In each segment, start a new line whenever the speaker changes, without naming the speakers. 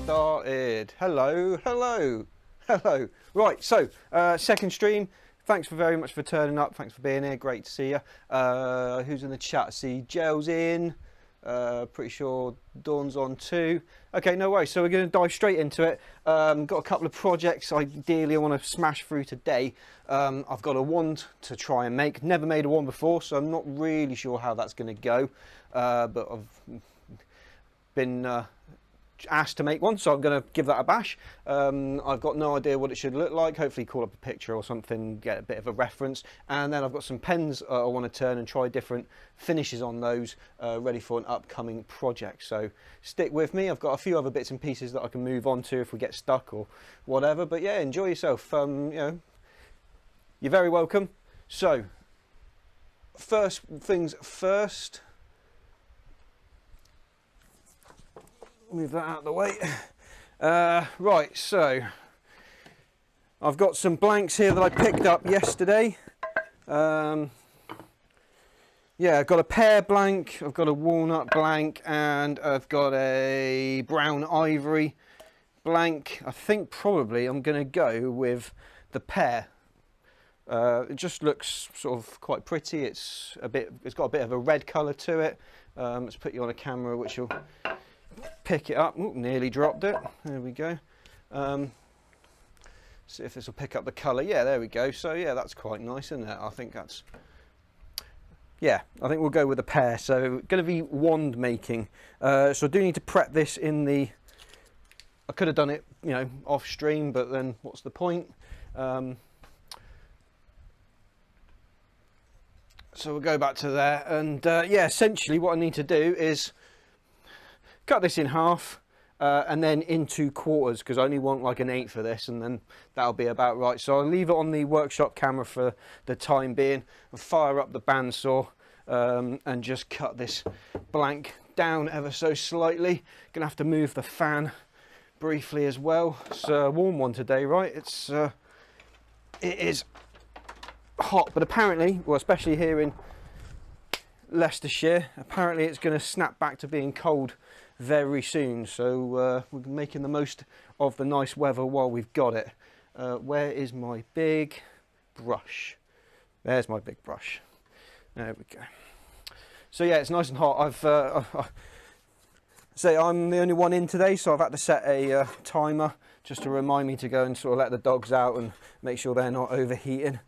started. Hello, hello, hello. Right, so second stream. Thanks very much for turning up. Thanks for being here. Great to see you. Who's in the chat? I see Gel's in. Pretty sure Dawn's on too. Okay, no worries. So we're going to dive straight into it. Got a couple of projects ideally I want to smash through today. I've got a wand to try and make. Never made a wand before, so I'm not really sure how that's going to go. But I've been asked to make one, so I'm going to give that a bash. I've got no idea what it should look like. Hopefully call up a picture or something, get a bit of a reference. And then I've got some pens I want to turn and try different finishes on those, ready for an upcoming project. So stick with me. I've got a few other bits and pieces that I can move on to if we get stuck or whatever. But yeah, enjoy yourself. You know, you're very welcome. So first things first. Move that out of the way. Right, so I've got some blanks here that I picked up yesterday. Yeah, I've got a pear blank, I've got a walnut blank, and I've got a brown ivory blank. I think probably I'm going to go with the pear. It just looks sort of quite pretty. It's got a bit of a red colour to it. Let's put you on a camera which will pick it up. Ooh, nearly dropped it. There we go. See if this will pick up the colour. Yeah, there we go. So yeah, that's quite nice, isn't it? I think that's, yeah, I think we'll go with the pear. So going to be wand making. So I do need to prep this in the, I could have done it, you know, off stream, but then what's the point? So we'll go back to there, and yeah, essentially what I need to do is cut this in half and then into quarters, because I only want like an eighth for this, and then that'll be about right. So I'll leave it on the workshop camera for the time being and fire up the bandsaw and just cut this blank down ever so slightly. Gonna have to move the fan briefly as well. It's a warm one today, right? It is hot, but apparently, well, especially here in Leicestershire, apparently it's going to snap back to being cold very soon, so we're making the most of the nice weather while we've got it. Where is my big brush? There's my big brush. There we go. So yeah, it's nice and hot. I'm the only one in today, so I've had to set a timer just to remind me to go and sort of let the dogs out and make sure they're not overheating.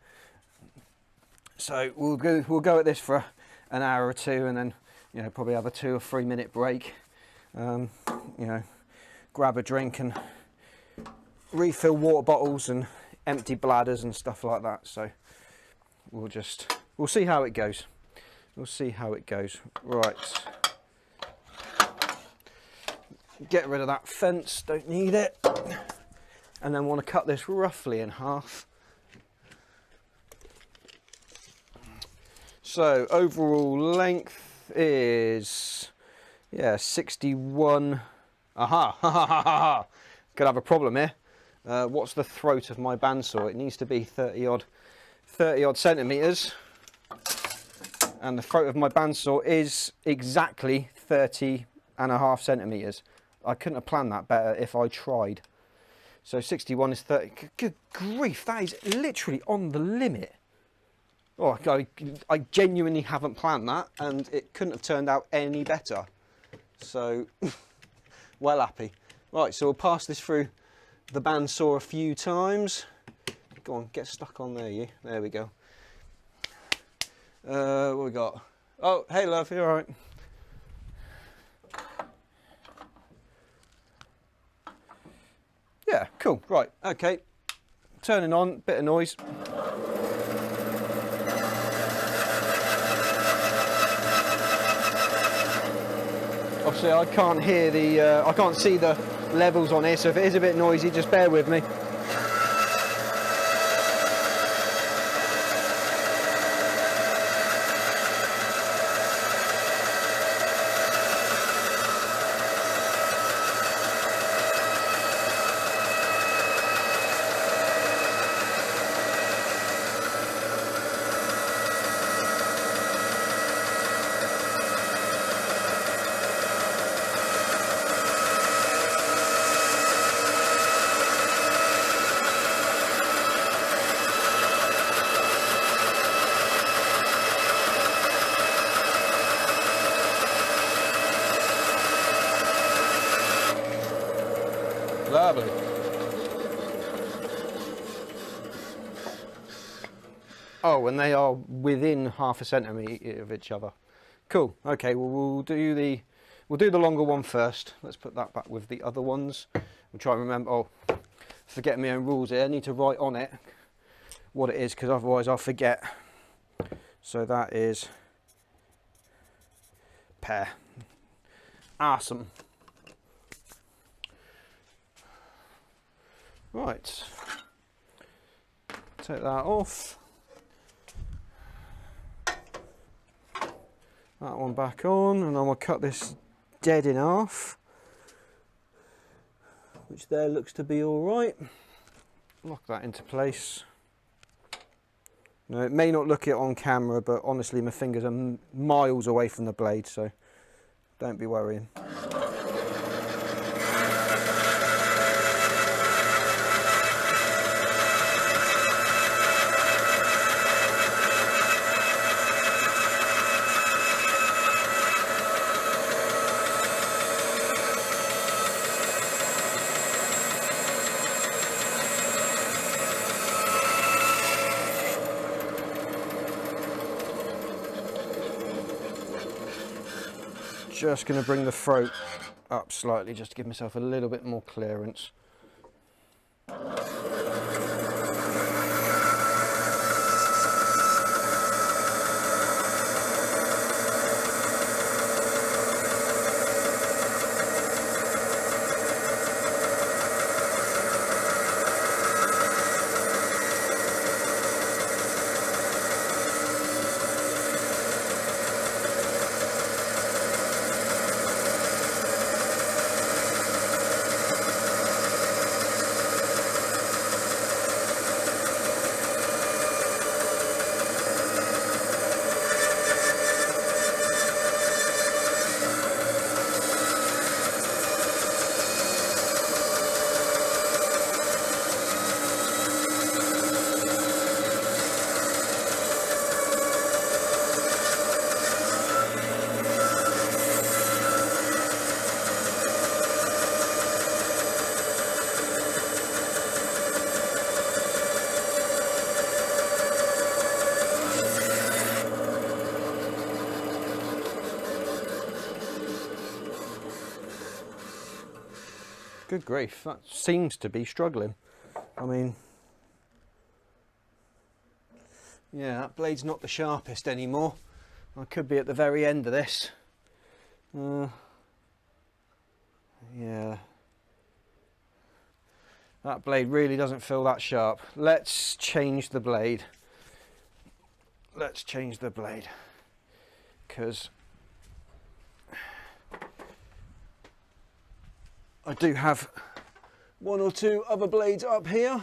So we'll go at this for an hour or two, and then, you know, probably have a 2 or 3 minute break. You know, grab a drink and refill water bottles and empty bladders and stuff like that. So we'll see how it goes. We'll see how it goes. Right. Get rid of that fence, don't need it. And then want to cut this roughly in half. So overall length is, yeah, 61. Aha, could have a problem here. What's the throat of my bandsaw? It needs to be 30 odd centimeters, and the throat of my bandsaw is exactly 30.5 centimeters. I couldn't have planned that better if I tried. So 61 is 30. Good grief, that is literally on the limit. Oh, I genuinely haven't planned that, and it couldn't have turned out any better. So, well happy. Right, so we'll pass this through the bandsaw a few times. Go on, get stuck on there, you. There we go. What we got? Oh, hey love, you all right? Yeah, cool. Right, okay. Turning on, bit of noise. Obviously I can't hear I can't see the levels on here, so if it is a bit noisy, just bear with me. Oh, and they are within half a centimetre of each other. Cool. Okay, well we'll do the longer one first. Let's put that back with the other ones. We'll try and remember. Oh, forgetting my own rules here. I need to write on it what it is, because otherwise I'll forget. So that is Pear. Awesome. Right. Take that off. That one back on, and then we'll cut this dead in half, which there looks to be all right. Lock that into place. Now, it may not look it on camera, but honestly my fingers are miles away from the blade, so don't be worrying. Just going to bring the throat up slightly just to give myself a little bit more clearance. Good grief, that seems to be struggling. I mean, yeah, that blade's not the sharpest anymore. I could be at the very end of this. Yeah, that blade really doesn't feel that sharp. Let's change the blade. Let's change the blade, because I do have one or two other blades up here.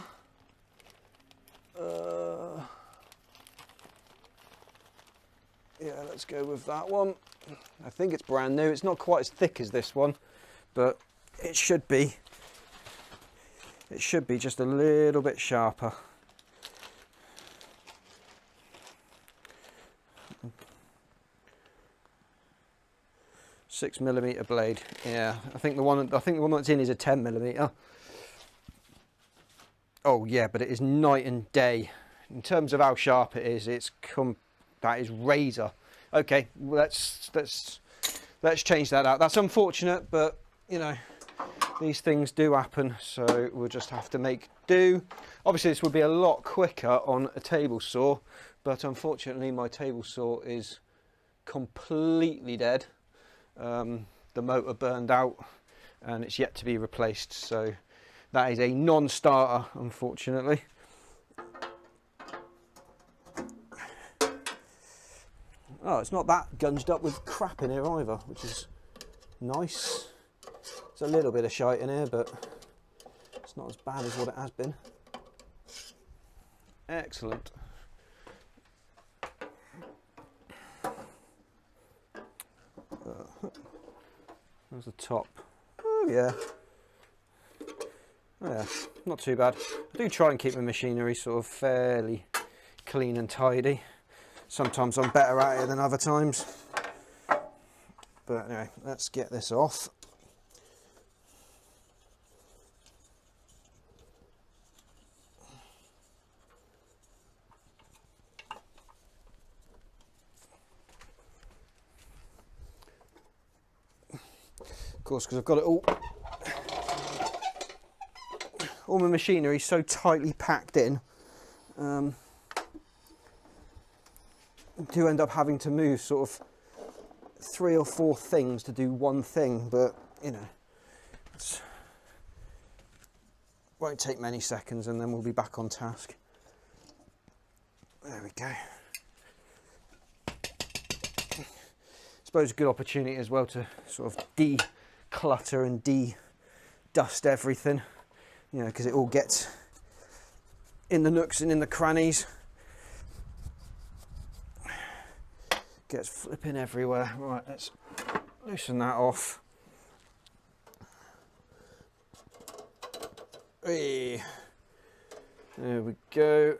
Yeah, let's go with that one. I think it's brand new. It's not quite as thick as this one, but it should be. It should be just a little bit sharper. £6mm blade. Yeah, I think the one that's in is a 10mm. Oh yeah, but it is night and day in terms of how sharp it is. That is razor. Okay, let's change that out. That's unfortunate, but you know, these things do happen, so we'll just have to make do. Obviously this would be a lot quicker on a table saw, but unfortunately my table saw is completely dead. The motor burned out and it's yet to be replaced, so that is a non-starter, unfortunately. Oh, it's not that gunged up with crap in here either, which is nice. There's a little bit of shite in here, but it's not as bad as what it has been. Excellent. There's the top. Oh yeah. Oh yeah, not too bad. I do try and keep my machinery sort of fairly clean and tidy. Sometimes I'm better at it than other times. But anyway, let's get this off. Of course, because I've got it all my machinery so tightly packed in. I do end up having to move sort of 3 or 4 things to do one thing, but you know, it won't take many seconds and then we'll be back on task. There we go. I suppose a good opportunity as well to sort of declutter and dust everything, you know, because it all gets in the nooks and in the crannies. Gets flipping everywhere. Right, let's loosen that off. Hey. There we go.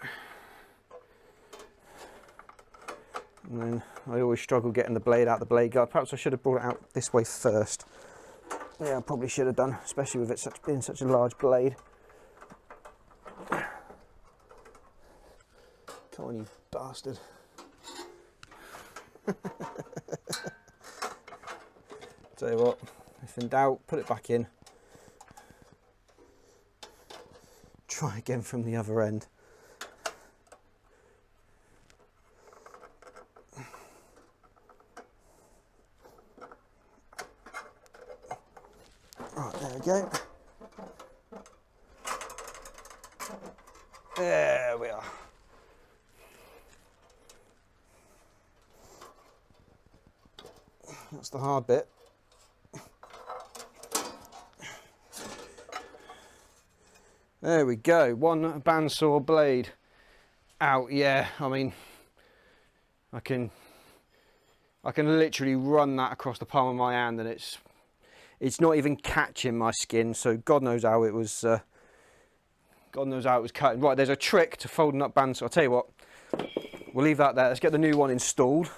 And then I always struggle getting the blade out the blade guard. Perhaps I should have brought it out this way first. Yeah, I probably should have done, especially with it being such a large blade. Come on, you bastard. Tell you what, if in doubt, put it back in. Try again from the other end. Right, there we go. There we are. That's the hard bit. There we go, one bandsaw blade out. Yeah, I mean, I can literally run that across the palm of my hand and it's not even catching my skin, so God knows how it was cutting. Right, there's a trick to folding up bandsaw. I'll tell you what, we'll leave that there. Let's get the new one installed.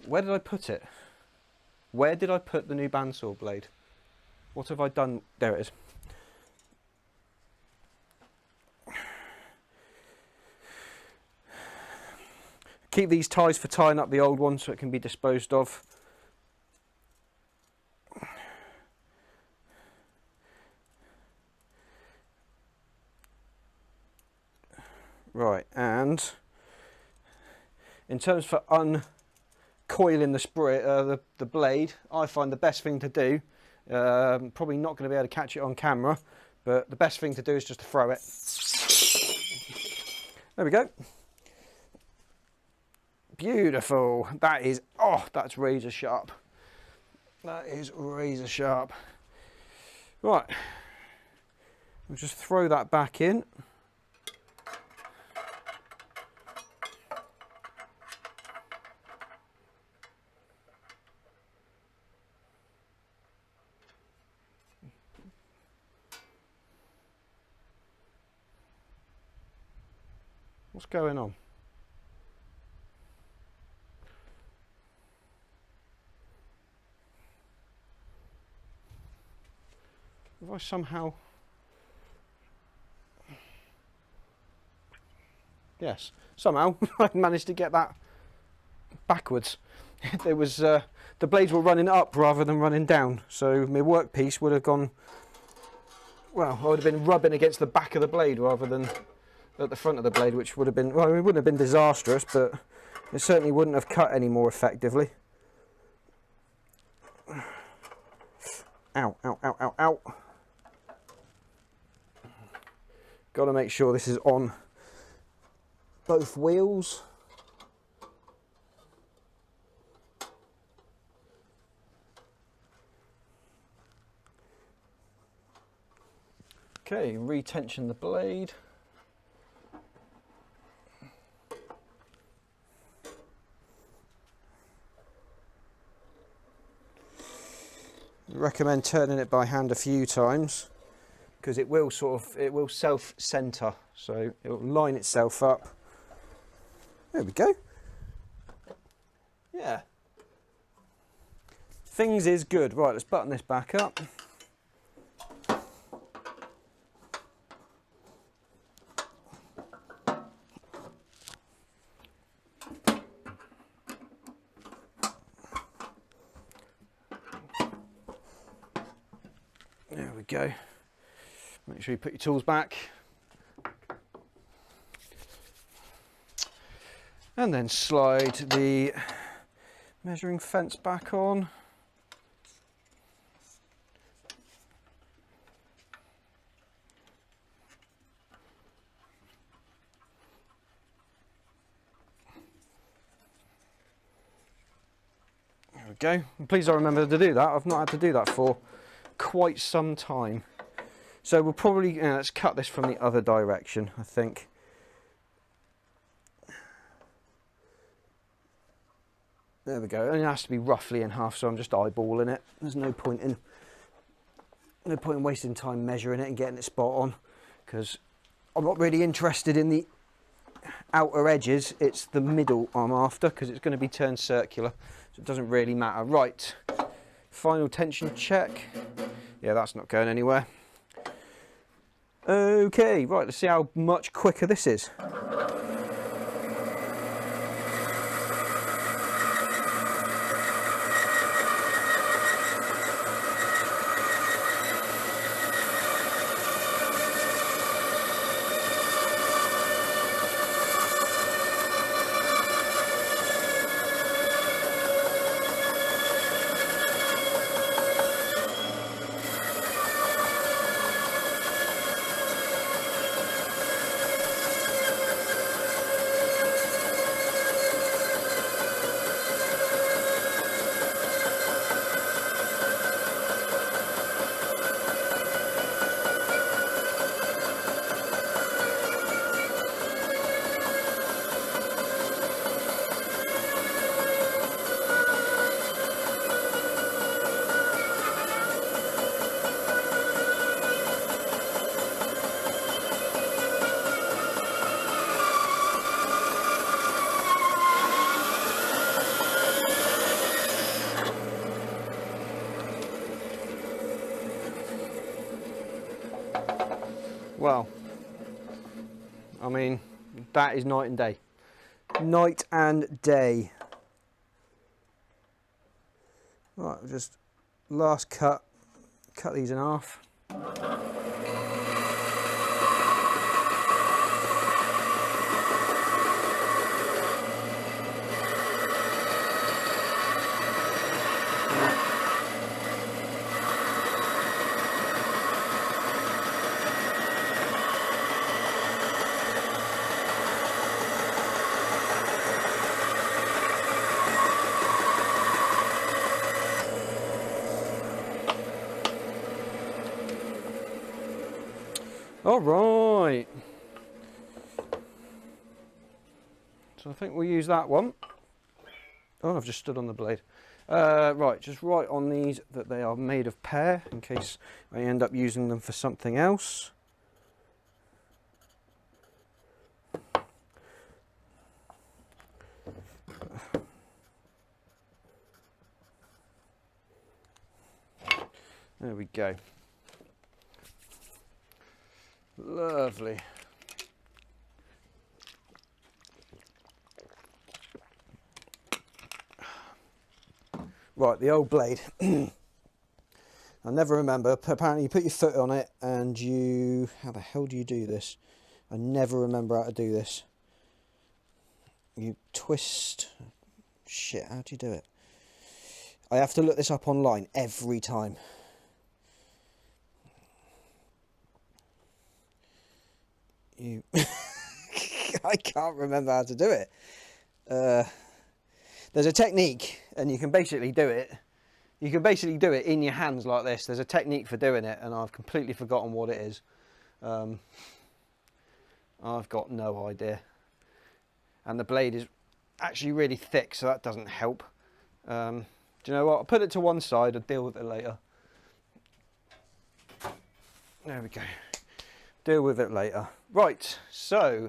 Where did I put it? Where did I put the new bandsaw blade? What have I done? There it is. Keep these ties for tying up the old one so it can be disposed of. Right, and in terms for uncoiling the blade, I find the best thing to do, probably not going to be able to catch it on camera, but the best thing to do is just to throw it. There we go. Beautiful. That is, oh, that's razor sharp. That is razor sharp. Right, we'll just throw that back in. What's going on? Have I somehow... Yes, somehow I managed to get that backwards. There was the blades were running up rather than running down, so my workpiece would have gone... Well, I would have been rubbing against the back of the blade rather than at the front of the blade, which would have been, well, it wouldn't have been disastrous, but it certainly wouldn't have cut any more effectively. Ow, ow, ow, ow, ow. Got to make sure this is on both wheels. Okay, retension the blade. Recommend turning it by hand a few times because it will self-center, so it will line itself up. There we go. Yeah, things is good. Right, let's button this back up. There we go. Make sure you put your tools back. And then slide the measuring fence back on. There we go. Please don't remember to do that. I've not had to do that for quite some time. So we'll probably, let's cut this from the other direction, I think. There we go. It has to be roughly in half, so I'm just eyeballing it. There's no point in wasting time measuring it and getting it spot on, because I'm not really interested in the outer edges. It's the middle I'm after, because it's going to be turned circular, so it doesn't really matter. Right, final tension check. Yeah, that's not going anywhere. Okay, right, let's see how much quicker this is. Well, I mean, that is night and day. Night and day. Right, just last cut these in half. All right, so I think we'll use that one. Oh, I've just stood on the blade. Right, just write on these that they are made of pear, in case I end up using them for something else. There we go. Lovely. Right, the old blade. I never remember. Apparently you put your foot on it and you... How the hell do you do this? I never remember how to do this. You twist... Shit, how do you do it? I have to look this up online every time. You... I can't remember how to do it. There's a technique, and you can basically do it. You can basically do it in your hands like this. There's a technique for doing it, and I've completely forgotten what it is. I've got no idea. And the blade is actually really thick, so that doesn't help. Do you know what? I'll put it to one side and deal with it later. There we go. Deal with it later. Right, so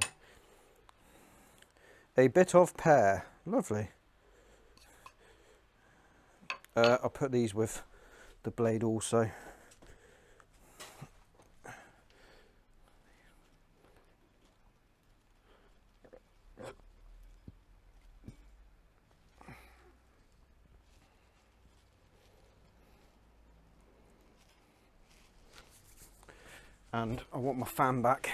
a bit of pear. Lovely. I'll put these with the blade also. And I want my fan back.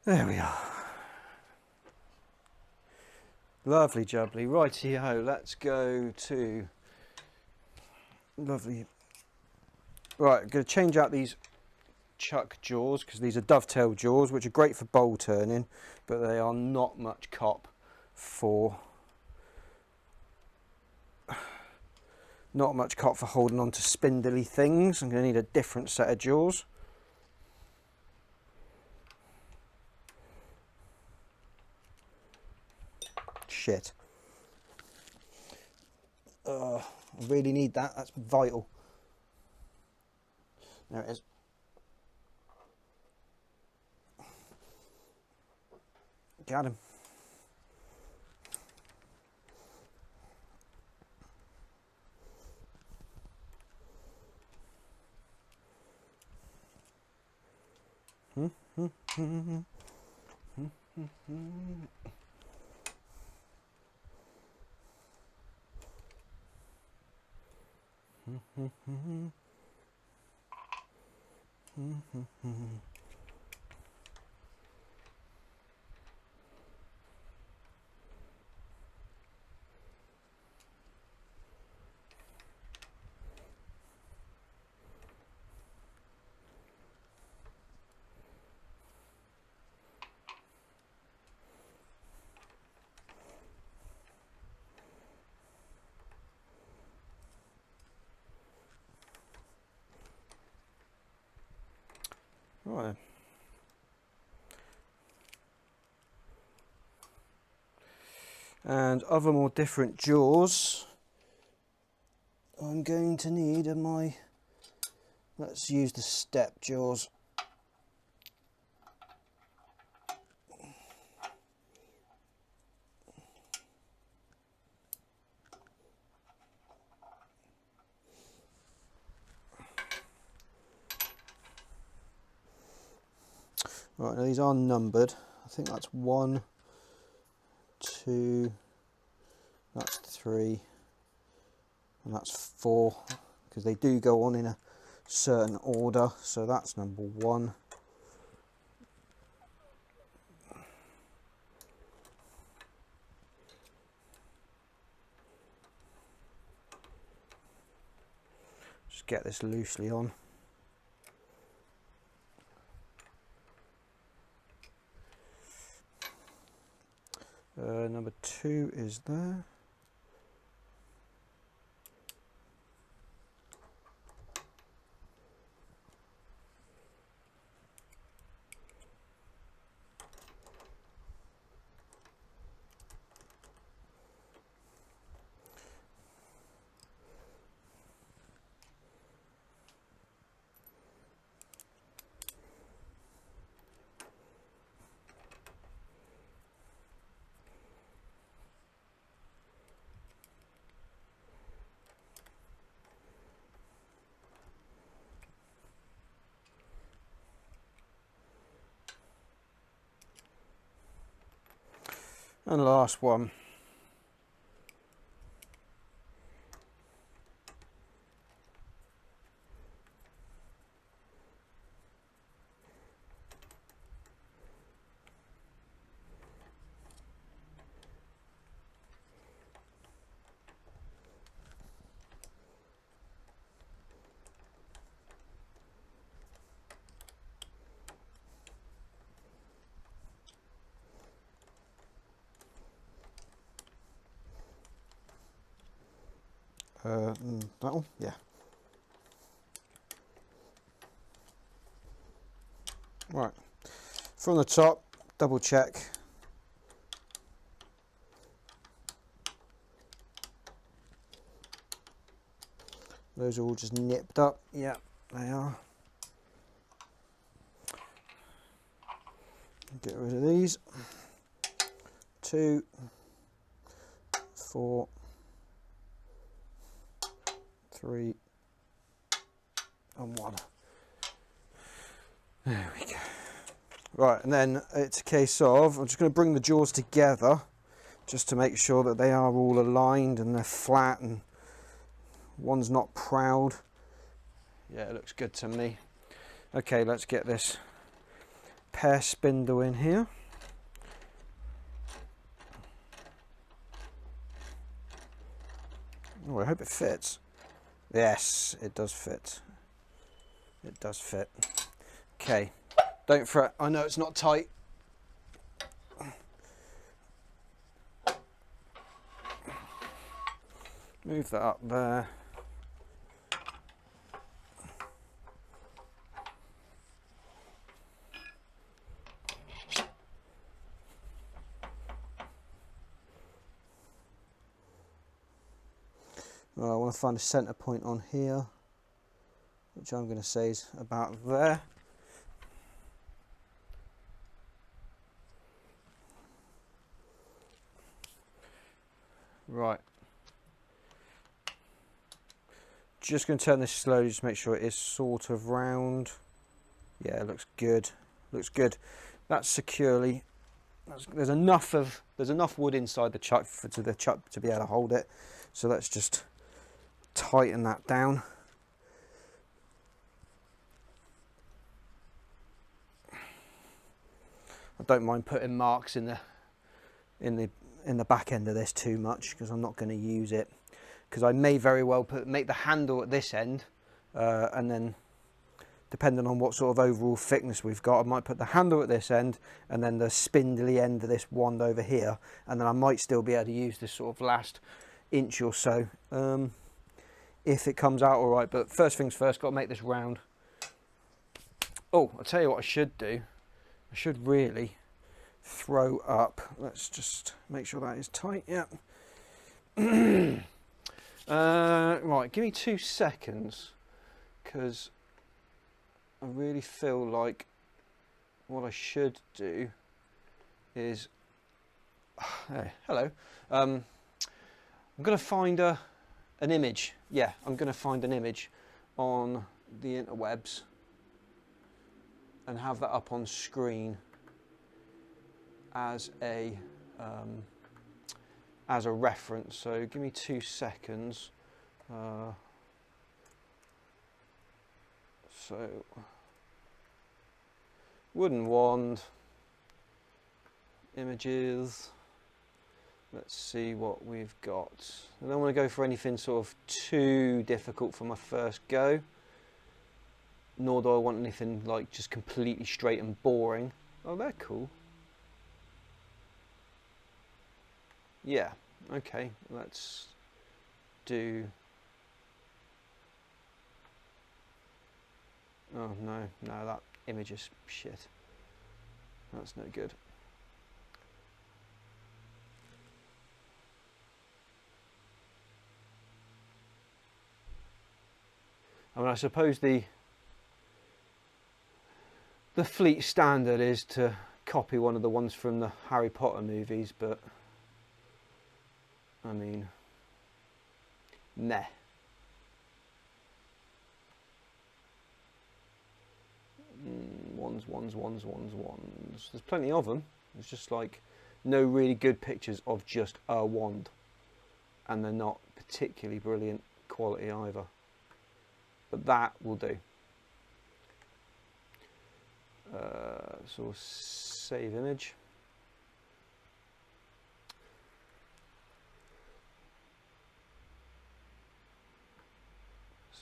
There we are. Lovely jubbly. Righty-ho, let's go to... Lovely. Right, I'm going to change out these chuck jaws, because these are dovetail jaws, which are great for bowl turning, but they are not much cop for... Not much cop for holding on to spindly things. I'm going to need a different set of jaws. Shit. I really need that. That's vital. There it is. Got him. Right. And other more different jaws, I'm going to need my, let's use the step jaws. Right, now these are numbered. I think that's 1, 2, that's 3, and that's 4, because they do go on in a certain order. So that's number 1. Just get this loosely on. Number 2 is there. And last one. That one, yeah. Right, from the top, double check. Those are all just nipped up. Yeah, they are. Get rid of these. 2, 4, 3, and 1. There we go. Right, and then it's a case of, I'm just going to bring the jaws together just to make sure that they are all aligned and they're flat and one's not proud. Yeah, it looks good to me. Okay, let's get this Pear spindle in here. Oh, I hope it fits. Yes, it does fit. It does fit. Okay, don't fret. I know it's not tight. Move that up there. Well, I want to find a centre point on here, which I'm going to say is about there. Right. Just going to turn this slowly, just make sure it is sort of round. Yeah, it looks good. Looks good. That's securely. There's enough wood inside the chuck to be able to hold it. So let's just tighten that down. I don't mind putting marks in the back end of this too much, because I'm not going to use it, because I may very well make the handle at this end, and then depending on what sort of overall thickness we've got, I might put the handle at this end and then the spindly end of this wand over here, and then I might still be able to use this sort of last inch or so if it comes out all right. But first things first, got to make this round. Oh, I'll tell you what I should do. I should really throw up. Let's just make sure that is tight. Yeah. Right, give me 2 seconds, because I really feel like what I should do is hey, hello. I'm going to find an image. Yeah, I'm going to find an image on the interwebs and have that up on screen as a reference. So give me 2 seconds. So wooden wand, images. Let's see what we've got. I don't want to go for anything sort of too difficult for my first go, nor do I want anything like just completely straight and boring. Oh, they're cool. Yeah, okay, let's do. Oh no, that image is shit. That's no good. I mean, I suppose the fleet standard is to copy one of the ones from the Harry Potter movies, but I mean, meh. Wands. There's plenty of them. There's just like no really good pictures of just a wand, and they're not particularly brilliant quality either. But that will do. So we'll save image.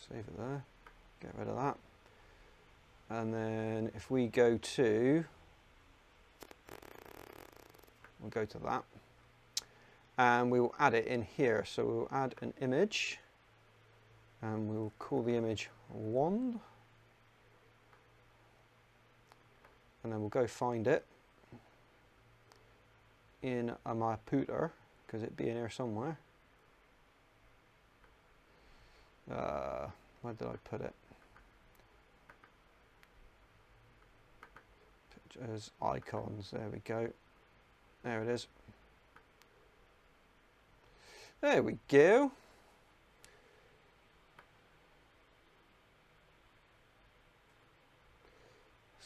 Save it there. Get rid of that. And then if we go to, we'll go to that, and we will add it in here. So we'll add an image, and we'll call the image wand, and then we'll go find it in my pooter, because it'd be in here somewhere. Where did I put it? Pictures, icons, there we go. There it is. There we go.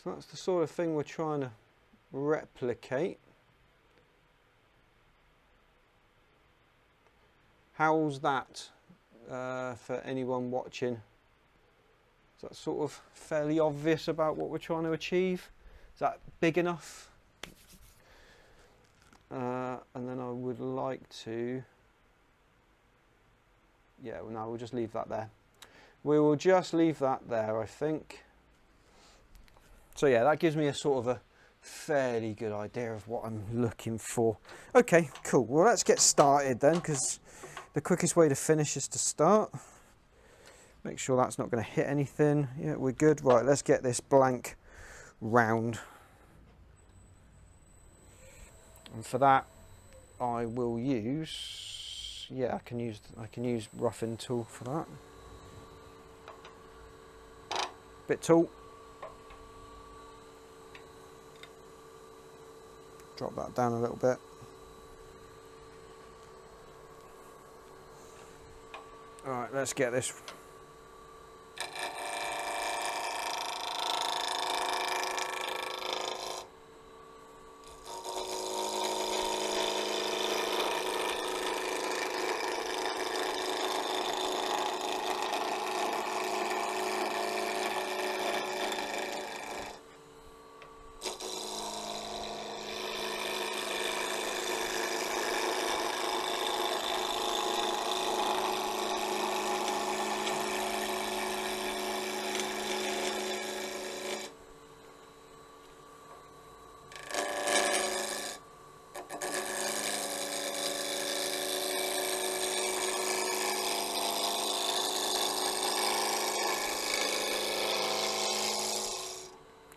So that's the sort of thing we're trying to replicate. How's that for anyone watching? Is that sort of fairly obvious about what we're trying to achieve? Is that big enough? And then I would like to, yeah, well, no, we'll just leave that there. We will just leave that there, I think. So yeah, that gives me a sort of a fairly good idea of what I'm looking for. Okay, cool. Well, let's get started then, because the quickest way to finish is to start. Make sure that's not going to hit anything. Yeah, we're good. Right, let's get this blank round. And for that, I will use, yeah, I can use roughing tool for that. Bit tool. Drop that down a little bit. All right, let's get this.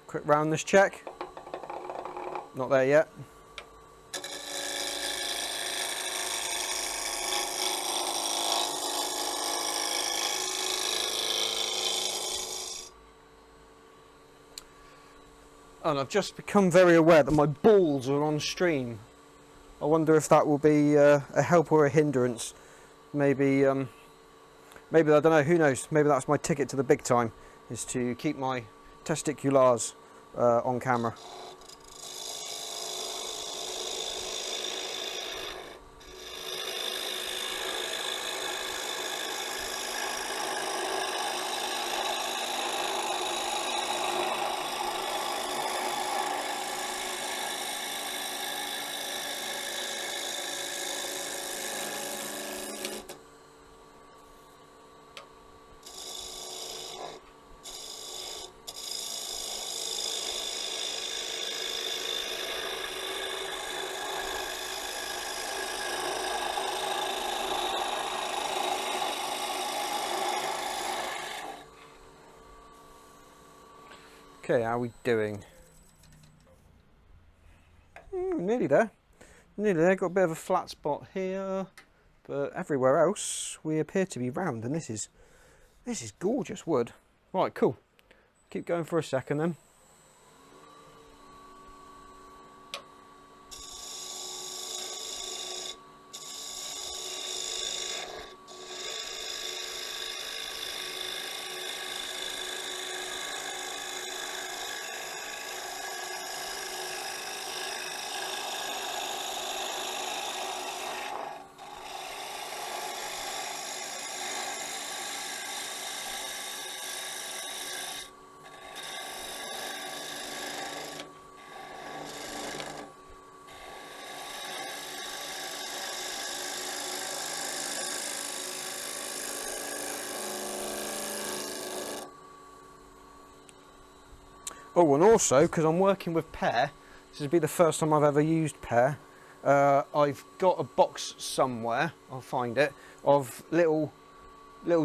Quick roundness check. Not there yet. And I've just become very aware that my balls are on stream. I wonder if that will be a help or a hindrance. Maybe, maybe, I don't know, who knows, maybe that's my ticket to the big time, is to keep my testiculars on camera. Okay, how are we doing? Nearly there. Nearly there. Got a bit of a flat spot here, but everywhere else we appear to be round, and this is gorgeous wood. Right, cool. Keep going for a second then. Oh, and also, because I'm working with Pear, this will be the first time I've ever used Pear, I've got a box somewhere, I'll find it, of little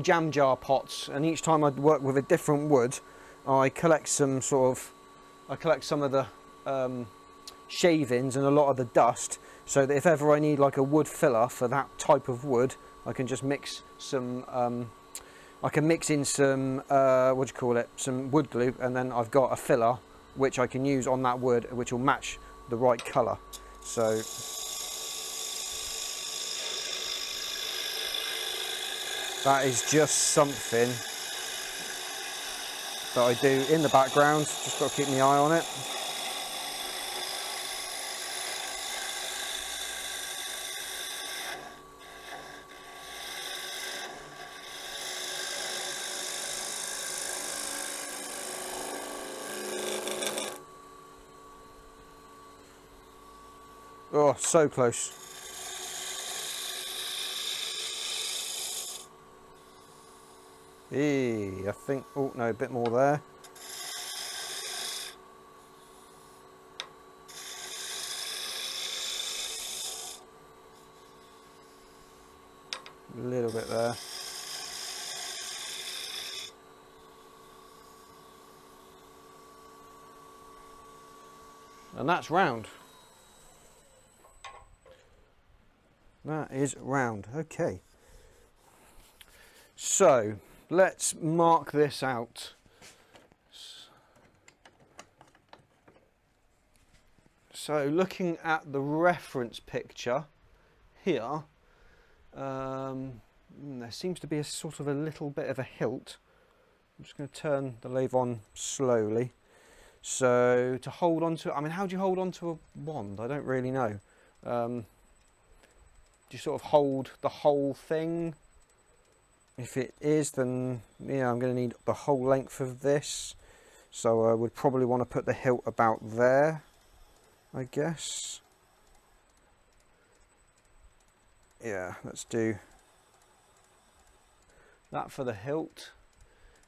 jam jar pots, and each time I work with a different wood, I collect some of the shavings and a lot of the dust, so that if ever I need like a wood filler for that type of wood, I can just mix some I can mix in some, some wood glue, and then I've got a filler which I can use on that wood, which will match the right colour. So that is just something that I do in the background, just got to keep my eye on it. Oh, so close. I think, oh no, a bit more there. A little bit there. And that's round. That is round. Okay. So let's mark this out. So looking at the reference picture here, there seems to be a sort of a little bit of a hilt. I'm just going to turn the lathe on slowly. So to hold on to, I mean, how do you hold on to a wand? I don't really know. Do you sort of hold the whole thing? If it is, then yeah, I'm going to need the whole length of this. So I would probably want to put the hilt about there, I guess. Yeah, let's do that for the hilt.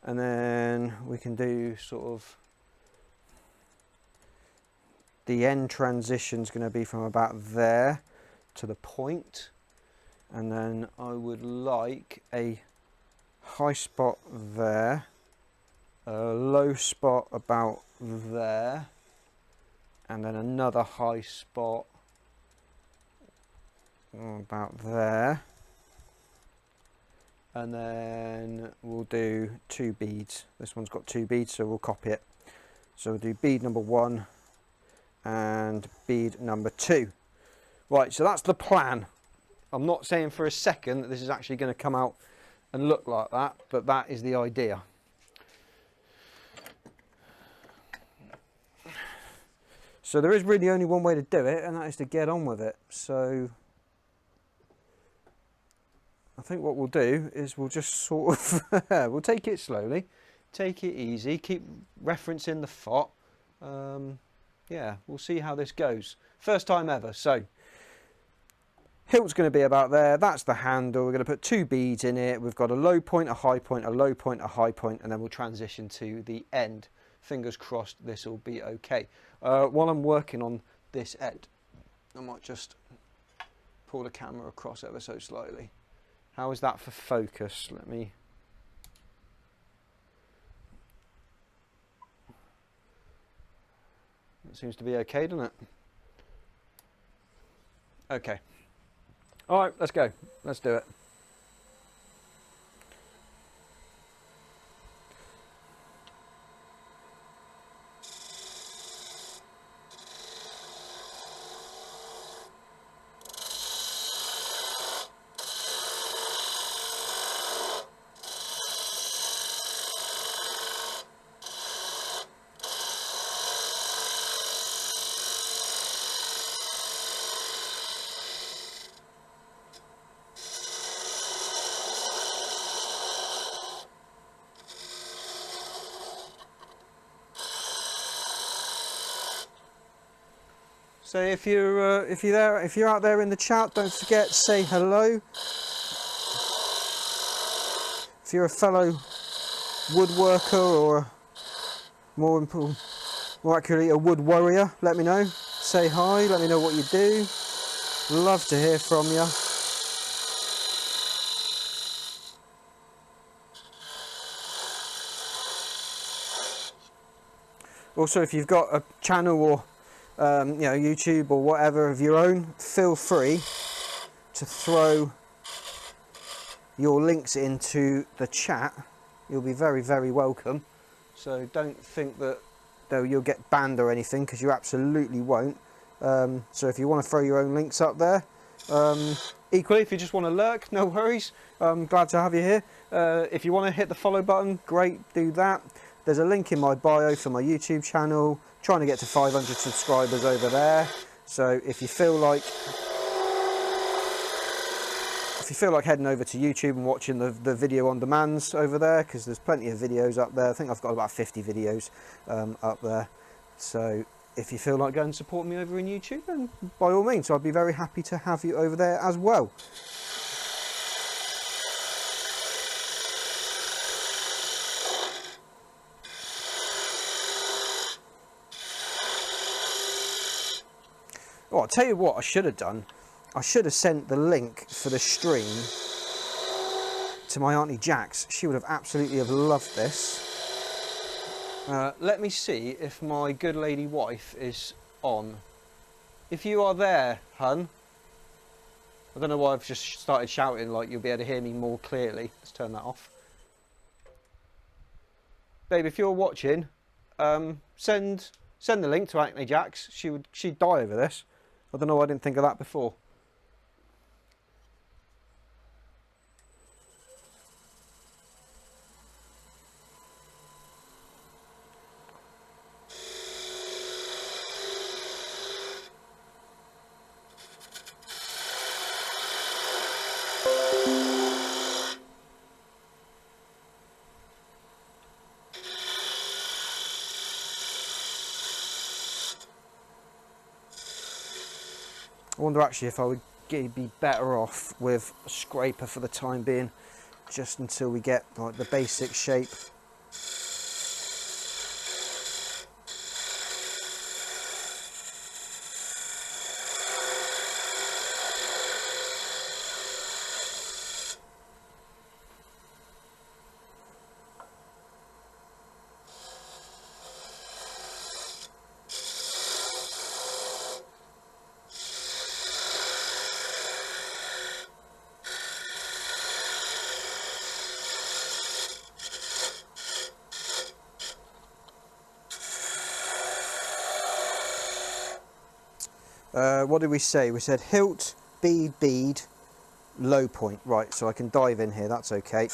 And then we can do sort of, the end transition is going to be from about there to the point. And then I would like a high spot there, a low spot about there, and then another high spot about there. And then we'll do 2 beads. This one's got 2 beads, so we'll copy it. So we'll do bead number 1 and bead number 2. Right, so that's the plan. I'm not saying for a second that this is actually going to come out and look like that, but that is the idea. So there is really only one way to do it, and that is to get on with it. So I think what we'll do is we'll just sort of, we'll take it slowly, take it easy, keep referencing the FOT. Yeah, we'll see how this goes. First time ever, so hilt's going to be about there. That's the handle. We're going to put 2 beads in it. We've got a low point, a high point, a low point, a high point, and then we'll transition to the end. Fingers crossed this will be okay. While I'm working on this end, I might just pull the camera across ever so slightly. How is that for focus? Let me... It seems to be okay, doesn't it? Okay. All right, let's go. Let's do it. So if you're out there in the chat, don't forget to say hello. If you're a fellow woodworker or more accurately a wood warrior, let me know. Say hi. Let me know what you do. Love to hear from you. Also, if you've got a channel or you know, YouTube or whatever of your own, feel free to throw your links into the chat. You'll be very, very welcome. So don't think that you'll get banned or anything, because you absolutely won't. So if you want to throw your own links up there, equally, if you just want to lurk, no worries. I'm glad to have you here. If you want to hit the follow button, great, do that. There's a link in my bio for my YouTube channel. Trying to get to 500 subscribers over there. So if you feel like heading over to YouTube and watching the video on demands over there, because there's plenty of videos up there. I think I've got about 50 videos up there. So if you feel like going and supporting me over in YouTube, then by all means, I'd be very happy to have you over there as well. Oh, I'll tell you what I should have done. I should have sent the link for the stream to my Auntie Jax. She would have absolutely have loved this. Let me see if my good lady wife is on. If you are there, hun. I don't know why I've just started shouting, like you'll be able to hear me more clearly. Let's turn that off. Babe, if you're watching, send the link to Auntie Jax. She'd die over this. I don't know why I didn't think of that before. I wonder actually if I would be better off with a scraper for the time being, just until we get like the basic shape. What did we say? We said hilt, bead, bead, low point. Right, so I can dive in here, that's okay.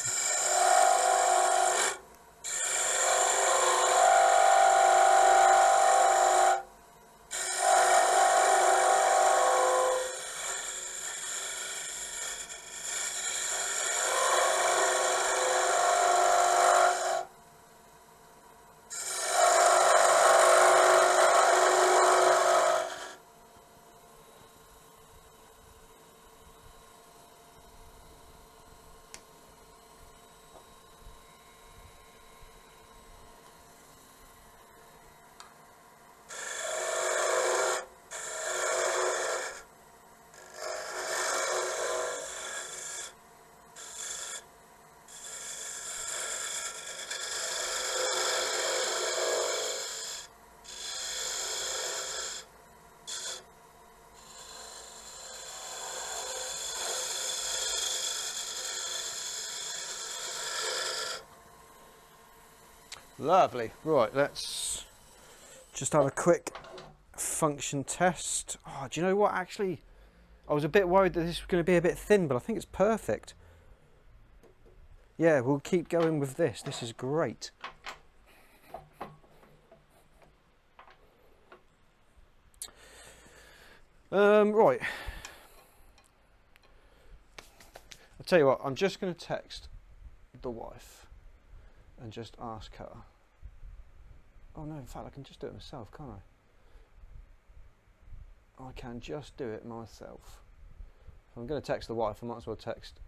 Lovely. Right, let's just have a quick function test. Oh, do you know what? Actually, I was a bit worried that this was going to be a bit thin, but I think it's perfect. Yeah, we'll keep going with this. This is great. Right. I'll tell you what, I'm just going to text the wife and just ask her. Oh no, in fact I can just do it myself, can't I? I can just do it myself. If I'm going to text the wife, I might as well text.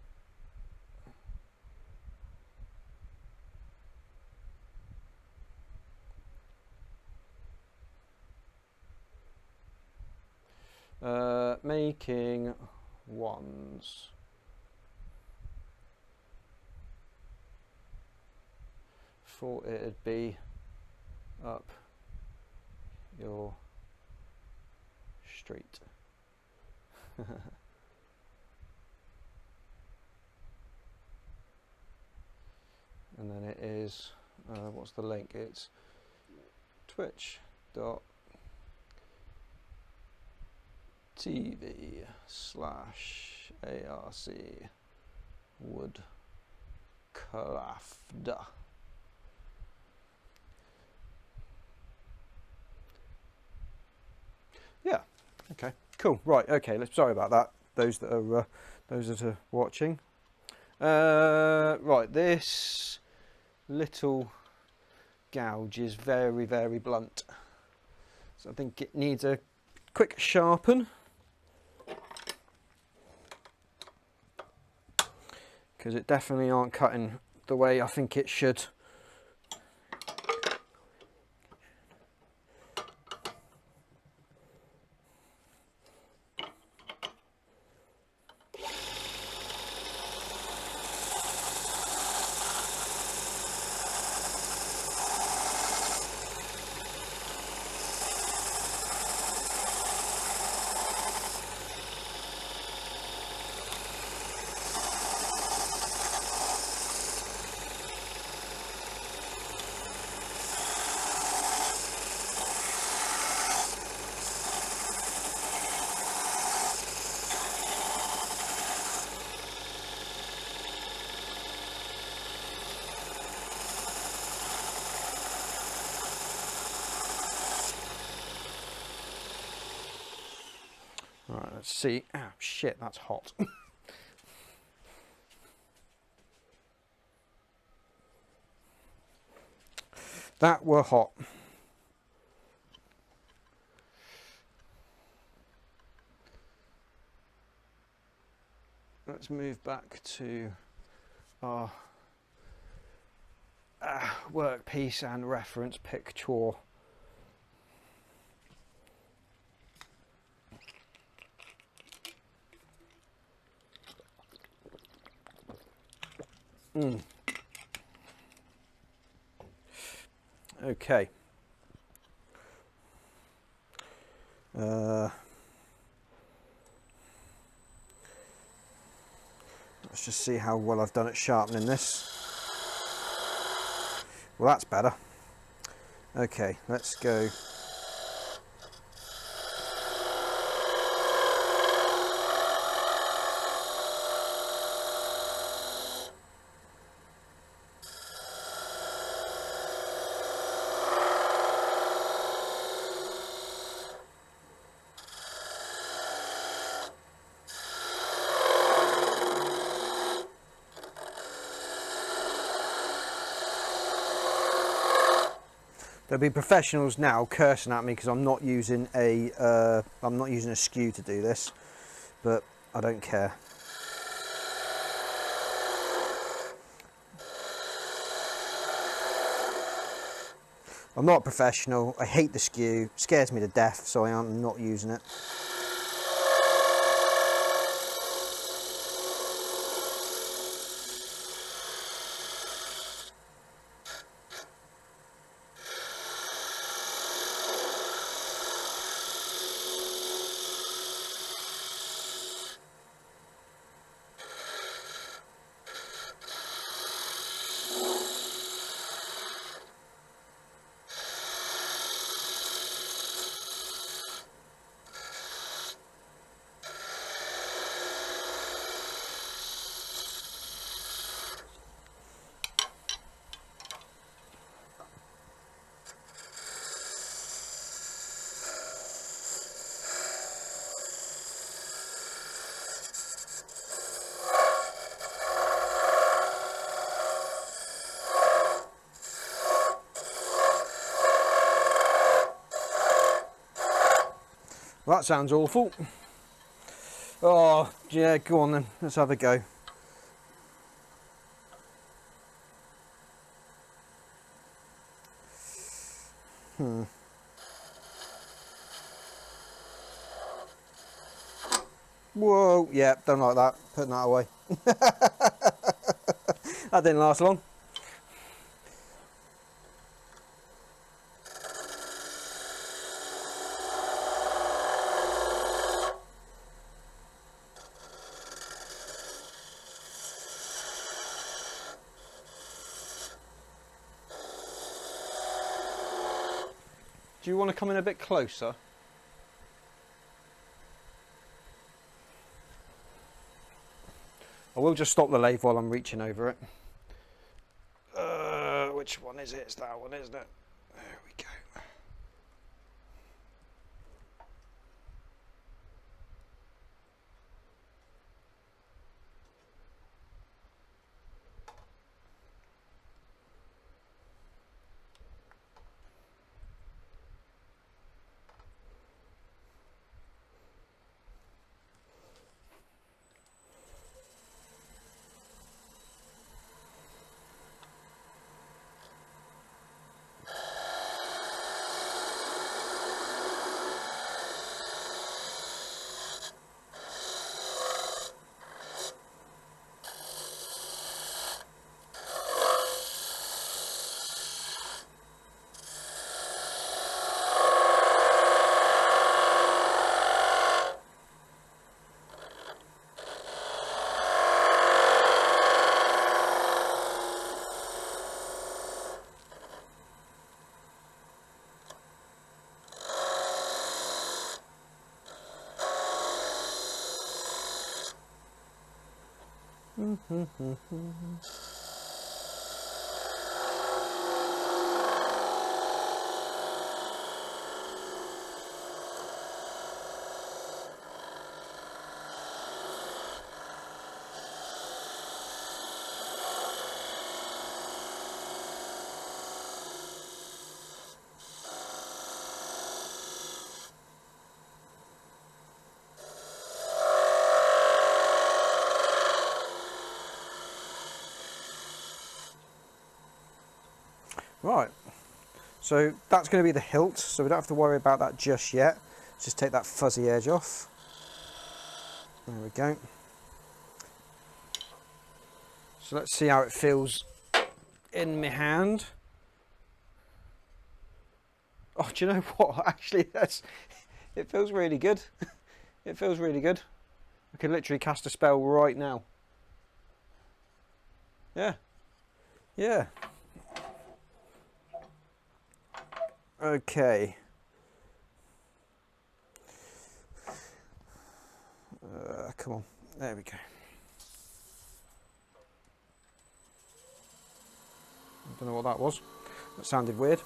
Making ones. Thought it'd be up your street. And then it is, what's the link? It's twitch.tv/ARC Woodcraft. Yeah. Okay. Cool. Right. Okay. Sorry about that. Those that are watching. Right. This little gouge is very, very blunt. So I think it needs a quick sharpen. Because it definitely aren't cutting the way I think it should. Right, let's see. Oh shit, that's hot. That were hot. Let's move back to our workpiece and reference picture. Okay. Let's just see how well I've done at sharpening this. Well, that's better. Okay, let's go. There'll be professionals now cursing at me because I'm not using a skew to do this, but I don't care. I'm not a professional. I hate the skew. It scares me to death, so I am not using it. Well, that sounds awful. Oh, yeah, go on then. Let's have a go. Whoa, yeah, don't like that. Putting that away. That didn't last long. Do you want to come in a bit closer? I will just stop the lathe while I'm reaching over it. Which one is it? It's that one, isn't it? There we go. Right, so that's going to be the hilt, so we don't have to worry about that just yet. Just take that fuzzy edge off. There we go. So let's see how it feels in my hand. Oh, do you know what? Actually, it feels really good. It feels really good. I could literally cast a spell right now. Yeah. Yeah. Okay. Come on. There we go. I don't know what that was. That sounded weird.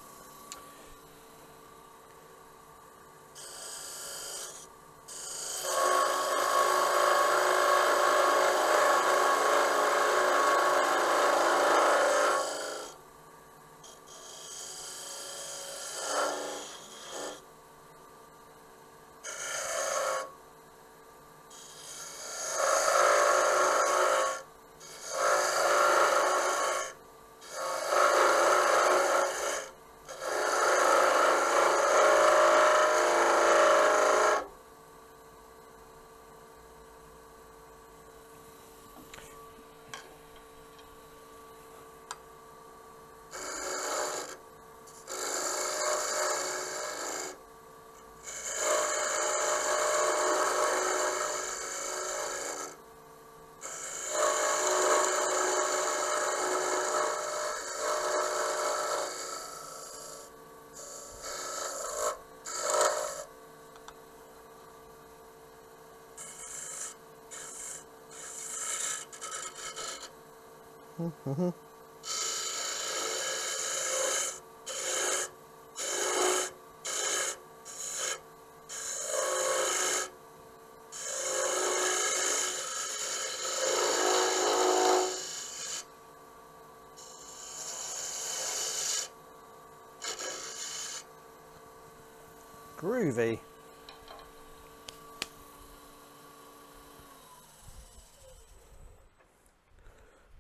Groovy.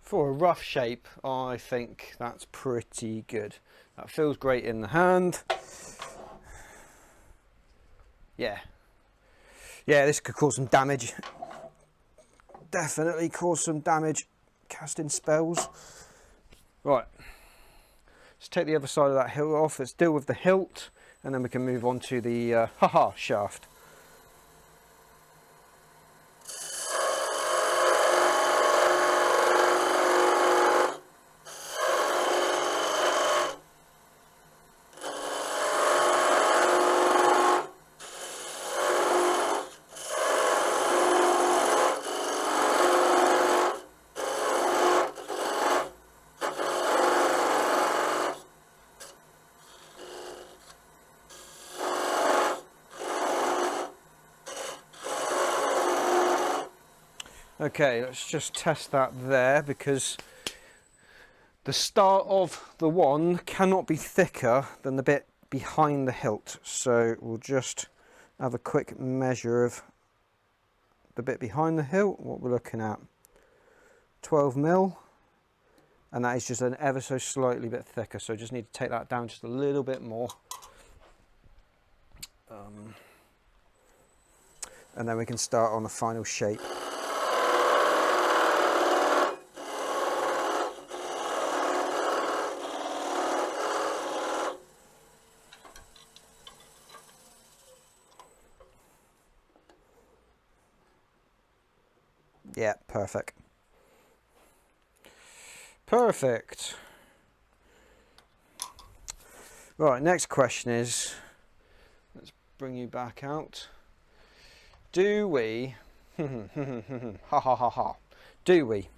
For a rough shape, I think that's pretty good. That feels great in the hand. Yeah. Yeah, this could cause some damage. Definitely cause some damage casting spells. Right. Let's take the other side of that hilt off. Let's deal with the hilt, and then we can move on to the shaft. Okay, let's just test that there, because the start of the wand cannot be thicker than the bit behind the hilt. So we'll just have a quick measure of the bit behind the hilt. What we're looking at, 12 mil, and that is just an ever so slightly bit thicker. So just need to take that down just a little bit more. And then we can start on the final shape. Yeah, perfect. Perfect. Right, next question is, let's bring you back out. Do we, ha ha ha ha, do we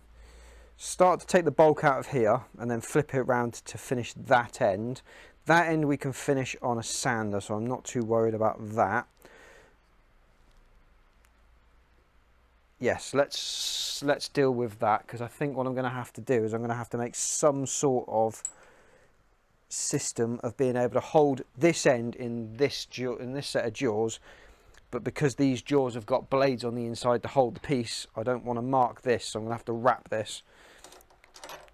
Start to take the bulk out of here and then flip it around to finish that end. That end we can finish on a sander, so I'm not too worried about that. Yes, let's deal with that, because I think what I'm going to have to do is I'm going to have to make some sort of system of being able to hold this end in this set of jaws, but because these jaws have got blades on the inside to hold the piece, I don't want to mark this, so I'm going to have to wrap this,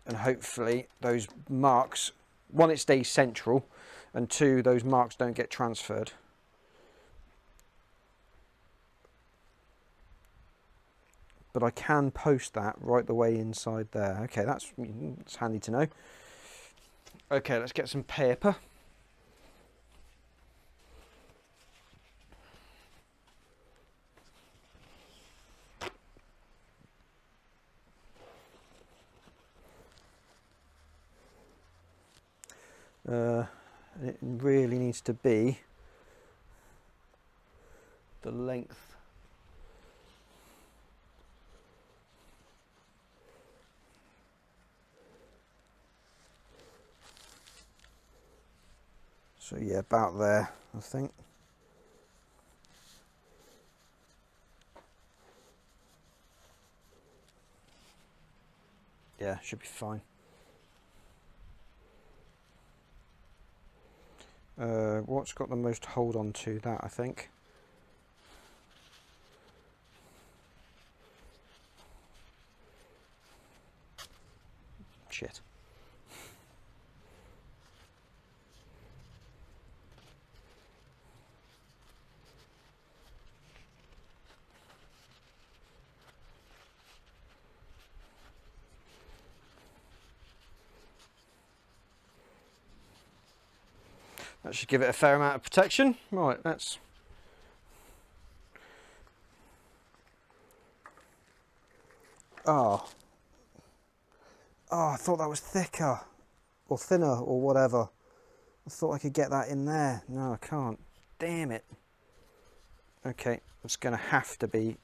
and hopefully those marks, one, it stays central, and two, those marks don't get transferred. But I can post that right the way inside there. Okay, that's handy to know. Okay, let's get some paper. It really needs to be the length. So yeah, about there, I think. Yeah, should be fine. What's got the most hold on to that, I think? Shit. That should give it a fair amount of protection. Right, that's... Oh, I thought that was thicker, or thinner, or whatever. I thought I could get that in there. No, I can't. Damn it. Okay, it's going to have to be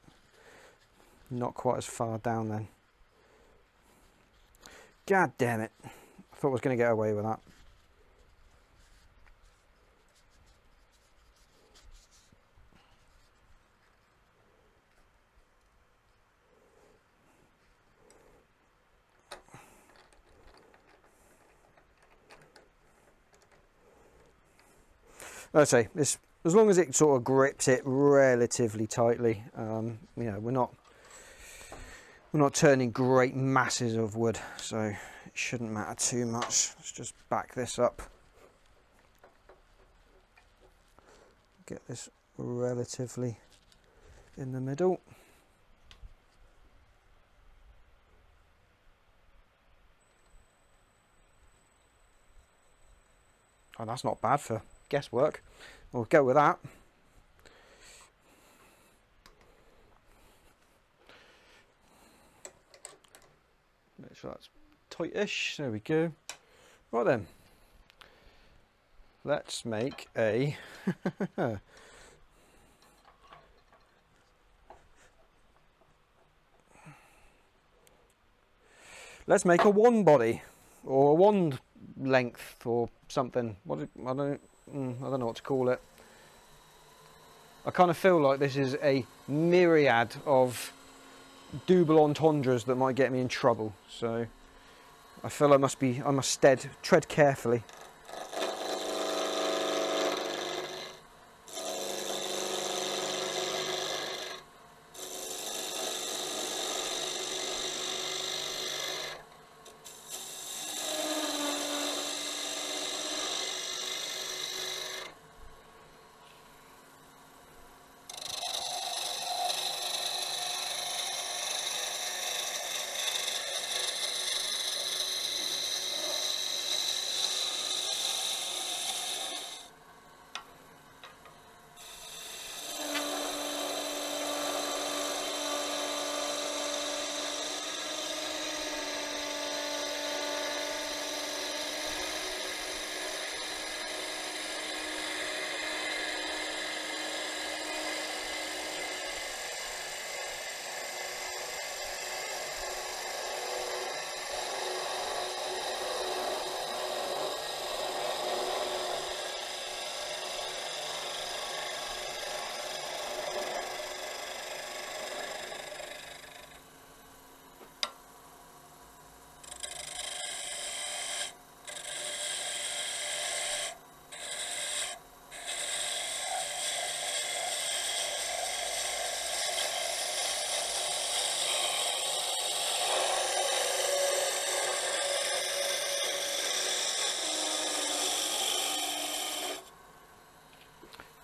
not quite as far down then. God damn it. I thought I was going to get away with that. Let's say this, as long as it sort of grips it relatively tightly. You know, we're not turning great masses of wood, so it shouldn't matter too much. Let's just back this up, get this relatively in the middle. Oh, that's not bad for guesswork. We'll go with that. Make sure that's tightish. There we go. Right then, let's make a let's make a wand body, or a wand length, or something. I don't know what to call it. I kind of feel like this is a myriad of double entendres that might get me in trouble, so I feel I must tread carefully.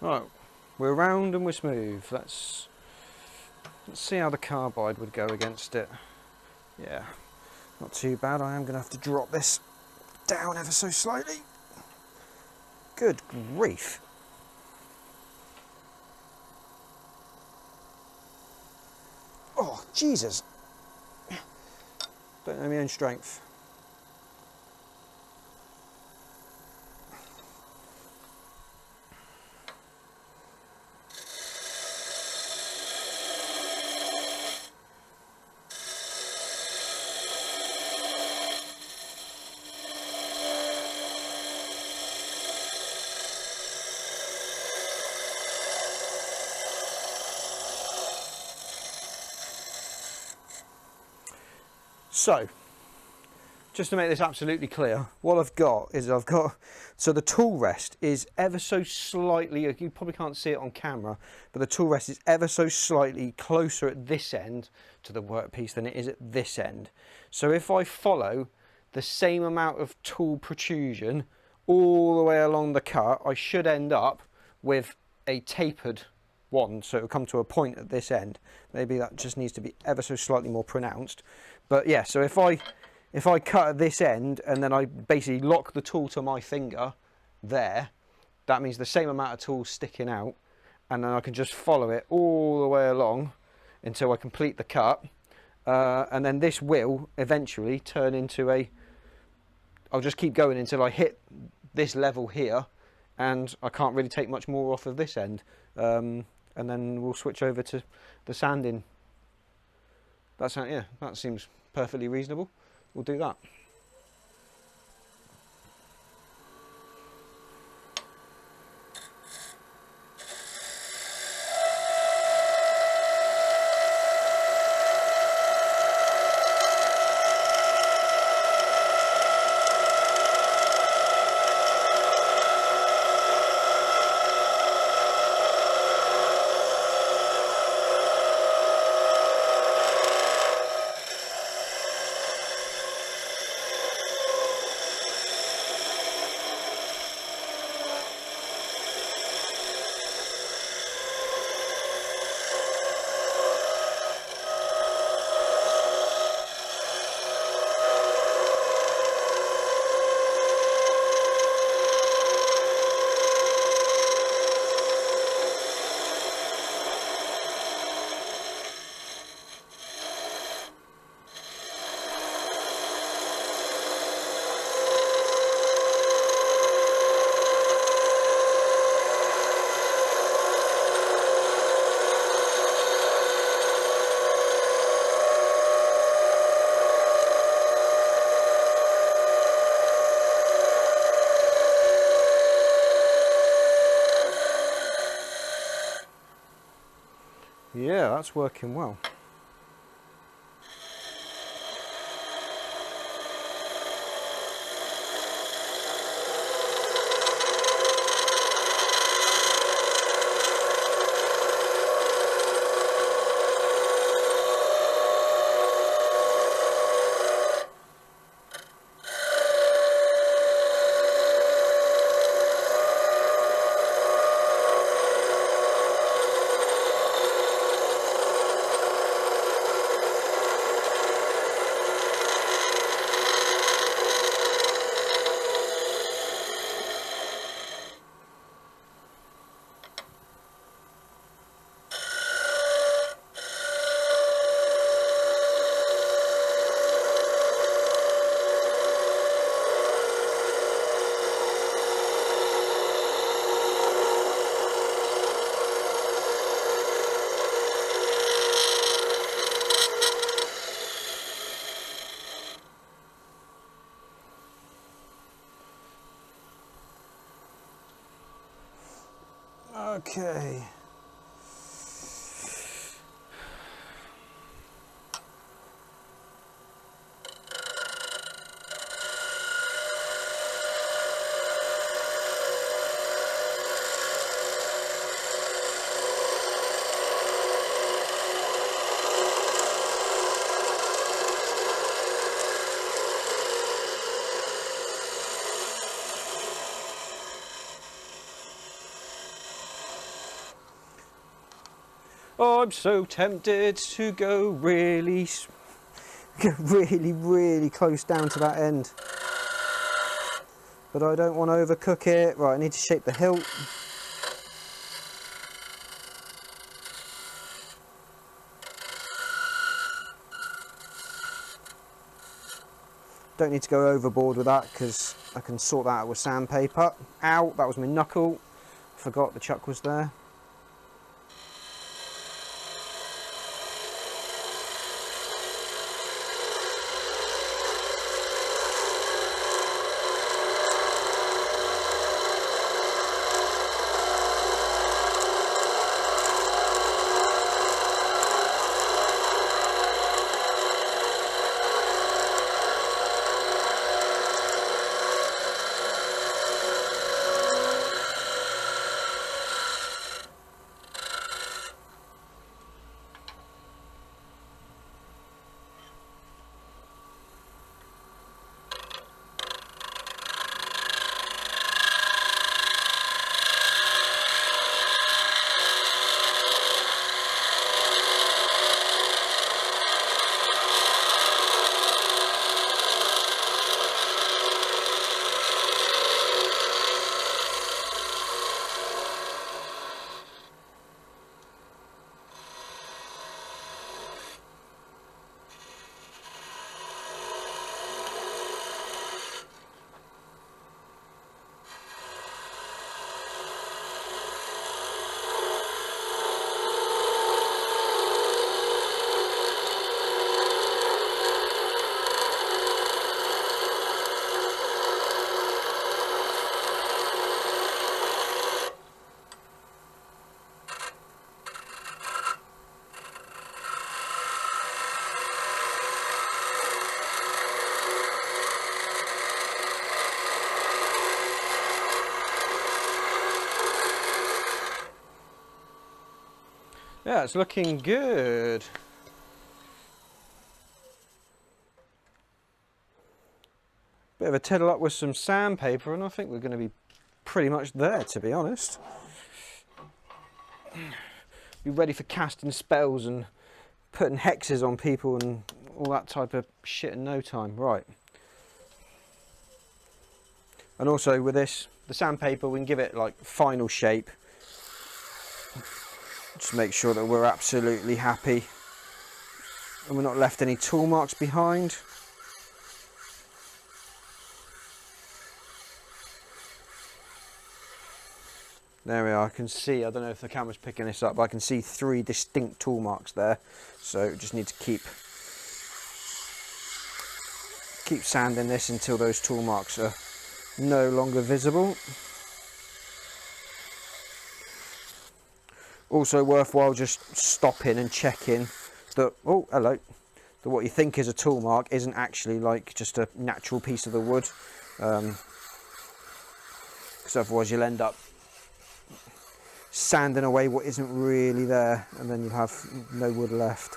Right, we're round and we're smooth. Let's see how the carbide would go against it. Yeah, not too bad. I am going to have to drop this down ever so slightly. Good grief. Oh, Jesus. Don't know my own strength. So, just to make this absolutely clear, what I've got, so the tool rest is ever so slightly, you probably can't see it on camera, but the tool rest is ever so slightly closer at this end to the workpiece than it is at this end. So if I follow the same amount of tool protrusion all the way along the cut, I should end up with a tapered one, so it'll come to a point at this end. Maybe that just needs to be ever so slightly more pronounced. But yeah, so if I cut at this end and then I basically lock the tool to my finger there, that means the same amount of tool sticking out, and then I can just follow it all the way along until I complete the cut, and then this will eventually turn into I'll just keep going until I hit this level here, and I can't really take much more off of this end, and then we'll switch over to the sanding. Yeah, that seems perfectly reasonable. We'll do that. Yeah, that's working well. Okay. Oh, I'm so tempted to go really, really close down to that end. But I don't want to overcook it. Right, I need to shape the hilt. Don't need to go overboard with that because I can sort that out with sandpaper. Ow, that was my knuckle. Forgot the chuck was there. Yeah, it's looking good. Bit of a tiddle up with some sandpaper and I think we're going to be pretty much there, to be honest. Be ready for casting spells and putting hexes on people and all that type of shit in no time. Right. And also with this, the sandpaper, we can give it like final shape. Just make sure that we're absolutely happy and we're not left any tool marks behind. There we are, I can see, I don't know if the camera's picking this up, but I can see 3 distinct tool marks there. So just need to keep sanding this until those tool marks are no longer visible. Also worthwhile just stopping and checking that, oh hello, that what you think is a tool mark isn't actually like just a natural piece of the wood, because otherwise you'll end up sanding away what isn't really there and then you'll have no wood left.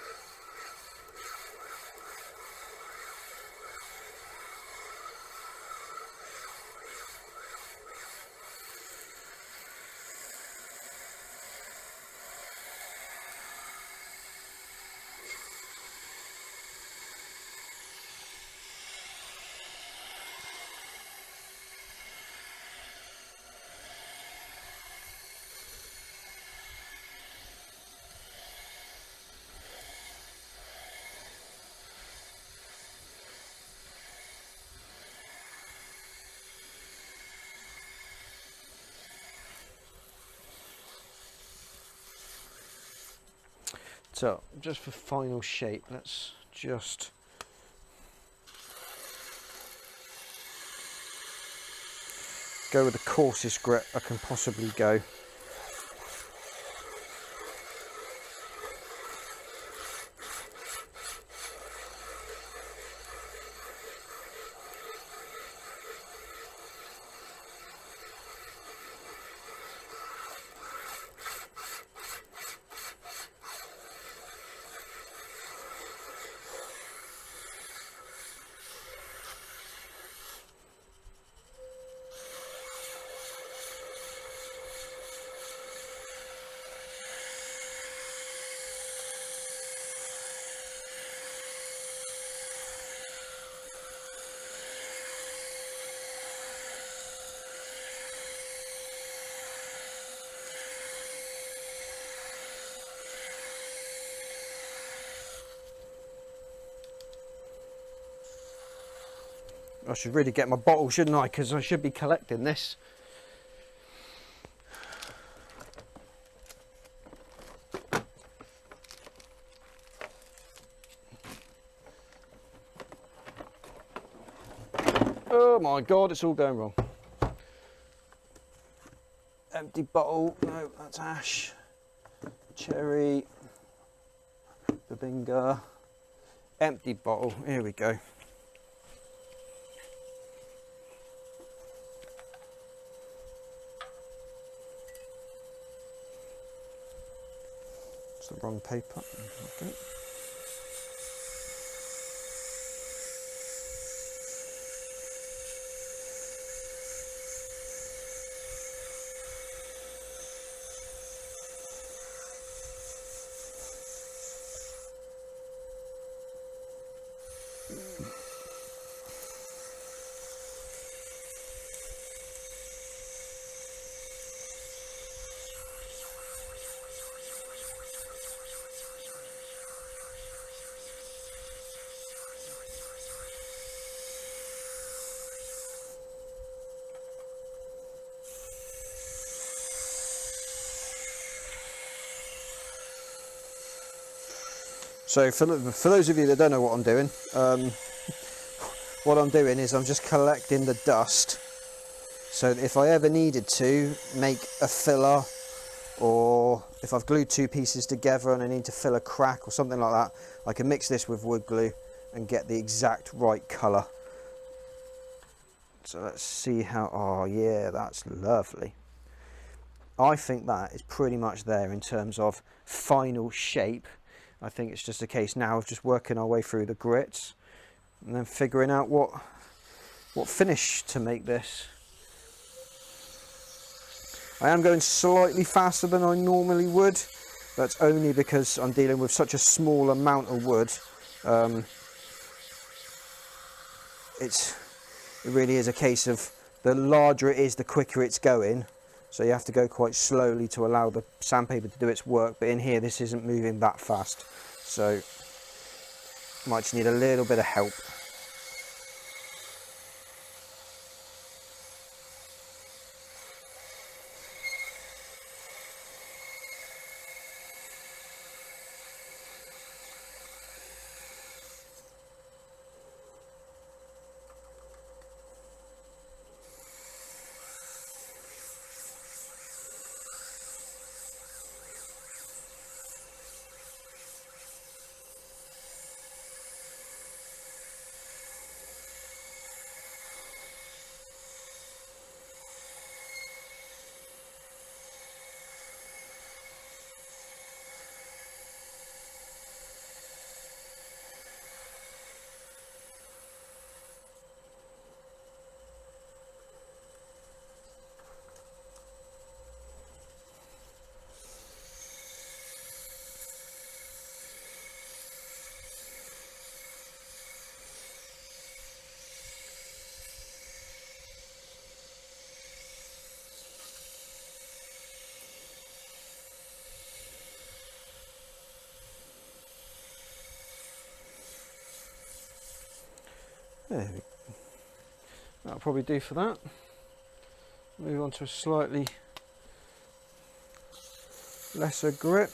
So just for final shape, let's just go with the coarsest grit I can possibly go. I should really get my bottle, shouldn't I? Because I should be collecting this. Oh my God, it's all going wrong. Empty bottle, no, that's ash. Cherry, Babinga. Empty bottle, here we go. It's the wrong paper. Okay. So for those of you that don't know what I'm doing, what I'm doing is I'm just collecting the dust. So if I ever needed to make a filler, or if I've glued two pieces together and I need to fill a crack or something like that, I can mix this with wood glue and get the exact right colour. So let's see how, oh yeah, that's lovely. I think that is pretty much there in terms of final shape. I think it's just a case now of just working our way through the grits and then figuring out what finish to make this. I am going slightly faster than I normally would. That's only because I'm dealing with such a small amount of wood. It really is a case of the larger it is, the quicker it's going. So you have to go quite slowly to allow the sandpaper to do its work. But in here, this isn't moving that fast. So might just need a little bit of help. There we go. That'll probably do for that. Move on to a slightly lesser grit.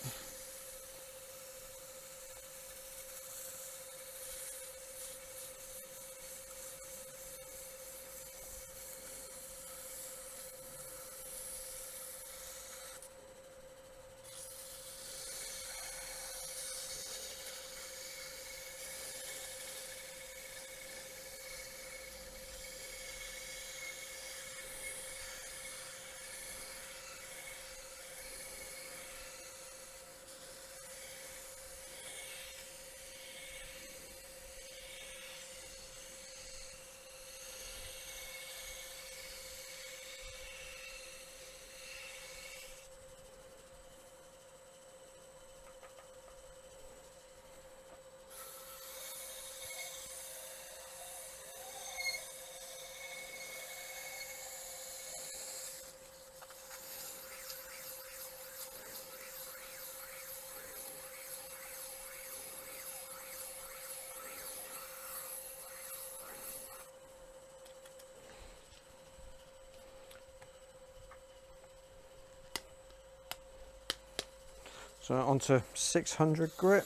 So onto 600 grit.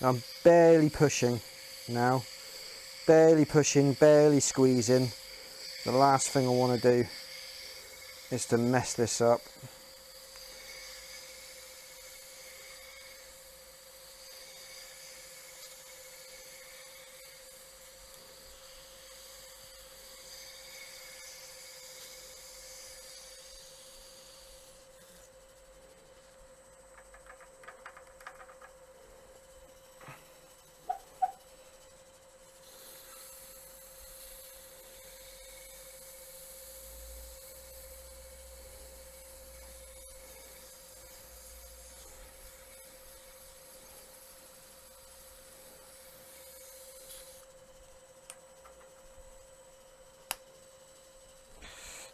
I'm barely pushing now, barely pushing, barely squeezing. The last thing I want to do is to mess this up.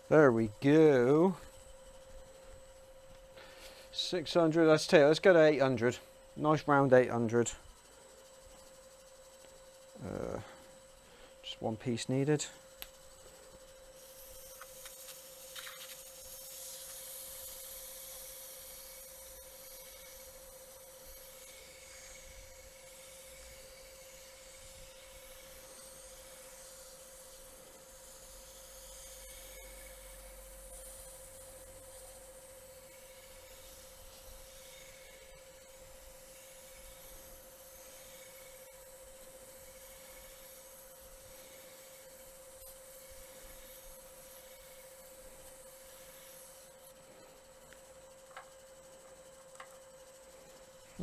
There we go. 600, let's go to 800. Nice round 800. Just one piece needed.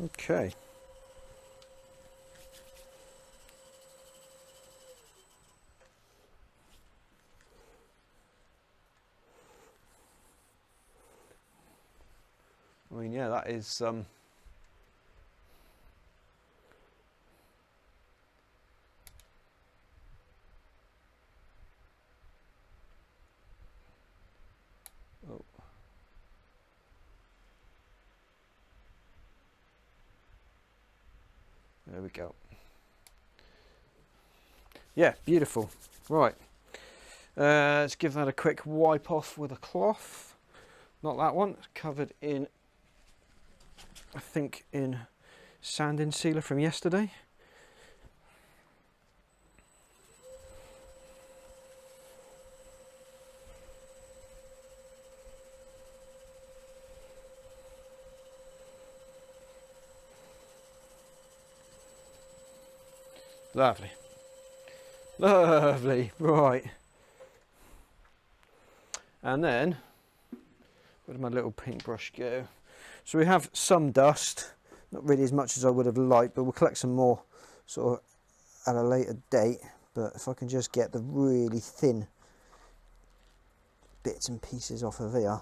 Okay. I mean, yeah, that is oh, there we go. Yeah, beautiful. Right, let's give that a quick wipe off with a cloth. Not that one, it's covered in, I think, in sanding sealer from yesterday. Lovely. Lovely, right. And then, where did my little paintbrush go? So we have some dust, not really as much as I would have liked, but we'll collect some more sort of at a later date. But if I can just get the really thin bits and pieces off of here.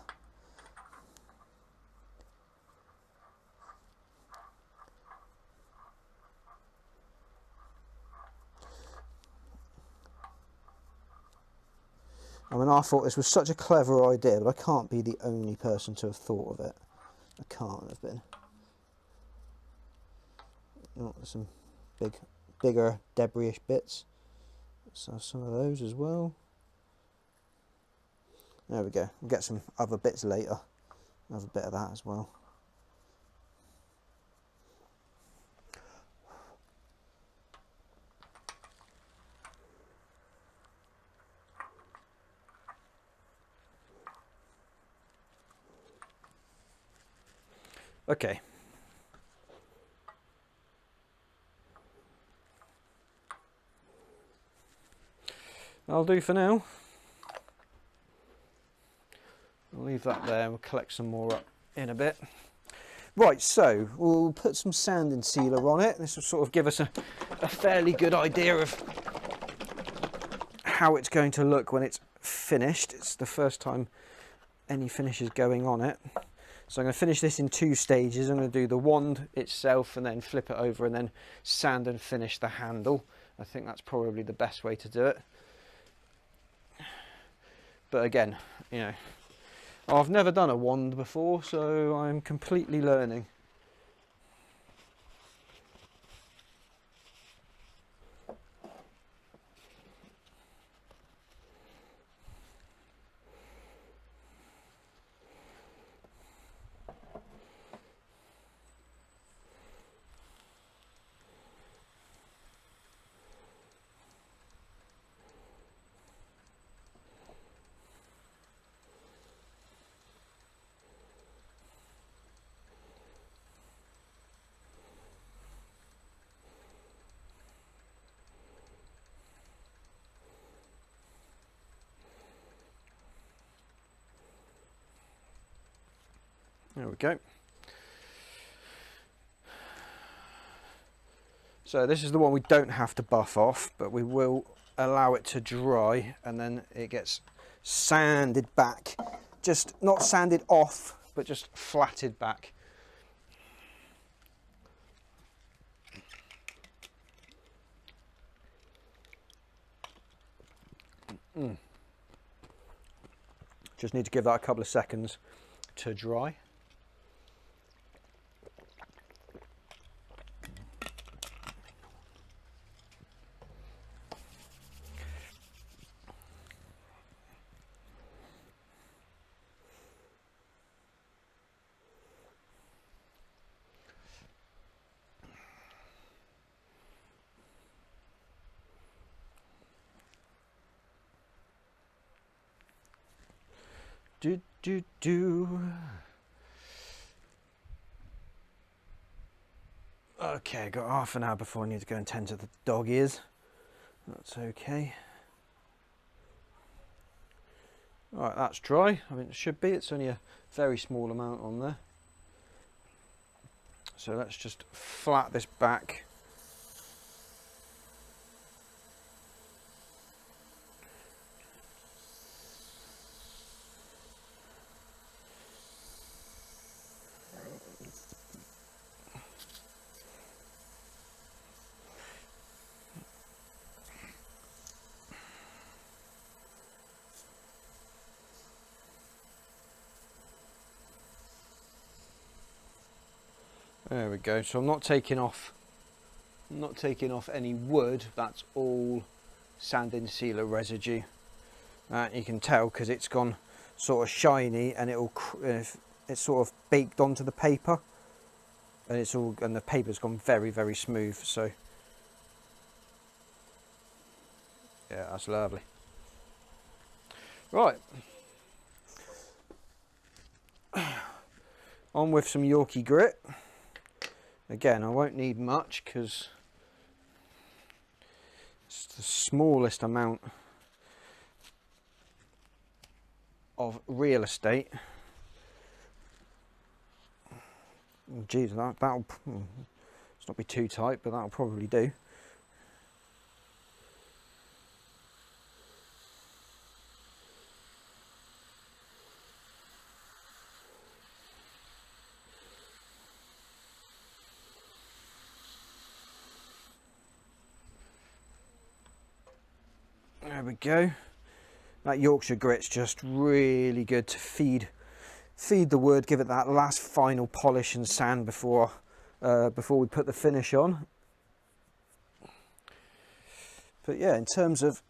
I mean, I thought this was such a clever idea, but I can't be the only person to have thought of it. I can't have been. Oh, there's some bigger debris-ish bits. Let's have some of those as well. There we go. We'll get some other bits later. Have a bit of that as well. Okay. That'll do for now. I'll leave that there and we'll collect some more up in a bit. Right, so we'll put some sanding sealer on it. This will sort of give us a fairly good idea of how it's going to look when it's finished. It's the first time any finish is going on it. So I'm going to finish this in 2 stages. I'm going to do the wand itself and then flip it over and then sand and finish the handle. I think that's probably the best way to do it. But again, you know, I've never done a wand before, so I'm completely learning. There we go. So this is the one we don't have to buff off, but we will allow it to dry, and then it gets sanded back. Just not sanded off, but just flatted back. Just need to give that a couple of seconds to dry. Okay, got half an hour before I need to go and tend to the dog ears. That's okay. Alright, that's dry. I mean, it should be. It's only a very small amount on there. So let's just flat this back. There we go. So I'm not taking off any wood. That's all sanding sealer residue. You can tell because it's gone sort of shiny, and it's sort of baked onto the paper, and the paper's gone very, very smooth. So yeah, that's lovely. Right, on with some Yorkie grit. Again, I won't need much because it's the smallest amount of real estate. Oh, geez, that'll it's not be too tight, but that'll probably do. There we go. That Yorkshire grit's just really good to feed the wood, give it that last final polish and sand before we put the finish on. But yeah, in terms of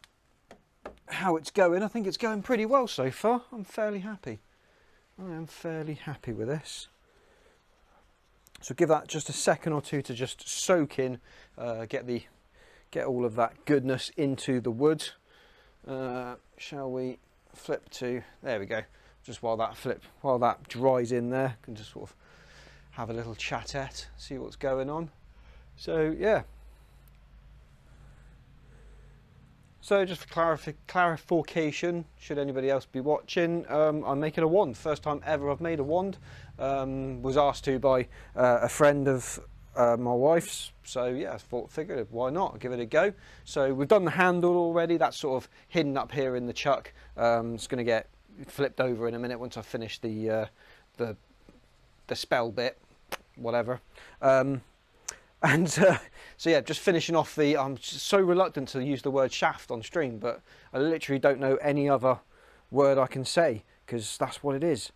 how it's going, I think it's going pretty well so far. I'm fairly happy. I am fairly happy with this. So give that just a second or two to just soak in, get all of that goodness into the wood. Shall we flip to, there we go, just while that dries in there, can just sort of have a little chatette, see what's going on. So yeah, so just for clarification, should anybody else be watching, I'm making a wand. First time ever I've made a wand. Was asked to by a friend of my wife's, so yeah, I figured why not, give it a go. So we've done the handle already. That's sort of hidden up here in the chuck. It's going to get flipped over in a minute once I finish the spell bit, whatever. So yeah, just finishing off the, I'm so reluctant to use the word shaft on stream, but I literally don't know any other word I can say, because that's what it is.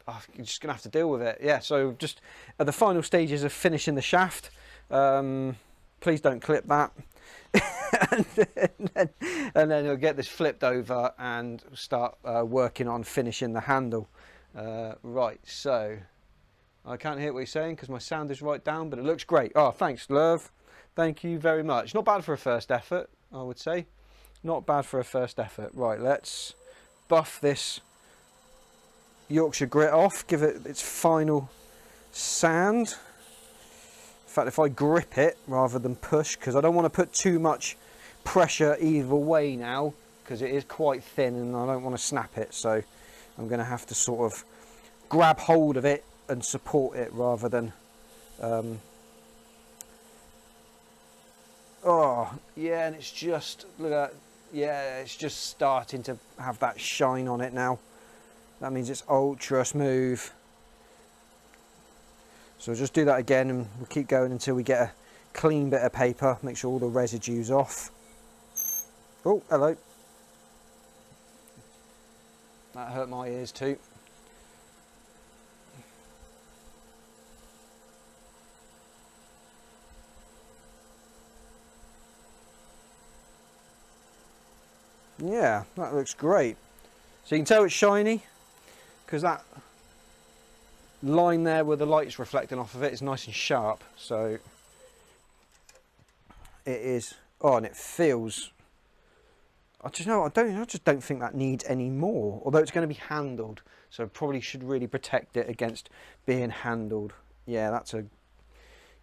You're just gonna have to deal with it. Yeah, so just at the final stages of finishing the shaft. Please don't clip that. and then you'll get this flipped over and start working on finishing the handle. Right, so I can't hear what you're saying because my sound is right down, but it looks great. Oh, thanks, love. Thank you very much. Not bad for a first effort, I would say. Not bad for a first effort. Right, let's buff this Yorkshire grit off, give it its final sand. In fact, if I grip it rather than push, because I don't want to put too much pressure either way now, because it is quite thin and I don't want to snap it, so I'm going to have to sort of grab hold of it and support it rather than oh yeah, and it's just, look at that, yeah, it's just starting to have that shine on it now. That means it's ultra smooth. So we'll just do that again, and we'll keep going until we get a clean bit of paper. Make sure all the residue's off. Oh, hello. That hurt my ears too. Yeah, that looks great. So you can tell it's shiny because that line there where the light's reflecting off of it is nice and sharp. So it is. Oh, and it feels. I just don't think that needs any more. Although it's going to be handled, so probably should really protect it against being handled. Yeah, that's a.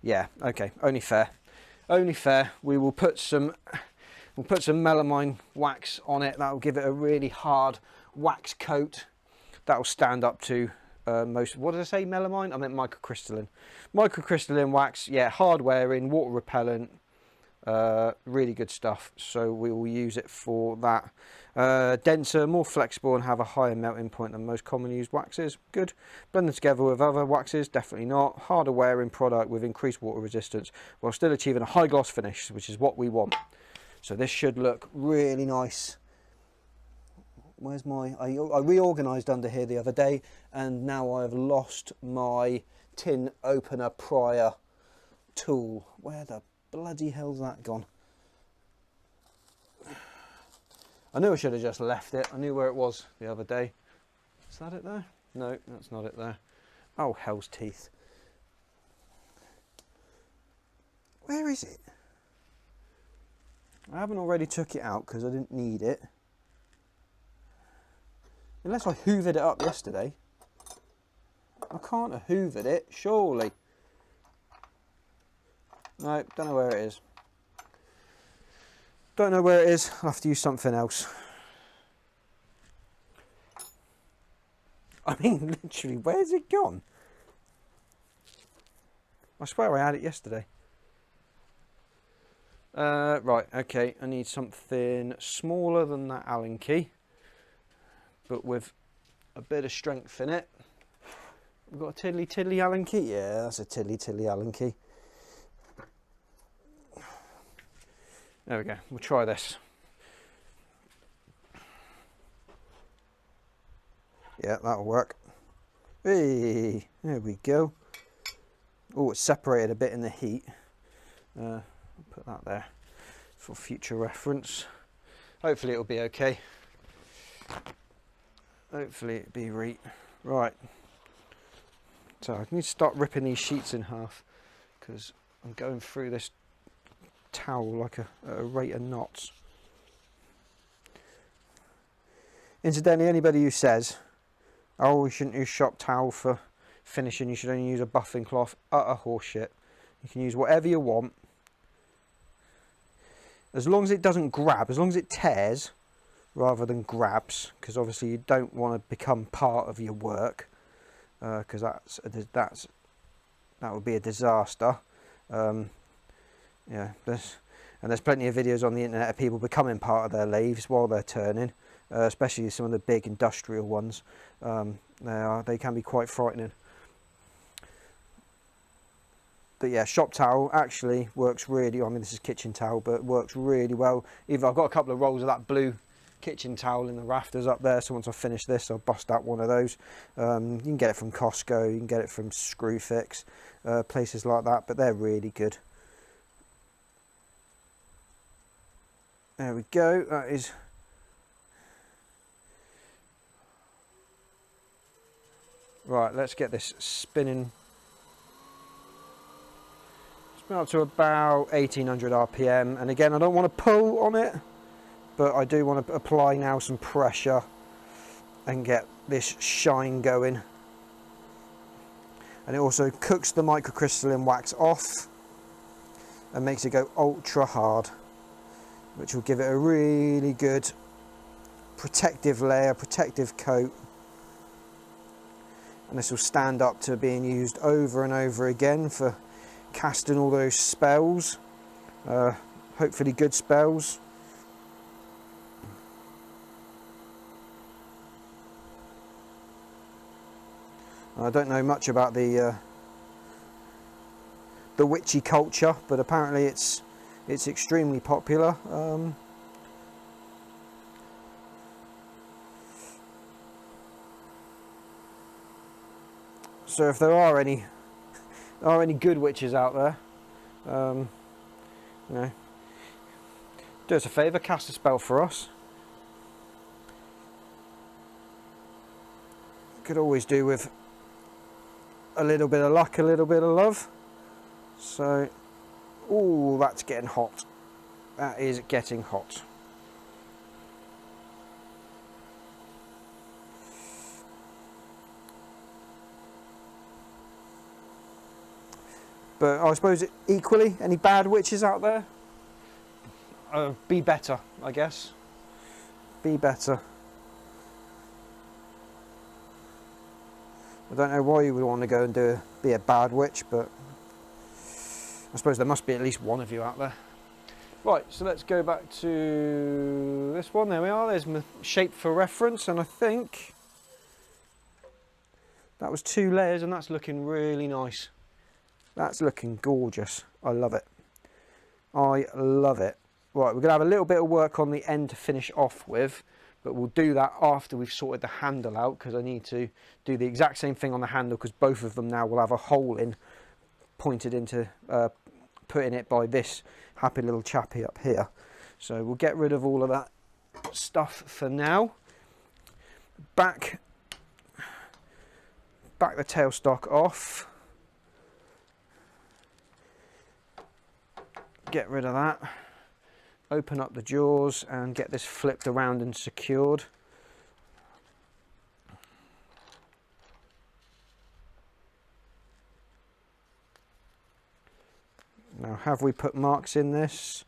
Yeah, okay, only fair. Only fair. We will put some. We'll put some melamine wax on it. That will give it a really hard wax coat. That will stand up to most. What did I say? Melamine? I meant microcrystalline. Microcrystalline wax. Yeah, hard wearing, water repellent. Really good stuff. So we will use it for that. Denser, more flexible, and have a higher melting point than most commonly used waxes. Good. Blend them together with other waxes. Definitely not. Harder wearing product with increased water resistance while still achieving a high gloss finish, which is what we want. So this should look really nice. Where's my... I reorganised under here the other day, and now I've lost my tin opener prior tool. Where the bloody hell's that gone? I knew I should have just left it. I knew where it was the other day. Is that it there? No, that's not it there. Oh, hell's teeth. Where is it? I haven't already took it out because I didn't need it. Unless I hoovered it up yesterday. I can't have hoovered it, surely. No, don't know where it is. Don't know where it is. I'll have to use something else. I mean, literally, where's it gone? I swear I had it yesterday. Right, okay, I need something smaller than that Allen key, but with a bit of strength in it. We've got a tiddly Allen key. Yeah, that's a tiddly Allen key. There we go, we'll try this. Yeah, that'll work. Hey, there we go. Oh, it's separated a bit in the heat. Put that there for future reference. Hopefully it'll be okay. Hopefully it'll be right. So I need to start ripping these sheets in half because I'm going through this towel like at a rate of knots. Incidentally, anybody who says, oh, we shouldn't use shop towel for finishing, you should only use a buffing cloth, utter horseshit. You can use whatever you want. As long as it doesn't grab, as long as it tears rather than grabs, because obviously you don't want to become part of your work, because that would be a disaster. Yeah, there's plenty of videos on the internet of people becoming part of their lathes while they're turning, especially some of the big industrial ones. They can be quite frightening. But yeah, shop towel actually works really, I mean this is kitchen towel, but it works really well. I've got a couple of rolls of that blue kitchen towel in the rafters up there, so once I finish this I'll bust out one of those. You can get it from Costco, you can get it from Screwfix, places like that, but they're really good. There we go, that is... Right, let's get this spinning. Up to about 1800 RPM, and again I don't want to pull on it, but I do want to apply now some pressure and get this shine going. And it also cooks the microcrystalline wax off and makes it go ultra hard, which will give it a really good protective layer, protective coat, and this will stand up to being used over and over again for casting all those spells, hopefully good spells. I don't know much about the witchy culture, but apparently it's extremely popular. So if there are any good witches out there, you know, do us a favour, cast a spell for us. Could always do with a little bit of luck, a little bit of love. So, ooh, that's getting hot. That is getting hot. But I suppose equally, any bad witches out there? Be better, I guess. Be better. I don't know why you would want to go and be a bad witch, but I suppose there must be at least one of you out there. Right, so let's go back to this one. There we are. There's my shape for reference, and I think that was 2 layers, and that's looking really nice. That's looking gorgeous. I love it. I love it. Right, we're going to have a little bit of work on the end to finish off with, but we'll do that after we've sorted the handle out, because I need to do the exact same thing on the handle, because both of them now will have a hole in pointed into putting it by this happy little chappy up here. So we'll get rid of all of that stuff for now. Back the tailstock off. Get rid of that. Open up the jaws and get this flipped around and secured. Now, have we put marks in this?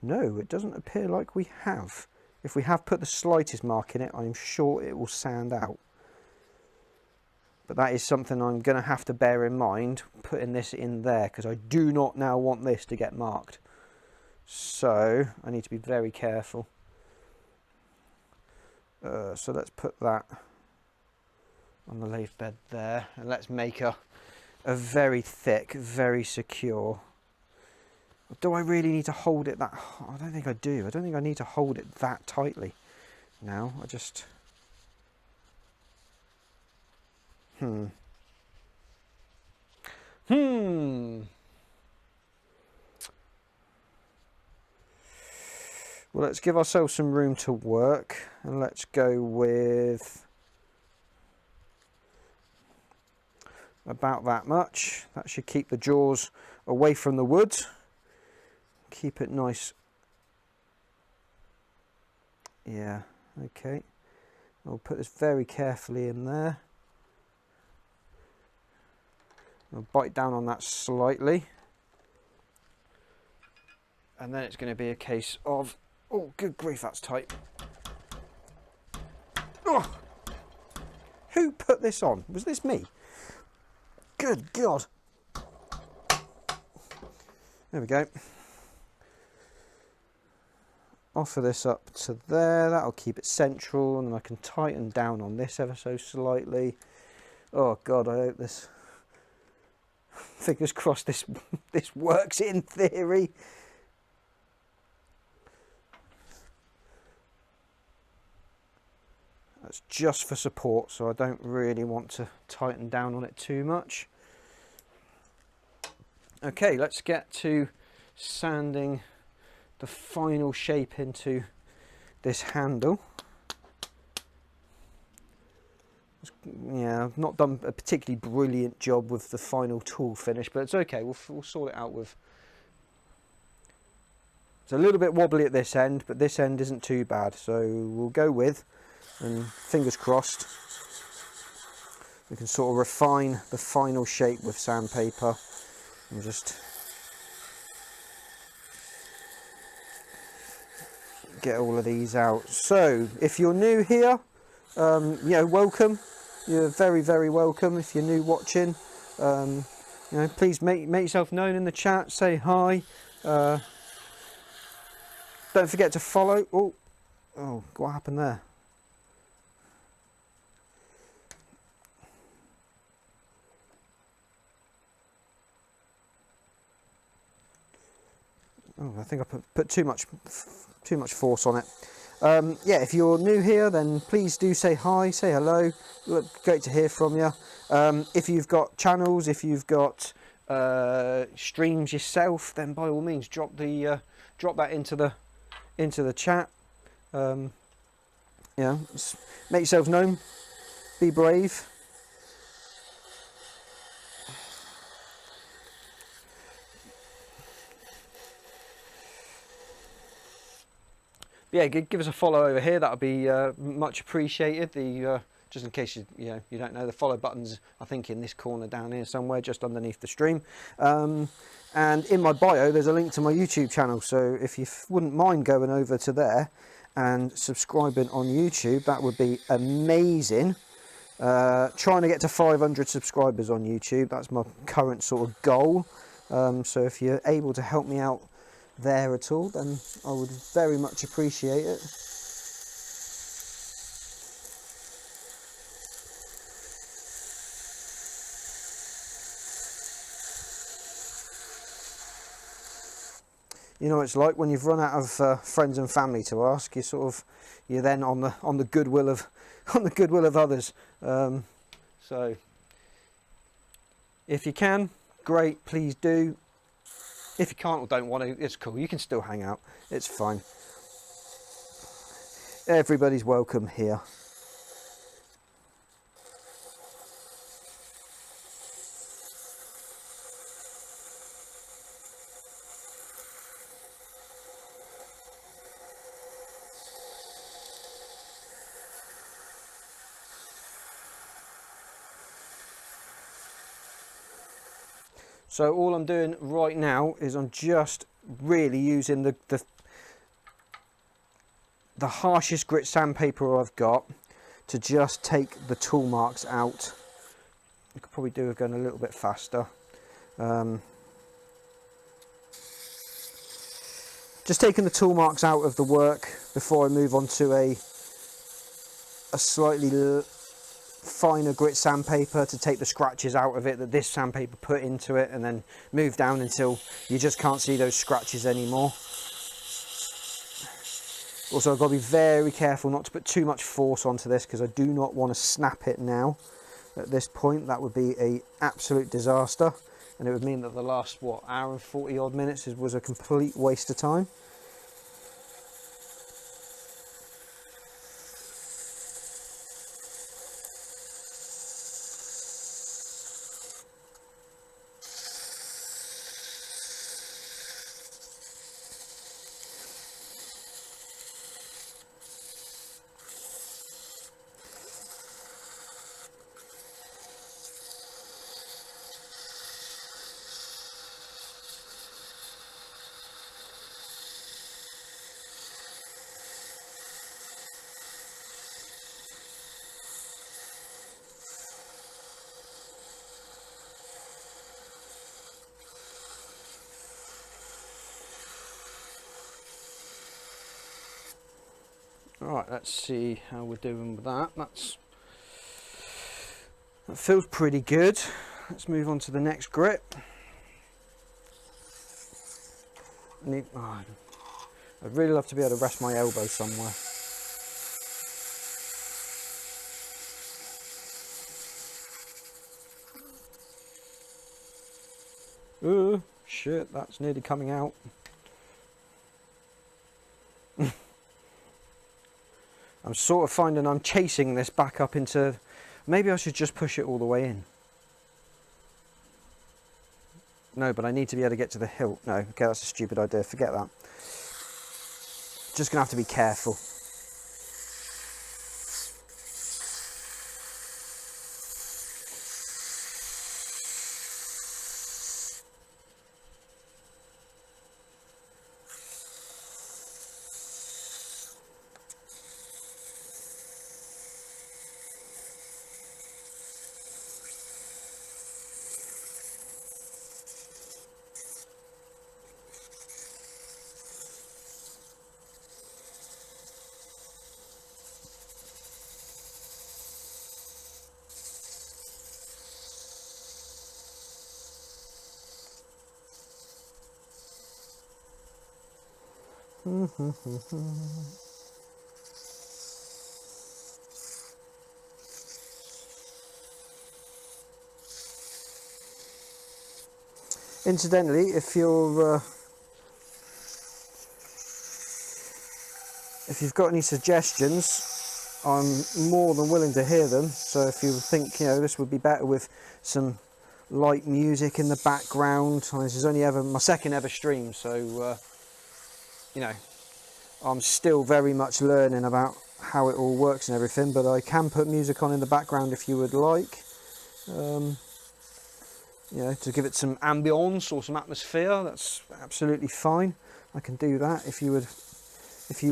No, it doesn't appear like we have. If we have put the slightest mark in it, I'm sure it will sand out. But that is something I'm going to have to bear in mind, putting this in there, because I do not now want this to get marked. So I need to be very careful. So let's put that on the lathe bed there, and let's make a very thick, very secure. Do I really need to hold it that? I don't think I do. I don't think I need to hold it that tightly. Now I just. Well, let's give ourselves some room to work, and let's go with about that much. That should keep the jaws away from the wood. Keep it nice. Yeah, okay. I'll put this very carefully in there. I'll bite down on that slightly. And then it's going to be a case of, oh, good grief, that's tight. Oh, who put this on? Was this me? Good God. There we go. Offer this up to there. That'll keep it central, and then I can tighten down on this ever so slightly. Oh God, I hope this. Fingers crossed this works in theory. That's just for support, so I don't really want to tighten down on it too much. Okay, let's get to sanding the final shape into this handle. Yeah, I've not done a particularly brilliant job with the final tool finish, but it's okay, we'll sort it out with. It's a little bit wobbly at this end, but this end isn't too bad, so we'll go with, and fingers crossed, we can sort of refine the final shape with sandpaper and just get all of these out. So if you're new here, you know, welcome. you're very, very welcome. If you're new watching, you know, please make yourself known in the chat. Say hi. Don't forget to follow. Oh, what happened there? Oh, I think I put too much force on it. Yeah, if you're new here, then please do say hi, say hello. Look, great to hear from you. If you've got channels, if you've got streams yourself, then by all means drop that into the chat. You know, make yourselves known. Be brave. Yeah, give us a follow over here. That would be much appreciated. Just in case you don't know, the follow button's I think in this corner down here somewhere, just underneath the stream. And in my bio, there's a link to my YouTube channel. So if you wouldn't mind going over to there and subscribing on YouTube, that would be amazing. Trying to get to 500 subscribers on YouTube. That's my current sort of goal. So if you're able to help me out there at all, then I would very much appreciate it. You know what it's like when you've run out of friends and family to ask. You're then on the goodwill of others. So if you can, great, please do. If you can't or don't want to, it's cool. You can still hang out. It's fine. Everybody's welcome here. So all I'm doing right now is I'm just really using the harshest grit sandpaper I've got to just take the tool marks out. I could probably do with going a little bit faster. Just taking the tool marks out of the work before I move on to a slightly finer grit sandpaper to take the scratches out of it that this sandpaper put into it, and then move down until you just can't see those scratches anymore. Also, I've got to be very careful not to put too much force onto this because I do not want to snap it now. At this point, that would be an absolute disaster, and it would mean that the last hour and 40 odd minutes was a complete waste of time. Alright, let's see how we're doing with that. That feels pretty good. Let's move on to the next grit. I'd really love to be able to rest my elbow somewhere. Oh shit, that's nearly coming out. I'm sort of finding I'm chasing this back up into... Maybe I should just push it all the way in. No, but I need to be able to get to the hilt. No, okay, that's a stupid idea. Forget that. Just going to have to be careful. Incidentally, if you've got any suggestions, I'm more than willing to hear them. So if you think, you know, this would be better with some light music in the background, this is only ever my second ever stream, so you know, I'm still very much learning about how it all works and everything, but I can put music on in the background if you would like. You know, to give it some ambience or some atmosphere, that's absolutely fine. I can do that. If you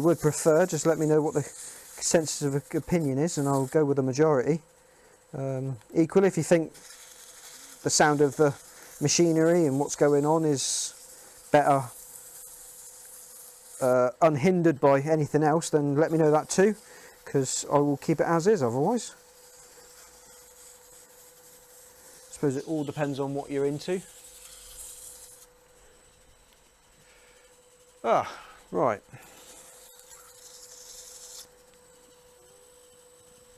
would prefer, just let me know what the consensus of opinion is and I'll go with the majority. Equally, if you think the sound of the machinery and what's going on is better unhindered by anything else, then let me know that too, because I will keep it as is otherwise. I suppose it all depends on what you're into. Right.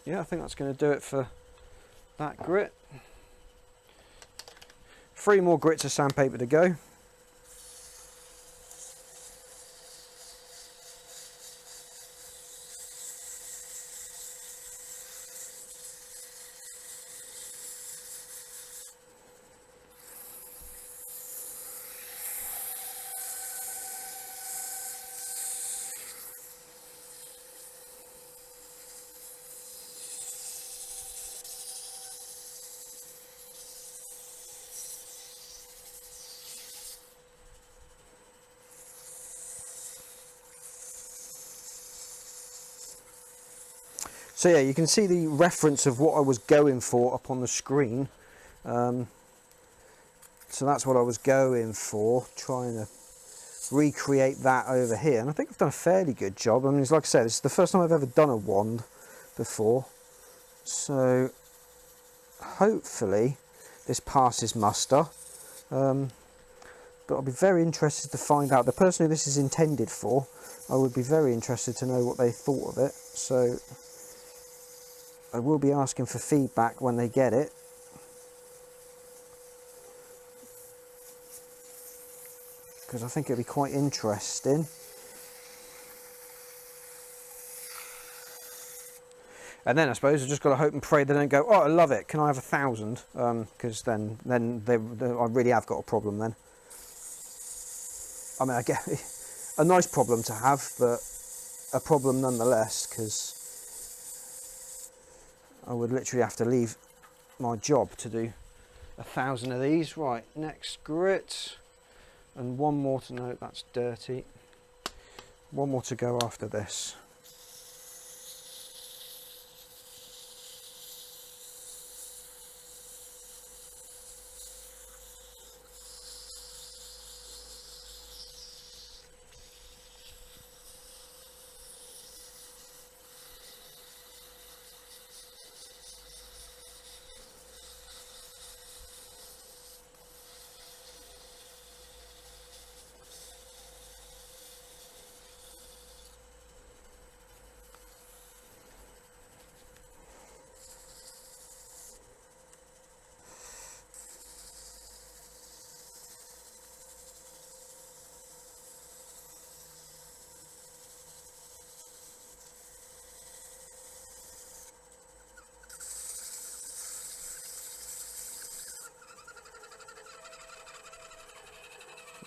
Yeah, I think that's going to do it for that grit. 3 more grits of sandpaper to go. So yeah, you can see the reference of what I was going for up on the screen. So that's what I was going for, trying to recreate that over here. And I think I've done a fairly good job. I mean, like I said, this is the first time I've ever done a wand before. So hopefully this passes muster. But I'll be very interested to find out. The person who this is intended for, I would be very interested to know what they thought of it. So I will be asking for feedback when they get it. Because I think it'll be quite interesting. And then I suppose I've just got to hope and pray they don't go, oh, I love it, can I have 1,000? Because then I really have got a problem then. I mean, I get a nice problem to have, but a problem nonetheless, because I would literally have to leave my job to do 1,000 of these. Right, next grit. And one more to note, that's dirty. One more to go after this.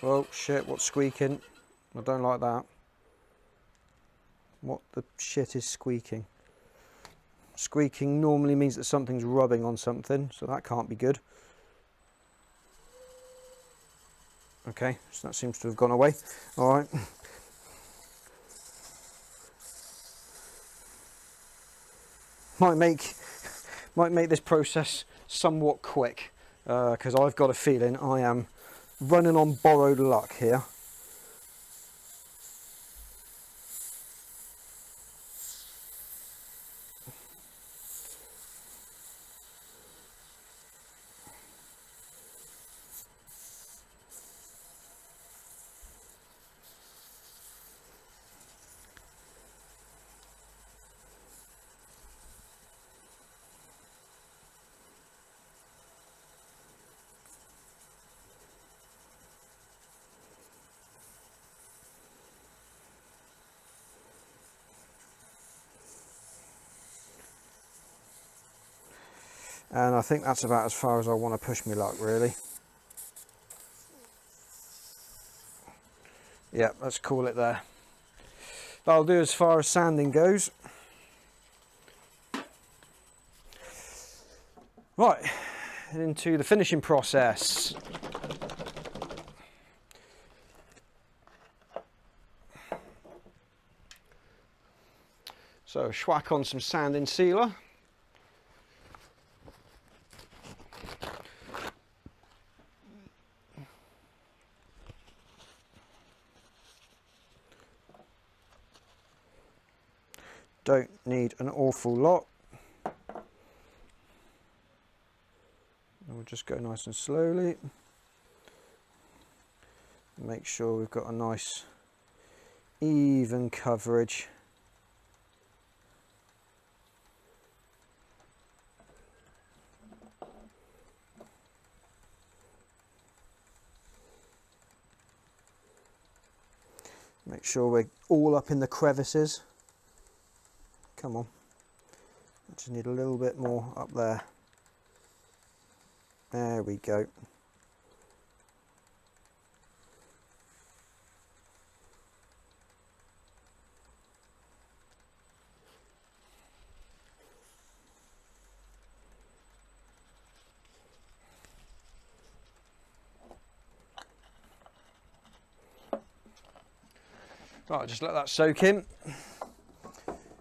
Oh shit, what's squeaking? I don't like that. What the shit is squeaking? Squeaking normally means that something's rubbing on something, so that can't be good. Okay, so that seems to have gone away. All right. Might make this process somewhat quick, because I've got a feeling I am running on borrowed luck here. And I think that's about as far as I want to push my luck, really. Yeah, let's call it there. That'll do as far as sanding goes. Right, into the finishing process. So schwack on some sanding sealer. Don't need an awful lot. We'll just go nice and slowly. Make sure we've got a nice even coverage. Make sure we're all up in the crevices. Come on. I just need a little bit more up there. There we go. Right, just let that soak in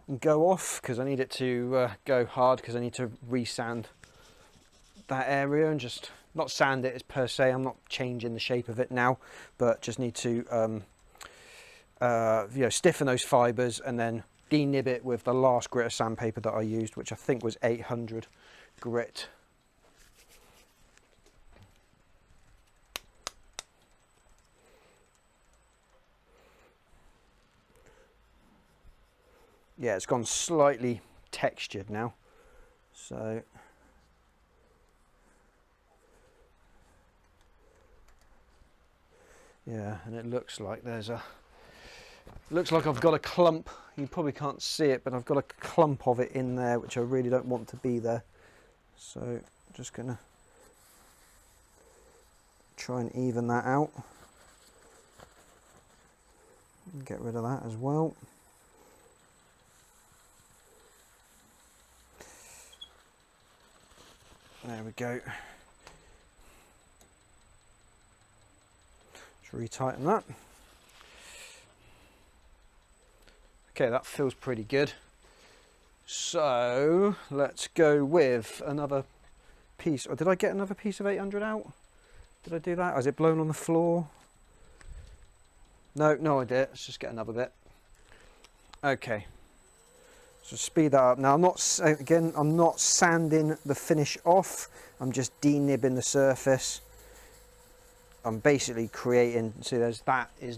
and go off, because I need it to go hard, because I need to resand that area and just not sand it as per se. I'm not changing the shape of it now, but just need to you know, stiffen those fibers and then denib it with the last grit of sandpaper that I used, which I think was 800 grit. Yeah, it's gone slightly textured now, so yeah, and it looks like looks like I've got a clump. You probably can't see it, but I've got a clump of it in there, which I really don't want to be there. So I'm just gonna try and even that out and get rid of that as well. There we go. Just retighten that. Okay, that feels pretty good. So let's go with another piece. Or did I get another piece of 800 out? Did I do that? Or is it blown on the floor? No I did. Let's just get another bit. Okay. So speed that up. Now I'm not sanding the finish off. I'm just denibbing the surface. I'm basically creating, see that's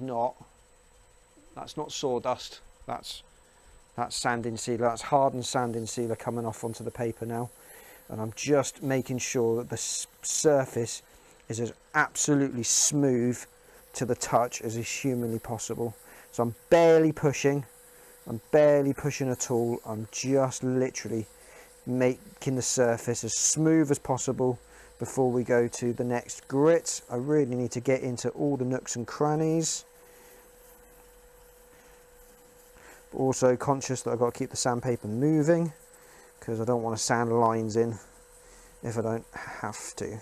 not sawdust. That's sanding sealer. That's hardened sanding sealer coming off onto the paper now. And I'm just making sure that the surface is as absolutely smooth to the touch as is humanly possible. So I'm barely pushing at all. I'm just literally making the surface as smooth as possible before we go to the next grit. I really need to get into all the nooks and crannies. But also conscious that I've got to keep the sandpaper moving, because I don't want to sand lines in if I don't have to.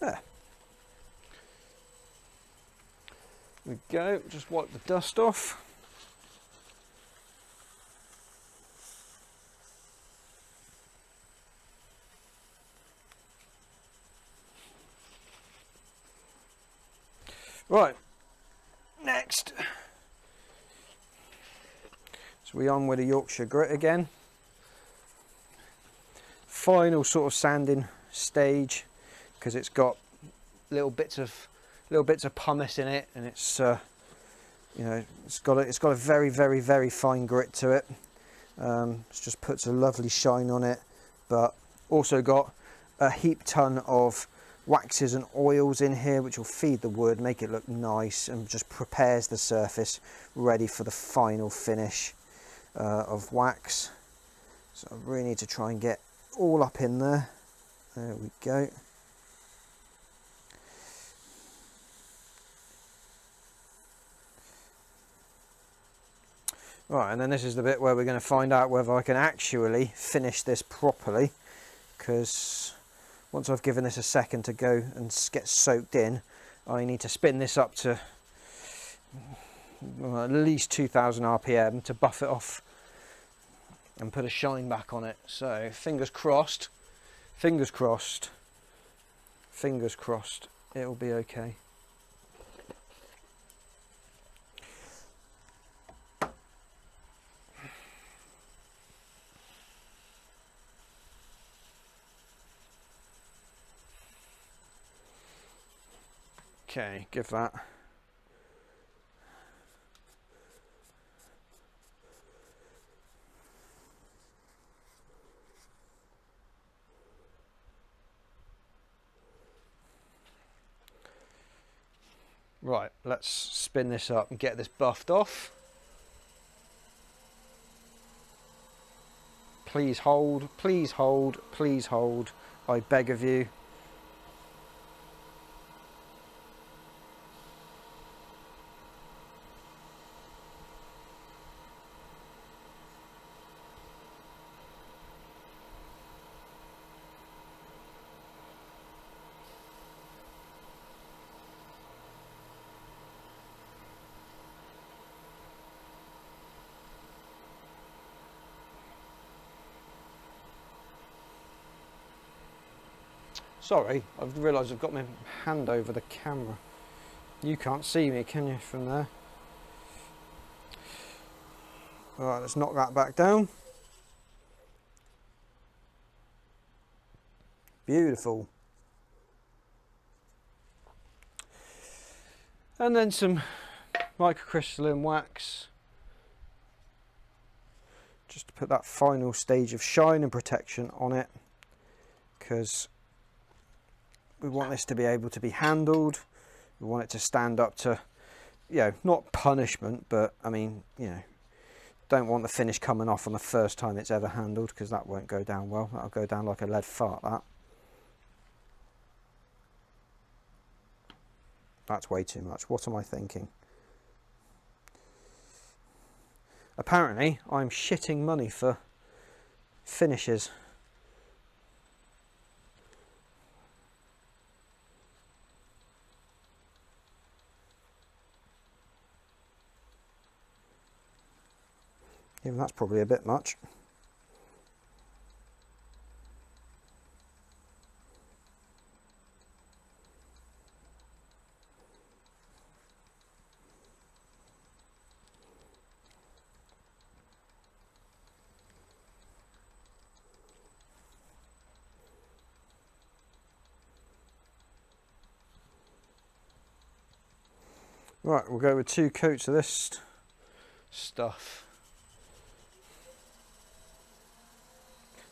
There we go, just wipe the dust off. Right, next. So we're on with a Yorkshire grit again. Final sort of sanding stage, because it's got little little bits of pumice in it, and it's you know, it's got a very, very, very fine grit to it. It just puts a lovely shine on it, but also got a heap ton of waxes and oils in here which will feed the wood, make it look nice, and just prepares the surface ready for the final finish of wax. So I really need to try and get all up in there. There we go. Right, and then this is the bit where we're going to find out whether I can actually finish this properly, because once I've given this a second to go and get soaked in, I need to spin this up to at least 2000 RPM to buff it off and put a shine back on it. So fingers crossed, fingers crossed, fingers crossed, it'll be okay. Okay, give that. Right, let's spin this up and get this buffed off. Please hold, please hold, please hold, I beg of you. Sorry, I've realised I've got my hand over the camera. You can't see me, can you, from there? Alright, let's knock that back down. Beautiful. And then some microcrystalline wax, just to put that final stage of shine and protection on it, because we want this to be able to be handled. We want it to stand up to, you know, not punishment, but I mean, you know, don't want the finish coming off on the first time it's ever handled, because that won't go down well. That'll go down like a lead fart, that. That's way too much. What am I thinking? Apparently, I'm shitting money for finishes. Even that's probably a bit much. Right, we'll go with 2 coats of this stuff.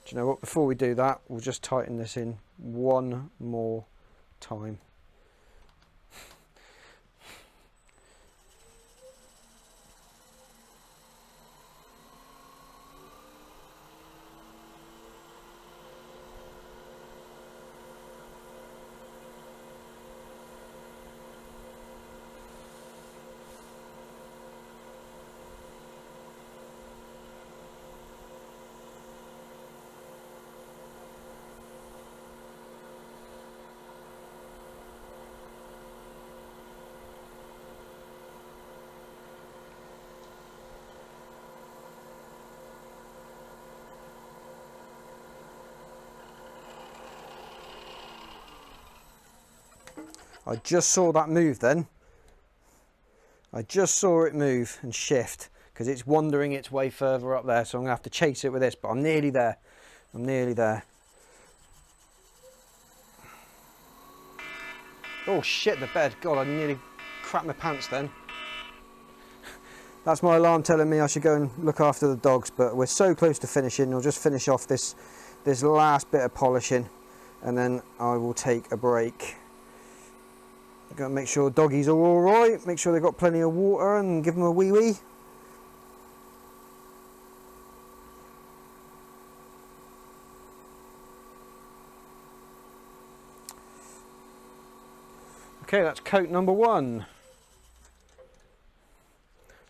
Do you know what, before we do that, we'll just tighten this in one more time. I just saw that move then. I just saw it move and shift, because it's wandering its way further up there, so I'm going to have to chase it with this, but I'm nearly there. I'm nearly there. Oh shit, the bed. God, I nearly crapped my pants then. That's my alarm telling me I should go and look after the dogs, but we're so close to finishing. I'll just finish off this last bit of polishing and then I will take a break. I've got to make sure doggies are all right, make sure they've got plenty of water and give them a wee wee. Okay, that's coat number 1.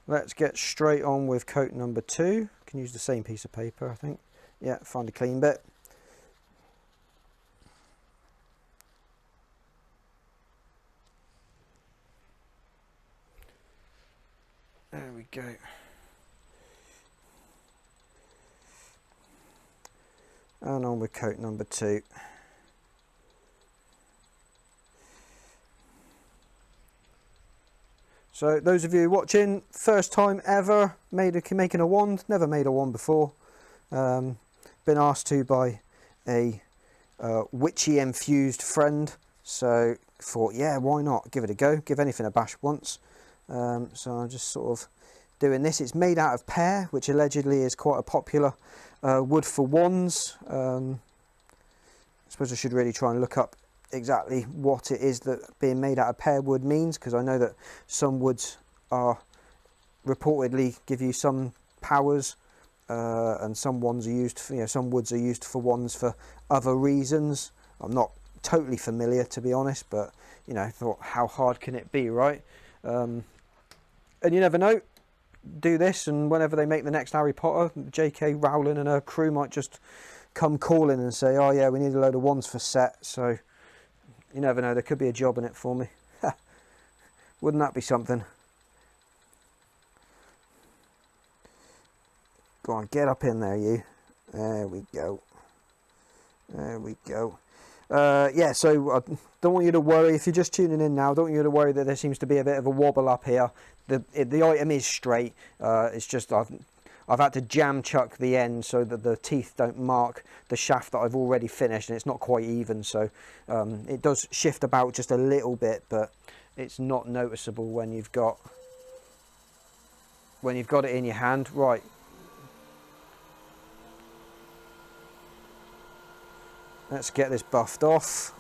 Let's get straight on with coat number 2. Can use the same piece of paper, I think. Yeah, find a clean bit. There we go. And on with coat number 2. So those of you watching, first time ever making a wand, never made a wand before. Been asked to by a witchy infused friend, so thought, yeah, why not, give it a go, give anything a bash once. So I'm just sort of doing this. It's made out of pear, which allegedly is quite a popular wood for wands. I suppose I should really try and look up exactly what it is that being made out of pear wood means, because I know that some woods are reportedly give you some powers, and some wands are used for, some woods are used for wands for other reasons. I'm not totally familiar, to be honest, but I thought, how hard can it be, right? And you never know, do this and whenever they make the next Harry Potter, J.K. Rowling and her crew might just come calling and say, oh yeah, we need a load of wands for set. So you never know, there could be a job in it for me. Wouldn't that be something? Go on, get up in there, you. There we go. There we go. Yeah, so I don't want you to worry. If you're just tuning in now, don't want you to worry that there seems to be a bit of a wobble up here. The item is straight. It's just I've had to jam chuck the end so that the teeth don't mark the shaft that I've already finished, and it's not quite even, so it does shift about just a little bit, but it's not noticeable when you've got it in your hand. Right. Let's get this buffed off.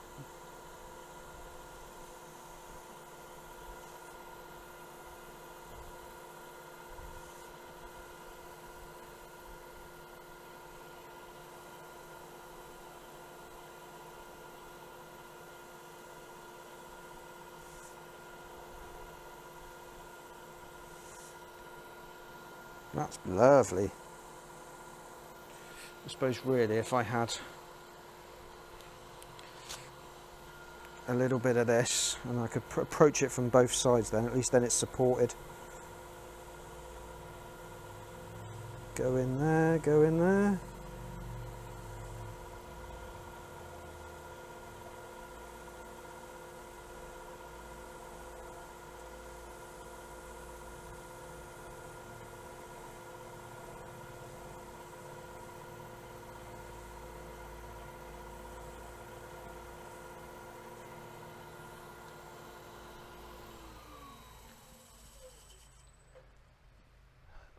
That's lovely. I suppose really if I had a little bit of this and I could approach it from both sides, then at least then it's supported. Go in there, go in there.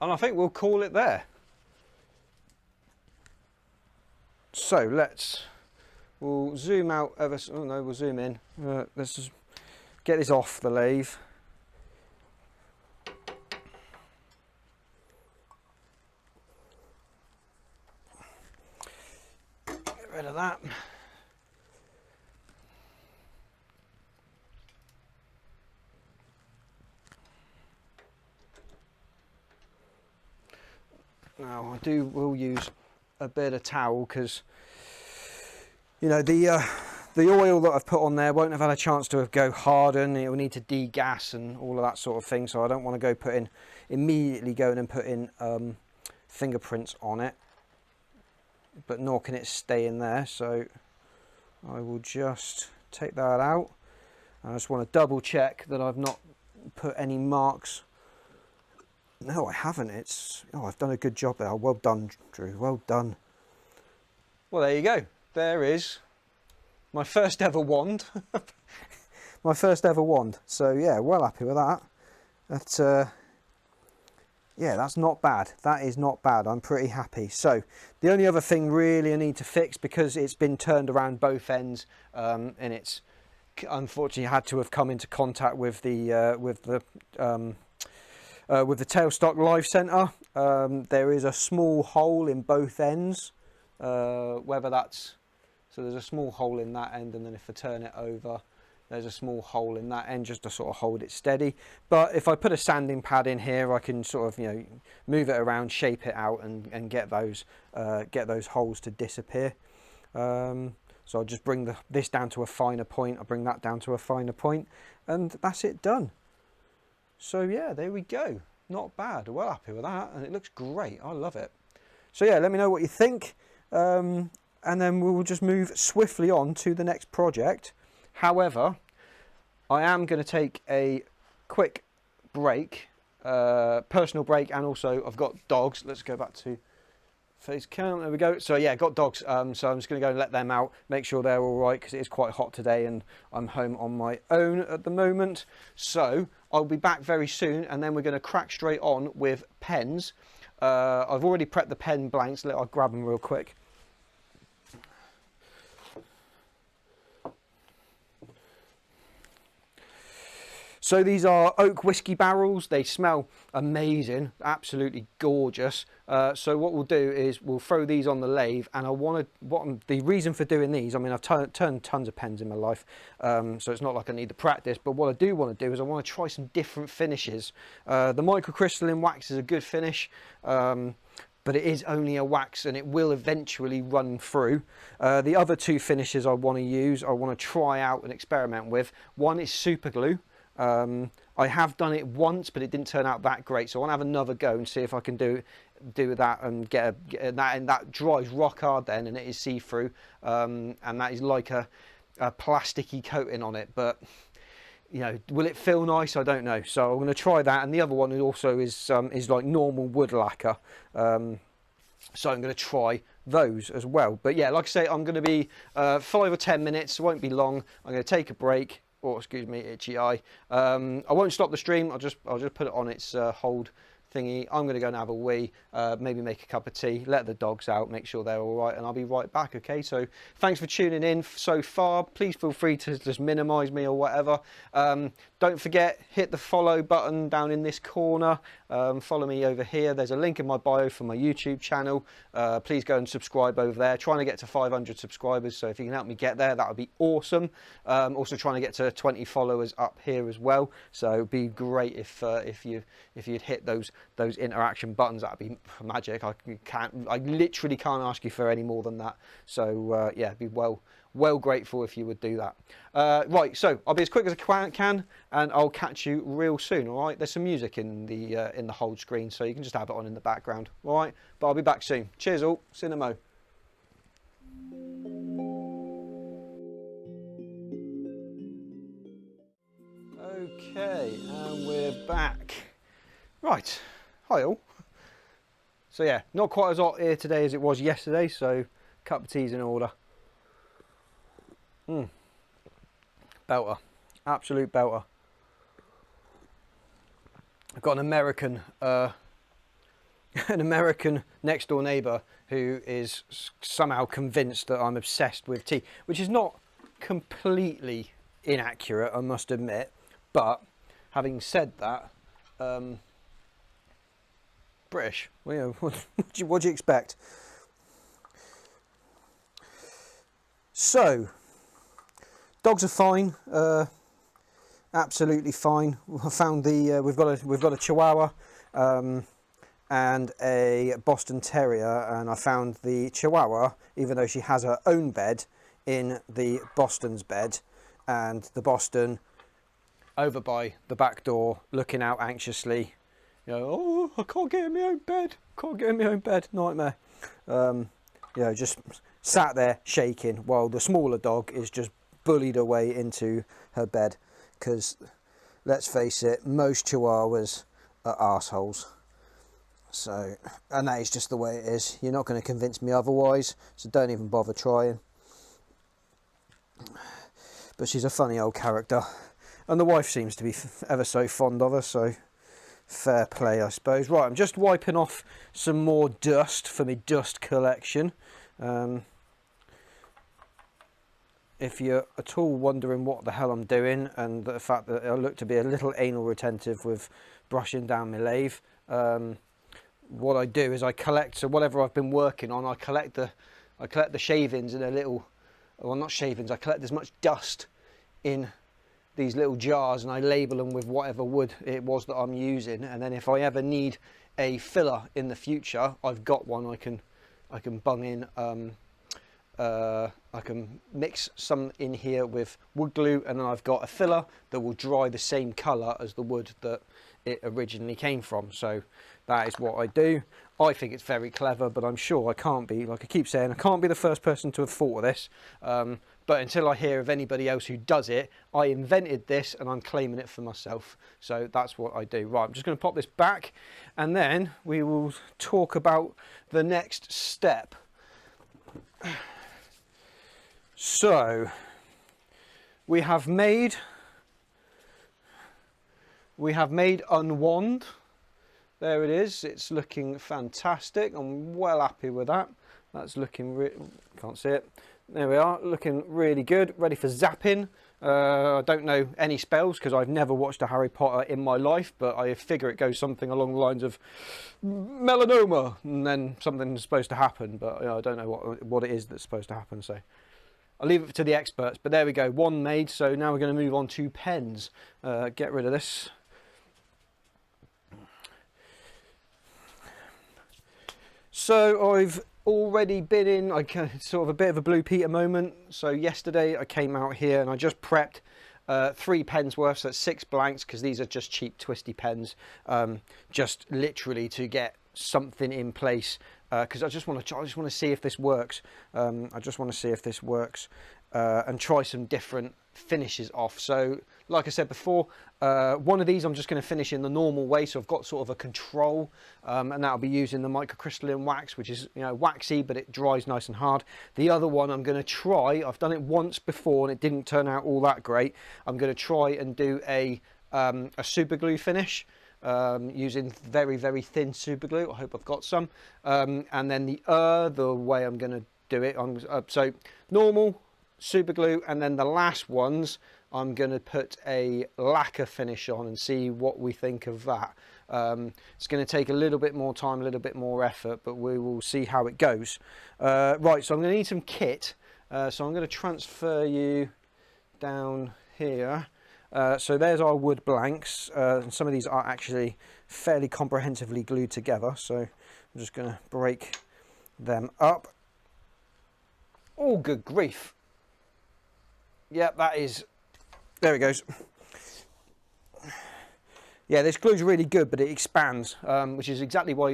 And I think we'll call it there. So we'll zoom out ever so, oh no, we'll zoom in. Let's just get this off the lathe. Get rid of that. Now we'll use a bit of towel because the oil that I've put on there won't have had a chance to go harden. It will need to degas and all of that sort of thing, so I don't want to go immediately going and putting fingerprints on it, but nor can it stay in there, so I will just take that out. I just want to double check that I've not put any marks. No, I haven't. I've done a good job there. Well done, Drew. Well done. Well, there you go. There is my first ever wand. my first ever wand. So yeah, well happy with that. That's yeah, that's not bad. That is not bad. I'm pretty happy. So the only other thing really I need to fix, because it's been turned around both ends, and it's unfortunately had to have come into contact with the tailstock live center. There is a small hole in both ends. Whether that's, so there's a small hole in that end, and then if I turn it over, there's a small hole in that end just to sort of hold it steady. But if I put a sanding pad in here, I can sort of, you know, move it around, shape it out, and get those holes to disappear. So I'll just bring this down to a finer point. I'll bring that down to a finer point, and that's it done. So yeah, there we go. Not bad. Well happy with that, and it looks great. I love it. So yeah, let me know what you think, and then we'll just move swiftly on to the next project. However, I am going to take a quick break, personal break, and also I've got dogs. Let's go back to face cam. There we go. So yeah, got dogs. So I'm just going to go and let them out, make sure they're all right, because it is quite hot today, and I'm home on my own at the moment. So I'll be back very soon, and then we're going to crack straight on with pens. I've already prepped the pen blanks. I'll grab them real quick. So these are oak whiskey barrels. They smell amazing, absolutely gorgeous. So what we'll do is we'll throw these on the lathe, and the reason for doing these, I mean, I've turned tons of pens in my life, so it's not like I need the practice, but what I do want to do is I want to try some different finishes. The microcrystalline wax is a good finish, but it is only a wax, and it will eventually run through. The other two finishes I want to use, I want to try out and experiment with. One is super glue. I have done it once, but it didn't turn out that great, so I want to have another go and see if I can do that and get that, and that dries rock hard then, and it is see-through, and that is like a plasticky coating on it, but you know, will it feel nice? I don't know. So I'm going to try that, and the other one also is like normal wood lacquer, so I'm going to try those as well. But yeah, like I say, I'm going to be 5 or 10 minutes, it won't be long. I'm going to take a break. Oh, excuse me, itchy eye. I won't stop the stream. I'll just put it on its hold thingy. I'm going to go and have a wee, maybe make a cup of tea, let the dogs out, make sure they're all right, and I'll be right back. Okay, so thanks for tuning in so far. Please feel free to just minimize me or whatever. Don't forget, hit the follow button down in this corner. Follow me over here. There's a link in my bio for my YouTube channel. Please go and subscribe over there. Trying to get to 500 subscribers, so if you can help me get there, that would be awesome. Also trying to get to 20 followers up here as well, so it'd be great if you'd hit those interaction buttons. That'd be magic. I literally can't ask you for any more than that. So yeah, be well grateful if you would do that. Right, so I'll be as quick as I can, and I'll catch you real soon. All right, there's some music in the hold screen, so you can just have it on in the background. All right, but I'll be back soon. Cheers all. Cinemo. Okay, and we're back. Right, hi all. So yeah, not quite as hot here today as it was yesterday, so cup of tea's in order. Belter, absolute belter. I've got an American next door neighbour who is somehow convinced that I'm obsessed with tea, which is not completely inaccurate, I must admit. But having said that, British. Well, you know, what do you expect? So, dogs are fine, absolutely fine. I found we've got a Chihuahua and a Boston Terrier, and I found the Chihuahua, even though she has her own bed, in the Boston's bed, and the Boston over by the back door, looking out anxiously. You know, oh, I can't get in my own bed. Can't get in my own bed. Nightmare. You know, just sat there shaking while the smaller dog is just bullied away into her bed. Because, let's face it, most Chihuahuas are arseholes. So, and that is just the way it is. You're not going to convince me otherwise. So don't even bother trying. But she's a funny old character. And the wife seems to be ever so fond of her, so fair play, I suppose. Right, I'm just wiping off some more dust for my dust collection. If you're at all wondering what the hell I'm doing, and the fact that I look to be a little anal retentive with brushing down my lathe, what I do is I collect, so whatever I've been working on, I collect the shavings in a little, well, not shavings, I collect as much dust in these little jars, and I label them with whatever wood it was that I'm using, and then if I ever need a filler in the future, I've got one I can bung in. I can mix some in here with wood glue, and then I've got a filler that will dry the same colour as the wood that it originally came from. So that is what I do. I think it's very clever, but I'm sure I can't be, like I keep saying, I can't be the first person to have thought of this. But until I hear of anybody else who does it, I invented this and I'm claiming it for myself. So that's what I do. Right, I'm just going to pop this back, and then we will talk about the next step. So we have made unwand. There it is. It's looking fantastic. I'm well happy with that. That's looking can't see it. There we are, looking really good. Ready for zapping. I don't know any spells because I've never watched a Harry Potter in my life, but I figure it goes something along the lines of melanoma, and then something's supposed to happen, but I don't know what it is that's supposed to happen. So I'll leave it to the experts. But there we go, one made. So now we're going to move on to pens. Get rid of this. So I've already been in sort of a bit of a Blue Peter moment. So yesterday I came out here and I just prepped 3 pens worth, so that's 6 blanks, because these are just cheap twisty pens, just literally to get something in place, because I just want to see if this works. And try some different finishes off. So like I said before, one of these I'm just going to finish in the normal way, so I've got sort of a control, and that'll be using the microcrystalline wax, which is, you know, waxy but it dries nice and hard. The other one I'm going to try, I've done it once before and it didn't turn out all that great. I'm going to try and do a super glue finish, using very, very thin super glue. I hope I've got some. And then the way I'm going to do it, so normal, super glue, and then the last ones I'm going to put a lacquer finish on and see what we think of that. It's going to take a little bit more time, a little bit more effort, but we will see how it goes. Right, so I'm going to need some kit, so I'm going to transfer you down here. So there's our wood blanks, and some of these are actually fairly comprehensively glued together, so I'm just going to break them up. Oh, good grief. Yep, that is, there it goes. Yeah, this glue's really good, but it expands, which is exactly why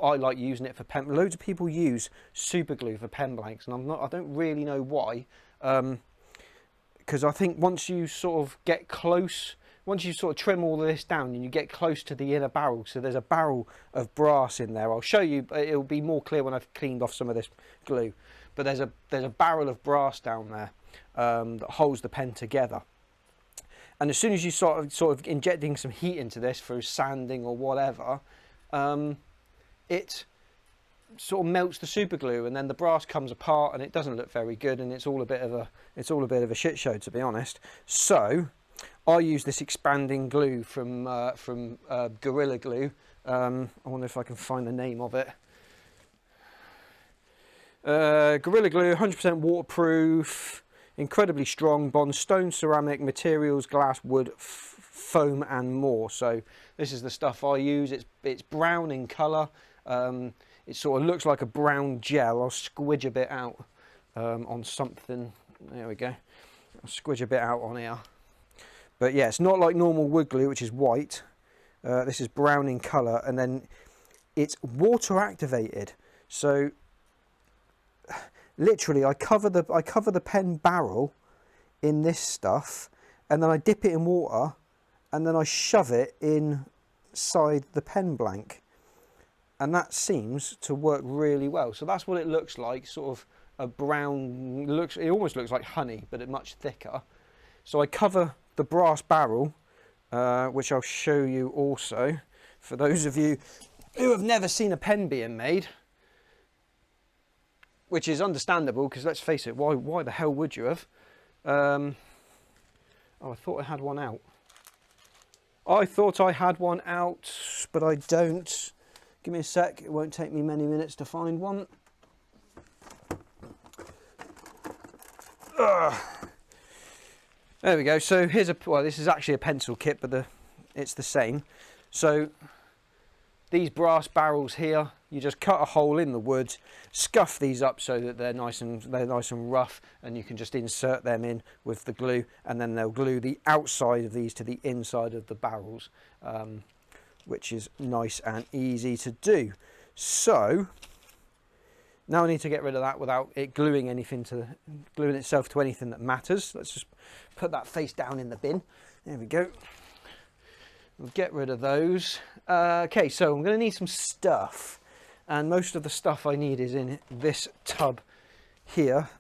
I like using it for pen. Loads of people use super glue for pen blanks, and I don't really know why. Because I think once you sort of get close, once you sort of trim all of this down and you get close to the inner barrel, so there's a barrel of brass in there. I'll show you, it'll be more clear when I've cleaned off some of this glue. But there's a barrel of brass down there that holds the pen together. And as soon as you sort of injecting some heat into this through sanding or whatever, it sort of melts the super glue, and then the brass comes apart and it doesn't look very good, and it's all a bit of a shit show, to be honest. So I use this expanding glue from Gorilla Glue. I wonder if I can find the name of it. Gorilla Glue, 100% waterproof, incredibly strong, bonds stone, ceramic, materials, glass, wood, foam and more. So this is the stuff I use. It's brown in colour. It sort of looks like a brown gel. I'll squidge a bit out on something. There we go. I'll squidge a bit out on here. But yeah, it's not like normal wood glue, which is white. This is brown in colour, and then it's water activated. So literally, I cover the pen barrel in this stuff, and then I dip it in water, and then I shove it inside the pen blank. And that seems to work really well. So that's what it looks like, sort of a brown, it almost looks like honey, but it's much thicker. So I cover the brass barrel, which I'll show you also, for those of you who have never seen a pen being made, which is understandable, because let's face it, why the hell would you have? Oh, I thought I had one out. I thought I had one out, but I don't. Give me a sec, it won't take me many minutes to find one. There we go. So here's well, this is actually a pencil kit, but it's the same. So these brass barrels here, you just cut a hole in the wood, scuff these up so that they're nice and rough, and you can just insert them in with the glue, and then they'll glue the outside of these to the inside of the barrels, which is nice and easy to do. So now I need to get rid of that without it gluing itself to anything that matters. Let's just put that face down in the bin. There we go. We'll get rid of those. Okay, so I'm going to need some stuff, and most of the stuff I need is in this tub here.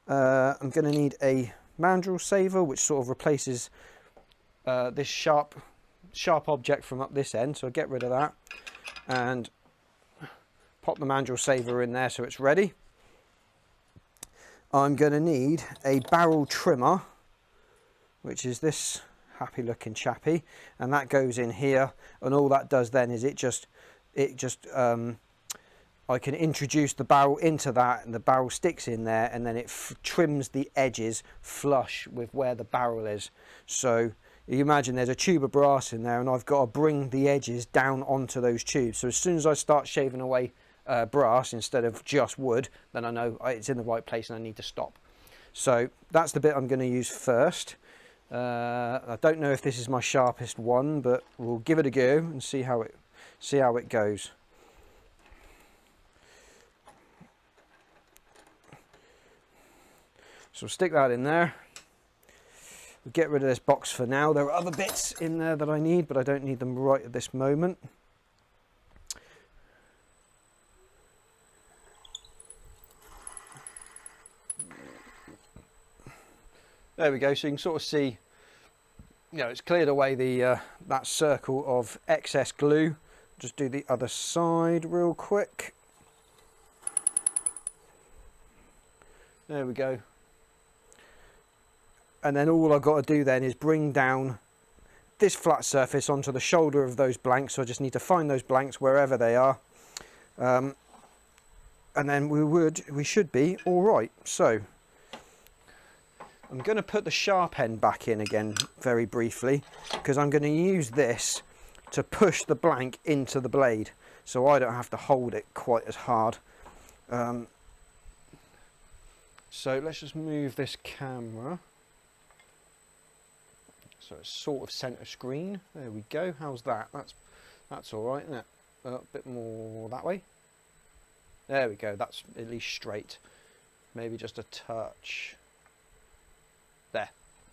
I'm going to need a mandrel saver, which sort of replaces this sharp object from up this end, so I'll get rid of that and pop the mandrel saver in there so it's ready. I'm going to need a barrel trimmer, which is this happy looking chappy, and that goes in here, and all that does then is I can introduce the barrel into that, and the barrel sticks in there, and then it trims the edges flush with where the barrel is. So you imagine there's a tube of brass in there, and I've got to bring the edges down onto those tubes. So as soon as I start shaving away brass instead of just wood, then I know it's in the right place and I need to stop. So that's the bit I'm going to use first. I don't know if this is my sharpest one, but we'll give it a go and see how it goes. So we'll stick that in there. We'll get rid of this box for now. There are other bits in there that I need, but I don't need them right at this moment. There we go, so you can sort of see, it's cleared away that circle of excess glue. Just do the other side real quick. There we go. And then all I've got to do then is bring down this flat surface onto the shoulder of those blanks. So I just need to find those blanks wherever they are. And then we should be all right. So I'm going to put the sharp end back in again very briefly, because I'm going to use this to push the blank into the blade, so I don't have to hold it quite as hard. So let's just move this camera so it's sort of center screen. There we go. How's that? That's all right, isn't it? A bit more that way. There we go. That's at least straight. Maybe just a touch.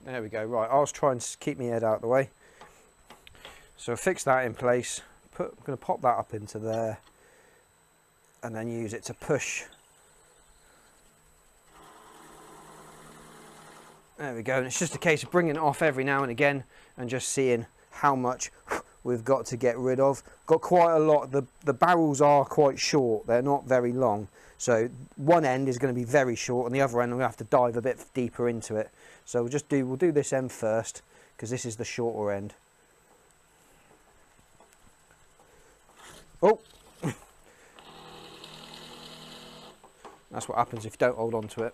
There we go. Right, I was trying to keep my head out of the way. So fix that in place. I'm going to pop that up into there, and then use it to push. There we go. And it's just a case of bringing it off every now and again, and just seeing how much we've got to get rid of. Got quite a lot. The barrels are quite short. They're not very long. So one end is going to be very short, and the other end we'll have to dive a bit deeper into it. So we'll do this end first, because this is the shorter end. Oh, that's what happens if you don't hold on to it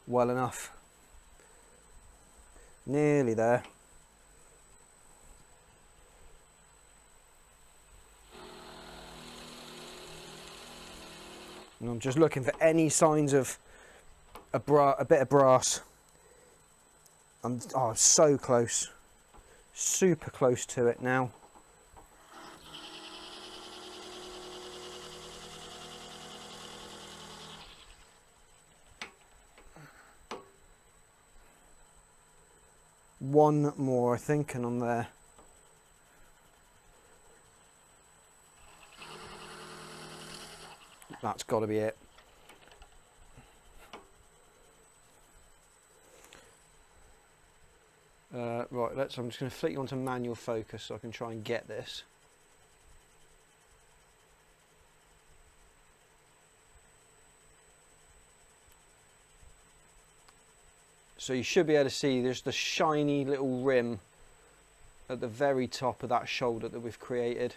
well enough. Nearly there. And I'm just looking for any signs of a bit of brass. I'm so close, super close to it now. One more, I think, and I'm there. That's got to be it. Right, I'm just going to flick you onto manual focus so I can try and get this. So you should be able to see there's the shiny little rim at the very top of that shoulder that we've created.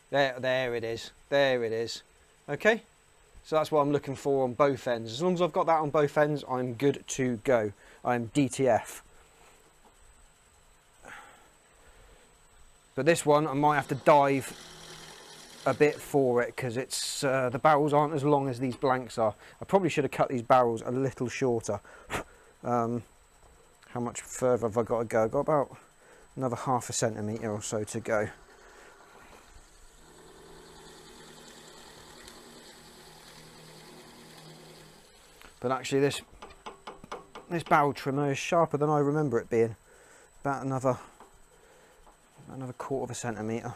There it is. There it is. Okay, so that's what I'm looking for on both ends. As long as I've got that on both ends, I'm good to go. I'm DTF. But this one, I might have to dive a bit for it because it's the barrels aren't as long as these blanks are. I probably should have cut these barrels a little shorter. How much further have I got to go? I've got about another ½ centimetre or so to go. But actually this barrel trimmer is sharper than I remember it being. About another ½ centimetre.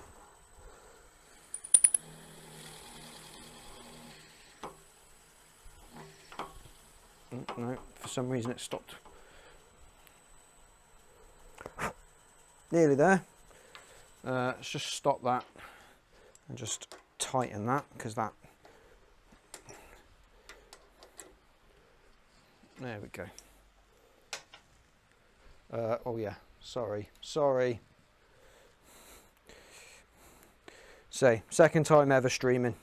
No, for some reason it stopped. Nearly there. Let's just stop that and just tighten that, because that. There we go. Oh yeah, sorry. So, second time ever streaming.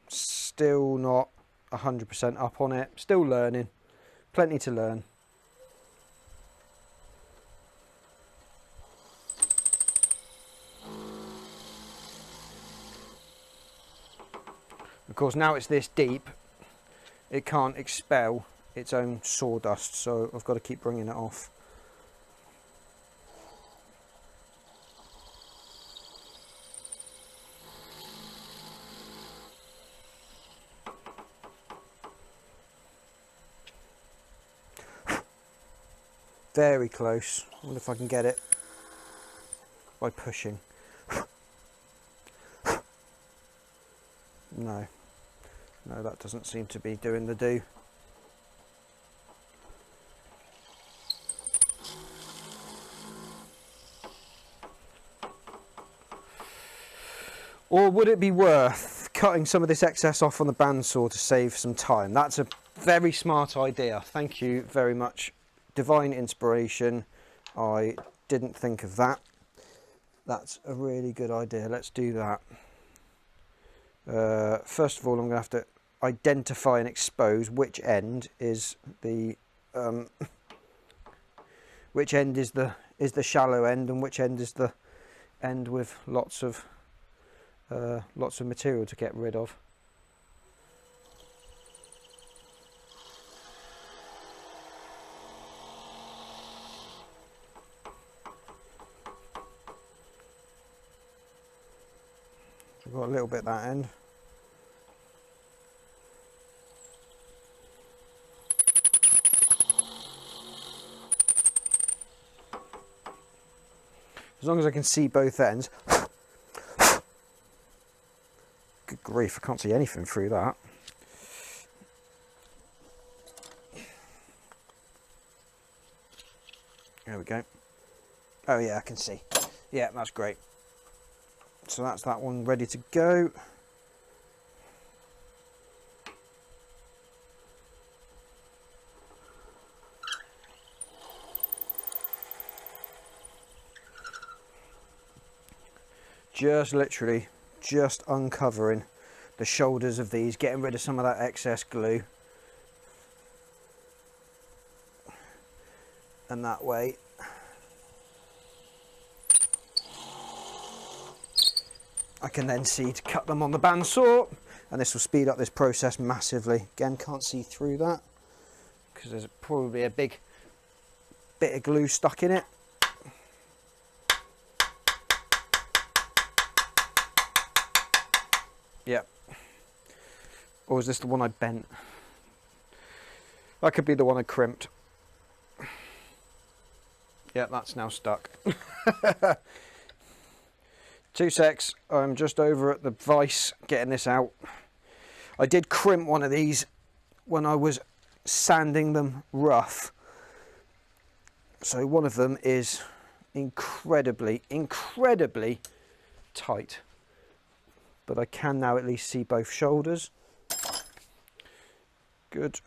Still not 100% up on it. Still learning. Plenty to learn. Of course, now it's this deep, it can't expel its own sawdust, so I've got to keep bringing it off. Very close. I wonder if I can get it by pushing. No, that doesn't seem to be doing the do. Or would it be worth cutting some of this excess off on the bandsaw to save some time? That's a very smart idea. Thank you very much. Divine inspiration. I didn't think of that. That's a really good idea. Let's do that. First of all, I'm going to have to identify and expose which end is the shallow end and which end is the end with lots of material to get rid of. I've got a little bit at that end. As long as I can see both ends. Good grief, I can't see anything through that. There we go. Oh yeah, I can see. Yeah, that's great. So that's that one ready to go. Just literally just uncovering the shoulders of these, getting rid of some of that excess glue, and that way I can then see to cut them on the bandsaw, and this will speed up this process massively. Again, can't see through that because there's probably a big bit of glue stuck in it. Yep. Or is this the one I bent? That could be the one I crimped. Yep, that's now stuck. 2 secs, I'm just over at the vise getting this out. I did crimp one of these when I was sanding them rough. So one of them is incredibly tight, but I can now at least see both shoulders. Good.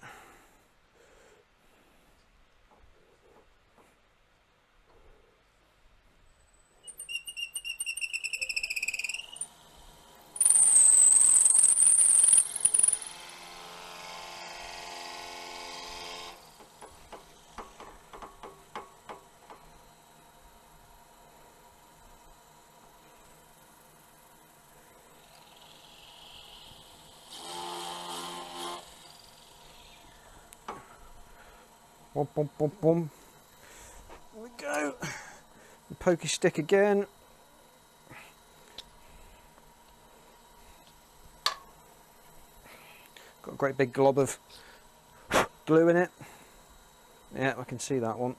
Boom, boom, boom, boom. There we go. The pokey stick again. Got a great big glob of glue in it. Yeah, I can see that one.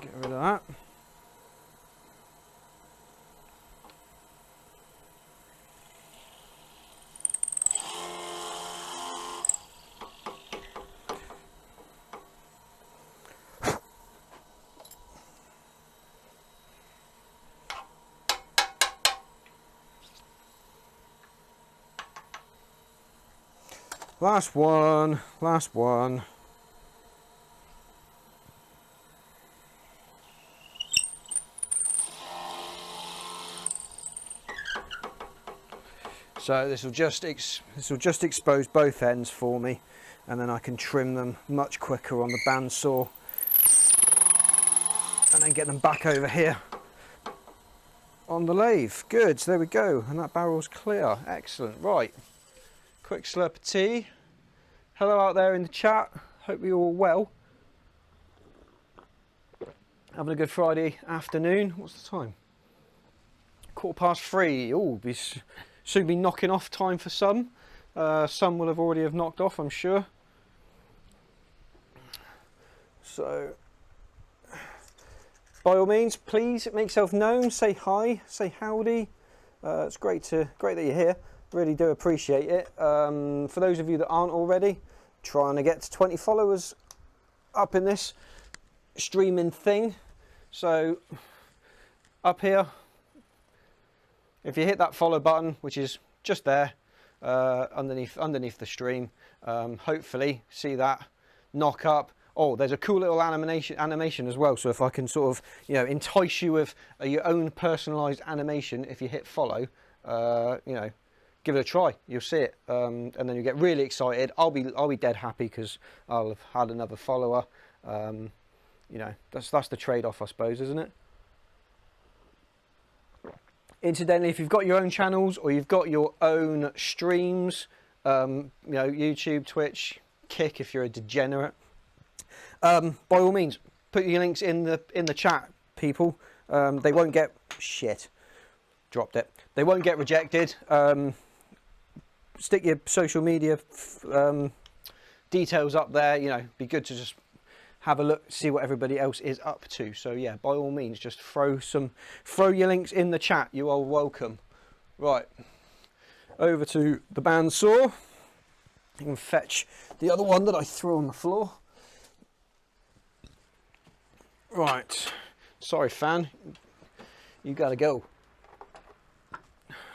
Get rid of that. Last one, last one. So this will just expose both ends for me, and then I can trim them much quicker on the bandsaw, and then get them back over here on the lathe. Good, so there we go, and that barrel's clear. Excellent. Right, quick slurp of tea. Hello out there in the chat, hope you're all well. Having a good Friday afternoon. What's the time? 3:15. Oh, soon be knocking off time for some. Some will have already have knocked off, I'm sure. So, by all means, please make yourself known. Say hi, say howdy. It's great that you're here. Really do appreciate it. For those of you that aren't already, trying to get to 20 followers up in this streaming thing. So, up here, if you hit that follow button, which is just there underneath the stream, hopefully see that knock up. Oh, there's a cool little animation as well. So if I can sort of, you know, entice you with your own personalised animation, if you hit follow, you know, give it a try. You'll see it, and then you get really excited. I'll be dead happy because I'll have had another follower. You know, that's the trade-off, I suppose, isn't it? Incidentally, if you've got your own channels or you've got your own streams, you know, YouTube, Twitch, Kick if you're a degenerate, by all means, put your links in the chat, people. They won't get shit. Dropped it. They won't get rejected. Stick your social media details up there. You know, be good to just have a look, see what everybody else is up to. So yeah, by all means, just throw your links in the chat. You are welcome. Right, over to the bandsaw. You can fetch the other one that I threw on the floor. Right, sorry fan, you gotta go.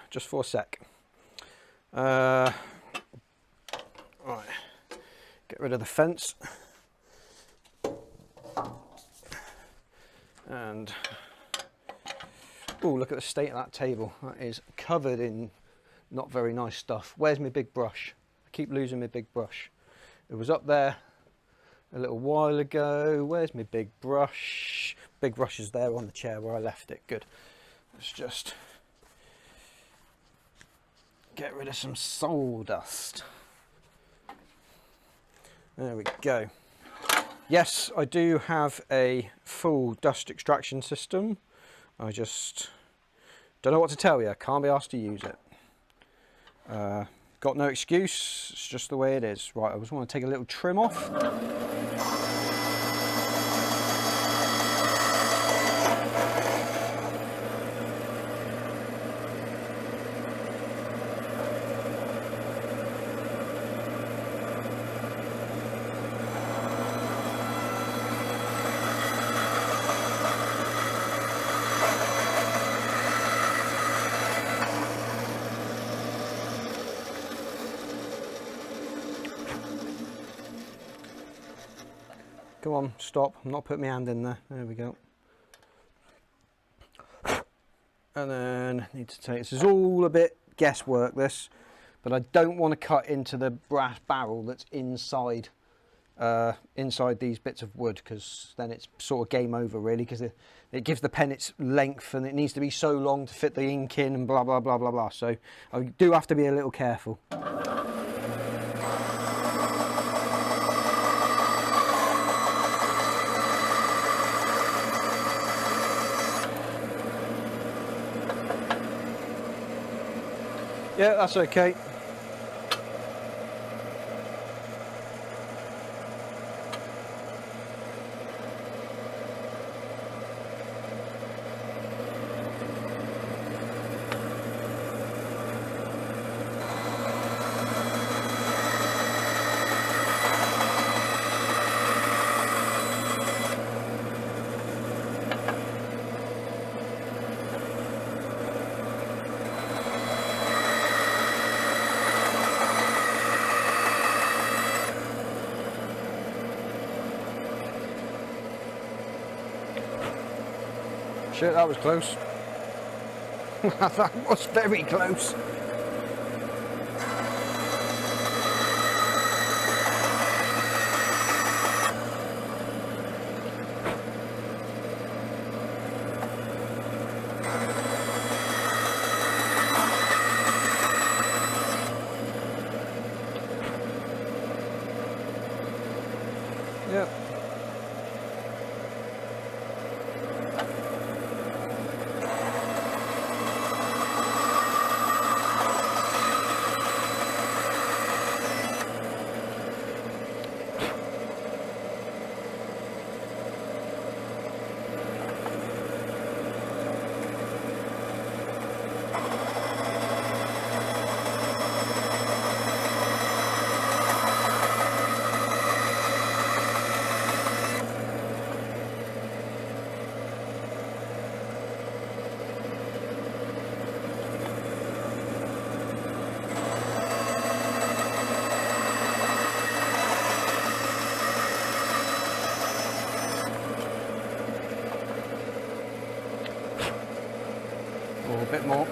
Just for a sec. Right, get rid of the fence. And oh, look at the state of that table. That is covered in not very nice stuff. Where's my big brush? I keep losing my big brush. It was up there a little while ago. Where's my big brush? Big brush is there on the chair where I left it. Good. Let's just get rid of some sawdust. There we go. Yes, I do have a full dust extraction system. I just don't know what to tell you. Can't be asked to use it. got no excuse, it's just the way it is. Right, I just want to take a little trim off. Come on, stop. I'm not putting my hand in there. There we go. And then need to take, this is all a bit guesswork this, but I don't want to cut into the brass barrel that's inside inside these bits of wood, because then it's sort of game over really, because it gives the pen its length and it needs to be so long to fit the ink in and blah blah blah blah blah. So I do have to be a little careful. Yeah, that's okay. Shit, that was close. That was very close. Yep. Or a bit more.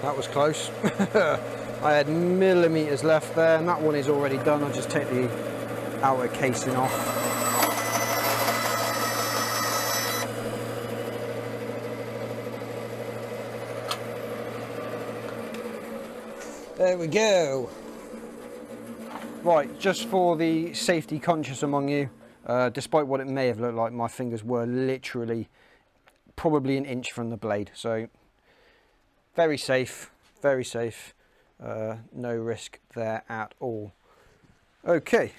That was close. I had millimeters left there, and that one is already done. I'll just take the outer casing off. There we go. Right, just for the safety conscious among you, despite what it may have looked like, my fingers were literally probably an inch from the blade. So very safe, very safe. No risk there at all. Okay,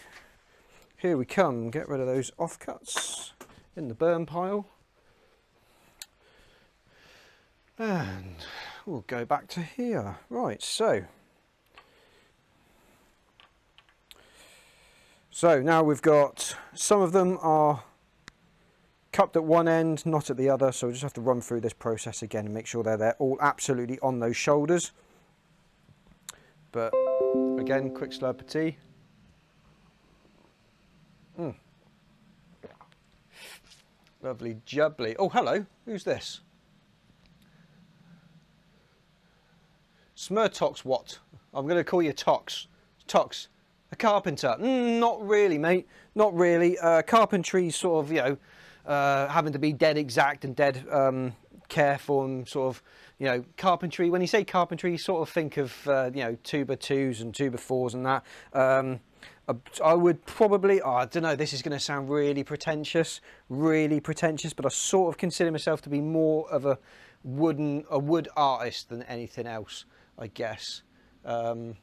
here we come. Get rid of those offcuts in the burn pile. And we'll go back to here. Right, So now we've got, some of them are cupped at one end, not at the other, so we just have to run through this process again and make sure they're all absolutely on those shoulders. But again, quick slurp of tea. Lovely jubbly. Oh, hello, who's this? Smurtox what? I'm going to call you Tox. Tox. A carpenter? Not really, mate. Not really. Carpentry's sort of, you know, having to be dead exact and dead careful and sort of, you know, carpentry. When you say carpentry, you sort of think of, you know, tuba 2s and tuba 4s and that. I would probably, oh, I don't know, this is going to sound really pretentious, but I sort of consider myself to be more of a wood artist than anything else, I guess. Hello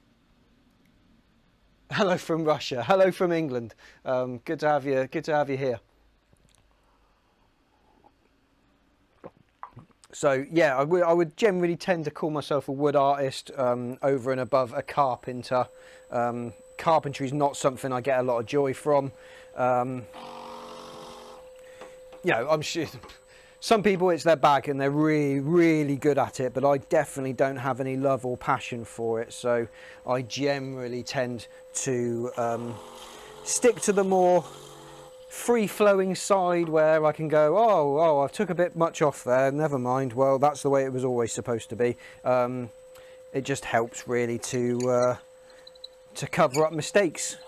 from Russia, hello from England. Good to have you here. So yeah, I would generally tend to call myself a wood artist over and above a carpenter. Carpentry is not something I get a lot of joy from. You know, I'm sure some people it's their bag and they're really good at it, but I definitely don't have any love or passion for it. So I generally tend to stick to the more free-flowing side where I can go, oh, I took a bit much off there, never mind, well, that's the way it was always supposed to be. It just helps really to cover up mistakes.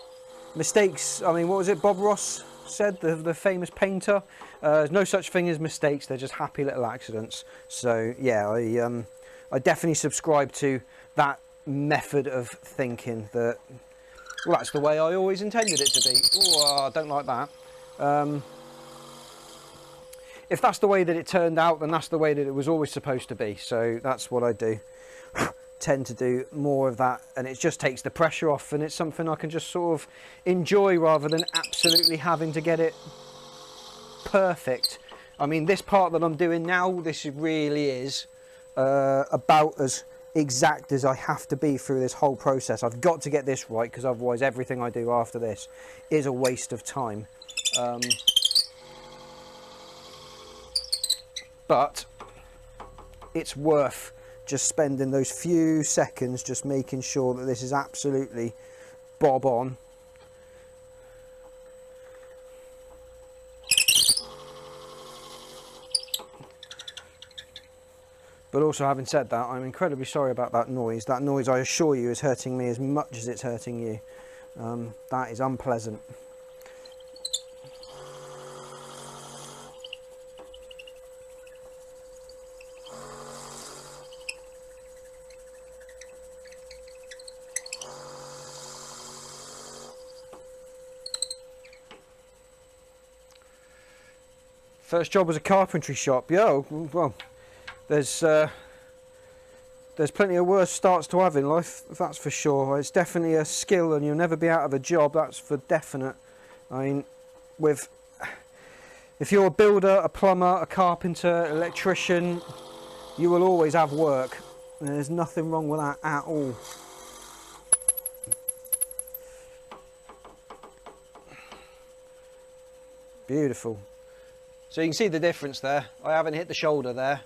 I mean, what was it Bob Ross said, the famous painter? There's no such thing as mistakes, they're just happy little accidents. So yeah, I definitely subscribe to that method of thinking, that, well, that's the way I always intended it to be. Oh, I don't like that. If that's the way that it turned out, then that's the way that it was always supposed to be. So that's what I do. Tend to do more of that, and it just takes the pressure off, and it's something I can just sort of enjoy rather than absolutely having to get it perfect. I mean, this part that I'm doing now, this really is about as exact as I have to be through this whole process. I've got to get this right, because otherwise everything I do after this is a waste of time. But it's worth just spending those few seconds just making sure that this is absolutely bob on. But also, having said that, I'm incredibly sorry about that noise. That noise, I assure you, is hurting me as much as it's hurting you. That is unpleasant. First job was a carpentry shop. Yeah, well, there's plenty of worse starts to have in life, that's for sure. It's definitely a skill, and you'll never be out of a job, that's for definite. I mean, if you're a builder, a plumber, a carpenter, electrician, you will always have work. There's nothing wrong with that at all. Beautiful. So you can see the difference there. I haven't hit the shoulder there,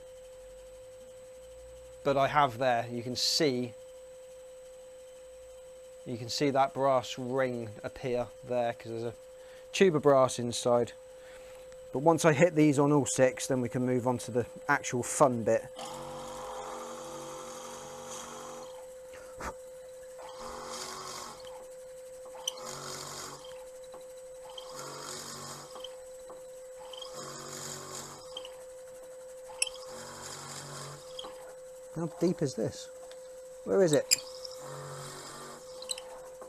but I have there. You can see that brass ring appear there, because there's a tube of brass inside. But once I hit these on all six, then we can move on to the actual fun bit. How deep is this? Where is it?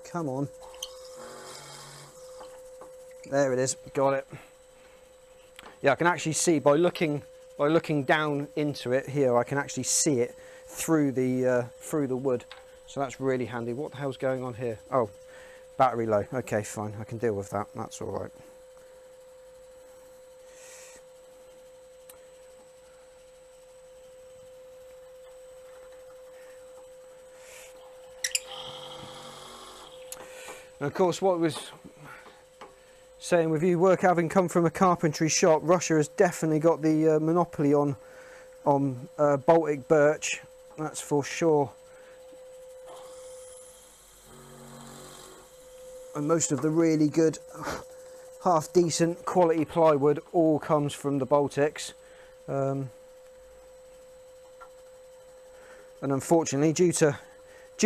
Come on. There it is, got it. Yeah, I can actually see by looking down into it here, I can actually see it through the wood. So that's really handy. What the hell's going on here? Oh, battery low. Okay, fine, I can deal with that. That's all right. And of course, what was saying with you, work having come from a carpentry shop, Russia has definitely got the monopoly on Baltic birch, that's for sure. And most of the really good, half decent quality plywood all comes from the Baltics. And unfortunately, due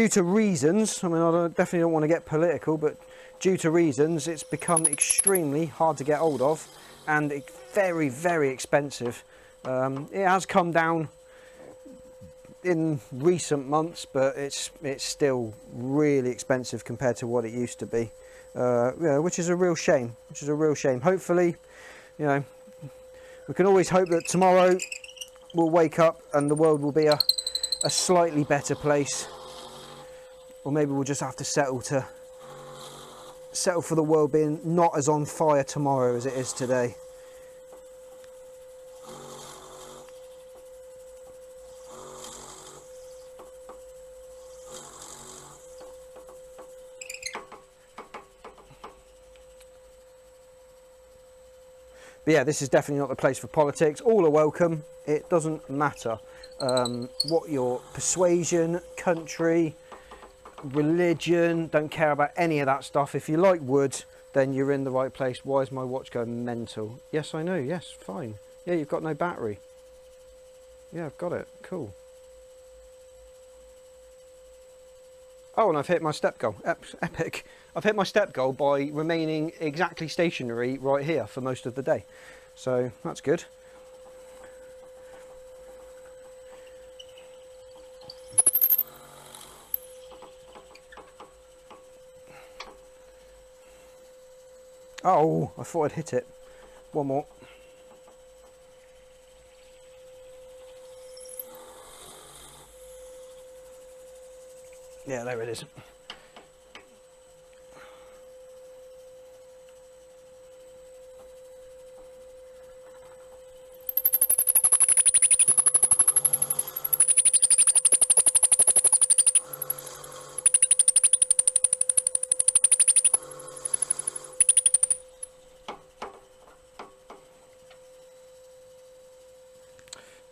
to reasons, I mean, definitely don't want to get political, but due to reasons, it's become extremely hard to get hold of, and very, very expensive. It has come down in recent months, but it's still really expensive compared to what it used to be. Yeah, which is a real shame. Hopefully, you know, we can always hope that tomorrow we'll wake up and the world will be a slightly better place, or maybe we'll just have to settle for the world being not as on fire tomorrow as it is today. But yeah, this is definitely not the place for politics. All are welcome. It doesn't matter what your persuasion, country, religion, don't care about any of that stuff. If you like wood, then you're in the right place. Why is my watch going mental? Yes, I know. Yes, fine. Yeah, you've got no battery. Yeah, I've got it. Cool. Oh, and I've hit my step goal. Epic. I've hit my step goal by remaining exactly stationary right here for most of the day. So that's good. Oh, I thought I'd hit it. One more. Yeah, there it is.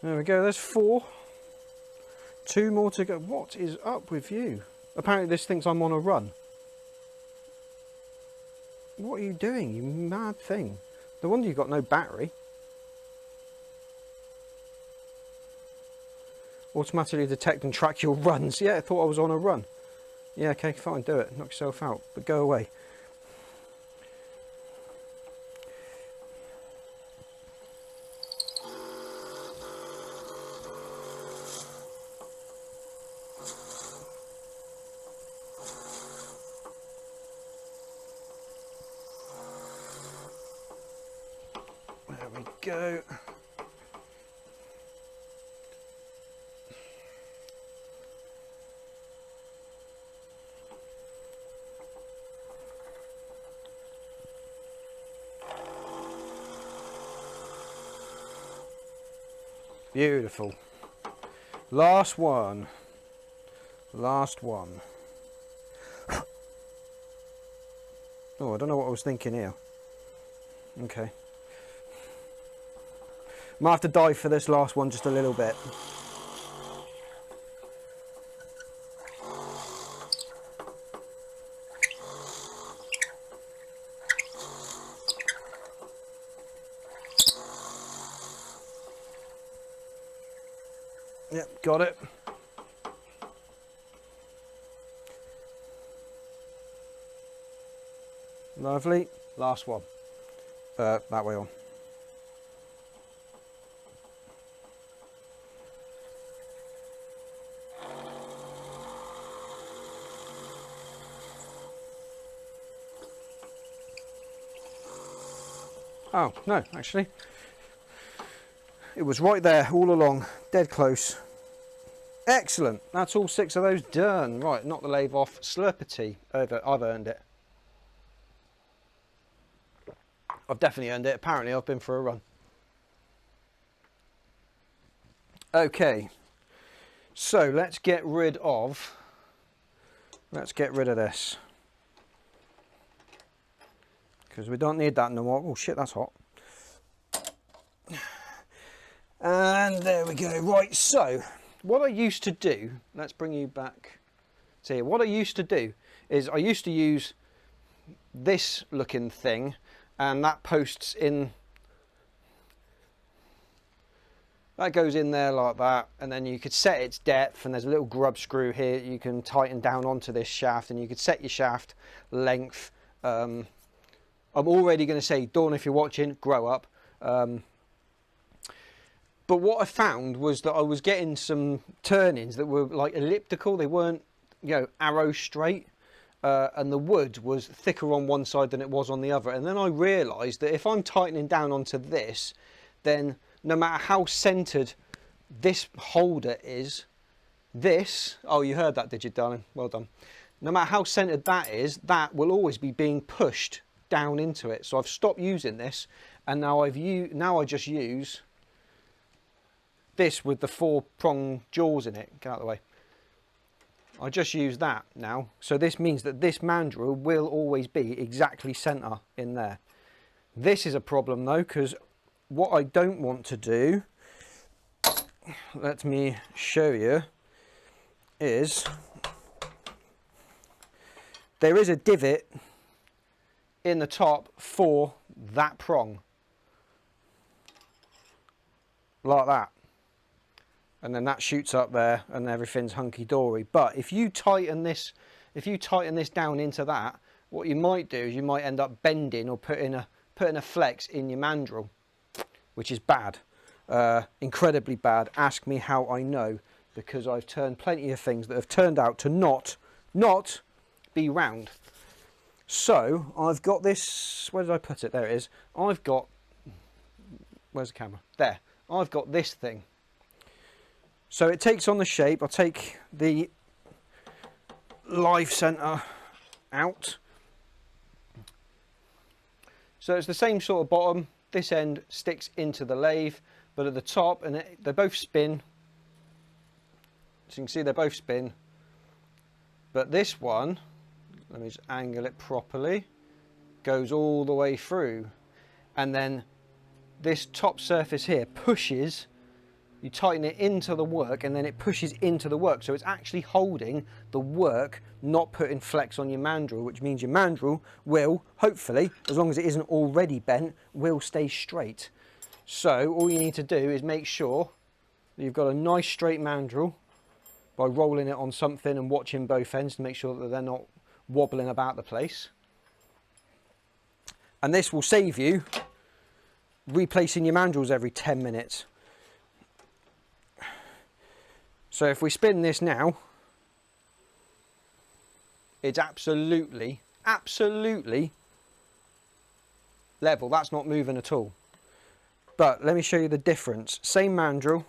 There we go, there's 4. 2 more to go. What is up with you? Apparently this thinks I'm on a run. What are you doing, you mad thing? No wonder you've got no battery. Automatically detect and track your runs. Yeah, I thought I was on a run. Yeah, okay, fine, do it. Knock yourself out, but go away. There we go. Beautiful. Last one. Last one. Oh, I don't know what I was thinking here. Okay. Might have to dive for this last one just a little bit. Yep, got it. Lovely. Last one. That way on. Oh, no, actually. It was right there all along, dead close. Excellent, that's all 6 of those done. Right, knock the lathe off, slurp a tea. I've earned it. I've definitely earned it. Apparently I've been for a run. Okay, so let's get rid of this. Because we don't need that no more. Oh shit, that's hot. And there we go. Right, so what I used to do, let's bring you back to here. What I used to do is I used to use this looking thing, and that posts in, that goes in there like that, and then you could set its depth, and there's a little grub screw here you can tighten down onto this shaft, and you could set your shaft length. I'm already going to say, Dawn, if you're watching, grow up. But what I found was that I was getting some turn-ins that were like elliptical. They weren't, you know, arrow straight. and the wood was thicker on one side than it was on the other. And then I realised that if I'm tightening down onto this, then no matter how centred this holder is, this, oh, you heard that, did you, darling? Well done. No matter how centred that is, that will always be being pushed down into it. So I've stopped using this, and now I just use this with the 4-prong jaws in it. Get out of the way. I just use that now. So this means that this mandrel will always be exactly centre in there. This is a problem though, because what I don't want to do, let me show you, is there is a divot in the top for that prong. Like that. And then that shoots up there and everything's hunky-dory. But if you tighten this down into that, what you might do is you might end up bending or putting a flex in your mandrel, which is bad, incredibly bad. Ask me how I know, because I've turned plenty of things that have turned out to not be round. So I've got this, where did I put it? There it is. I've got, where's the camera? There. I've got this thing. So it takes on the shape. I'll take the live centre out. So it's the same sort of bottom. This end sticks into the lathe, but at the top, and they both spin. So you can see they both spin. But this one, let me just angle it properly, goes all the way through. And then this top surface here pushes, you tighten it into the work, and then it pushes into the work. So it's actually holding the work, not putting flex on your mandrel, which means your mandrel will, hopefully, as long as it isn't already bent, will stay straight. So all you need to do is make sure that you've got a nice straight mandrel by rolling it on something and watching both ends to make sure that they're not wobbling about the place. And this will save you replacing your mandrels every 10 minutes. So if we spin this now, it's absolutely level. That's not moving at all. But let me show you the difference. Same mandrel.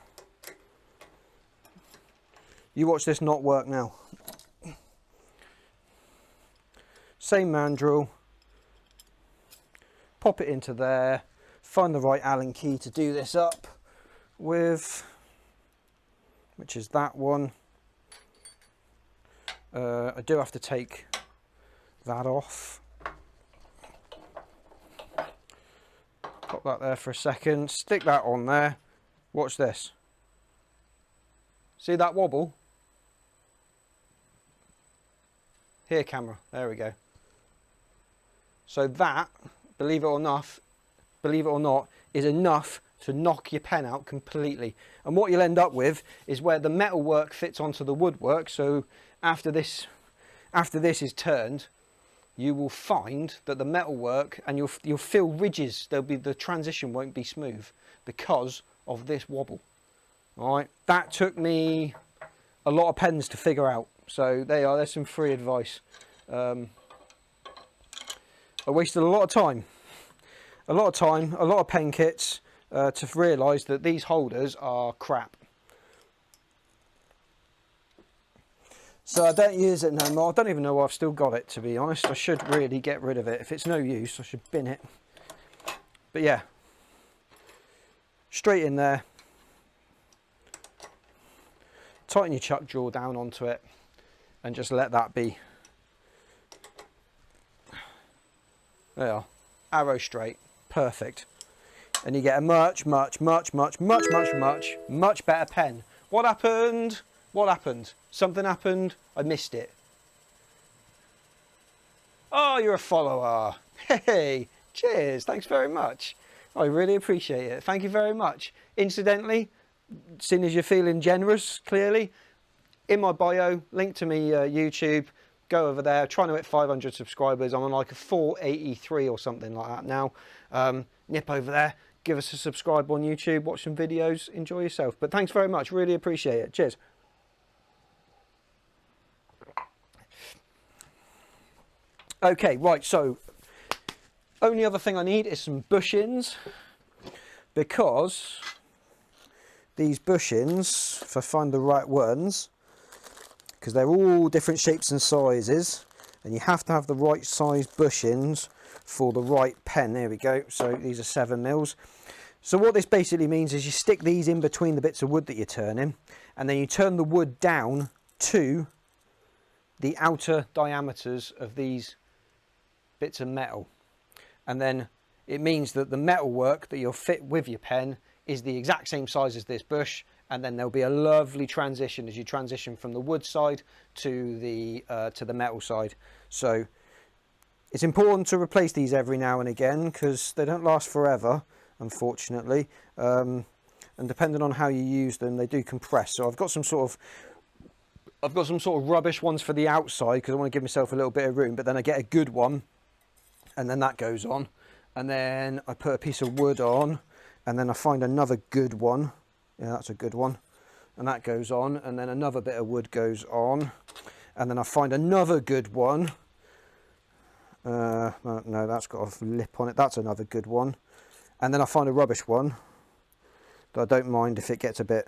You watch this not work now. Same mandrel. Pop it into there. Find the right Allen key to do this up with, which is that one. I do have to take that off. Pop that there for a second. Stick that on there. Watch this. See that wobble? Here, camera. There we go. So that, believe it or not, is enough to knock your pen out completely. And what you'll end up with is where the metal work fits onto the woodwork. So after this is turned, you will find that the metal work, and you'll feel ridges. The transition won't be smooth because of this wobble. All right, that took me a lot of pens to figure out. So there's some free advice. I wasted a lot of time, a lot of pen kits to realise that these holders are crap. So I don't use it no more. I don't even know why I've still got it, to be honest. I should really get rid of it. If it's no use, I should bin it. But yeah, straight in there. Tighten your chuck jaw down onto it and just let that be. There you are. Arrow straight. Perfect. And you get a much better pen. What happened? What happened? Something happened. I missed it. Oh, you're a follower. Hey, cheers. Thanks very much. I really appreciate it. Thank you very much. Incidentally, seeing as you're feeling generous, clearly, in my bio, link to me YouTube. Go over there. Trying to hit 500 subscribers. I'm on like a 483 or something like that now. Nip over there. Give us a subscribe on YouTube. Watch some videos. Enjoy yourself. But thanks very much. Really appreciate it. Cheers. Okay, right, so only other thing I need is some bushings, because these bushings, if I find the right ones, because they're all different shapes and sizes, and you have to have the right size bushings for the right pen. There we go. So these are 7 mils. So what this basically means is you stick these in between the bits of wood that you're turning, and then you turn the wood down to the outer diameters of these bits of metal, and then it means that the metal work that you'll fit with your pen is the exact same size as this bush, and then there'll be a lovely transition as you transition from the wood side to the metal side. So it's important to replace these every now and again, because they don't last forever, unfortunately, and depending on how you use them, they do compress. So I've got some sort of rubbish ones for the outside because I want to give myself a little bit of room, but then I get a good one, and then that goes on, and then I put a piece of wood on, and then I find another good one. Yeah, that's a good one, and that goes on, and then another bit of wood goes on, and then I find another good one. No, that's got a lip on it. That's another good one, and then I find a rubbish one that I don't mind if it gets a bit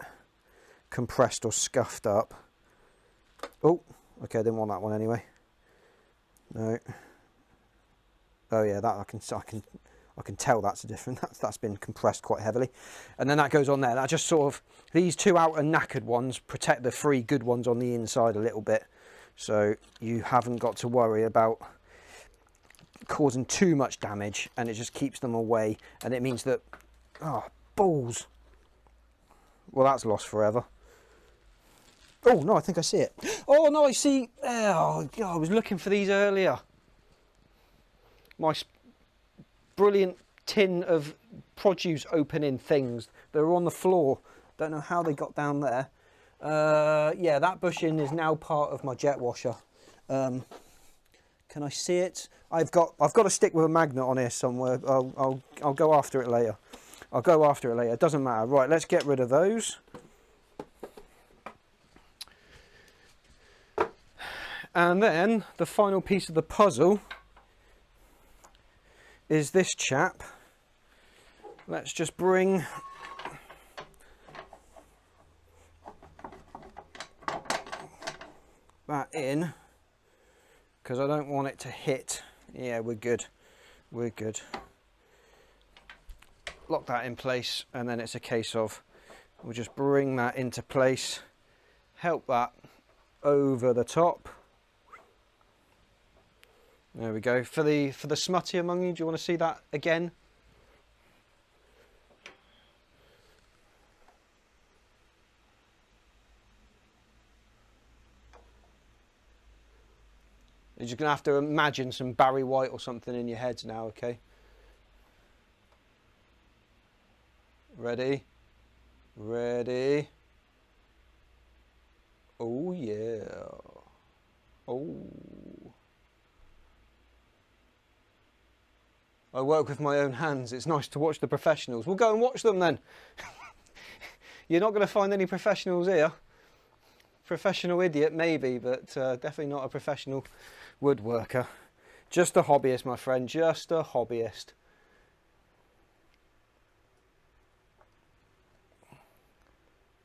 compressed or scuffed up. Oh, okay, I didn't want that one anyway. No. Oh yeah, that I can tell that's a different. That's been compressed quite heavily, and then that goes on there. That just sort of, these two outer knackered ones protect the 3 good ones on the inside a little bit, so you haven't got to worry about causing too much damage, and it just keeps them away, and it means that, oh balls, well that's lost forever. Oh no, I think I see it. Oh no, I see. Oh God, I was looking for these earlier. My brilliant tin of produce opening things. They were on the floor. Don't know how they got down there. Yeah, that bushing is now part of my jet washer. Can I see it? I've got a stick with a magnet on here somewhere. I'll go after it later. I'll go after it later. It doesn't matter. Right, let's get rid of those. And then the final piece of the puzzle is this chap. Let's just bring that in, because I don't want it to hit. Yeah, we're good. We're good. Lock that in place, and then it's a case of we'll just bring that into place, help that over the top. There we go. For the smutty among you, do you want to see that again? You're just going to have to imagine some Barry White or something in your heads now, okay? Ready? Ready? Oh yeah. Oh. I work with my own hands. It's nice to watch the professionals. We'll go and watch them then. You're not going to find any professionals here. Professional idiot maybe, but definitely not a professional woodworker. Just a hobbyist, my friend. Just a hobbyist.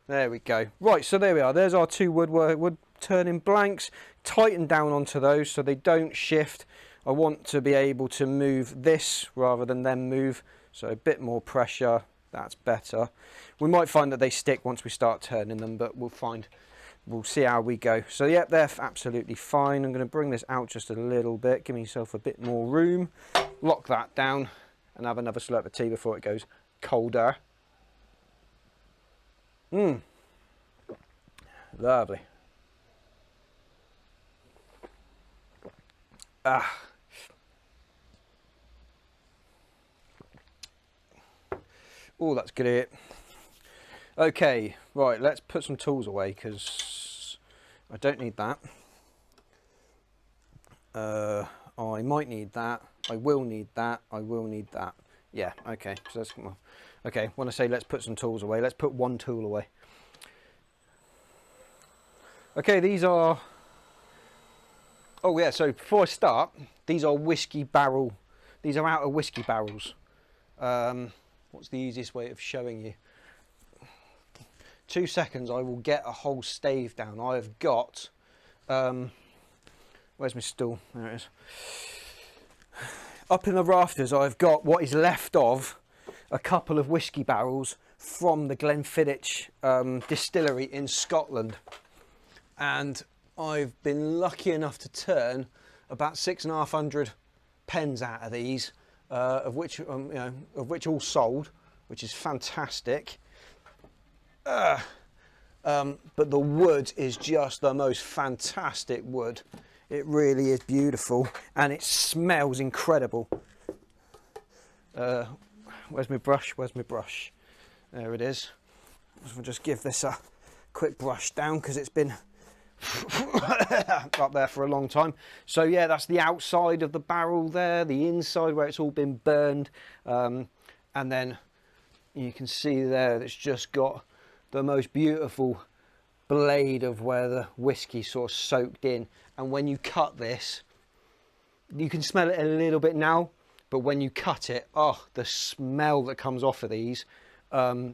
There we go. Right, so there we are. There's our 2 wood turning blanks. Tighten down onto those so they don't shift. I want to be able to move this rather than them move, so a bit more pressure, that's better. We might find that they stick once we start turning them, but we'll see how we go. So yeah, they're absolutely fine. I'm going to bring this out just a little bit, give myself a bit more room, lock that down, and have another slurp of tea before it goes colder. Lovely. Ah. Oh, that's good. Okay, right, let's put some tools away because I don't need that. I might need that. I will need that. I will need that. Yeah, okay. So that's okay. When I say let's put some tools away, let's put 1 tool away. Okay, these are Oh yeah, so before I start, these are whiskey barrel, these are out of whiskey barrels. What's the easiest way of showing you? 2 seconds, I will get a whole stave down. I have got, where's my stool? There it is. Up in the rafters, I've got what is left of a couple of whiskey barrels from the Glenfiddich distillery in Scotland. And I've been lucky enough to turn about 6,500 pens out of these, of which all sold, which is fantastic. But the wood is just the most fantastic wood. It really is beautiful, and it smells incredible. Where's my brush? Where's my brush? There it is. I'll just give this a quick brush down because it's been up there for a long time. So yeah, that's the outside of the barrel there, the inside where it's all been burned, and then you can see there it's just got the most beautiful blade of where the whiskey sort of soaked in. And when you cut this, you can smell it a little bit now, but when you cut it, oh, the smell that comes off of these, oh,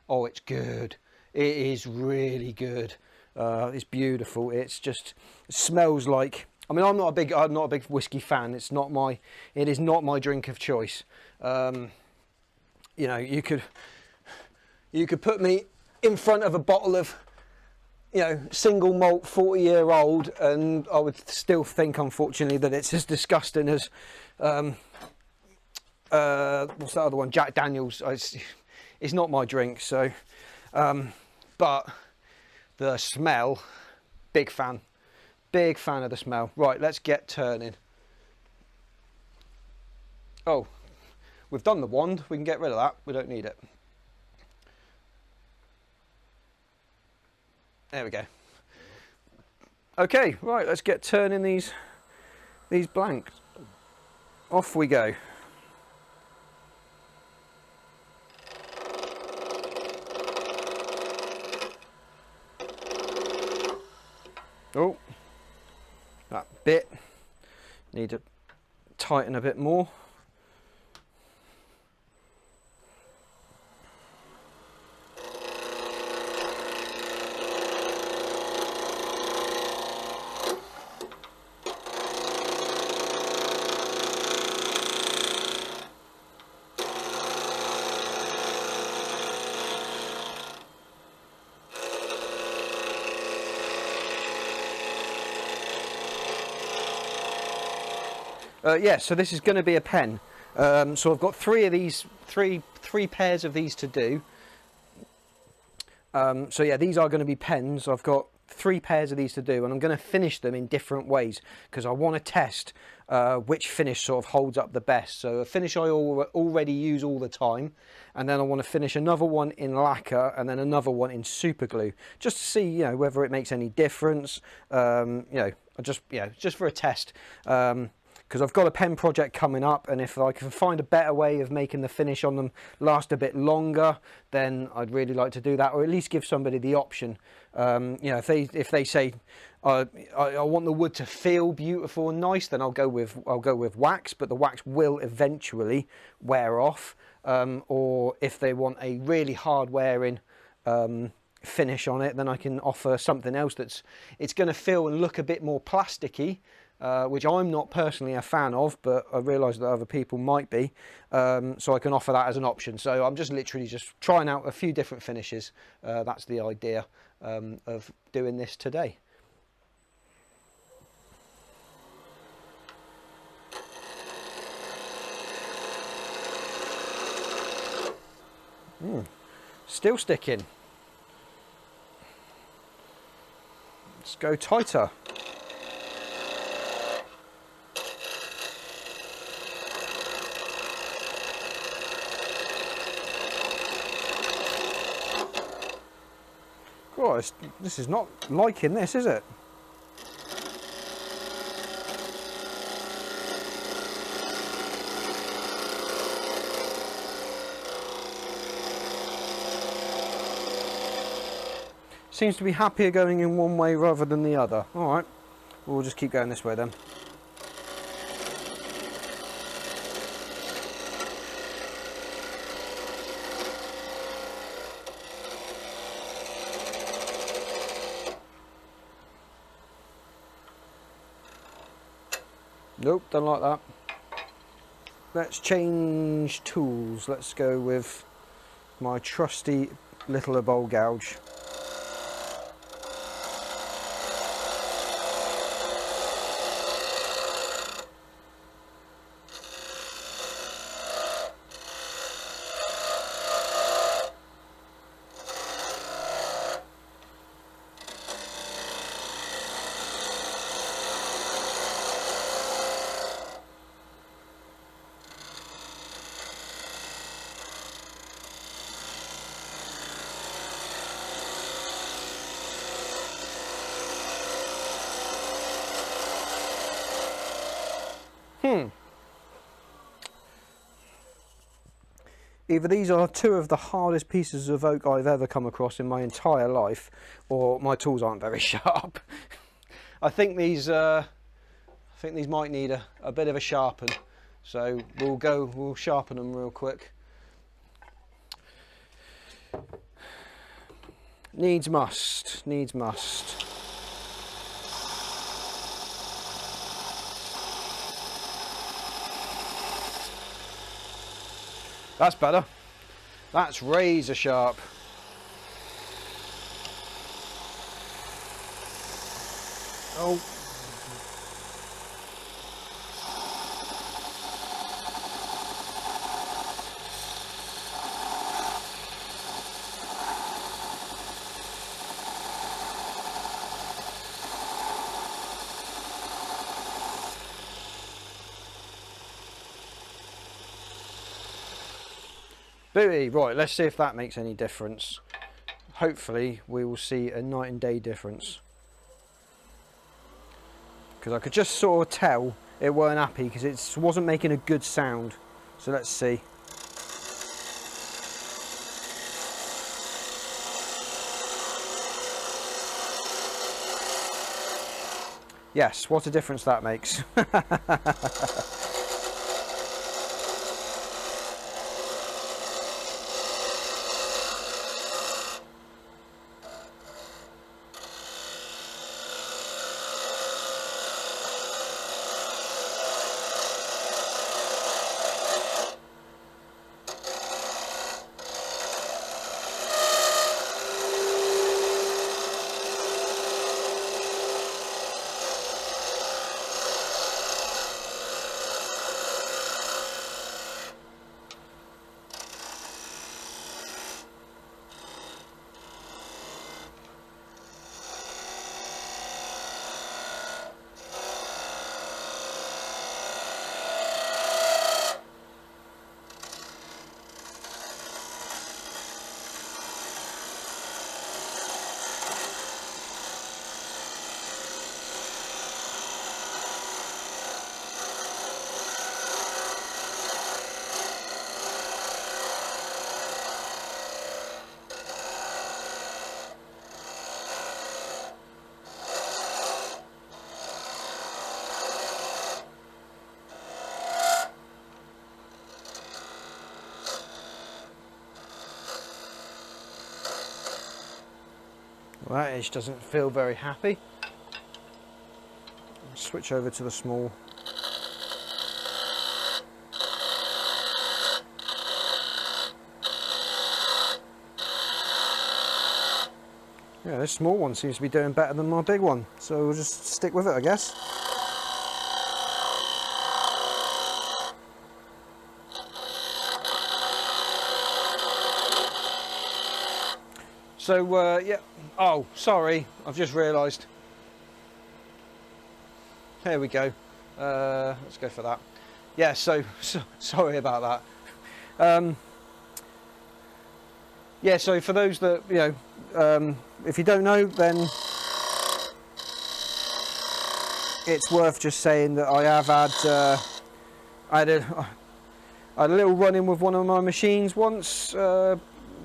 it's good. It is really good. It's beautiful. It's just, it smells like, I mean, I'm not a big whiskey fan. It is not my drink of choice. You know, you could put me in front of a bottle of, you know, single malt 40-year-old, and I would still think, unfortunately, that it's as disgusting as what's that other one, Jack Daniels. It's not my drink. So but the smell, big fan of the smell. Right, let's get turning. Oh, we've done the wand, we can get rid of that, we don't need it. There we go. Okay, right, let's get turning these blanks. Off we go. Oh, that bit need to tighten a bit more. Yeah, so this is going to be a pen. So I've got three pairs of these to do. So yeah, these are going to be pens. I've got 3 pairs of these to do, and I'm going to finish them in different ways because I want to test which finish sort of holds up the best. So a finish I already use all the time, and then I want to finish another one in lacquer and then another one in super glue, just to see, you know, whether it makes any difference. You know, just for a test. Because I've got a pen project coming up, and if I can find a better way of making the finish on them last a bit longer, then I'd really like to do that, or at least give somebody the option. You know, if they say I want the wood to feel beautiful and nice, then I'll go with wax, but the wax will eventually wear off. Or if they want a really hard wearing finish on it, then I can offer something else it's going to feel and look a bit more plasticky. Which I'm not personally a fan of, but I realise that other people might be, so I can offer that as an option. So I'm just literally just trying out a few different finishes. That's the idea of doing this today. Still sticking. Let's go tighter. Oh, this is not liking this, is it? Seems to be happier going in one way rather than the other. All right, we'll just keep going this way then. Nope, don't like that. Let's change tools. Let's go with my trusty little bowl gouge. Either these are two of the hardest pieces of oak I've ever come across in my entire life, or my tools aren't very sharp. I think these might need a bit of a sharpen, so we'll sharpen them real quick. Needs must, needs must. That's better. That's razor sharp. Oh. Right, let's see if that makes any difference. Hopefully we will see a night and day difference, because I could just sort of tell it weren't happy because it wasn't making a good sound. So let's see. Yes, what a difference that makes. Well, that edge doesn't feel very happy. Switch over to the small. Yeah, this small one seems to be doing better than my big one, so we'll just stick with it, I guess. So, yeah, oh, sorry, I've just realised. There we go. Let's go for that. Yeah, so sorry about that. Yeah, so for those that, you know, if you don't know, then it's worth just saying that I have had, I had a little run-in with one of my machines once.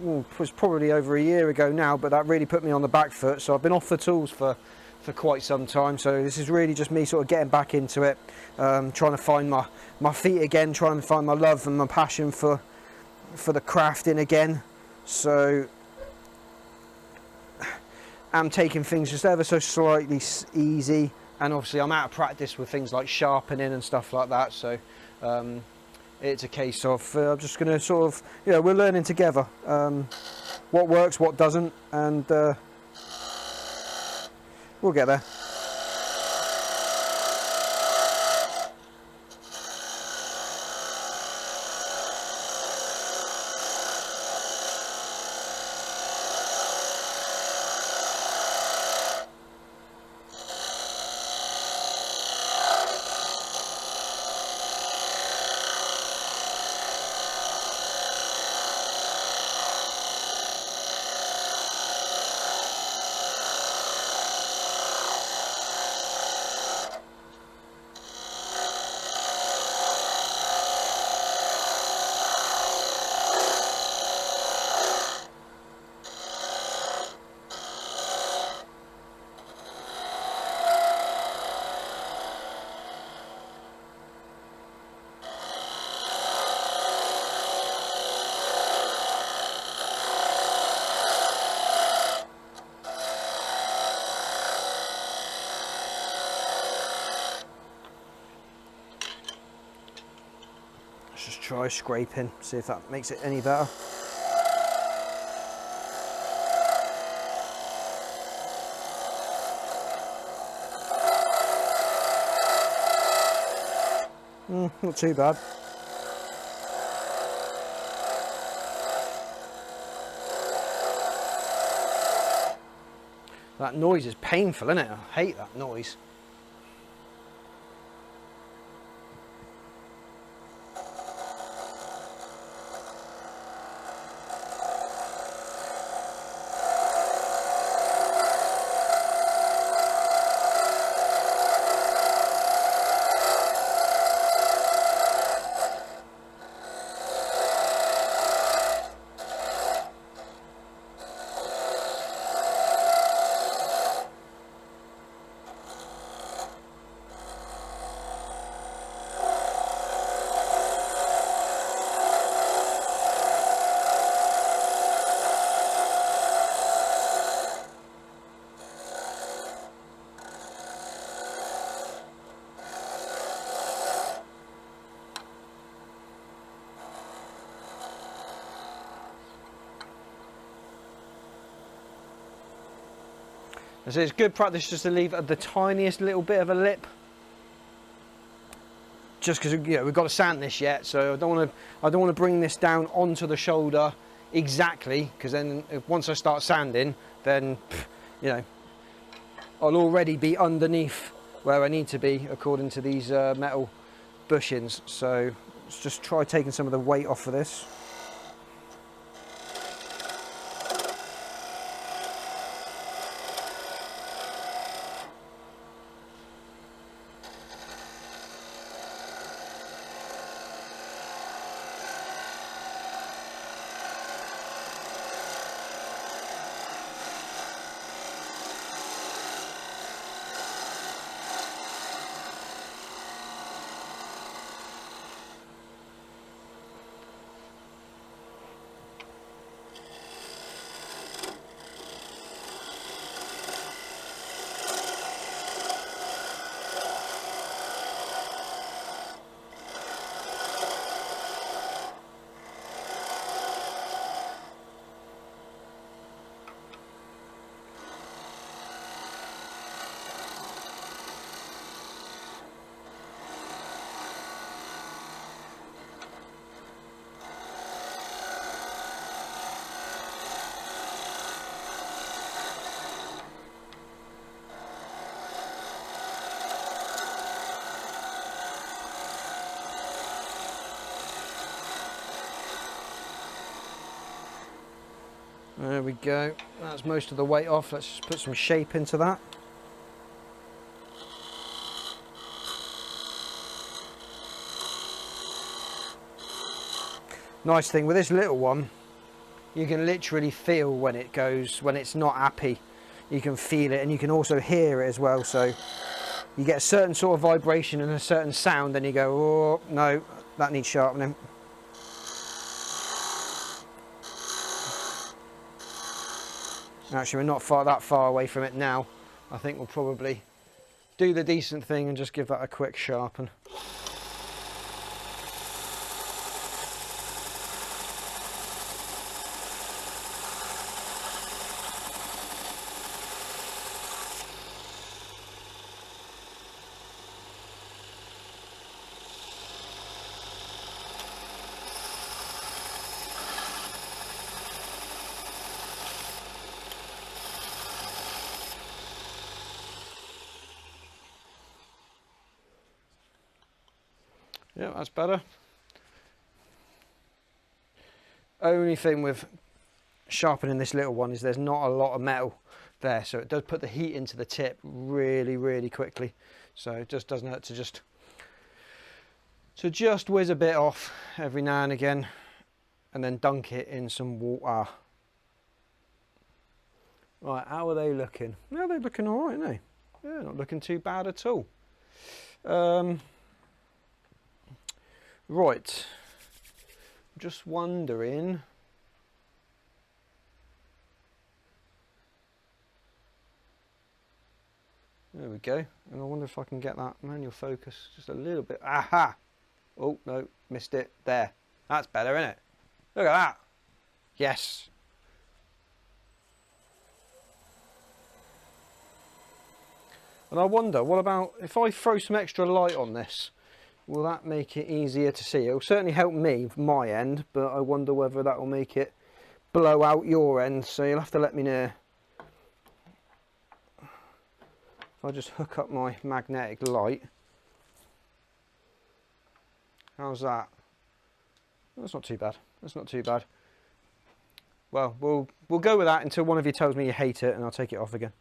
It was probably over a year ago now, but that really put me on the back foot, so I've been off the tools for for quite some time, so this is really just me sort of getting back into it, trying to find my feet again, trying to find my love and my passion for the crafting again. So I'm taking things just ever so slightly easy, and obviously I'm out of practice with things like sharpening and stuff like that, so it's a case of I'm just going to sort of, you know, we're learning together what works, what doesn't, and we'll get there. Let's just try scraping, see if that makes it any better. Not too bad. That noise is painful, isn't it? I hate that noise. So it's good practice just to leave the tiniest little bit of a lip, just because, you know, we've got to sand this yet, so I don't want to bring this down onto the shoulder exactly, because then once I start sanding, then you know, I'll already be underneath where I need to be according to these metal bushings. So let's just try taking some of the weight off of this. There we go, that's most of the weight off. Let's just put some shape into that. Nice thing with this little one, you can literally feel when it goes, when it's not happy. you can feel it, and you can also hear it as well. So you get a certain sort of vibration and a certain sound, and you go, oh no, that needs sharpening. Actually, we're not that far away from it now. I think we'll probably do the decent thing and just give that a quick sharpen. Yeah, that's better. Only thing with sharpening this little one is there's not a lot of metal there, so it does put the heat into the tip really quickly. So it just doesn't hurt to just whiz a bit off every now and again, and then dunk it in some water. Right, how are they looking? Yeah, they're looking all right, aren't they? Yeah, not looking too bad at all. Right, just wondering. There we go. And I wonder if I can get that manual focus just a little bit. Aha! Oh, no, missed it. There. That's better, isn't it? Look at that. Yes. And I wonder, what about if I throw some extra light on this? Will that make it easier to see? It'll certainly help me, my end, but I wonder whether that will make it blow out your end. So you'll have to let me know. If I just hook up my magnetic light. How's that? That's not too bad. That's not too bad. Well, we'll go with that until one of you tells me you hate it, and I'll take it off again.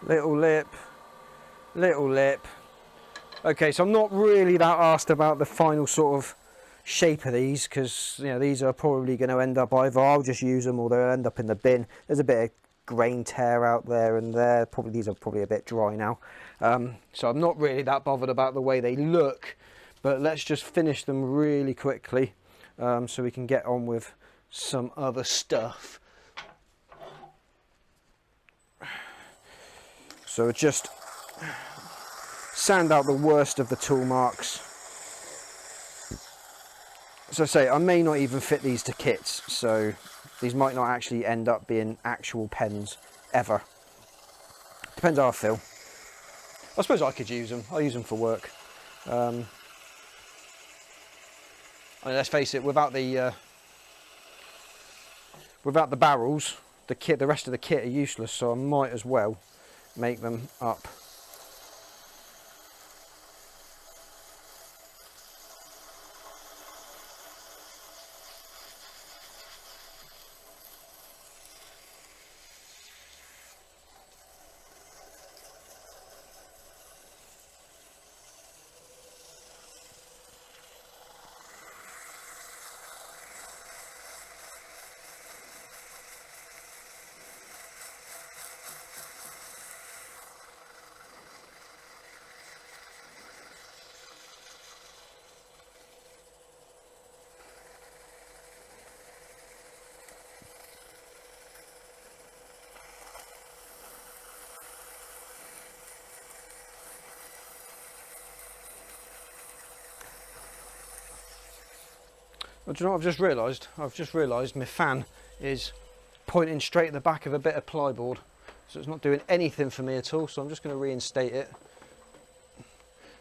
Little lip, little lip. Okay, so I'm not really that asked about the final sort of shape of these, because you know these are probably going to end up, either I'll just use them or they'll end up in the bin. There's a bit of grain tear out there and there. Probably these are probably a bit dry now, so I'm not really that bothered about the way they look. But let's just finish them really quickly, so we can get on with some other stuff. So just sand out the worst of the tool marks. As I say, I may not even fit these to kits, so these might not actually end up being actual pens ever. Depends how I feel. I suppose I could use them. I'll use them for work. I mean, let's face it, without the barrels, the rest of the kit are useless, so I might as well make them up. Well, do you know what I've just realised? I've just realised my fan is pointing straight at the back of a bit of plyboard. So it's not doing anything for me at all. So I'm just going to reinstate it.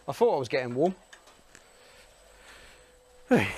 I thought I was getting warm. Hey.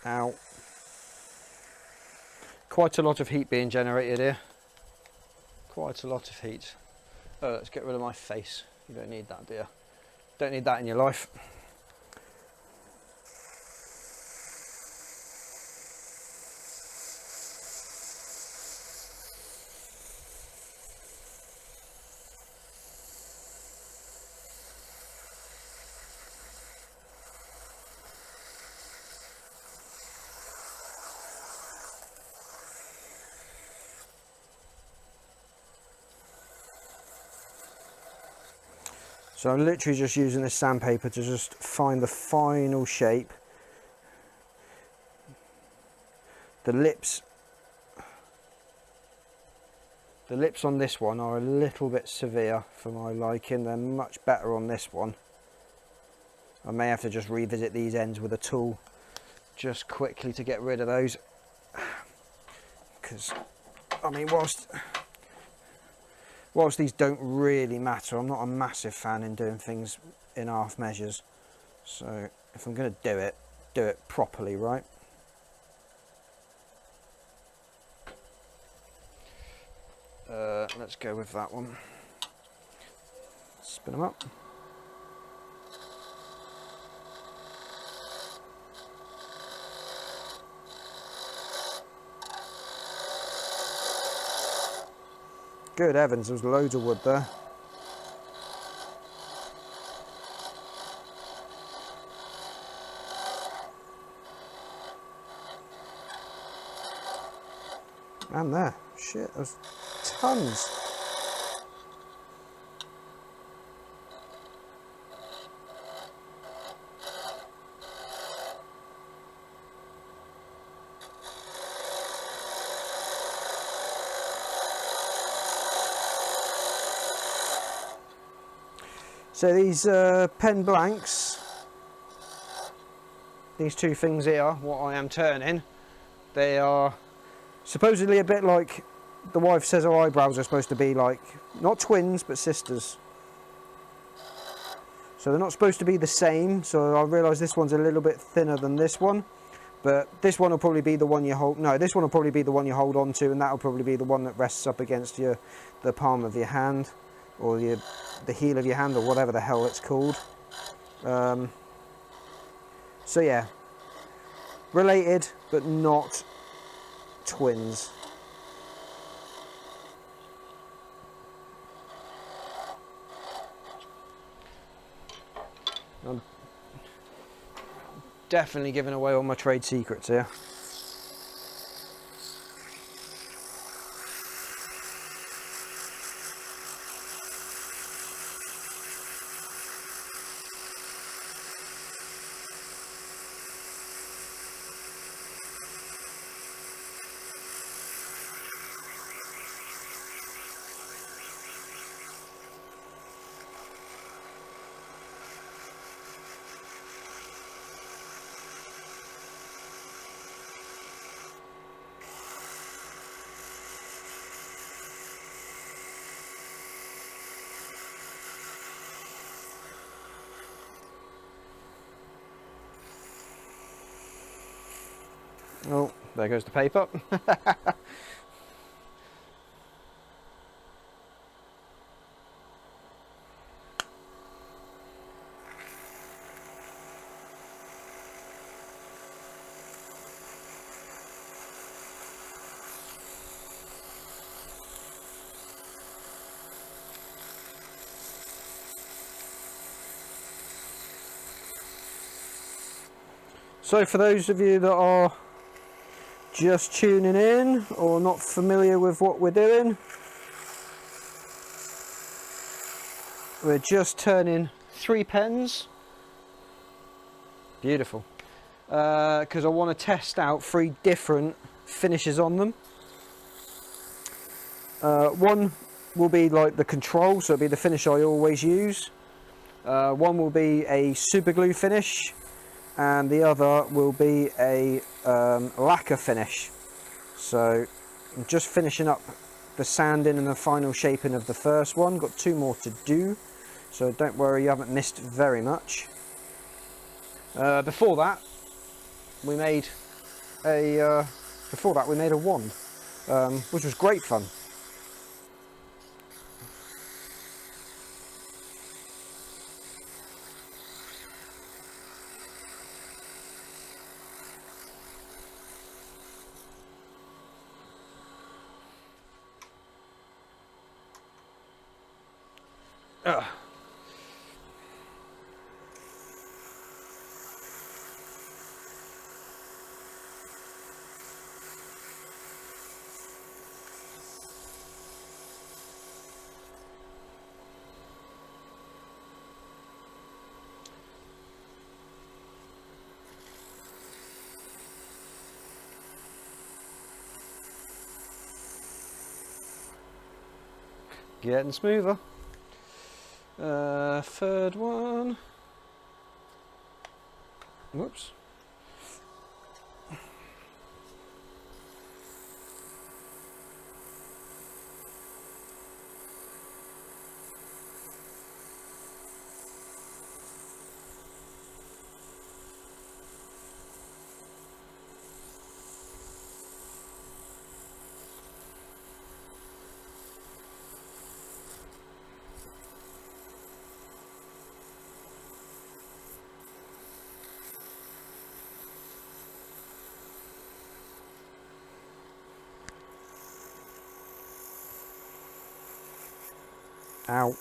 Ow. Quite a lot of heat being generated here. Quite a lot of heat. Oh, let's get rid of my face. You don't need that, dear. Don't need that in your life. So I'm literally just using this sandpaper to just find the final shape. The lips on this one are a little bit severe for my liking. They're much better on this one. I may have to just revisit these ends with a tool just quickly to get rid of those. Because, I mean, whilst these don't really matter, I'm not a massive fan in doing things in half measures. So if I'm going to do it properly, right? Let's go with that one. Spin them up. Good heavens, there's loads of wood there. And there, shit, there's tons. So these pen blanks, these two things here, what I am turning, they are supposedly a bit like the wife says her eyebrows are supposed to be like, not twins, but sisters. So they're not supposed to be the same, so I realise this one's a little bit thinner than this one. But this one will probably be the one you hold, no, this one will probably be the one you hold on to, and that'll probably be the one that rests up against the palm of your hand, or the heel of your hand, or whatever the hell it's called. So yeah, related, but not twins. I'm definitely giving away all my trade secrets here. Oh, there goes the paper. So for those of you that are just tuning in or not familiar with what we're doing, we're just turning 3 pens. Beautiful. Because I want to test out 3 different finishes on them. One will be like the control, so it'll be the finish I always use. One will be a super glue finish, and the other will be a lacquer finish. So I'm just finishing up the sanding and the final shaping of the first one. Got 2 more to do, so don't worry, you haven't missed very much. Before that we made a wand, which was great fun. Getting smoother. Third one. Whoops. Ow.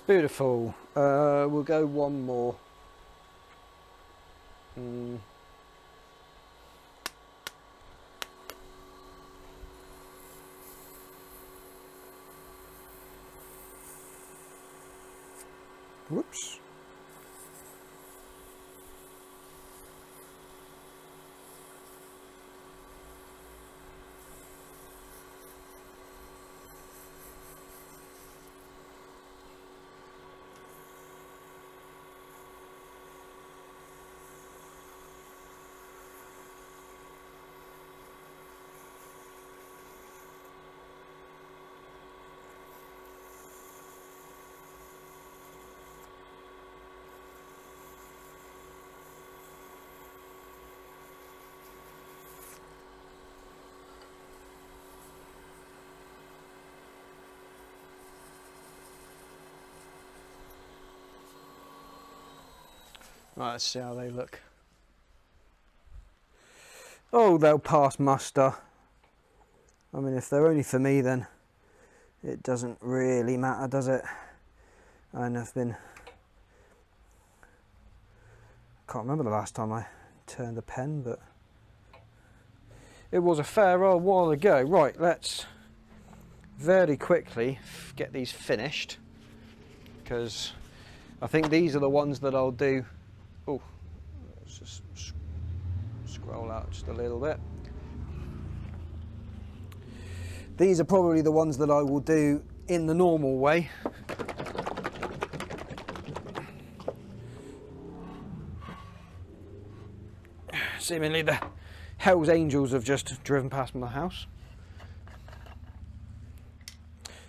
Beautiful. We'll go one more. Whoops. Right, let's see how they look. Oh, they'll pass muster. I mean, if they're only for me, then it doesn't really matter, does it? And I've been... can't remember the last time I turned a pen, but it was a fair old while ago. Right, let's very quickly get these finished, because I think these are the ones that I'll do. Oh, let's just scroll out just a little bit. These are probably the ones that I will do in the normal way. Seemingly the Hell's Angels have just driven past my house.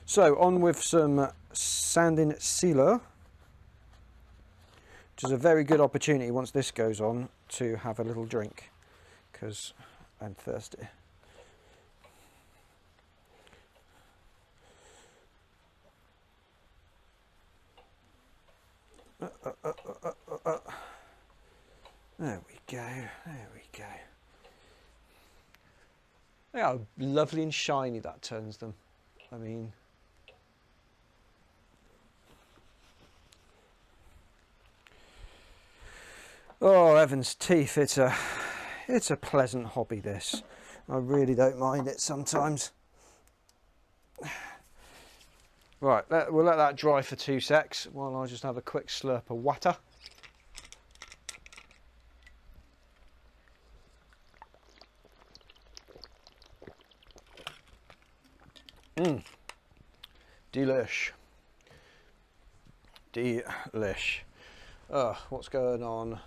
So on with some sanding sealer, which is a very good opportunity once this goes on to have a little drink, because I'm thirsty. Look how lovely and shiny that turns them. I mean, oh heavens teeth, it's a pleasant hobby this. I really don't mind it sometimes. Right, we'll let that dry for 2 secs while I just have a quick slurp of water. Delish. Delish. Oh, what's going on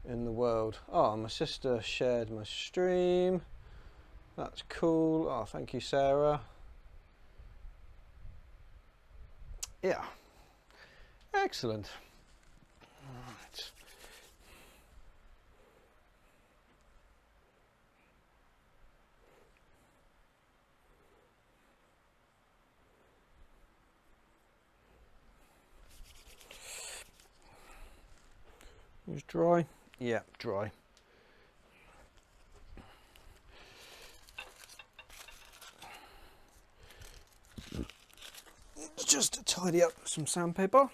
in the world? Oh, my sister shared my stream. That's cool. Oh, thank you, Sarah. Yeah. Excellent. Right. It's dry. Yeah, dry. Just to tidy up some sandpaper.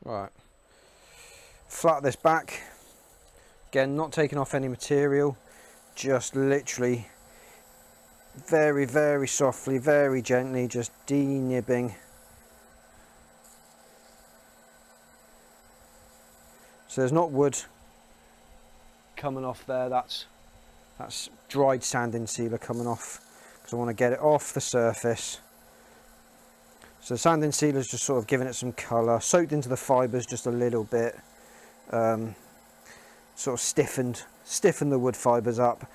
Right. Flat this back. Again, not taking off any material, just literally very, very softly, very gently, just de-nibbing. So there's not wood coming off there, that's dried sanding sealer coming off, because I want to get it off the surface. So the sanding sealer is just sort of giving it some colour, soaked into the fibres just a little bit, sort of stiffened the wood fibres up.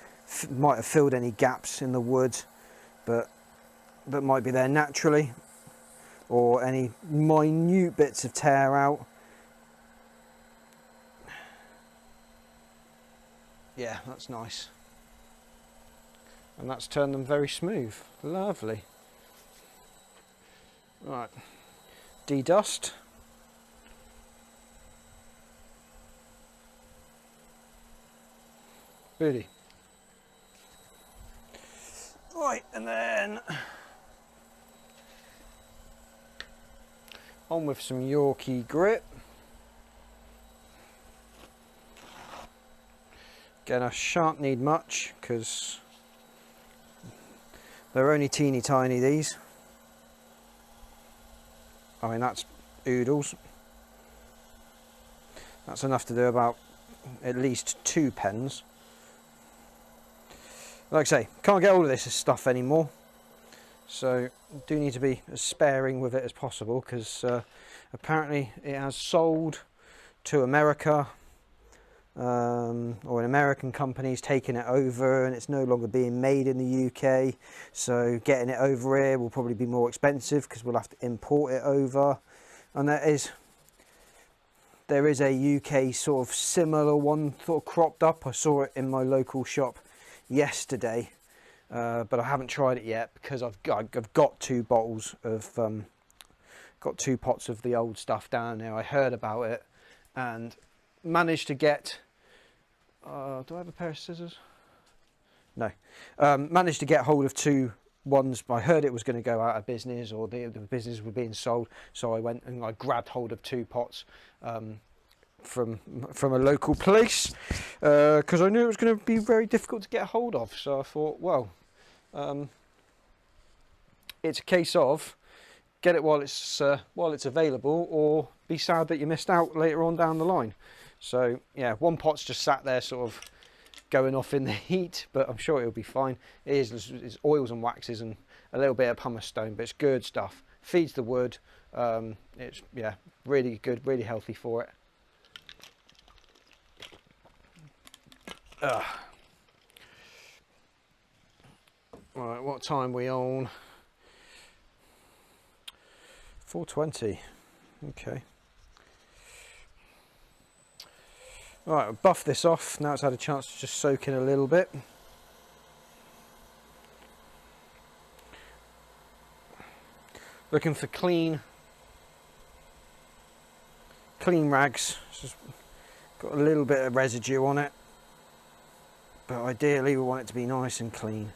Might have filled any gaps in the wood, but that might be there naturally, or any minute bits of tear out. Yeah, that's nice. And that's turned them very smooth. Lovely. Right. De-dust. Really. Right, and then on with some Yorkie grit. Again, I shan't need much because they're only teeny tiny, these. I mean, that's oodles. That's enough to do about at least 2 pens. Like I say, can't get all of this stuff anymore, so do need to be as sparing with it as possible, because apparently it has sold to America, or an American company's taken it over and it's no longer being made in the UK, so getting it over here will probably be more expensive because we'll have to import it over. And there is a UK sort of similar one sort of cropped up. I saw it in my local shop yesterday, but I haven't tried it yet because I've got 2 bottles of got 2 pots of the old stuff down there. I heard about it and managed to get do I have a pair of scissors? No. Managed to get hold of 2 ones, but I heard it was going to go out of business, or the business were being sold, so I went and I grabbed hold of 2 pots from a local place, because I knew it was going to be very difficult to get hold of. So I thought, well, it's a case of get it while it's available, or be sad that you missed out later on down the line. So yeah, 1 pot's just sat there sort of going off in the heat, but I'm sure it'll be fine. It's oils and waxes and a little bit of pumice stone, but it's good stuff. Feeds the wood. It's, yeah, really good, really healthy for it. Right, what time are we on? 4:20. Okay. Right, I'll buff this off. Now it's had a chance to just soak in a little bit. Looking for clean clean rags. It's just got a little bit of residue on it, but ideally we want it to be nice and clean.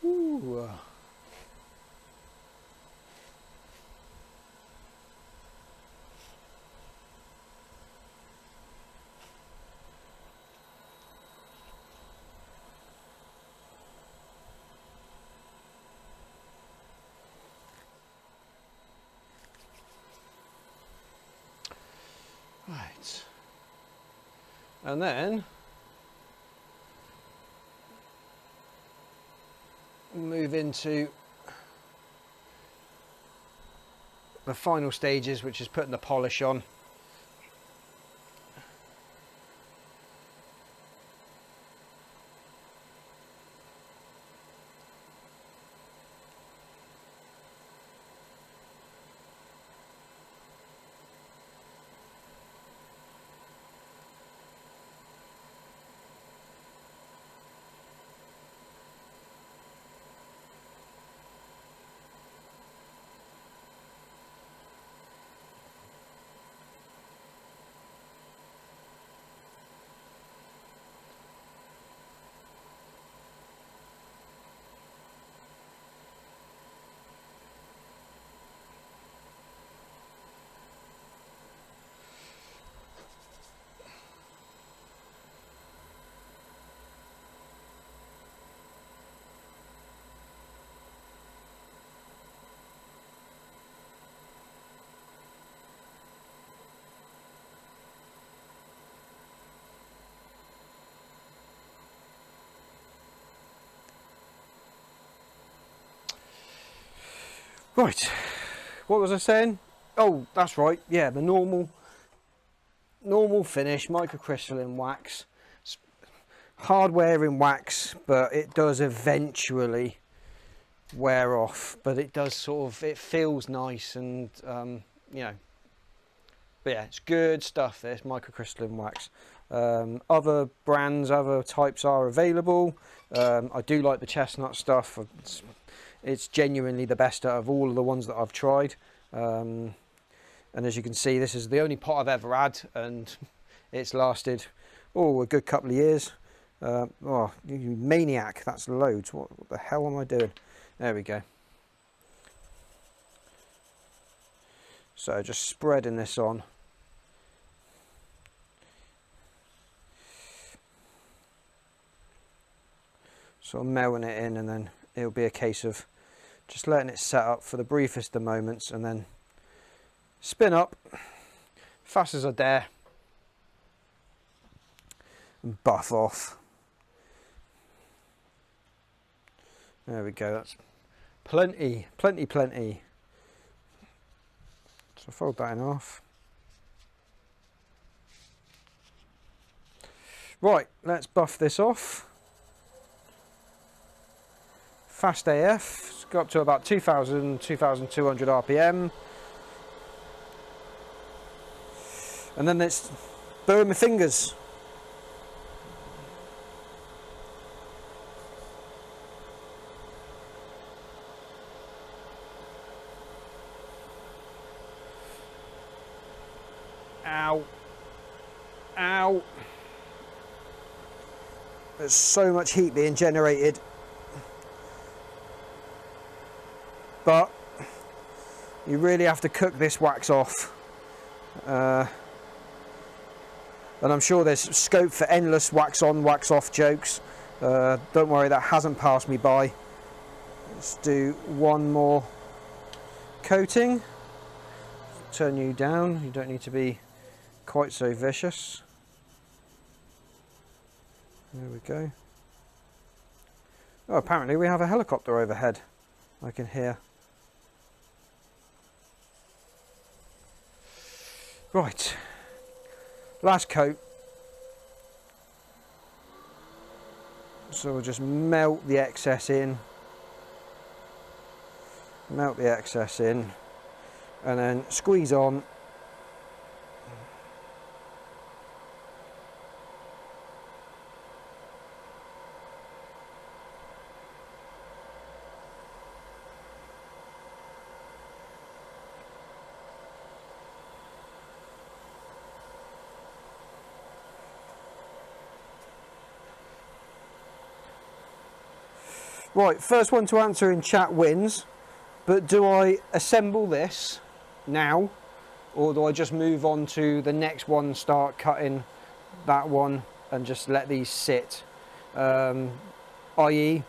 Ooh. Right, and then move into the final stages, which is putting the polish on. Right, what was I saying? Oh, that's right, yeah, the normal finish, microcrystalline wax. It's hard wearing wax, but it does eventually wear off, but it does sort of, it feels nice, and you know, but yeah, it's good stuff, this microcrystalline wax. Other brands, other types are available. I do like the chestnut stuff. It's genuinely the best out of all of the ones that I've tried. And as you can see, this is the only pot I've ever had, and it's lasted, oh, a good couple of years. Oh, you maniac, that's loads. What the hell am I doing? There we go. So just spreading this on. So I'm melting it in, and then it'll be a case of just letting it set up for the briefest of moments, and then spin up fast as I dare and buff off. There we go, that's plenty. So fold that in half. Right, let's buff this off. Fast AF, it's got up to about 2,000, 2,200 RPM. And then it's burn my fingers. Ow. Ow. There's so much heat being generated. But you really have to cook this wax off. And I'm sure there's scope for endless wax on, wax off jokes. Don't worry, that hasn't passed me by. Let's do one more coating. Turn you down, you don't need to be quite so vicious. There we go. Oh, apparently we have a helicopter overhead, I can hear. Right, last coat. So we'll just melt the excess in. Melt the excess in, and then squeeze on. Right, first one to answer in chat wins. But do I assemble this now, or do I just move on to the next one, start cutting that one and just let these sit? I.e.,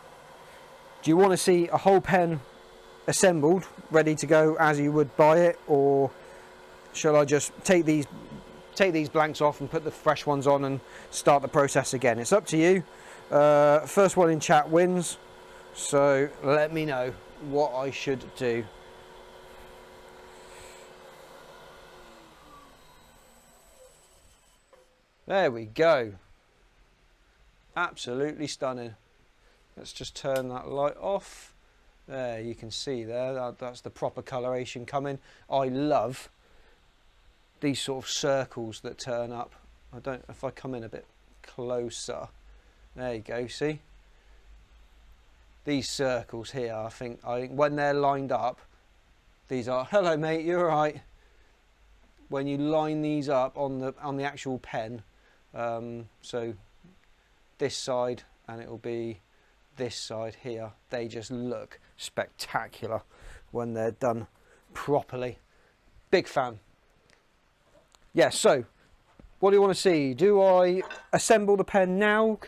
do you want to see a whole pen assembled, ready to go as you would buy it, or shall I just take these blanks off and put the fresh ones on and start the process again? It's up to you. First one in chat wins, so let me know what I should do. There we go. Absolutely stunning. Let's just turn that light off. There, you can see there, that's the proper coloration coming. I love these sort of circles that turn up. I don't, if I come in a bit closer, there you go, see? These circles here, I think when they're lined up, these are, hello mate, you're right. When you line these up on the actual pen, so this side, and it'll be this side here, they just look spectacular when they're done properly. Big fan. Yeah, so what do you want to see? Do I assemble the pen now,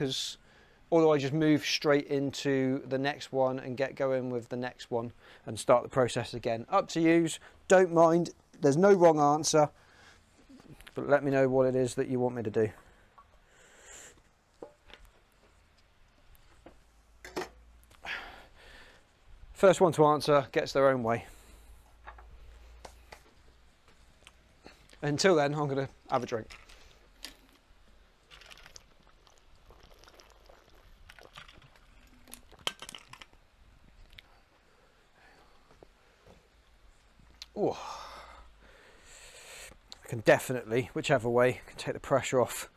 or do I just move straight into the next one and get going with the next one and start the process again? Up to yous. Don't mind. There's no wrong answer, but let me know what it is that you want me to do. First one to answer gets their own way. Until then, I'm going to have a drink. Ooh. I can definitely, whichever way, can take the pressure off.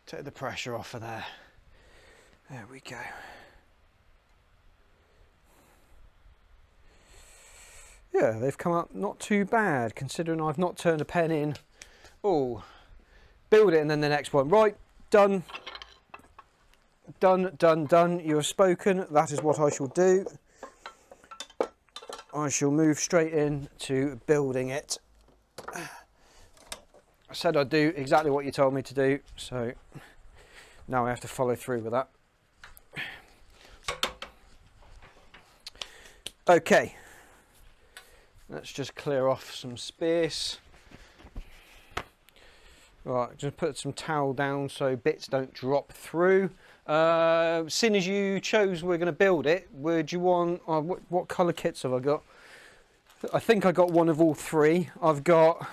Take the pressure off of there. There we go. Yeah, they've come up not too bad, considering I've not turned a pen in. Oh, build it and then the next one. Right, done. Done, done, done. You have spoken. That is what I shall do. I shall move straight in to building it. I said I'd do exactly what you told me to do, so now I have to follow through with that. Okay. Let's just clear off some space. Right, just put some towel down so bits don't drop through. Seeing as you chose we're going to build it, would you want, what colour kits have I got? I think I got one of all three. I've got,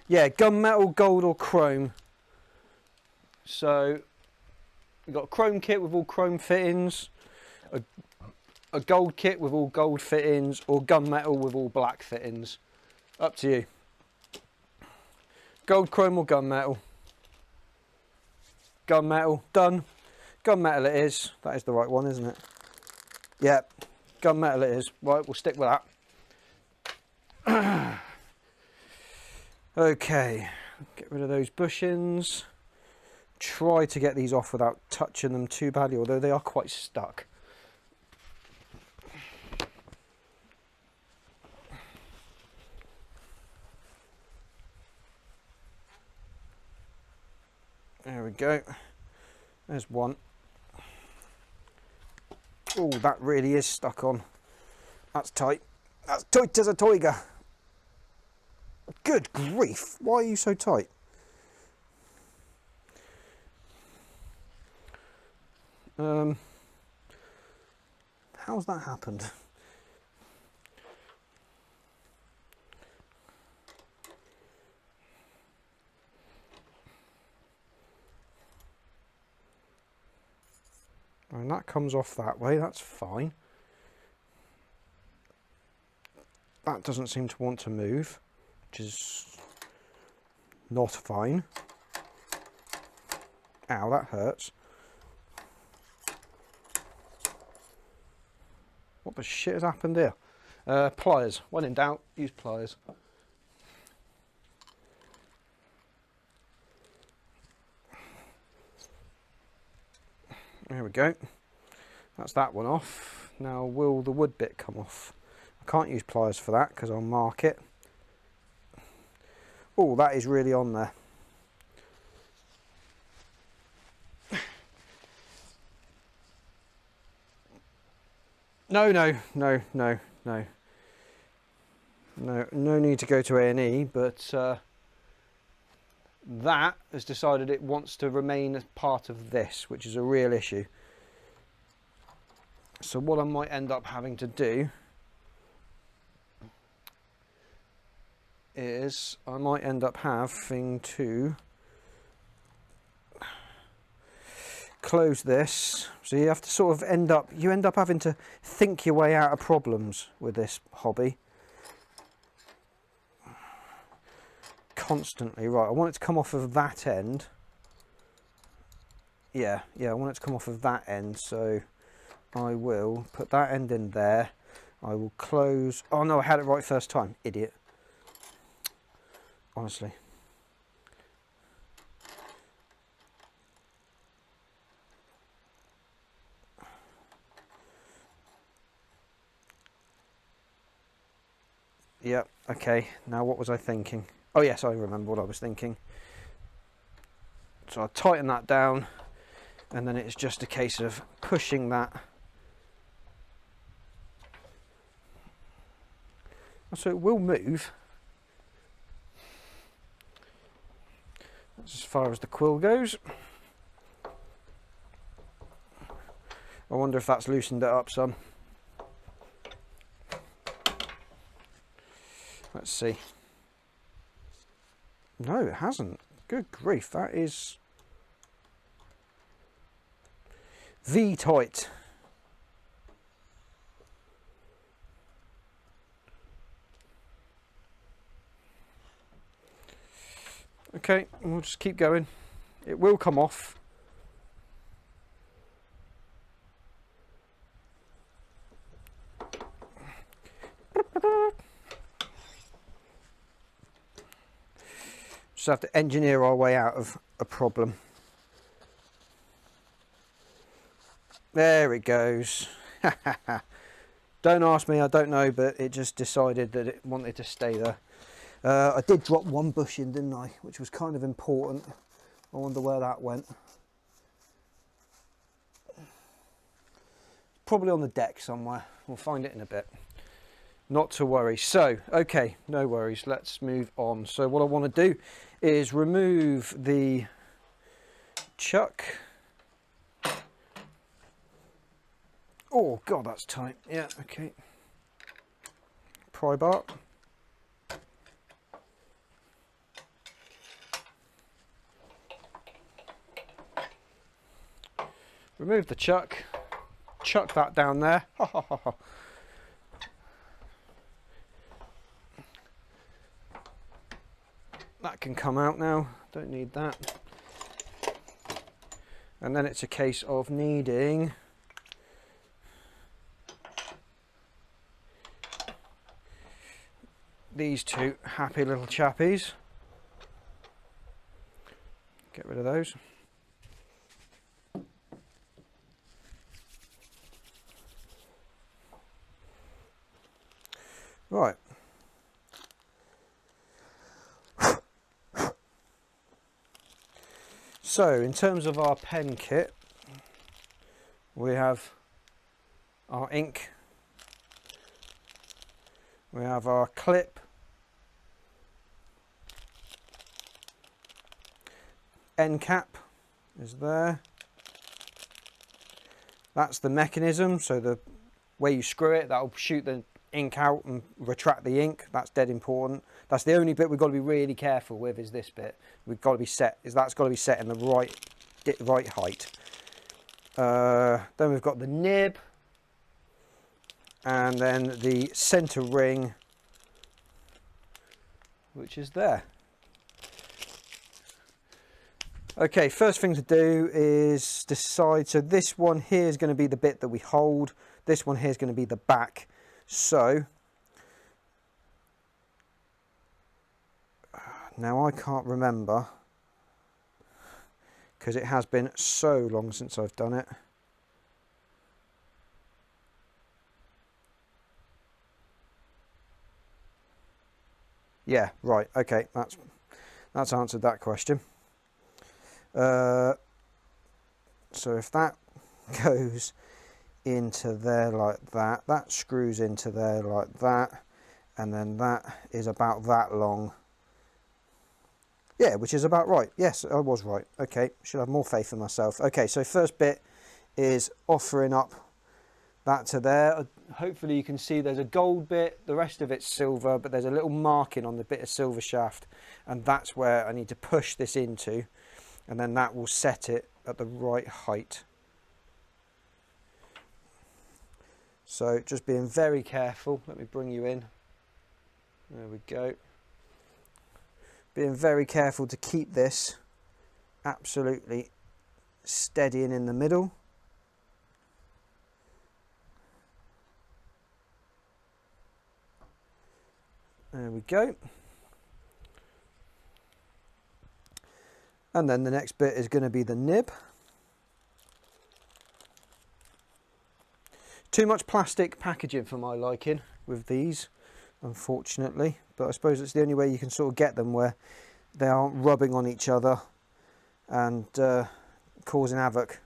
yeah, gunmetal, gold or chrome. So, we've got a chrome kit with all chrome fittings, a gold kit with all gold fittings, or gunmetal with all black fittings. Up to you. Gold, chrome or gunmetal? Gunmetal, done. Gunmetal it is. That is the right one, isn't it? Yep, gunmetal it is. Right, we'll stick with that. Okay, get rid of those bushings. Try to get these off without touching them too badly, although they are quite stuck. There we go. There's one. Oh, that really is stuck on. That's tight. That's tight as a tiger. Good grief. Why are you so tight? How's that happened? And that comes off that way, that's fine. That doesn't seem to want to move, which is not fine. Ow, that hurts. What the shit has happened here? Pliers. When in doubt, use pliers. There we go. That's that one off. Now will the wood bit come off? I can't use pliers for that because I'll mark it. Oh, that is really on there. No, no, no, no, no. No need to go to A&E, but that has decided it wants to remain as part of this, which is a real issue. So what I might end up having to do is I might end up having to close this. So you have to sort of end up having to think your way out of problems with this hobby. Constantly. Right, I want it to come off of that end. Yeah, I want it to come off of that end, so I will put that end in there. I will close. Oh no, I had it right first time. Idiot. Honestly. Yep, okay. Now what was I thinking? Oh yes, I remember what I was thinking. So I'll tighten that down, and then it's just a case of pushing that. So it will move. That's as far as the quill goes. I wonder if that's loosened it up some. Let's see. No, it hasn't. Good grief, that is V-tight. Okay, we'll just keep going. It will come off. Just have to engineer our way out of a problem. There it goes. Don't ask me, I don't know, but it just decided that it wanted to stay there. I did drop one bush in, didn't I? Which was kind of important. I wonder where that went. Probably on the deck somewhere. We'll find it in a bit. Not to worry. So, okay, no worries. Let's move on. So what I want to do is remove the chuck. Oh, God, that's tight. Yeah, okay. Pry bar. Remove the chuck. Chuck that down there. Ha ha ha ha. That can come out now, don't need that. And then it's a case of needing these two happy little chappies. Get rid of those. Right. So, in terms of our pen kit, we have our ink, we have our clip, end cap is there. That's the mechanism, so the way you screw it, that'll shoot the ink out and retract the ink. That's dead important. That's the only bit we've got to be really careful with, is this bit. We've got to be set, that's got to be set in the right height. Then we've got the nib, and then the center ring, which is there. Okay, first thing to do is decide, so this one here is going to be the bit that we hold, this one here is going to be the back. So now I can't remember, because it has been so long since I've done it. Yeah, right, okay, that's answered that question. So if that goes into there like that, that screws into there like that, and then that is about that long. Yeah, which is about right. Yes, I was right. Okay, should have more faith in myself. Okay, so first bit is offering up that to there. Hopefully you can see there's a gold bit, the rest of it's silver, but there's a little marking on the bit of silver shaft, and that's where I need to push this into, and then that will set it at the right height. So just being very careful. Let me bring you in. There we go. Being very careful to keep this absolutely steady and in the middle. There we go. And then the next bit is going to be the nib. Too much plastic packaging for my liking with these, unfortunately, but I suppose it's the only way you can sort of get them where they aren't rubbing on each other and causing havoc.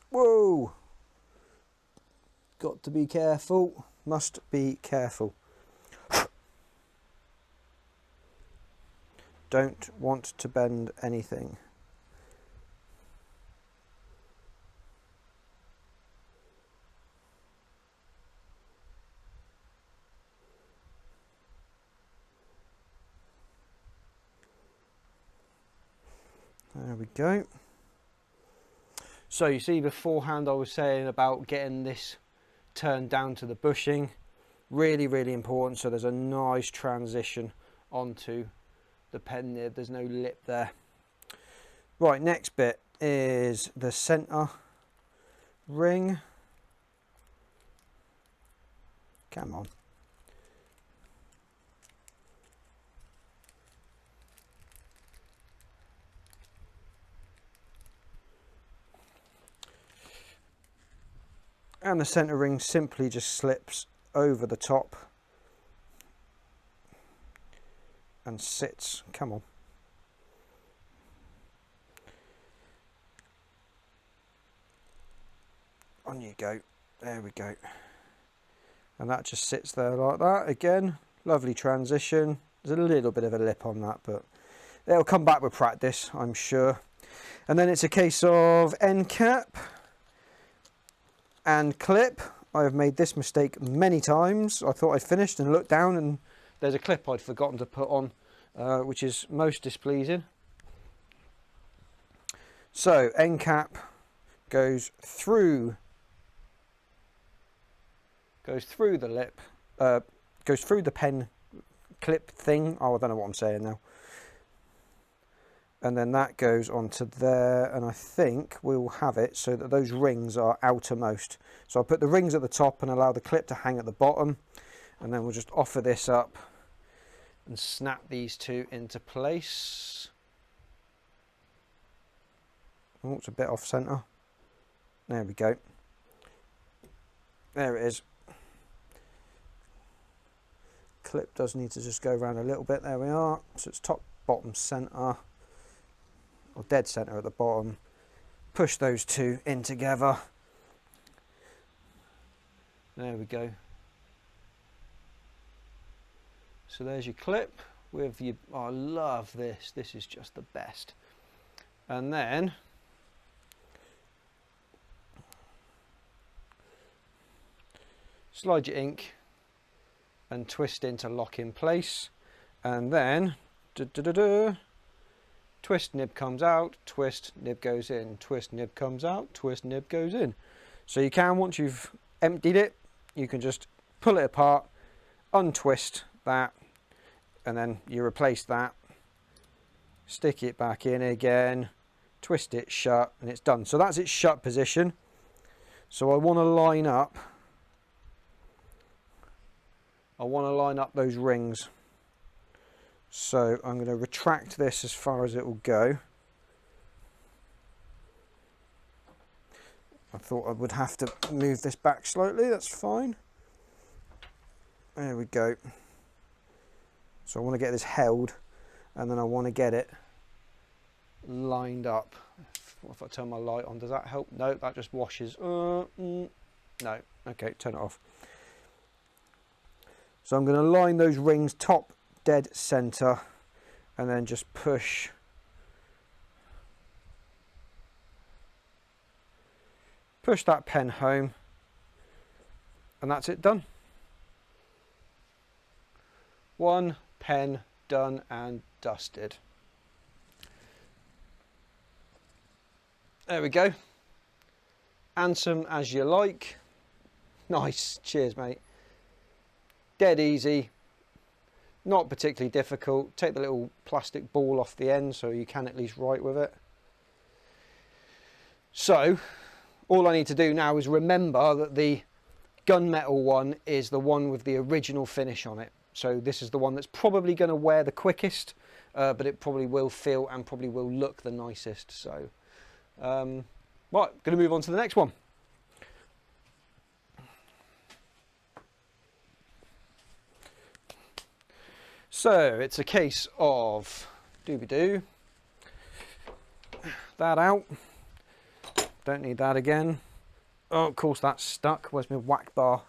Whoa! Got to be careful, must be careful. Don't want to bend anything. There we go. So you see beforehand I was saying about getting this turned down to the bushing. Really, really important, so there's a nice transition onto the pen nib. There's no lip there. Right, next bit is the centre ring. Come on. And the centre ring simply just slips over the top and sits. Come on. On you go. There we go. And that just sits there like that. Again, lovely transition. There's a little bit of a lip on that, but it'll come back with practice, I'm sure. And then it's a case of end cap and clip. I have made this mistake many times. I thought I'd finished and looked down and there's a clip I'd forgotten to put on, which is most displeasing. So end cap goes through the lip, goes through the pen clip thing. Oh, I don't know what I'm saying now. And then that goes onto there, and I think we'll have it so that those rings are outermost. So I'll put the rings at the top and allow the clip to hang at the bottom, and then we'll just offer this up and snap these two into place. Oh, it's a bit off centre. There we go. There it is. Clip does need to just go around a little bit. There we are. So it's top, bottom, centre, or dead centre at the bottom. Push those two in together. There we go. So there's your clip with your, oh, I love this. This is just the best. And then slide your ink and twist in to lock in place, and then twist, nib comes out, twist, nib goes in, twist, nib comes out, twist, nib goes in. So you can, once you've emptied it, you can just pull it apart, untwist that, and then you replace that, stick it back in again, twist it shut, and it's done. So that's its shut position. So I want to line up those rings. So I'm going to retract this as far as it will go. I thought I would have to move this back slightly, that's fine. There we go. So I want to get this held, and then I want to get it lined up. If I turn my light on, does that help? No, that just washes. No, okay, turn it off. So I'm going to line those rings top dead center, and then just push that pen home, and that's it done. One pen done and dusted. There we go. Handsome as you like. Nice, cheers mate. Dead easy, not particularly difficult. Take the little plastic ball off the end so you can at least write with it. So all I need to do now is remember that the gunmetal one is the one with the original finish on it. So this is the one that's probably going to wear the quickest, but it probably will feel and probably will look the nicest. So right, going to move on to the next one. So it's a case of doobie-doo, that out, don't need that again. Oh, of course that's stuck. Where's my whack bar?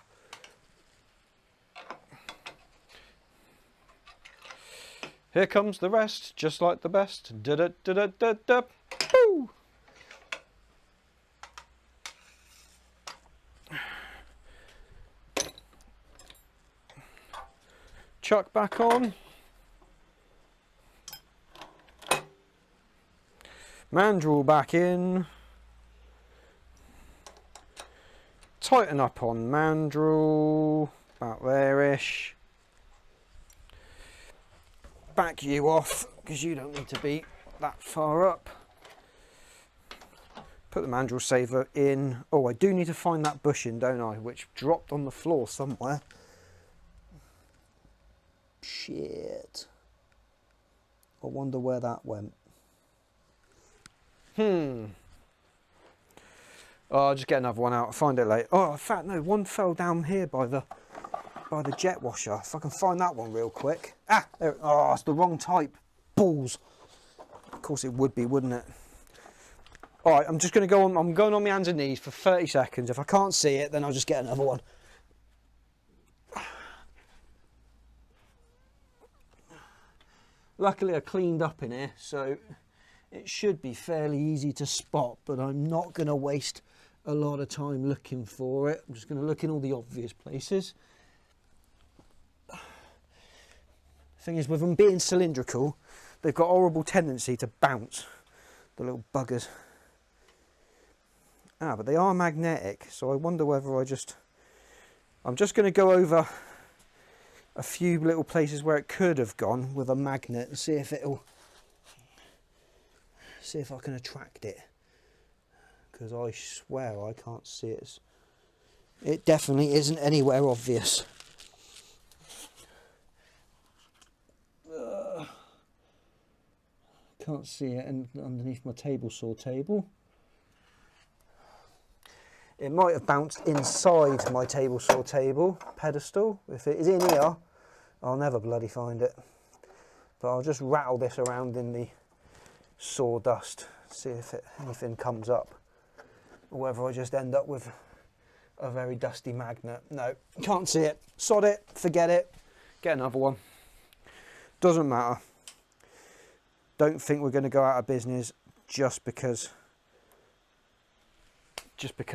Here comes the rest, just like the best. Da da da da da da. Boo! Chuck back on. Mandrel back in. Tighten up on mandrel, about there-ish. Back you off, because you don't need to be that far up. Put the mandrel saver in. Oh, I do need to find that bushing, don't I? Which dropped on the floor somewhere. Shit. I wonder where that went. Oh, I'll just get another one out. I'll find it later. Oh, in fact, no, one fell down here by the jet washer. If I can find that one real quick. Ah, there. Oh, it's the wrong type. Balls. Of course it would be, wouldn't it? All right, I'm just going to go on. I'm going on my hands and knees for 30 seconds. If I can't see it, then I'll just get another one. Luckily, I cleaned up in here, so it should be fairly easy to spot, but I'm not going to waste a lot of time looking for it. I'm just going to look in all the obvious places. Thing is, with them being cylindrical, they've got a horrible tendency to bounce, the little buggers. Ah, but they are magnetic, so I wonder whether I'm just going to go over a few little places where it could have gone with a magnet and see if I can attract it, because I swear I can't see it. It definitely isn't anywhere obvious. Can't see it underneath my table saw table. It might have bounced inside my table saw table pedestal. If it is in here, I'll never bloody find it. But I'll just rattle this around in the sawdust, see if anything comes up, or whether I just end up with a very dusty magnet. No, can't see it. Sod it, forget it, get another one. Doesn't matter. Don't think we're going to go out of business just because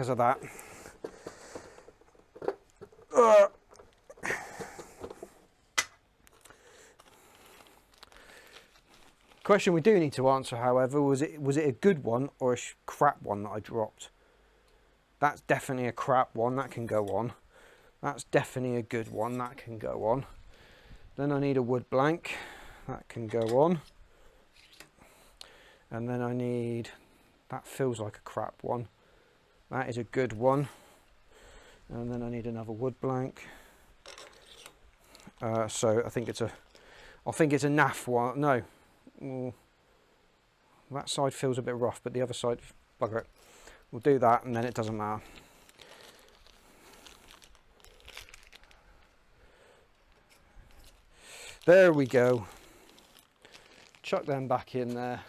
of that. Question we do need to answer, however, was it a good one or a crap one that I dropped? That's definitely a crap one, that can go on. That's definitely a good one, that can go on. Then I need a wood blank, that can go on. And then I need, that feels like a crap one. That is a good one. And then I need another wood blank. So I think it's a naff one. No. That side feels a bit rough, but the other side, bugger it. We'll do that and then it doesn't matter. There we go. Chuck them back in there.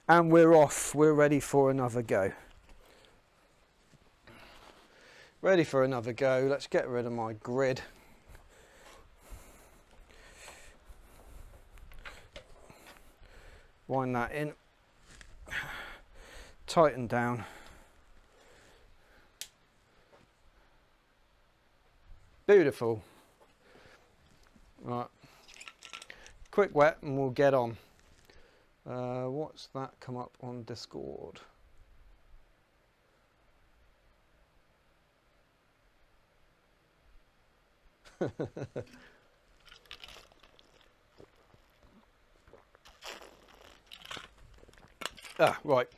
And we're off. We're ready for another go. Ready for another go. Let's get rid of my grid. Wind that in. Tighten down. Beautiful. Right. Quick wet and we'll get on. What's that come up on Discord? Right.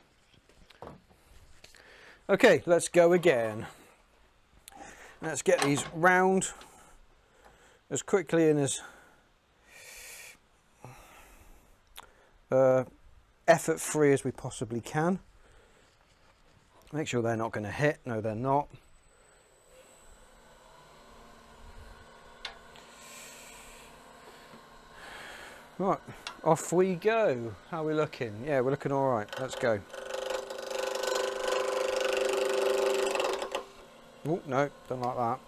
Okay, let's go again. Let's get these round as quickly and as effort free as we possibly can. Make sure they're not going to hit. No, they're not. Right, off we go. How are we looking? Yeah, we're looking all right. Let's go. Oh, no, don't like that.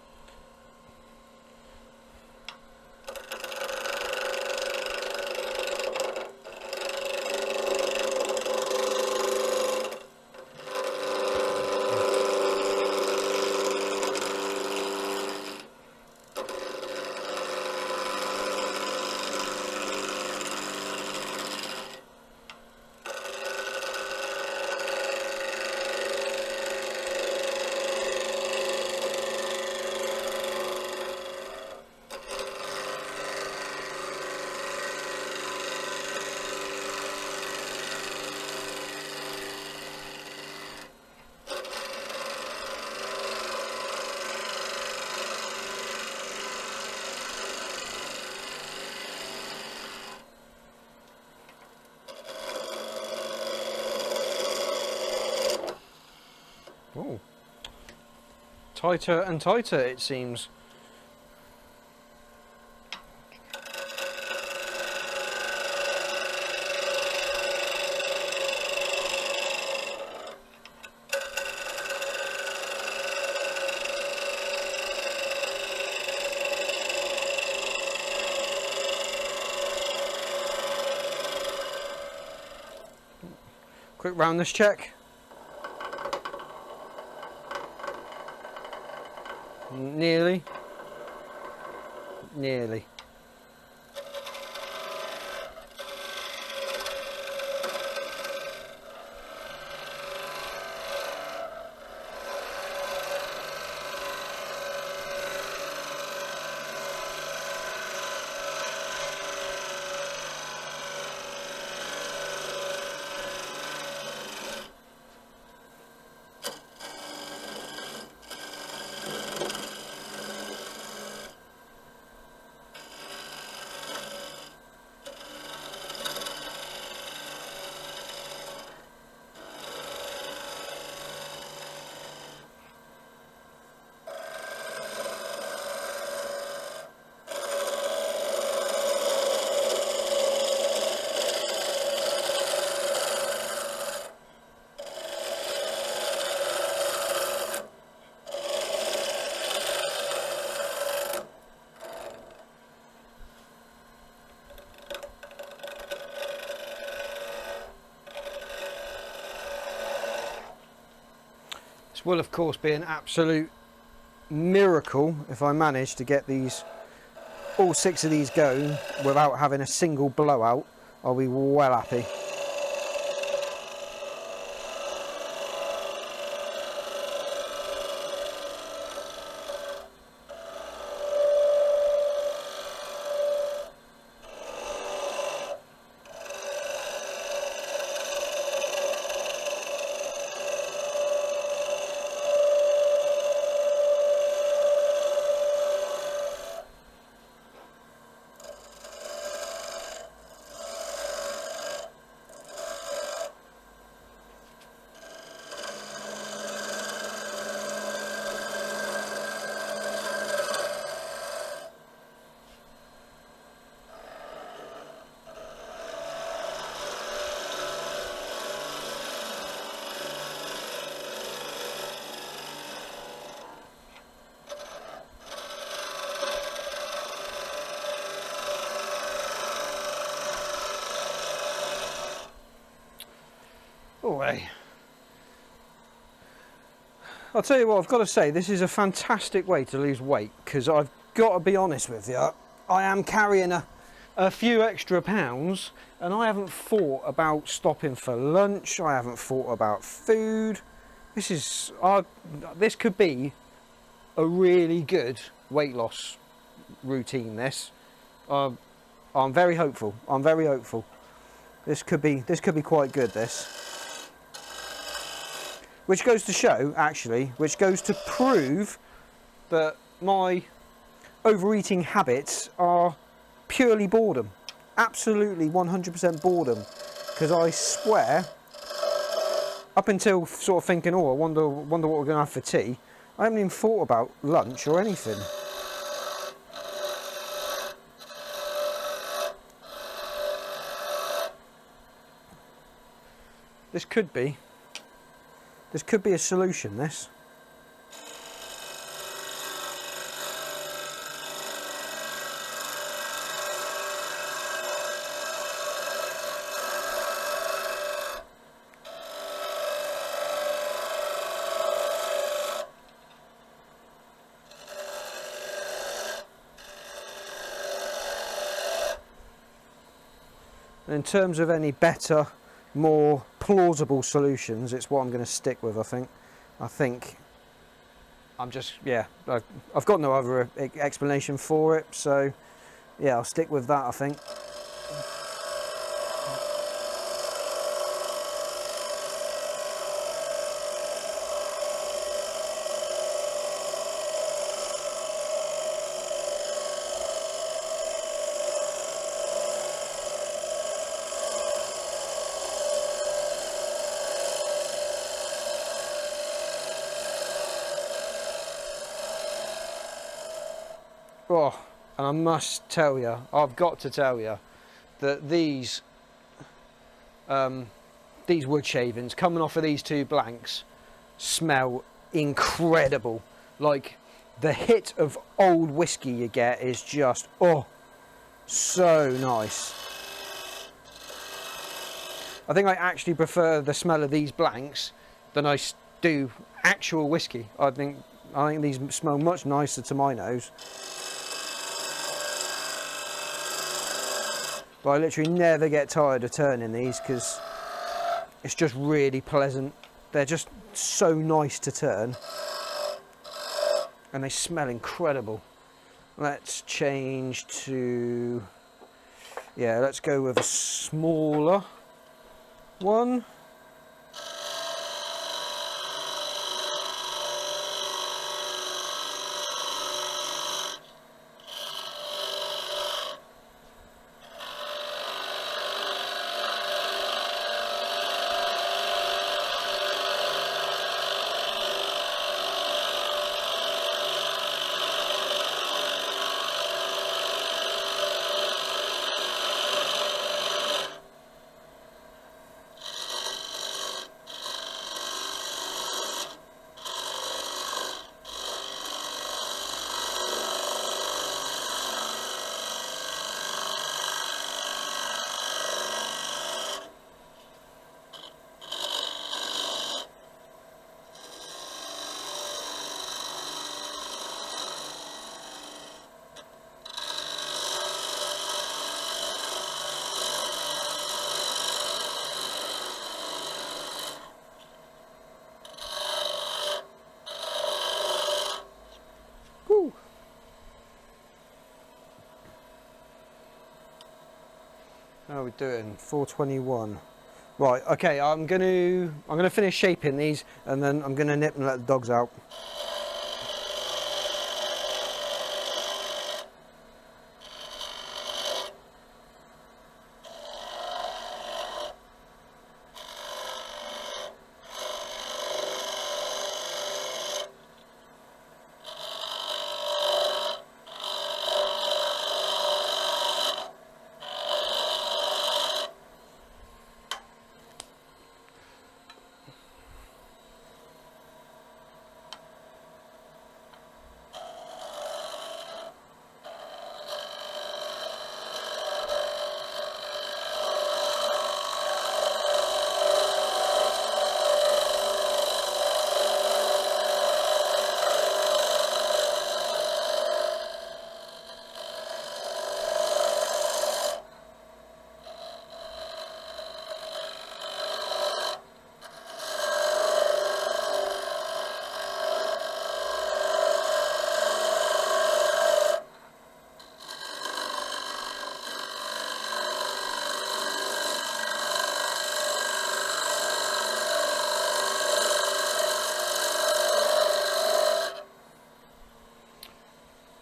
Oh, tighter and tighter it seems. Quick roundness check. Nearly. Nearly. This will of course be an absolute miracle if I manage to get these, all 6 of these going without having a single blowout. I'll be well happy. boy. I'll tell you what, I've got to say, this is a fantastic way to lose weight, because I've got to be honest with you, I am carrying a few extra pounds, and I haven't thought about stopping for lunch, I haven't thought about food. This could be a really good weight loss routine, this. I'm very hopeful, I'm very hopeful. This could be quite good, this. Which goes to show, actually, which goes to prove that my overeating habits are purely boredom. Absolutely 100% boredom. Because I swear, up until sort of thinking, oh, I wonder what we're going to have for tea, I haven't even thought about lunch or anything. This could be a solution, this. In terms of any better, more plausible solutions, it's what I'm going to stick with, I think. I'm just, yeah, I've got no other explanation for it, so yeah, I'll stick with that, I think. Oh, and I must tell you, I've got to tell you, that these wood shavings coming off of these two blanks smell incredible. Like, the hit of old whiskey you get is just, oh, so nice. I think I actually prefer the smell of these blanks than I do actual whiskey. I think these smell much nicer to my nose. But I literally never get tired of turning these because it's just really pleasant. They're just so nice to turn. And they smell incredible. Let's change to, yeah, let's go with a smaller one. How are we doing? 421. Right, okay, I'm gonna finish shaping these and then I'm gonna nip and let the dogs out.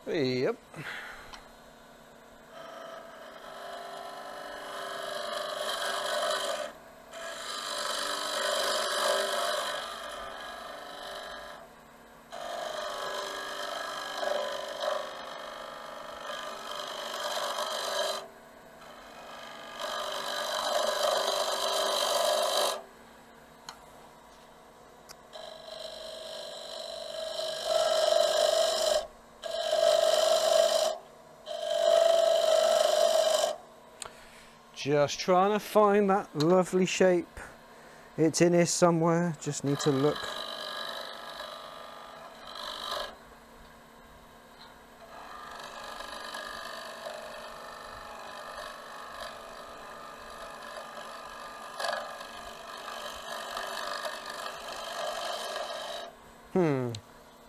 Yep. Just trying to find that lovely shape. It's in here somewhere, just need to look.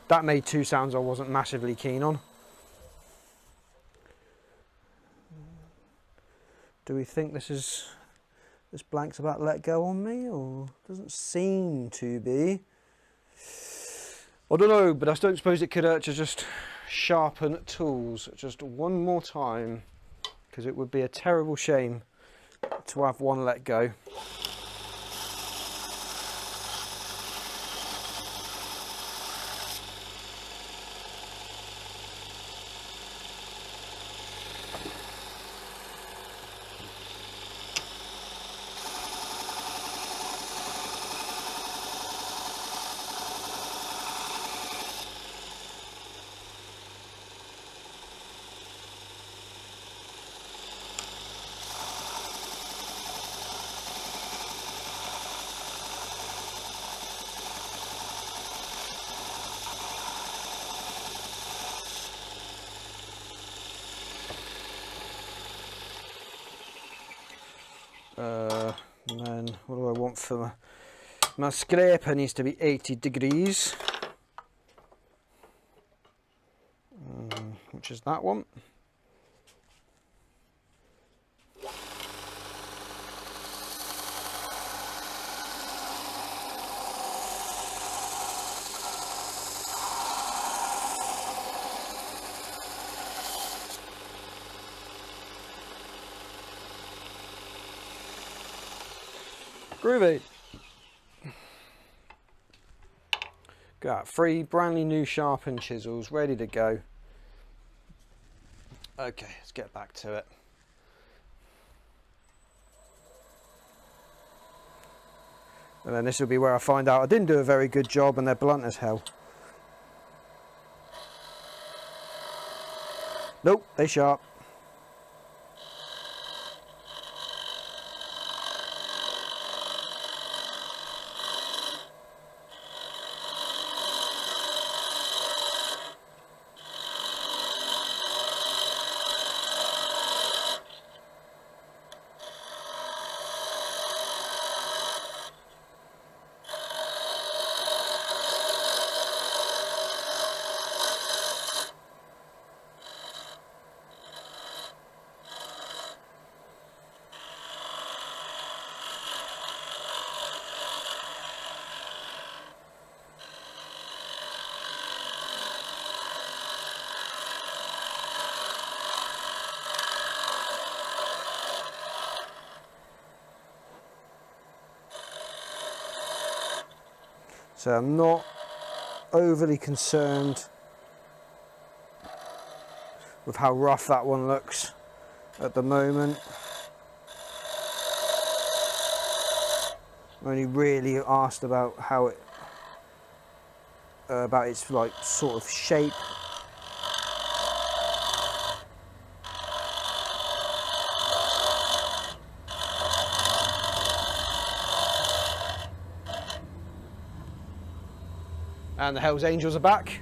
That made two sounds I wasn't massively keen on. Do we think this blank's about to let go on me, or doesn't seem to be? I don't know, but I don't suppose it could hurt to just sharpen tools just one more time, because it would be a terrible shame to have one let go. And then what do I want for my scraper? Needs to be 80 degrees, which is that one. Groovy. Got 3 brand new sharpened chisels ready to go. Okay, let's get back to it. And then this will be where I find out I didn't do a very good job and they're blunt as hell. Nope, they're sharp. So I'm not overly concerned with how rough that one looks at the moment. I'm only really asked about how it, about its like sort of shape. And the Hells Angels are back.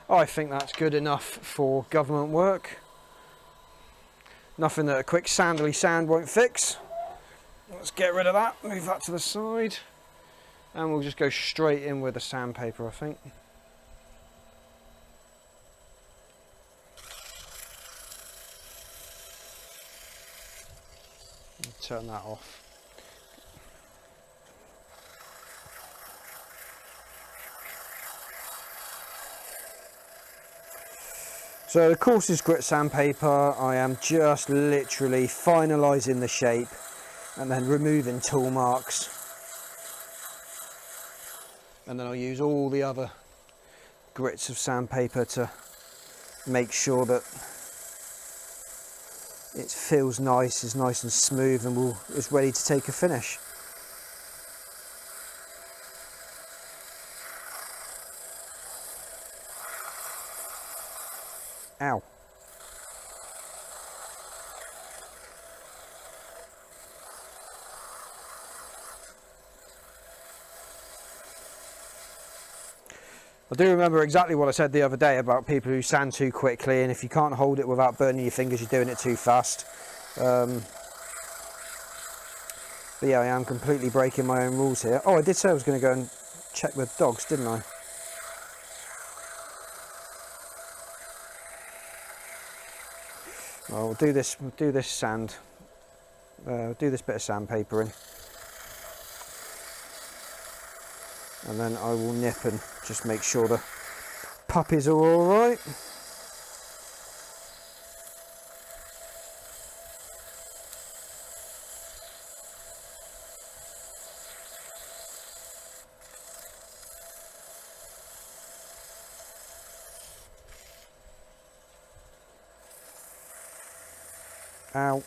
I think that's good enough for government work. Nothing that a quick sandly sand won't fix. Let's get rid of that, move that to the side, and we'll just go straight in with the sandpaper, I think. Turn that off. So the coarsest grit sandpaper, I am just literally finalising the shape and then removing tool marks. And then I'll use all the other grits of sandpaper to make sure that it feels nice, is nice and smooth, and is ready to take a finish. Ow. I do remember exactly what I said the other day about people who sand too quickly, and if you can't hold it without burning your fingers, you're doing it too fast. But yeah, I am completely breaking my own rules here. Oh, I did say I was going to go and check the dogs, didn't I? Well, we'll do this sand, do this bit of sandpaper in, and then I will nip and just make sure the puppies are all right. Ow.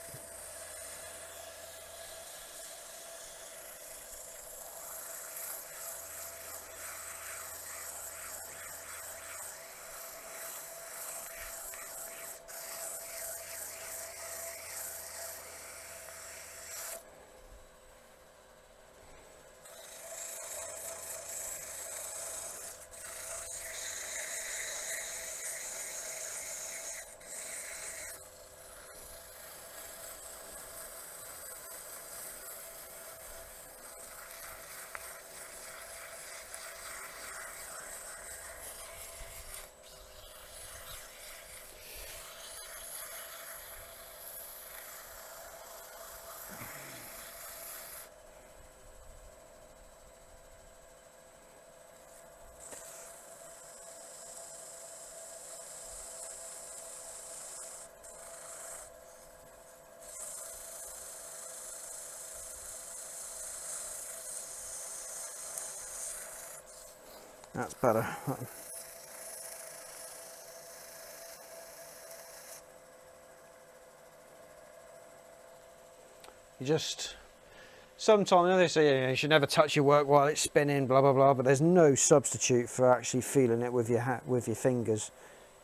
That's better. You just, sometimes, they say you should never touch your work while it's spinning, blah blah blah, but there's no substitute for actually feeling it with your fingers,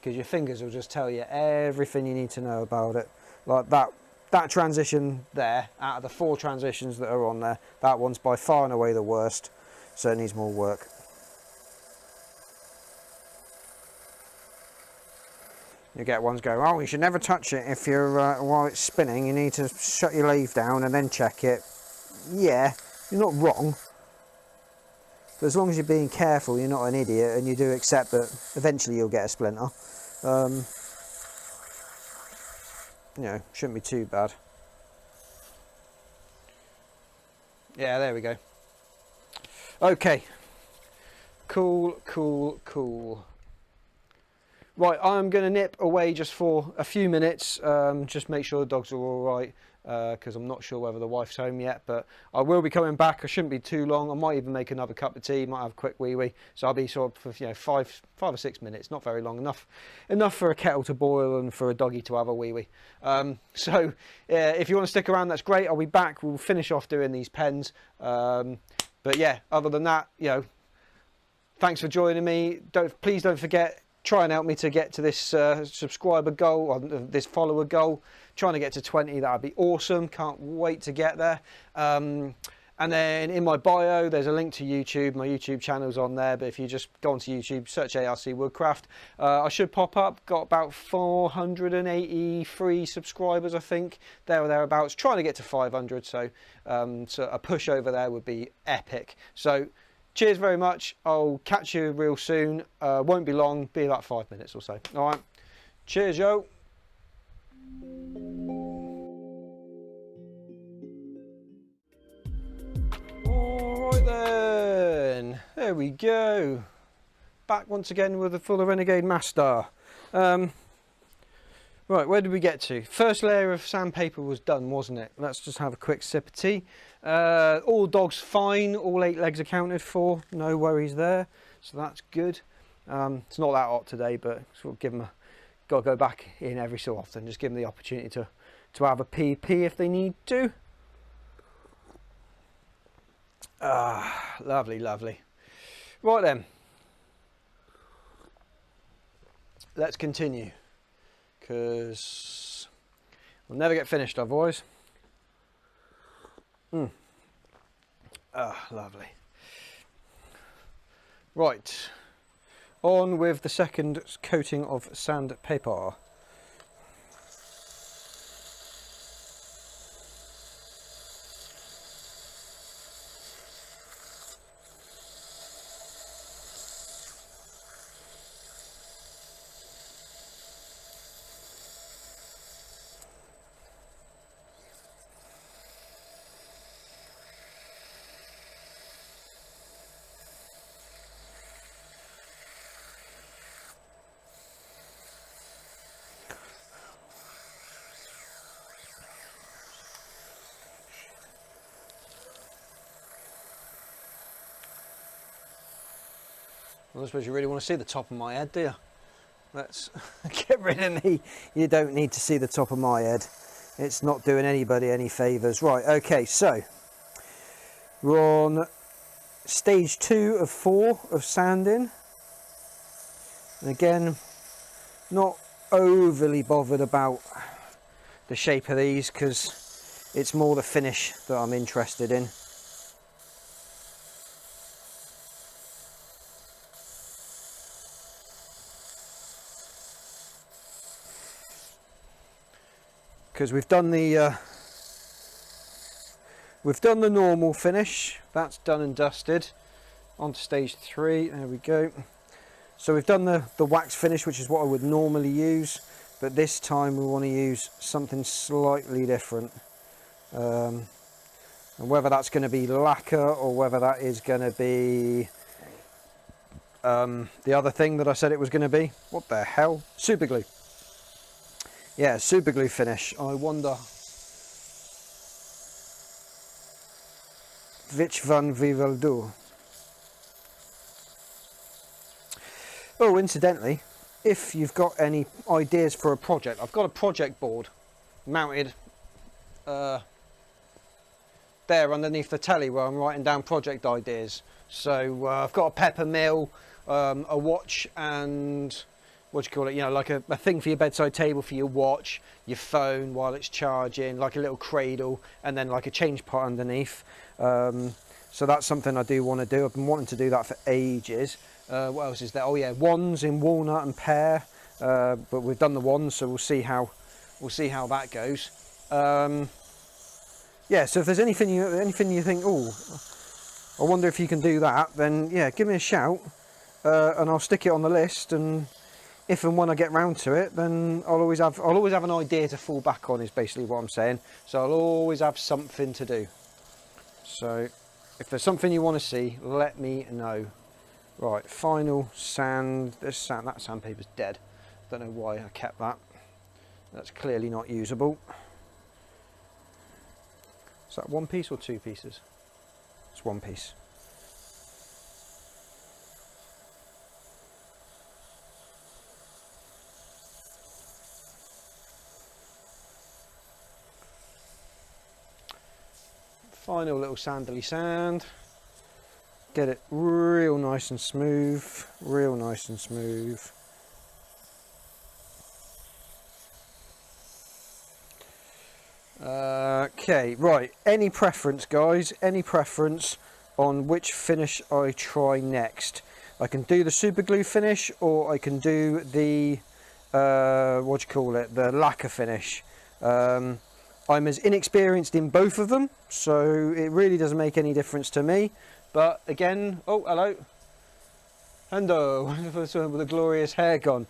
because your fingers will just tell you everything you need to know about it. Like that transition there, out of the 4 transitions that are on there, that one's by far and away the worst, so it needs more work. You get ones go, oh, you should never touch it if you're while it's spinning. You need to shut your lathe down and then check it. Yeah, you're not wrong. But as long as you're being careful, you're not an idiot, and you do accept that eventually you'll get a splinter. You know, shouldn't be too bad. Yeah, there we go. Okay. Cool, cool, cool. Right, I'm going to nip away just for a few minutes, just make sure the dogs are all right, because I'm not sure whether the wife's home yet, but I will be coming back. I shouldn't be too long. I might even make another cup of tea, might have a quick wee. So I'll be sort of, you know, five or 6 minutes, not very long, enough for a kettle to boil and for a doggy to have a wee. So if you want to stick around, that's great. I'll be back. We'll finish off doing these pens. But yeah, other than that, you know, thanks for joining me. Please don't forget, try and help me to get to this subscriber goal, or this follower goal. Trying to get to 20, that would be awesome. Can't wait to get there. And then in my bio, there's a link to YouTube. My YouTube channel's on there, but if you just go onto YouTube, search ARC Woodcraft, I should pop up. Got about 483 subscribers, I think, there or thereabouts. Trying to get to 500, so a push over there would be epic. So cheers very much. I'll catch you real soon. Won't be long, be about 5 minutes or so. All right. Cheers, yo. Alright then, there we go. Back once again with the full Renegade Master. Right, where did we get to? First layer of sandpaper was done, wasn't it? Let's just have a quick sip of tea. All dogs fine, all 8 legs accounted for, no worries there. So that's good. It's not that hot today, but sort of give them got to go back in every so often. Just give them the opportunity to have a PP if they need to. Ah, lovely, lovely. Right then, let's continue, because we'll never get finished otherwise. Ah, lovely. Right, on with the second coating of sandpaper. I don't suppose you really want to see the top of my head, do you? Let's get rid of me. You don't need to see the top of my head. It's not doing anybody any favours. Right, okay, so we're on stage 2 of 4 of sanding. And again, not overly bothered about the shape of these, because it's more the finish that I'm interested in. Because we've done the normal finish, that's done and dusted. On to stage 3, there we go. So we've done the wax finish, which is what I would normally use, but this time we want to use something slightly different. And whether that's going to be lacquer or whether that is going to be the other thing that I said it was going to be. What the hell? Super glue. Yeah, super glue finish. I wonder which one we will do. Oh, incidentally, if you've got any ideas for a project, I've got a project board mounted there underneath the telly where I'm writing down project ideas. So I've got a pepper mill, a watch, and what do you call it, you know, like a thing for your bedside table for your watch, your phone while it's charging, like a little cradle, and then like a change pot underneath. So that's something I do want to do. I've been wanting to do that for ages. What else is there? Oh yeah, wands in walnut and pear, but we've done the wands, so we'll see how that goes. Yeah, so if there's anything you think, oh, I wonder if you can do that, then yeah, give me a shout, and I'll stick it on the list. And if and when I get round to it, then I'll always have an idea to fall back on, is basically what I'm saying. So I'll always have something to do. So if there's something you want to see, let me know. Right, final sand. That sandpaper's dead. Don't know why I kept that. That's clearly not usable. Is that one piece or 2 pieces? It's 1 piece. Final little sandily sand. Get it real nice and smooth, real nice and smooth. Okay, right. Any preference, guys? Any preference on which finish I try next? I can do the super glue finish, or I can do the what do you call it? The lacquer finish. I'm as inexperienced in both of them, so it really doesn't make any difference to me. But again, oh hello, hello, with the glorious hair gone.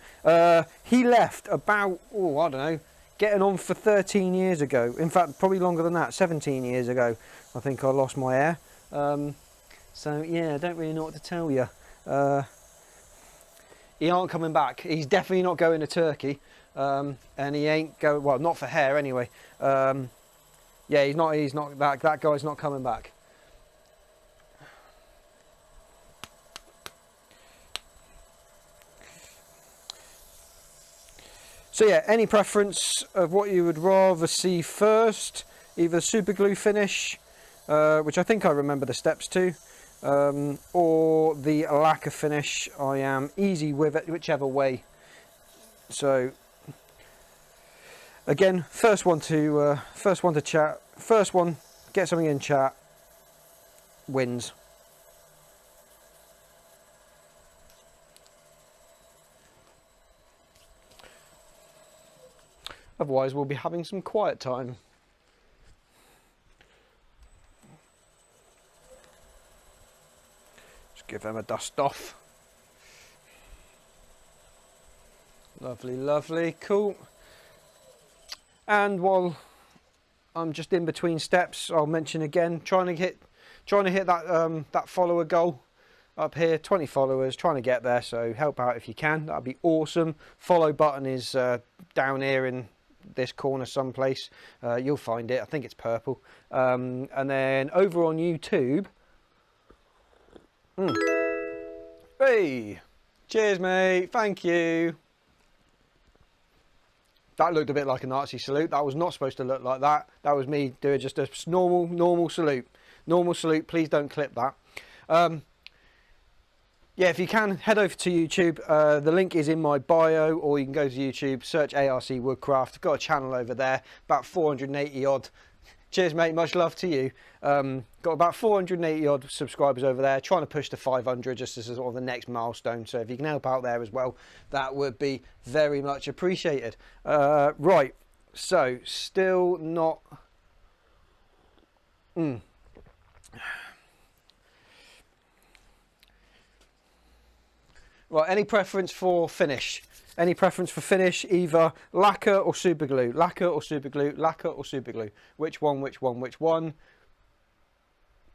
He left about, oh I don't know, getting on for 13 years ago. In fact, probably longer than that, 17 years ago. I think I lost my hair. So yeah, I don't really know what to tell you. He aren't coming back. He's definitely not going to Turkey, and he ain't going. Well, not for hair anyway. Yeah, he's not. He's not. That guy's not coming back. So yeah, any preference of what you would rather see first? Either super glue finish, which I think I remember the steps to. Or the lacquer finish. I am easy with it, whichever way. So again, first one to chat. First one, get something in chat, wins. Otherwise, we'll be having some quiet time. Give them a dust off. Lovely, lovely, cool. And while I'm just in between steps, I'll mention again, trying to hit that that follower goal up here. 20 followers, trying to get there. So help out if you can. That'd be awesome. Follow button is down here in this corner someplace. You'll find it. I think it's purple. And then over on YouTube. Hey, cheers mate, thank you. That looked a bit like a Nazi salute. That was not supposed to look like that. That was me doing just a normal salute. Normal salute, please don't clip that. Yeah, if you can, head over to YouTube. The link is in my bio, or you can go to YouTube, search ARC Woodcraft. I've got a channel over there, about 480 odd. Cheers mate, much love to you. Got about 480 odd subscribers over there, trying to push to 500 just as a sort of the next milestone. So if you can help out there as well, that would be very much appreciated. Right, so still not... Right, any preference for finish? Any preference for finish, either lacquer or super glue? Lacquer or super glue? Lacquer or super glue? Which one, which one, which one?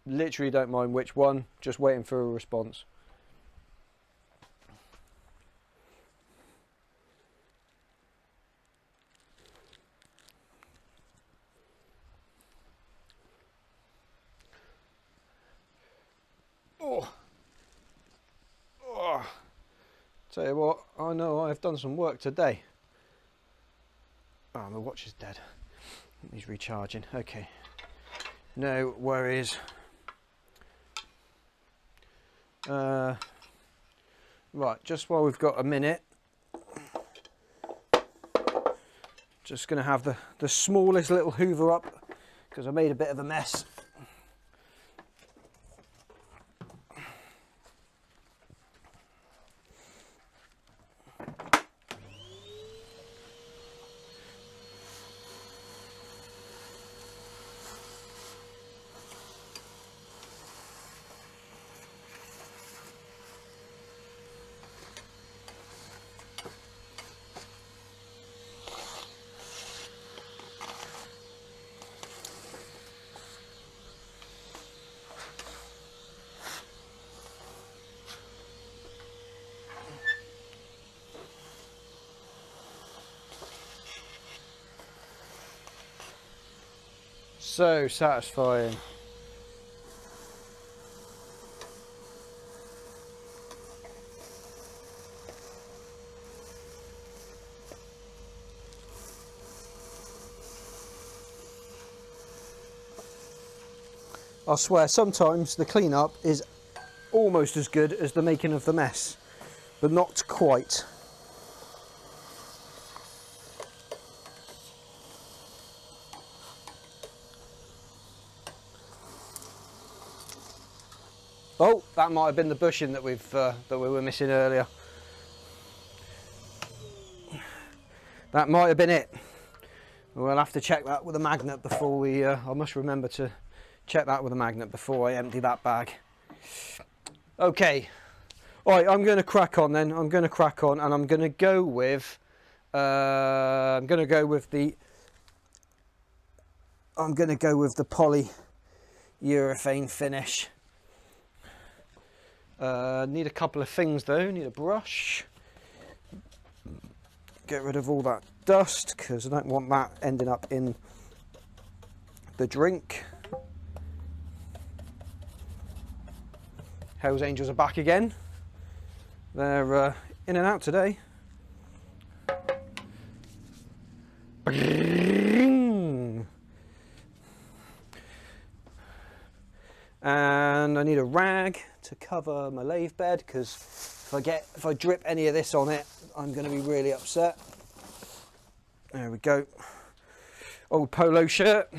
Literally don't mind which one, just waiting for a response. Oh. Oh. Tell you what, I know I've done some work today. Oh, my watch is dead. He's recharging. Okay. No worries. Right, just while we've got a minute, just going to have the smallest little hoover up because I made a bit of a mess. So satisfying. I swear sometimes the cleanup is almost as good as the making of the mess, but not quite. Oh, that might have been the bushing that we were missing earlier. That might have been it. We'll have to check that with a magnet before we. I must remember to check that with a magnet before I empty that bag. Okay. All right, I'm going to crack on then. I'm going to crack on, and I'm going to go with. I'm going to go with the polyurethane finish. Need a couple of things though. Need a brush. Get rid of all that dust because I don't want that ending up in the drink. Hells Angels are back again. They're in and out today. And I need a rag to cover my lathe bed because if I drip any of this on it, I'm going to be really upset. There we go. Old polo shirt.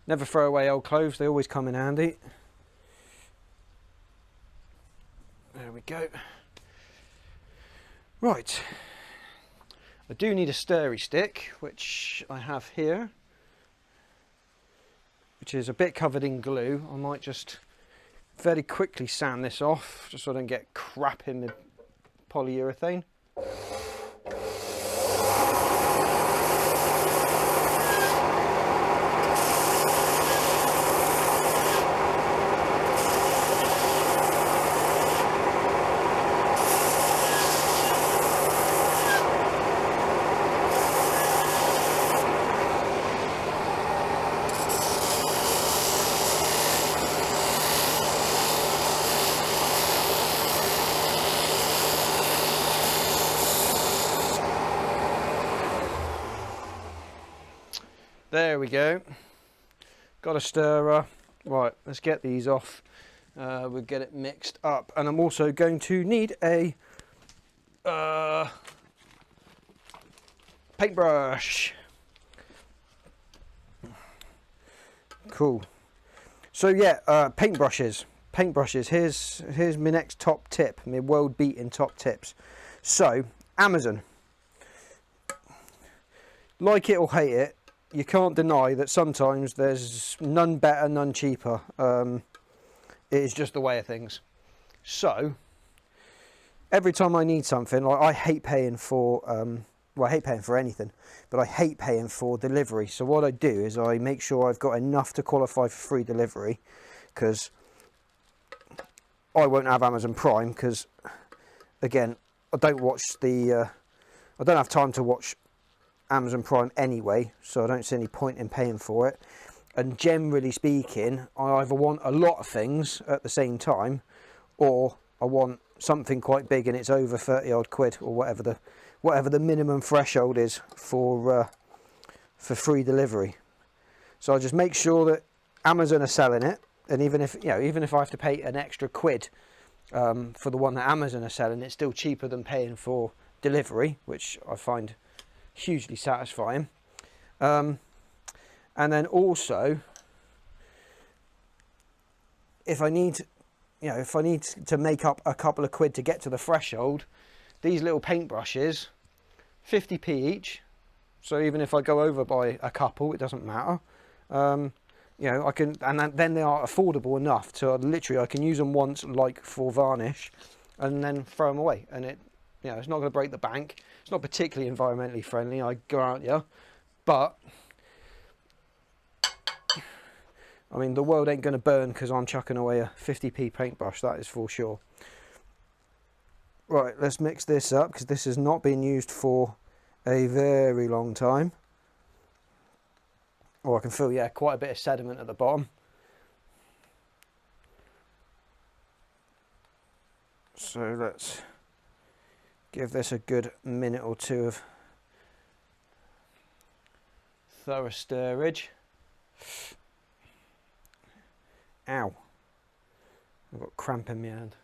Never throw away old clothes, they always come in handy. There we go. Right. I do need a stirry stick, which I have here, which is a bit covered in glue. I might just very quickly sand this off, just so I don't get crap in the polyurethane. There we go. Got a stirrer. Right, let's get these off. We'll get it mixed up, and I'm also going to need a paintbrush. Cool. So yeah, paintbrushes. Here's my next top tip, my world beating top tips. So Amazon, like it or hate it, you can't deny that sometimes there's none better, none cheaper. It is just the way of things. So every time I need something, like I hate paying for, well, I hate paying for anything, but I hate paying for delivery. So what I do is I make sure I've got enough to qualify for free delivery, because I won't have Amazon Prime, because again, I don't have time to watch Amazon Prime anyway, so I don't see any point in paying for it. And generally speaking, I either want a lot of things at the same time, or I want something quite big and it's over 30 odd quid, or whatever the minimum threshold is for free delivery. So I just make sure that Amazon are selling it, and even if I have to pay an extra quid for the one that Amazon are selling, it's still cheaper than paying for delivery, which I find hugely satisfying. And then also, if I need to make up a couple of quid to get to the threshold, these little paintbrushes, 50p each. So even if I go over by a couple, it doesn't matter. I can, and then they are affordable enough to literally I can use them once, like for varnish, and then throw them away. And it's not going to break the bank. It's not particularly environmentally friendly, I grant you, but I mean, the world ain't going to burn because I'm chucking away a 50p paintbrush, that is for sure. Right, let's mix this up, because this has not been used for a very long time. Oh, I can feel, yeah, quite a bit of sediment at the bottom. So let's give this a good minute or two of thorough stirrage. Ow. I've got cramp in my hand.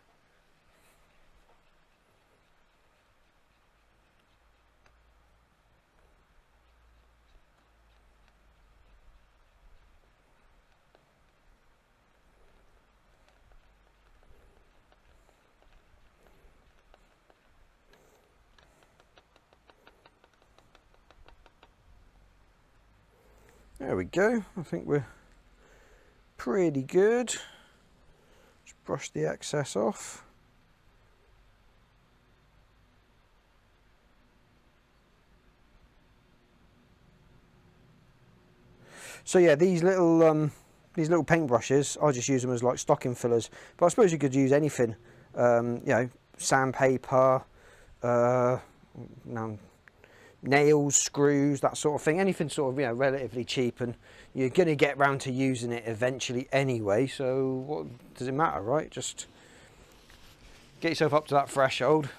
There we go. I think we're pretty good. Just brush the excess off. So yeah, these little paint brushes, I just use them as like stocking fillers. But I suppose you could use anything, you know, sandpaper, nails, screws, that sort of thing. Anything sort of, you know, relatively cheap, and you're going to get round to using it eventually anyway. So what does it matter, right? Just get yourself up to that threshold.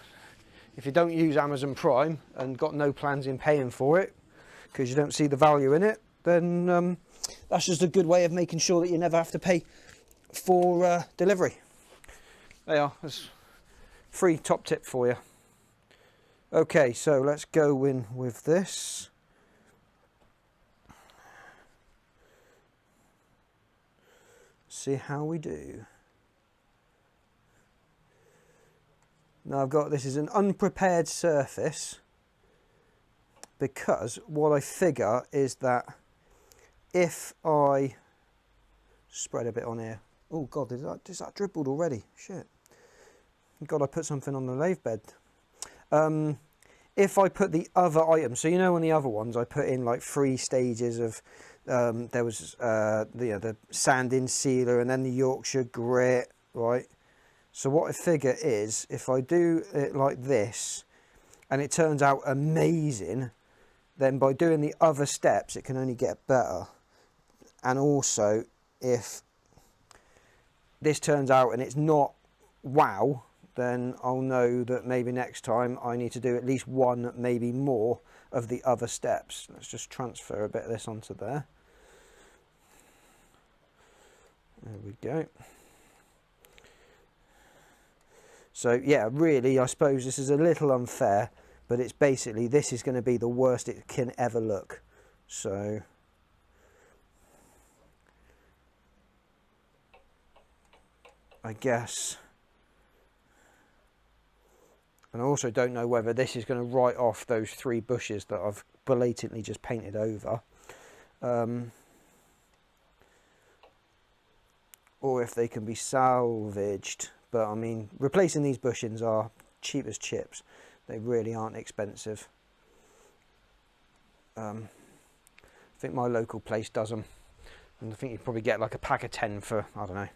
If you don't use Amazon Prime and got no plans in paying for it because you don't see the value in it, then that's just a good way of making sure that you never have to pay for delivery. There you are. That's free top tip for you. Okay, so let's go in with this. See how we do. Now I've got, this is an unprepared surface, because what I figure is that if I spread a bit on here, oh god, is that dribbled already? Shit. God, I put something on the lathe bed. If I put the other items, so you know on the other ones I put in like 3 stages of, there was the sanding sealer and then the Yorkshire grit, right? So what I figure is, if I do it like this and it turns out amazing, then by doing the other steps it can only get better. And also, if this turns out and it's not wow, then I'll know that maybe next time I need to do at least 1, maybe more, of the other steps. Let's just transfer a bit of this onto there. There we go. So yeah, really, I suppose this is a little unfair, but it's basically, this is going to be the worst it can ever look. So I guess, and I also don't know whether this is going to write off those 3 bushes that I've blatantly just painted over, or if they can be salvaged. But I mean, replacing these bushings are cheap as chips. They really aren't expensive. I think my local place does them, and I think you probably get like a pack of 10 for, I don't know,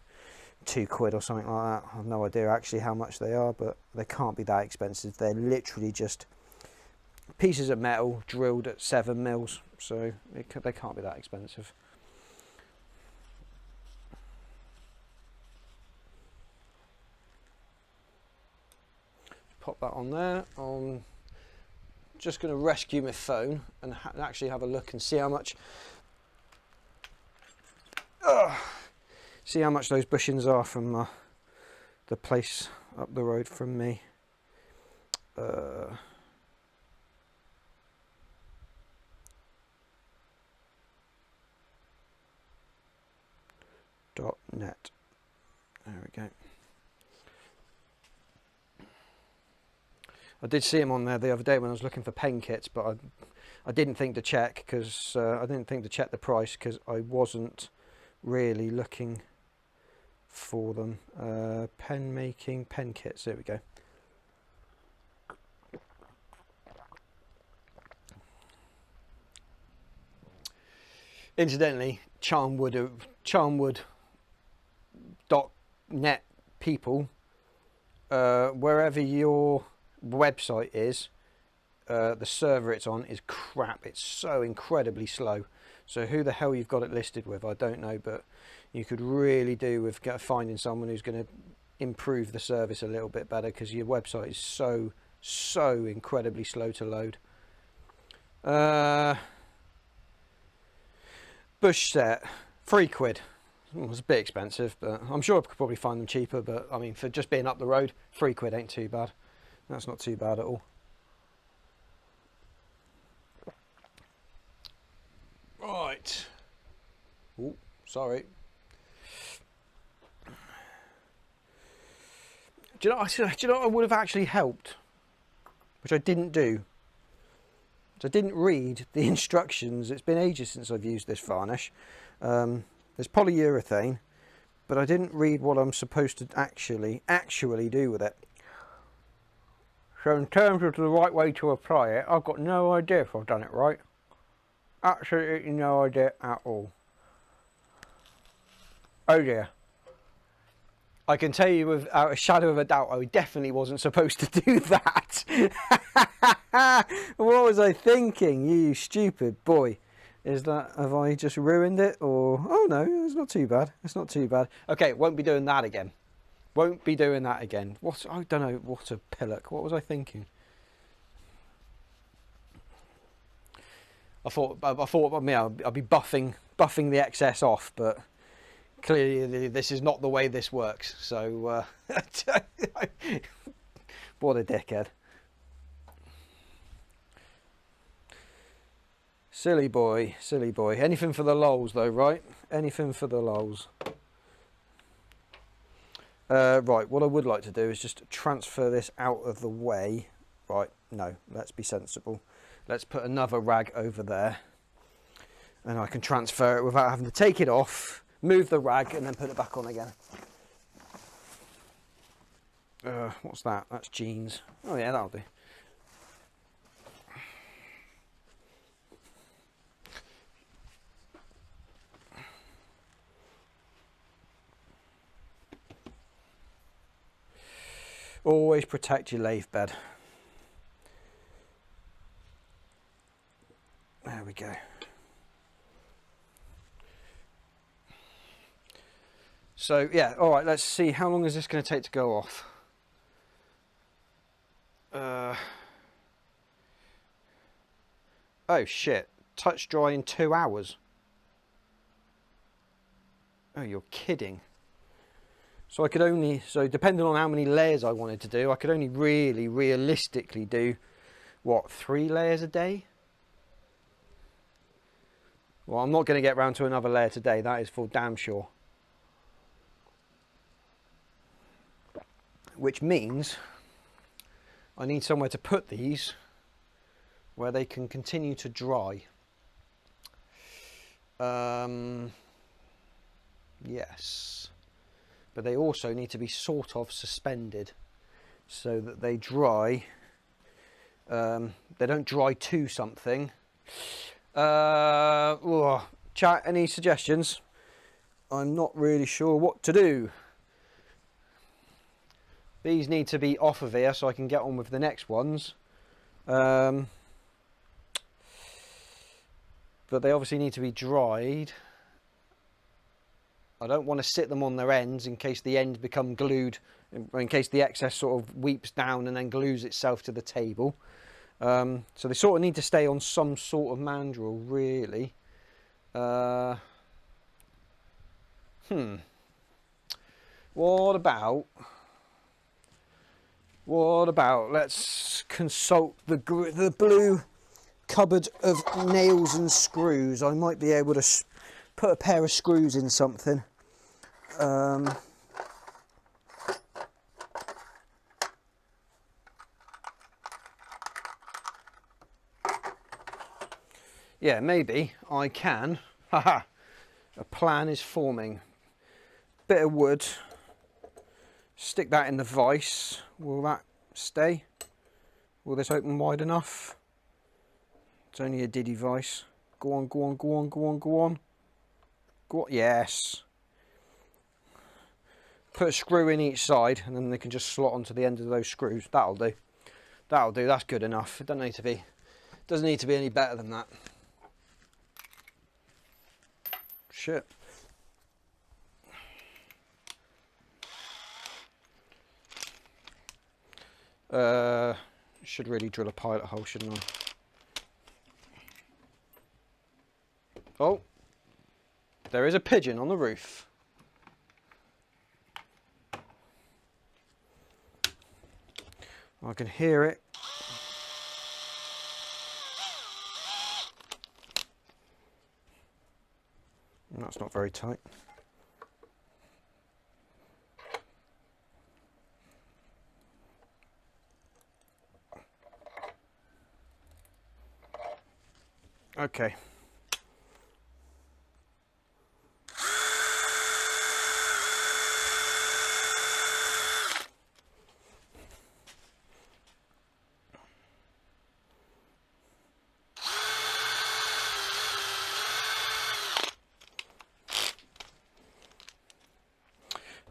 £2 or something like that. I have no idea actually how much they are, but they can't be that expensive. They're literally just pieces of metal drilled at 7 mils, so they can't be that expensive. Pop that on there. I'm just going to rescue my phone and actually have a look and see how much those bushings are from the place up the road from me. .net. There we go. I did see him on there the other day when I was looking for pen kits, but I didn't think to check, because I didn't think to check the price, because I wasn't really looking for them. Pen making, pen kits, there we go. Incidentally, charmwood.net people, wherever your website is, the server it's on is crap. It's so incredibly slow. So who the hell you've got it listed with, I don't know, but you could really do with finding someone who's going to improve the service a little bit better, because your website is so incredibly slow to load. Bush set, £3. Well, it's a bit expensive, but I'm sure I could probably find them cheaper. But I mean, for just being up the road, £3 ain't too bad. That's not too bad at all. Right. Oh, sorry. Do you know what I would have actually helped, which I didn't do? So I didn't read the instructions. It's been ages since I've used this varnish. There's polyurethane, but I didn't read what I'm supposed to actually do with it. So in terms of the right way to apply it, I've got no idea if I've done it right. Absolutely no idea at all. Oh dear. I can tell you without a shadow of a doubt, I definitely wasn't supposed to do that. What was I thinking, you stupid boy? Have I just ruined it? Or, oh no, it's not too bad. It's not too bad. Okay, won't be doing that again. Won't be doing that again. I don't know, what a pillock. What was I thinking? I thought I'd be buffing the excess off, but clearly this is not the way this works. So, what a dickhead. Silly boy, silly boy. Anything for the lols though, right? Anything for the lols. Right, what I would like to do is just transfer this out of the way. Right, no, let's be sensible. Let's put another rag over there. And I can transfer it without having to take it off, move the rag and then put it back on again. What's that? That's jeans. Oh yeah, that'll do. Always protect your lathe bed. There we go. So yeah, all right, let's see, how long is this going to take to go off? Oh shit, touch dry in 2 hours. Oh, you're kidding. So depending on how many layers I wanted to do, I could only really realistically do, what, 3 layers a day? Well, I'm not going to get round to another layer today, that is for damn sure. Which means I need somewhere to put these where they can continue to dry. Yes. But they also need to be sort of suspended so that they dry. They don't dry to something. Chat, any suggestions? I'm not really sure what to do. These need to be off of here so I can get on with the next ones. But they obviously need to be dried. I don't want to sit them on their ends in case the ends become glued, in case the excess sort of weeps down and then glues itself to the table. So they sort of need to stay on some sort of mandrel, really. What about, let's consult the blue cupboard of nails and screws. I might be able to put a pair of screws in something. Yeah, maybe I can. Haha, a plan is forming. Bit of wood, stick that in the vise. Will that stay? Will this open wide enough? It's only a diddy vise. Go on, go on, go on, go on, go on. Go on. Yes. Put a screw in each side and then they can just slot onto the end of those screws. That'll do. That'll do. That's good enough. It doesn't need to be any better than that. Shit. Should really drill a pilot hole, shouldn't I? Oh, there is a pigeon on the roof. I can hear it. That's not very tight. Okay.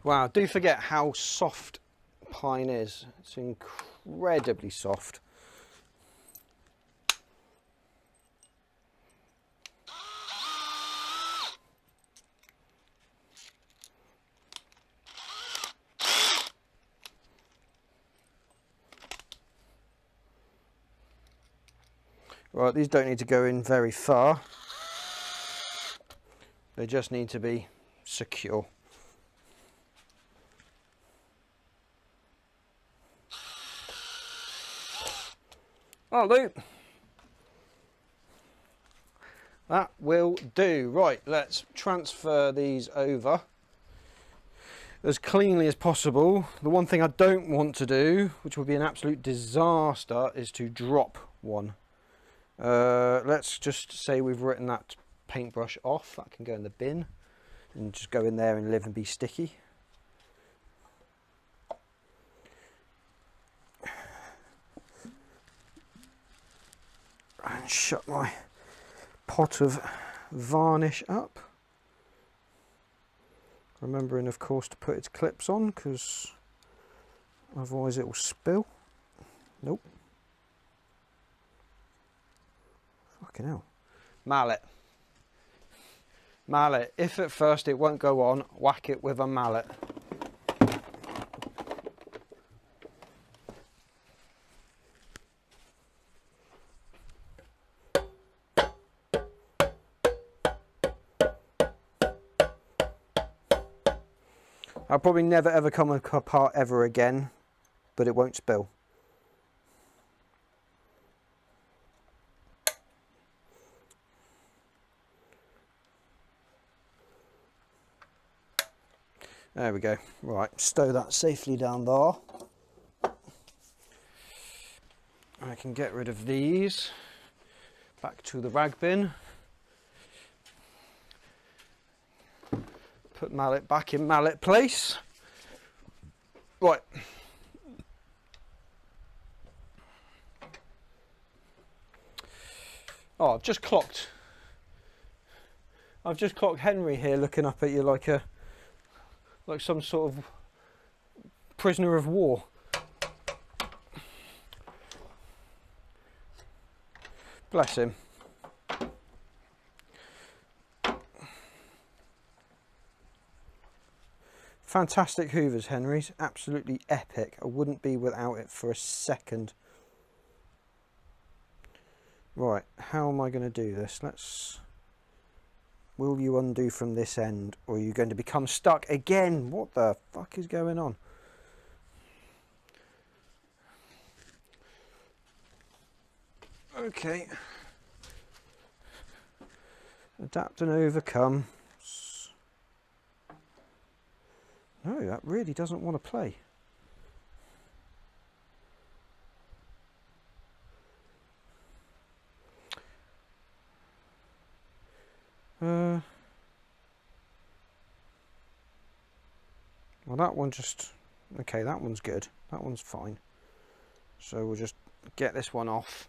Wow, do forget how soft pine is. It's incredibly soft. Right, these don't need to go in very far. They just need to be secure. That'll do. That will do. Right, let's transfer these over as cleanly as possible. The one thing I don't want to do, which would be an absolute disaster, is to drop one. Let's just say we've written that paintbrush off. That can go in the bin and just go in there and live and be sticky. And shut my pot of varnish up. Remembering, of course, to put its clips on, because otherwise it will spill. Nope. Fucking hell. Mallet. Mallet. If at first it won't go on, whack it with a mallet. I'll probably never ever come apart ever again, but it won't spill. There we go. Right, stow that safely down there. I can get rid of these. Back to the rag bin. Put mallet back in mallet place. Right. Oh, I've just clocked Henry here looking up at you like some sort of prisoner of war. Bless him. Fantastic hoovers, Henry's. Absolutely epic. I wouldn't be without it for a second. Right, how am I going to do this? Will you undo from this end, or are you going to become stuck again? What the fuck is going on? Okay. Adapt and overcome. No, that really doesn't want to play. Well, that one just... Okay, that one's good. That one's fine. So we'll just get this one off.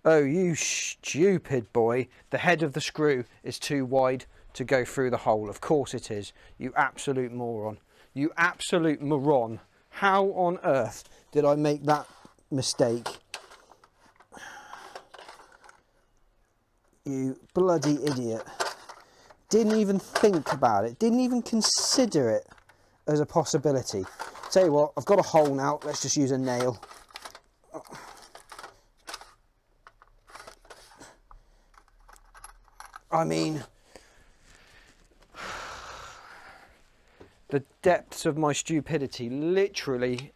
Oh, you stupid boy. The head of the screw is too wide to go through the hole. Of course it is. You absolute moron. You absolute moron. How on earth did I make that mistake? You bloody idiot. Didn't even think about it. Didn't even consider it as a possibility. Tell you what, I've got a hole now. Let's just use a nail. I mean, the depths of my stupidity literally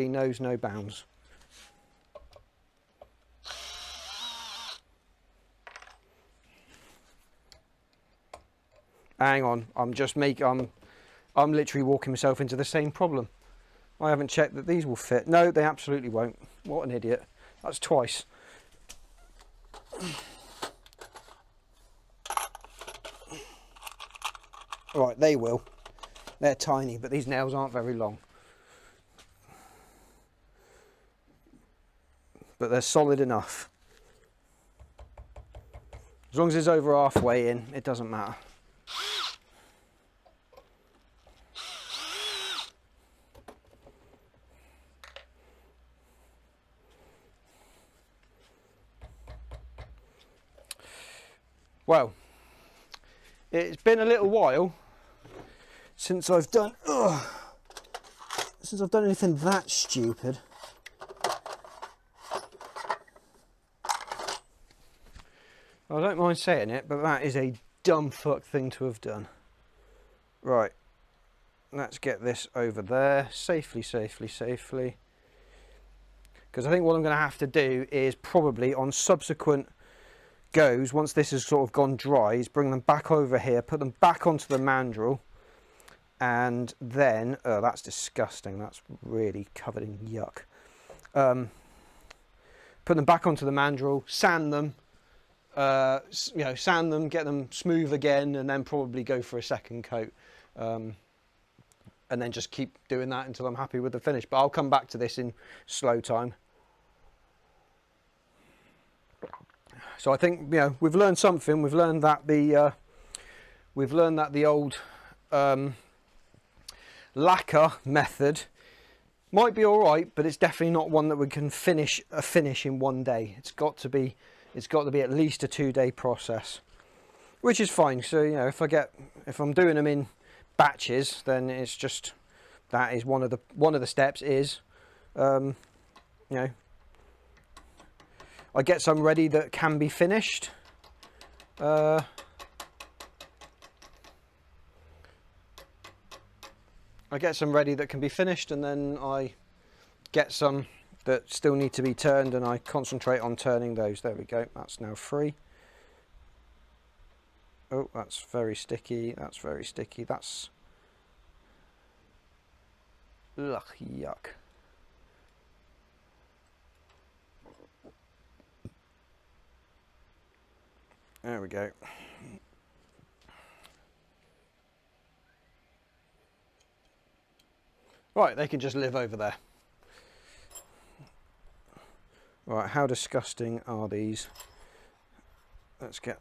knows no bounds. Hang on, I'm I'm literally walking myself into the same problem. I haven't checked that these will fit. No, they absolutely won't. What an idiot. That's twice. Right, they will. They're tiny, but these nails aren't very long. But they're solid enough. As long as it's over halfway in, it doesn't matter. Well, it's been a little while since I've done anything that stupid. I don't mind saying it, but that is a dumb fuck thing to have done. Right, let's get this over there safely. Because I think what I'm going to have to do is probably on subsequent goes, once this has sort of gone dry, is bring them back over here, put them back onto the mandrel, and then, oh, that's disgusting, that's really covered in yuck. Put them back onto the mandrel, sand them, sand them, get them smooth again, and then probably go for a second coat, and then just keep doing that until I'm happy with the finish. But I'll come back to this in slow time. So I think, you know, we've learned something. We've learned that the old lacquer method might be all right, but it's definitely not one that we can finish in one day. It's got to be at least a 2-day process, which is fine. So, you know, if I'm doing them in batches, then it's just, that is one of the steps is, you know, I get some ready that can be finished. I get some ready that can be finished, and then I get some that still need to be turned, and I concentrate on turning those. There we go, that's now free. Oh, that's very sticky, that's very sticky, that's... Ugh, yuck. There we go. Right, they can just live over there. Right, how disgusting are these? Let's get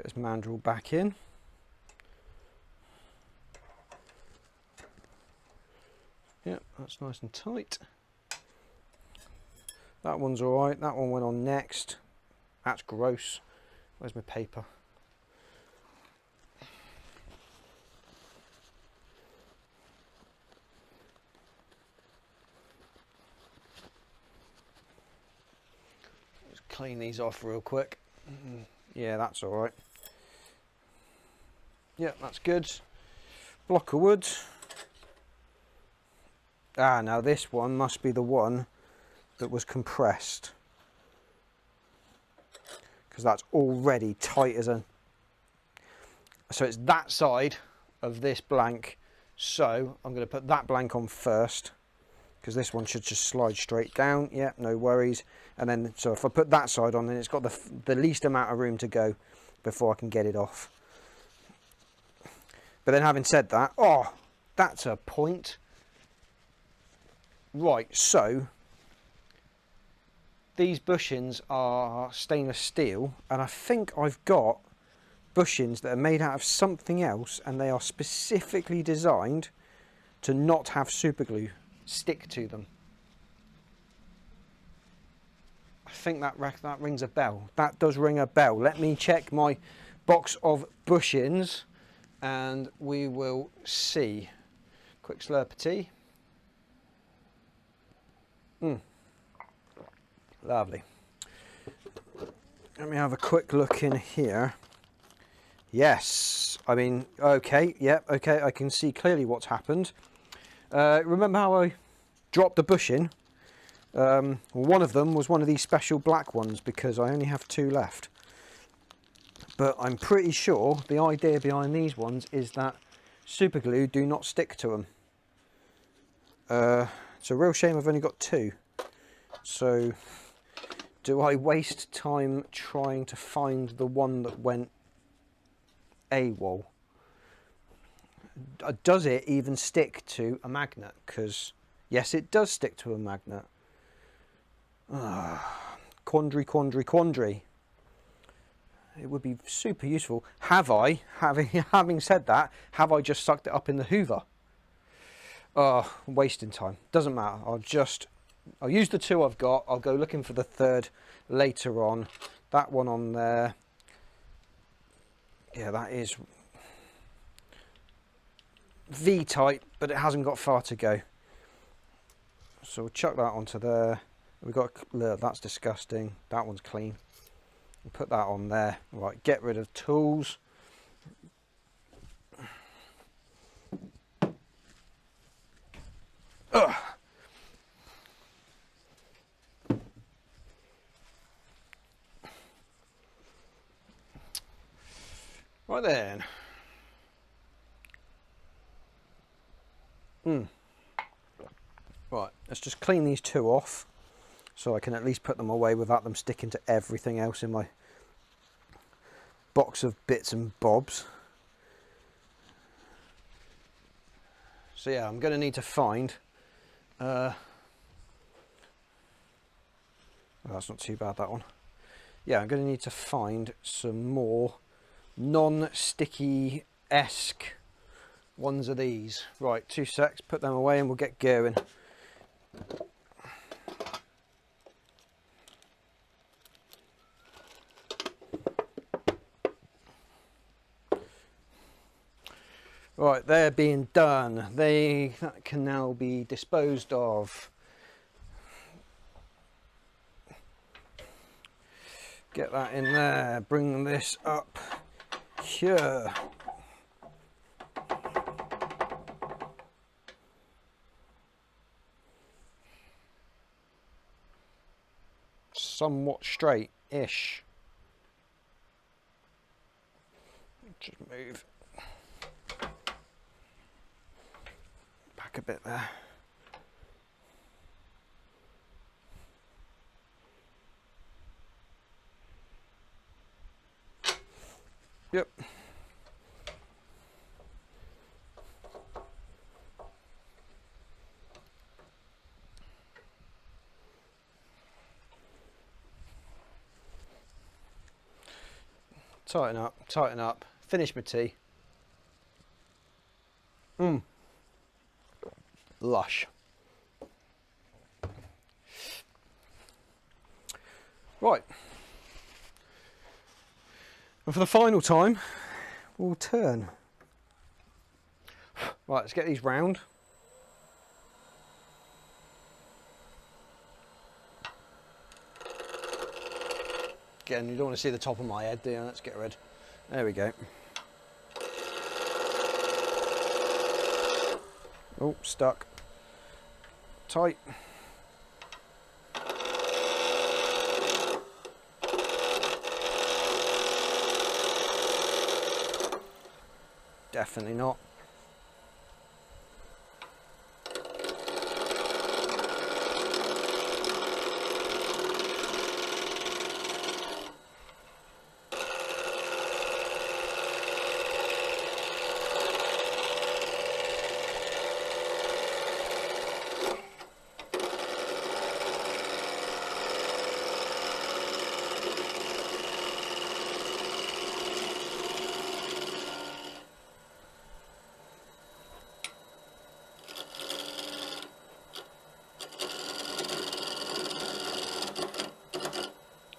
this mandrel back in. Yep, that's nice and tight. That one's alright, that one went on next. That's gross. Where's my paper? Let's clean these off real quick. Yeah, that's alright. Yeah, that's good. Block of wood. Ah, now this one must be the one that was compressed, because that's already tight as a... So it's that side of this blank, so I'm going to put that blank on first, because this one should just slide straight down. Yeah, no worries. And then, so if I put that side on, then it's got the least amount of room to go before I can get it off. But then, having said that, oh, that's a point. Right, so these bushings are stainless steel, and I think I've got bushings that are made out of something else, and they are specifically designed to not have super glue stick to them. I think that rings a bell. That does ring a bell. Let me check my box of bushings and we will see. Quick slurp of tea. Lovely. Let me have a quick look in here. Yes, I mean, okay, yeah, okay, I can see clearly what's happened. Remember how I dropped the bushing? One of them was one of these special black ones, because I only have 2 left. But I'm pretty sure the idea behind these ones is that super glue do not stick to them. It's a real shame I've only got 2. So do I waste time trying to find the one that went AWOL? Does it even stick to a magnet? Because yes, it does stick to a magnet. Quandary, quandary, quandary. It would be super useful. Have I, having said that, have I just sucked it up in the Hoover? Wasting time. Doesn't matter. I'll use the 2 I've got. I'll go looking for the 3rd later on. That one on there. Yeah, that is V-type, but it hasn't got far to go. So we'll chuck that onto there. We've got, look, that's disgusting. That one's clean. We'll put that on there. Right, get rid of tools. Ugh. Right then. Right, let's just clean these 2 off so I can at least put them away without them sticking to everything else in my box of bits and bobs. So yeah, I'm going to need to find oh, that's not too bad, that one. Yeah, I'm going to need to find some more non-sticky-esque ones of these. Right, 2 secs, put them away and we'll get going. Right, they're being done. That can now be disposed of. Get that in there, bring this up here. Somewhat straight-ish. Just move back a bit there. Yep. Tighten up, tighten up. Finish my tea. Lush. Right. And for the final time, we'll turn. Right, let's get these round. Again, you don't want to see the top of my head, do you? Let's get rid. There we go. Oh, stuck. Tight. Definitely not.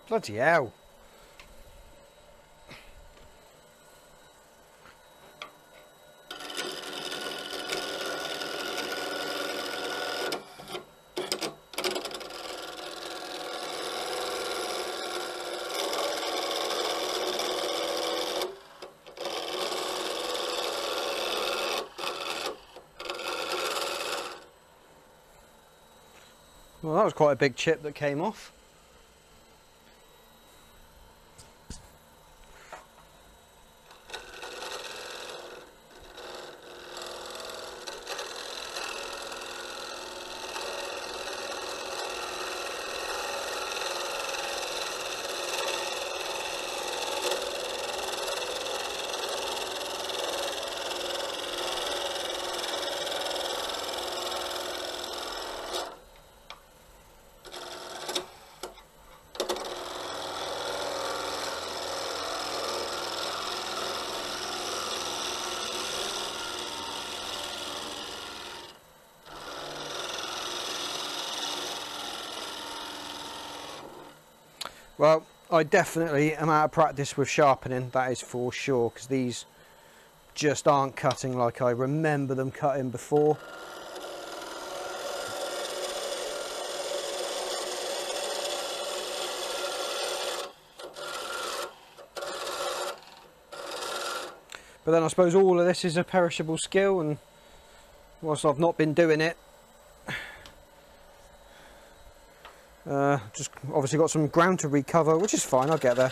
Bloody hell. Well, that was quite a big chip that came off. Well, I definitely am out of practice with sharpening, that is for sure, because these just aren't cutting like I remember them cutting before. But then I suppose all of this is a perishable skill, and whilst I've not been doing it, just obviously got some ground to recover, which is fine, I'll get there.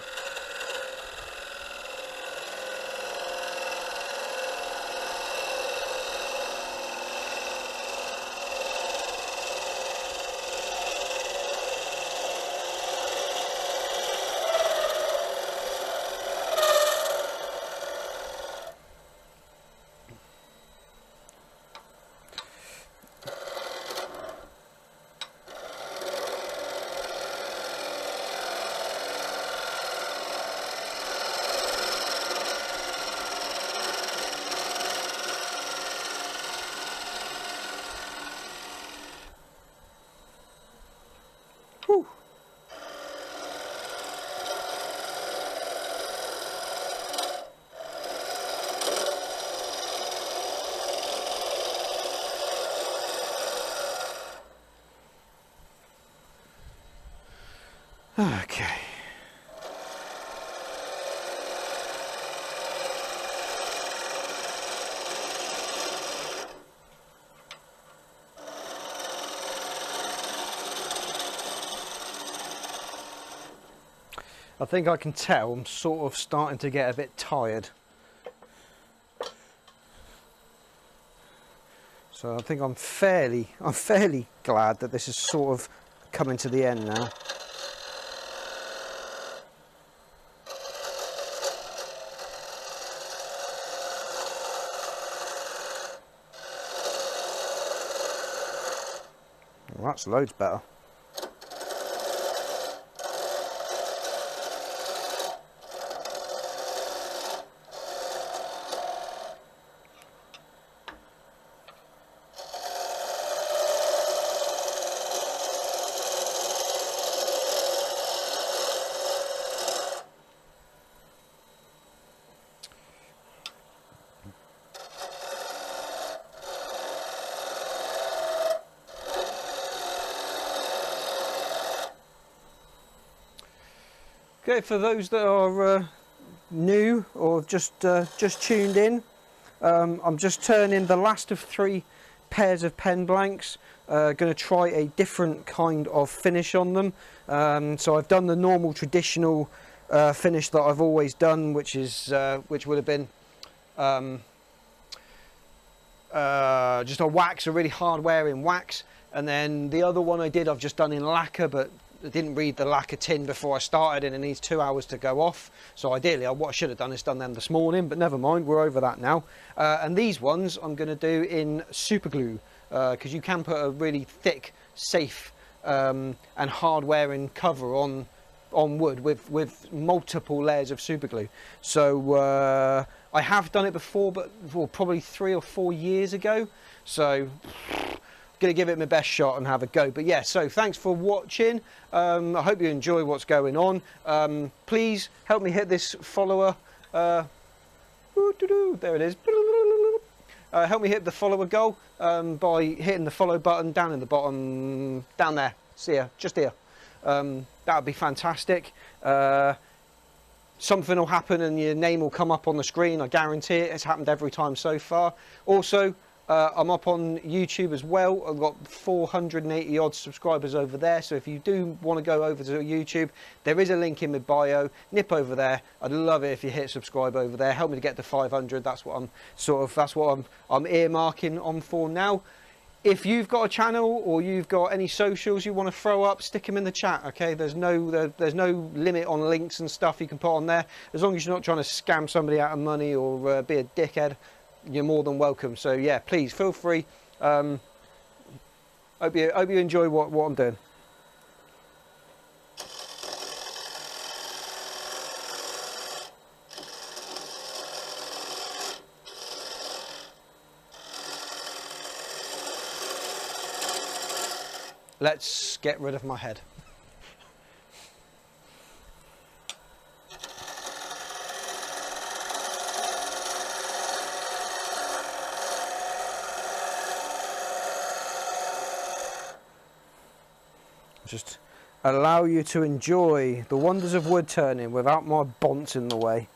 Whew. Okay. I think I can tell I'm sort of starting to get a bit tired. So I think I'm fairly glad that this is sort of coming to the end now. Well, that's loads better. Okay, for those that are new or just tuned in, I'm just turning the last of 3 pairs of pen blanks. Going to try a different kind of finish on them. So I've done the normal traditional finish that I've always done, which would have been just a wax, a really hard wearing wax. And then the other one I've just done in lacquer, but I didn't read the lacquer tin before I started, and it needs 2 hours to go off. So ideally, what I should have done is done them this morning, but never mind, we're over that now. And these ones I'm going to do in super glue, because you can put a really thick, safe and hard wearing cover on wood with multiple layers of super glue. So I have done it before, but probably 3 or 4 years ago. So going to give it my best shot and have a go. But yeah, so thanks for watching. I hope you enjoy what's going on. Please help me hit this follower. There it is. Help me hit the follower goal by hitting the follow button down in the bottom, down there. See ya, just here. That would be fantastic. Something will happen and your name will come up on the screen. I guarantee it. It's happened every time so far. Also, I'm up on YouTube as well. I've got 480 odd subscribers over there. So if you do want to go over to YouTube, there is a link in my bio. Nip over there. I'd love it if you hit subscribe over there. Help me to get to 500. That's what I'm earmarking on for now. If you've got a channel or you've got any socials you want to throw up, stick them in the chat. Okay, there's no limit on links and stuff you can put on there. As long as you're not trying to scam somebody out of money or be a dickhead, you're more than welcome. So yeah, please feel free. Hope you enjoy what I'm doing. Let's get rid of my head. Just allow you to enjoy the wonders of wood turning without my bonce in the way.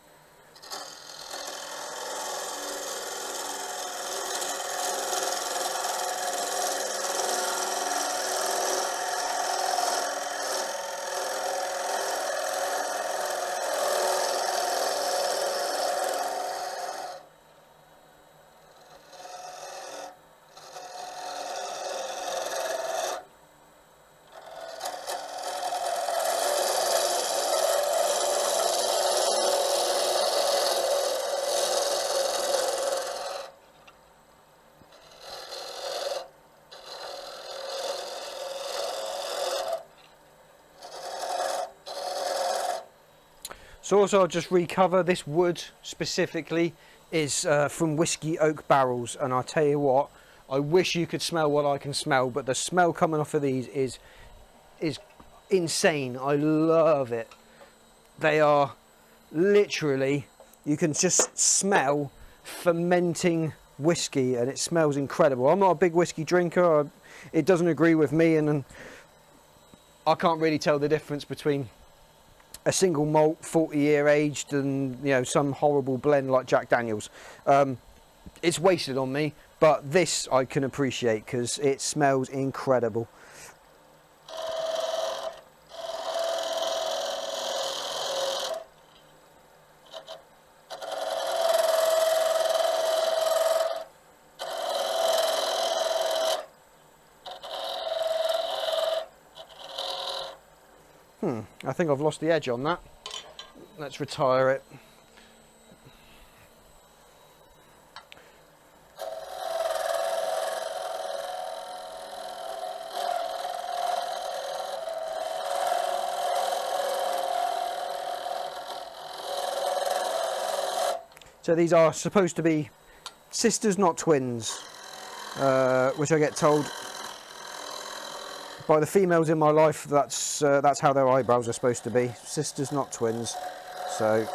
So also I'll just recover, this wood specifically is from whiskey oak barrels, and I tell you what, I wish you could smell what I can smell, but the smell coming off of these is insane. I love it. They are literally, you can just smell fermenting whiskey and it smells incredible. I'm not a big whiskey drinker, it doesn't agree with me, and I can't really tell the difference between a single malt 40-year aged and, you know, some horrible blend like Jack Daniels. It's wasted on me, but this I can appreciate because it smells incredible. I think I've lost the edge on that. Let's retire it. So these are supposed to be sisters, not twins, which I get told by the females in my life, that's how their eyebrows are supposed to be. Sisters, not twins. So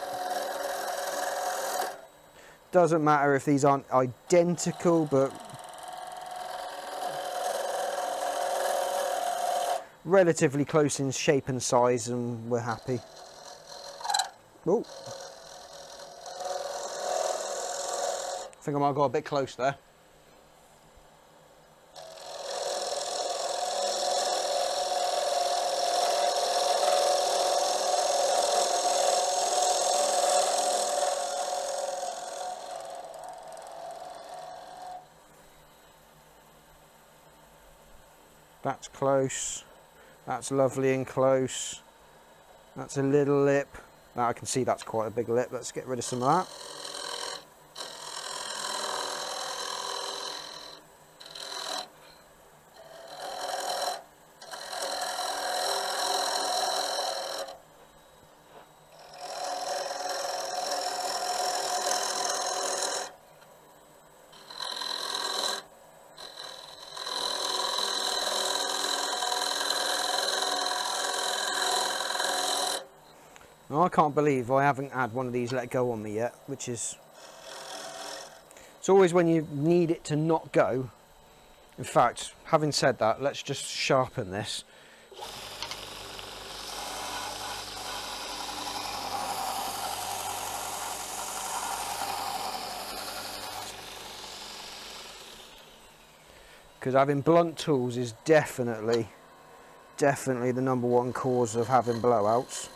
doesn't matter if these aren't identical, but relatively close in shape and size, and we're happy. Oh, I think I might have got a bit close there. That's close, that's lovely and close, that's a little lip, now I can see that's quite a big lip. Let's get rid of some of that. Now, I can't believe I haven't had one of these let go on me yet, which is... It's always when you need it to not go. In fact, having said that, let's just sharpen this. Because having blunt tools is definitely the #1 cause of having blowouts.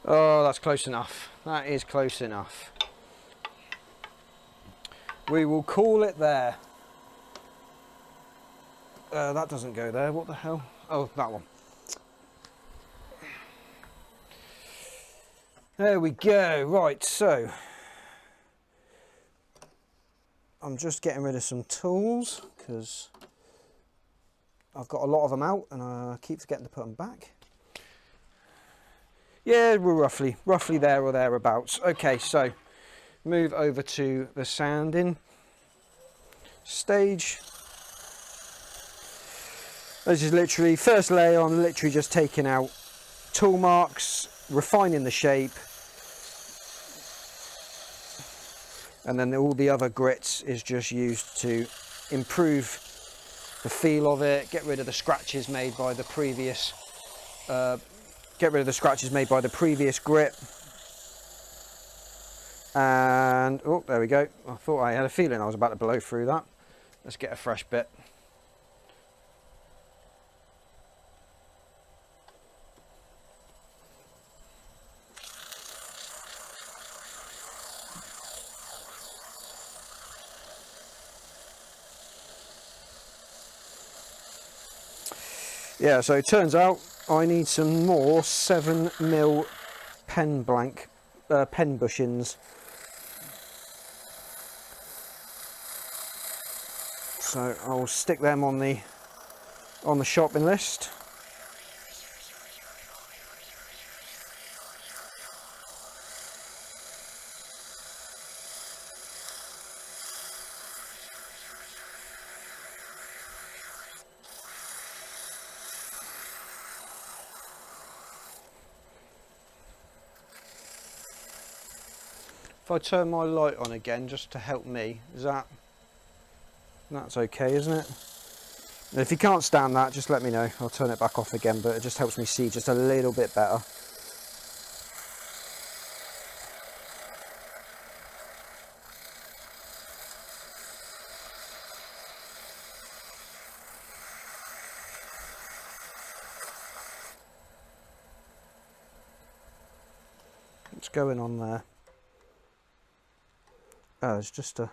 Oh, that's close enough. That is close enough. We will call it there. That doesn't go there. What the hell? Oh, that one. There we go. Right, so I'm just getting rid of some tools because I've got a lot of them out and I keep forgetting to put them back. Yeah, we're roughly there or thereabouts. Okay, so move over to the sanding stage. This is literally first layer. I'm literally just taking out tool marks, refining the shape, and then all the other grits is just used to improve the feel of it, get rid of the scratches made by the previous grit. And oh, there we go. I thought I had a feeling I was about to blow through that. Let's get a fresh bit. Yeah, so it turns out I need some more 7mm pen bushings. So I'll stick them on the shopping list. If I turn my light on again just to help me, that's okay, isn't it? And if you can't stand that, just let me know. I'll turn it back off again, but it just helps me see just a little bit better. What's going on there? Oh, it's just a...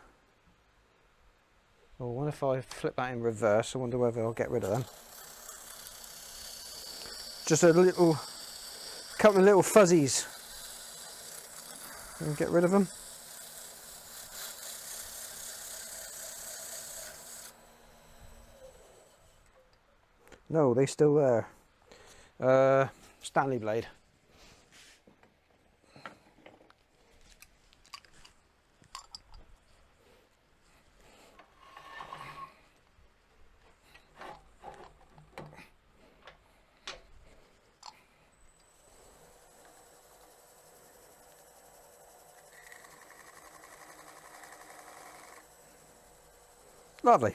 Oh, I wonder if I flip that in reverse, I wonder whether I'll get rid of them. Just a couple of little fuzzies. And get rid of them. No, they're still there. Stanley blade. Lovely.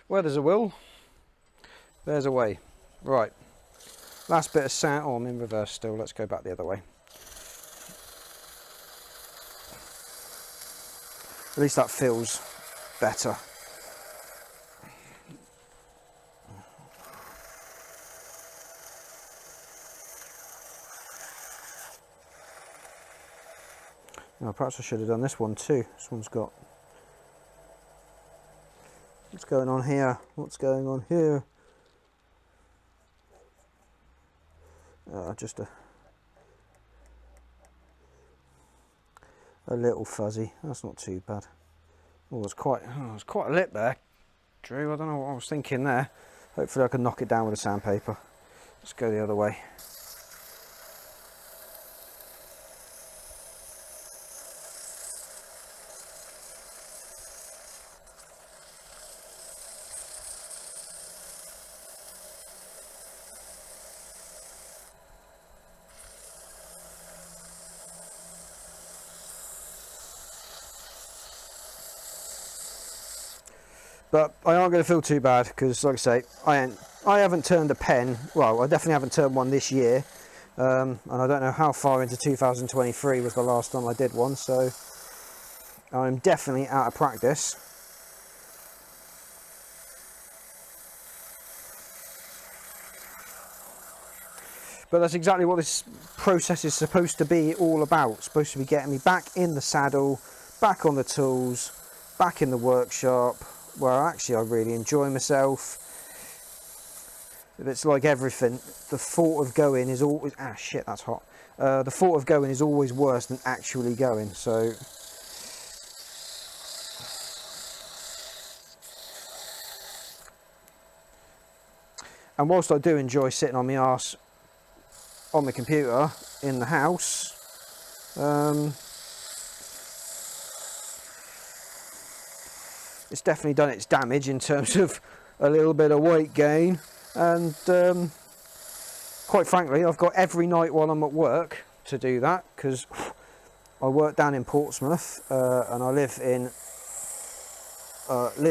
Where there's a will, there's a way. Right. Last bit of sand. Oh, I'm in reverse still. Let's go back the other way. At least that feels better. Now, perhaps I should have done this one too. This one's got... What's going on here? What's going on here? Just a little fuzzy. That's not too bad. Oh, it's quite a lip there, Drew. I don't know what I was thinking there. Hopefully I can knock it down with a sandpaper. Let's go the other way. But I aren't going to feel too bad because, like I say, I haven't turned a pen. Well, I definitely haven't turned one this year, and I don't know how far into 2023 was the last time I did one. So I'm definitely out of practice. But that's exactly what this process is supposed to be all about. It's supposed to be getting me back in the saddle, back on the tools, back in the workshop, where actually I really enjoy myself. It's like everything. The thought of going is always... Ah, shit, that's hot. The thought of going is always worse than actually going. So... And whilst I do enjoy sitting on my arse on the computer in the house, it's definitely done its damage in terms of a little bit of weight gain. And quite frankly, I've got every night while I'm at work to do that, because I work down in Portsmouth and I live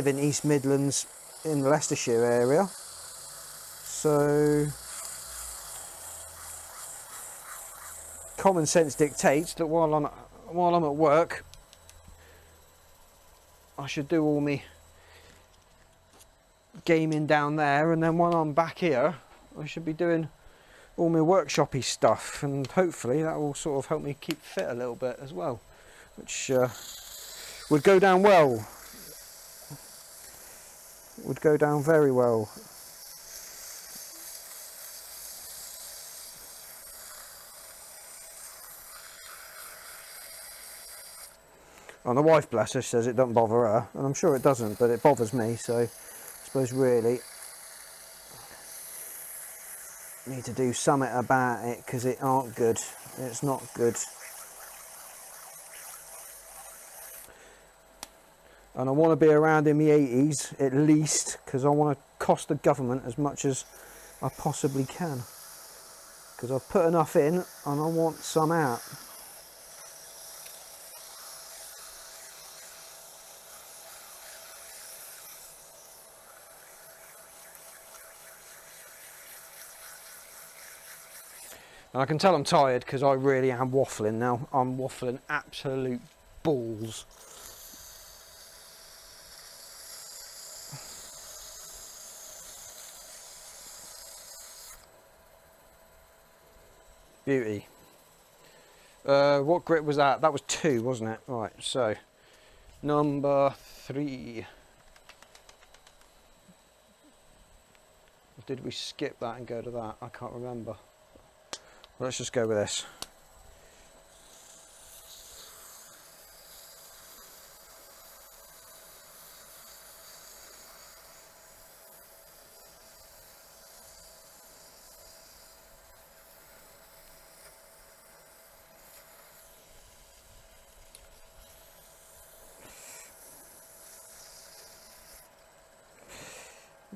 in East Midlands in the Leicestershire area. So common sense dictates that while I'm at work, I should do all my gaming down there, and then when I'm back here, I should be doing all my workshopy stuff, and hopefully that will sort of help me keep fit a little bit as well, which would go down well. Would go down very well. And the wife, bless her, says it doesn't bother her, and I'm sure it doesn't, but it bothers me, so I suppose really need to do something about it, because it aren't good. It's not good. And I want to be around in my 80s at least, because I want to cost the government as much as I possibly can, because I've put enough in and I want some out. And I can tell I'm tired because I really am waffling now. I'm waffling absolute balls. Beauty. What grit was that? That was 2, wasn't it? Right, so number 3. Or did we skip that and go to that? I can't remember. Let's just go with this.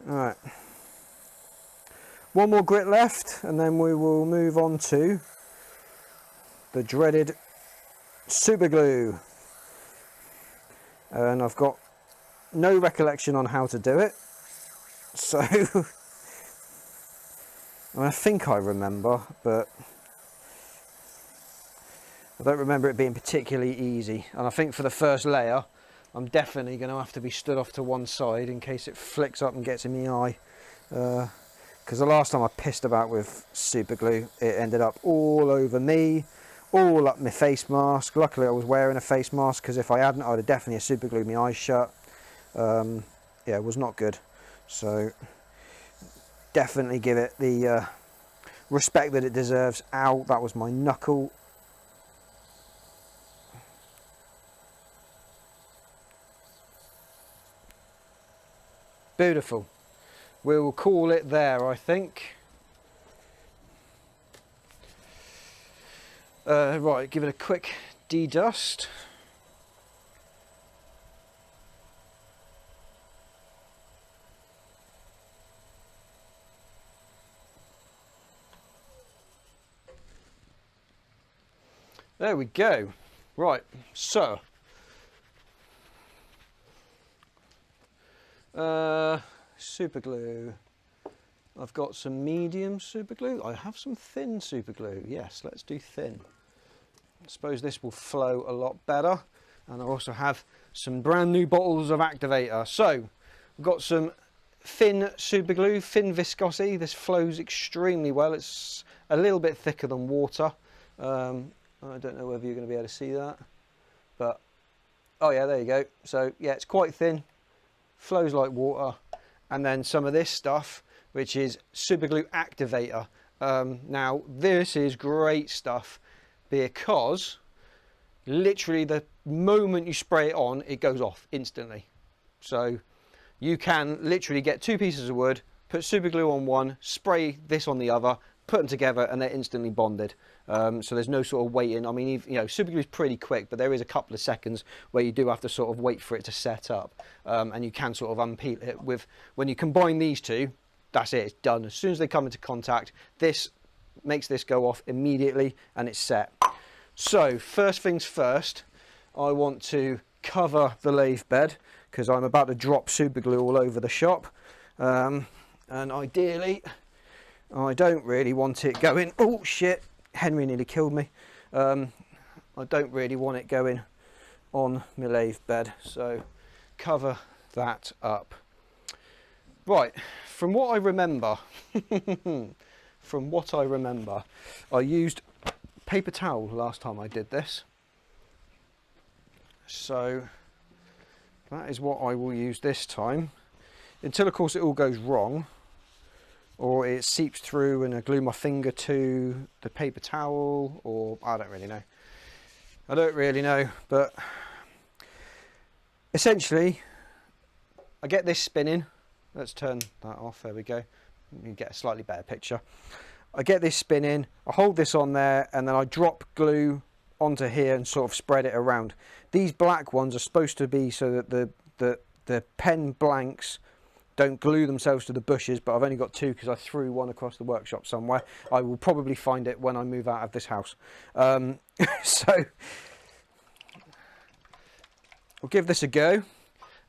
Alright. One more grit left, and then we will move on to the dreaded super glue. And I've got no recollection on how to do it, so I think I remember, but I don't remember it being particularly easy. And I think for the first layer I'm definitely going to have to be stood off to one side in case it flicks up and gets in my eye. Because the last time I pissed about with super glue, it ended up all over me, all up my face mask. Luckily I was wearing a face mask, because if I hadn't, I'd have definitely super glued my eyes shut. Yeah, it was not good. So definitely give it the respect that it deserves. Ow, that was my knuckle. Beautiful. We'll call it there, I think. Right, give it a quick de-dust. There we go. Right, so super glue. I've got some medium super glue. I have some thin super glue. Yes, let's do thin. I suppose this will flow a lot better. And I also have some brand new bottles of activator. So I've got some thin super glue, thin viscosity. This flows extremely well. It's a little bit thicker than water. I don't know whether you're going to be able to see that, but oh yeah, there you go. So yeah, it's quite thin, flows like water. And then some of this stuff, which is super glue activator. Now this is great stuff because literally the moment you spray it on, it goes off instantly. So you can literally get 2 pieces of wood, put super glue on one, spray this on the other, put them together, and they're instantly bonded. So there's no sort of waiting. I mean, you know, super glue is pretty quick, but there is a couple of seconds where you do have to sort of wait for it to set up, and you can sort of unpeel it with. When you combine these two, that's it. It's done. As soon as they come into contact, this makes this go off immediately, and it's set. So first things first, I want to cover the lathe bed because I'm about to drop super glue all over the shop, and ideally I don't really want it going, oh shit, Henry nearly killed me. I don't really want it going on my lathe bed, so cover that up. Right, from what I remember, I used paper towel last time I did this. So that is what I will use this time, until of course it all goes wrong, or it seeps through and I glue my finger to the paper towel, or I don't really know. But essentially I get this spinning. Let's turn that off, there we go, you get a slightly better picture. I get this spinning, I hold this on there, and then I drop glue onto here and sort of spread it around. These black ones are supposed to be so that the pen blanks don't glue themselves to the bushes, but I've only got 2 because I threw one across the workshop somewhere. I will probably find it when I move out of this house. So we'll give this a go.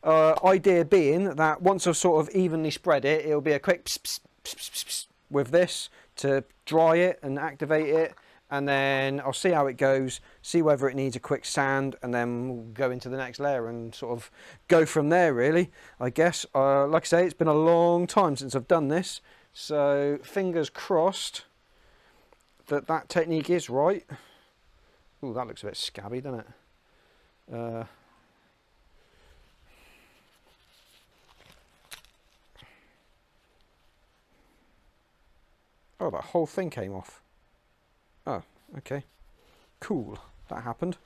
Idea being that once I've sort of evenly spread it, it'll be a quick pss, pss, pss, pss, pss, with this to dry it and activate it, and then I'll see how it goes, see whether it needs a quick sand, and then we'll go into the next layer and sort of go from there, really, I guess. Like I say, it's been a long time since I've done this, so fingers crossed that that technique is right. Ooh, that looks a bit scabby, doesn't it? Oh, that whole thing came off. Oh, okay. Cool. That happened.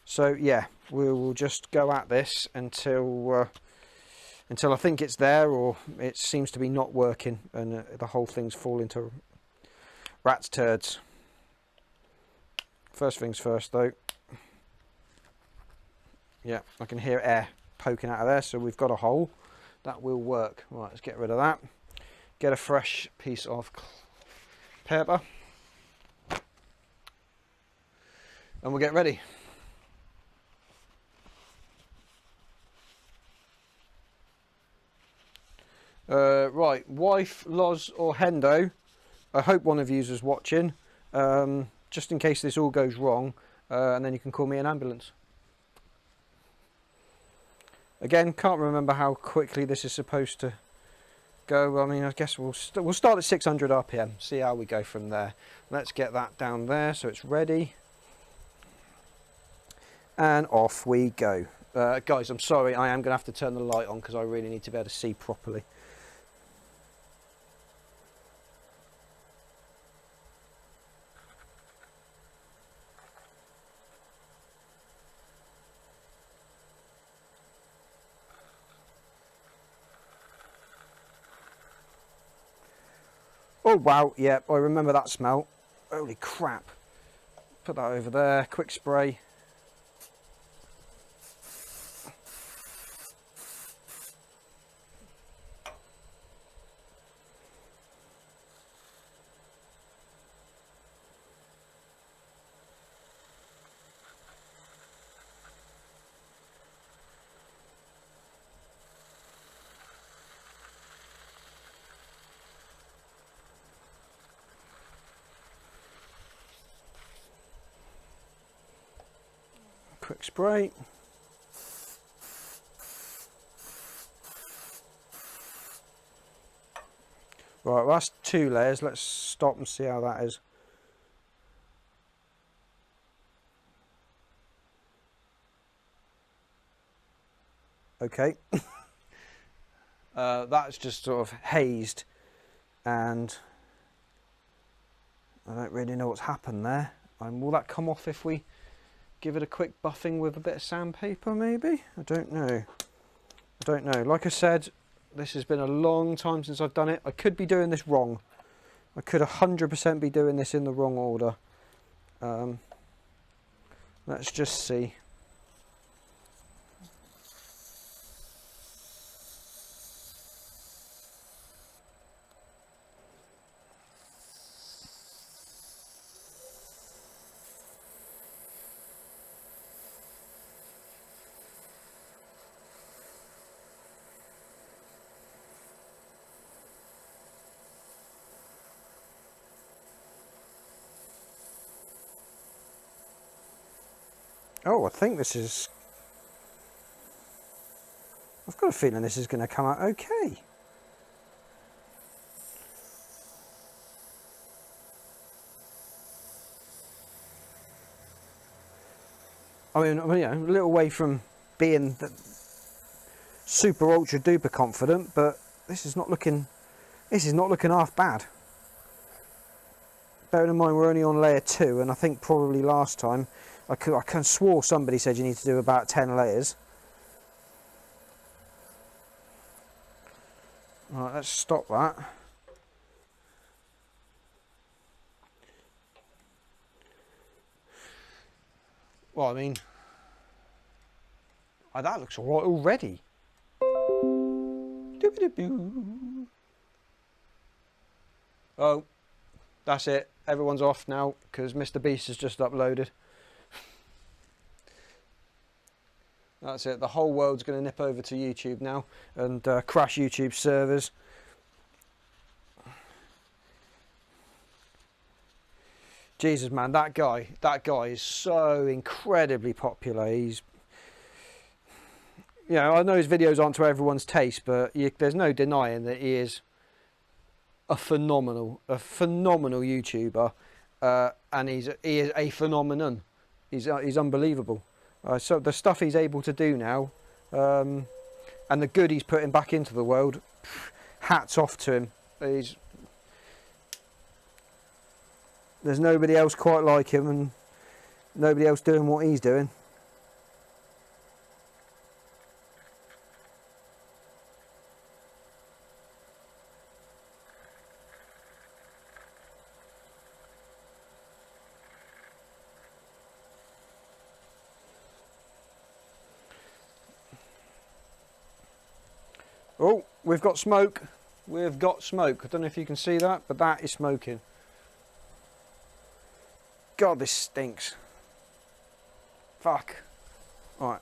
So yeah, we will just go at this until I think it's there, or it seems to be not working, and the whole thing's falling to rat's turds. First things first, though. Yeah, I can hear air poking out of there, so we've got a hole. That will work. Right, let's get rid of that. Get a fresh piece of paper, and we'll get ready. Right, wife, Loz or Hendo, I hope one of you is watching, just in case this all goes wrong, and then you can call me an ambulance. Again, can't remember how quickly this is supposed to go. I mean, I guess we'll start at 600 RPM, see how we go from there. Let's get that down there so it's ready. And off we go. Guys, I'm sorry, I am going to have to turn the light on because I really need to be able to see properly. Oh wow, yeah, I remember that smell. Holy crap. Put that over there, quick spray. Quick spray. Right, well, that's 2 layers. Let's stop and see how that is. Okay. That's just sort of hazed, and I don't really know what's happened there. Will that come off if we give it a quick buffing with a bit of sandpaper, maybe? I don't know. I don't know. Like I said, this has been a long time since I've done it. I could be doing this wrong. I could 100% be doing this in the wrong order. Let's just see. Oh, I think this is... I've got a feeling this is going to come out okay. I mean, you know, a little way from being super ultra duper confident, but this is not looking half bad. Bearing in mind we're only on layer 2, and I think probably last time I can swore somebody said you need to do about 10 layers. Right, let's stop that. Well, I mean, that looks alright already. Oh, that's it. Everyone's off now because Mr. Beast has just uploaded. That's it. The whole world's going to nip over to YouTube now and crash YouTube servers. Jesus, man, that guy is so incredibly popular. He's, you know, I know his videos aren't to everyone's taste, but there's no denying that he is a phenomenal YouTuber, and he is a phenomenon. He's unbelievable. So the stuff he's able to do now, and the good he's putting back into the world, hats off to him. There's nobody else quite like him, and nobody else doing what he's doing. Oh, we've got smoke. We've got smoke. I don't know if you can see that, but that is smoking. God, this stinks. Fuck. Right.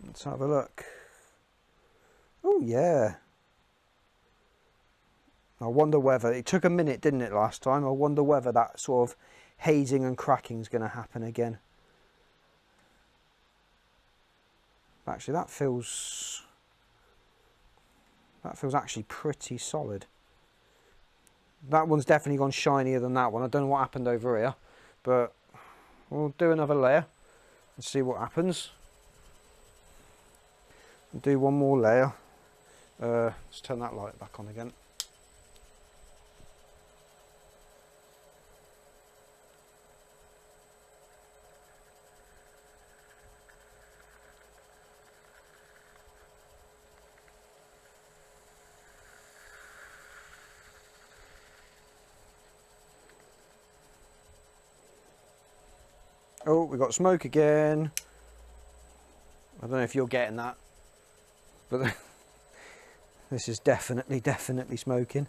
Let's have a look. Oh yeah. I wonder whether, it took a minute, didn't it, last time? I wonder whether that sort of hazing and cracking is going to happen again. Actually, that feels actually pretty solid. That one's definitely gone shinier than that one. I don't know what happened over here, but we'll do another layer and see what happens. We'll do one more layer. Let's turn that light back on again. Oh, we got smoke again. I don't know if you're getting that, but this is definitely smoking.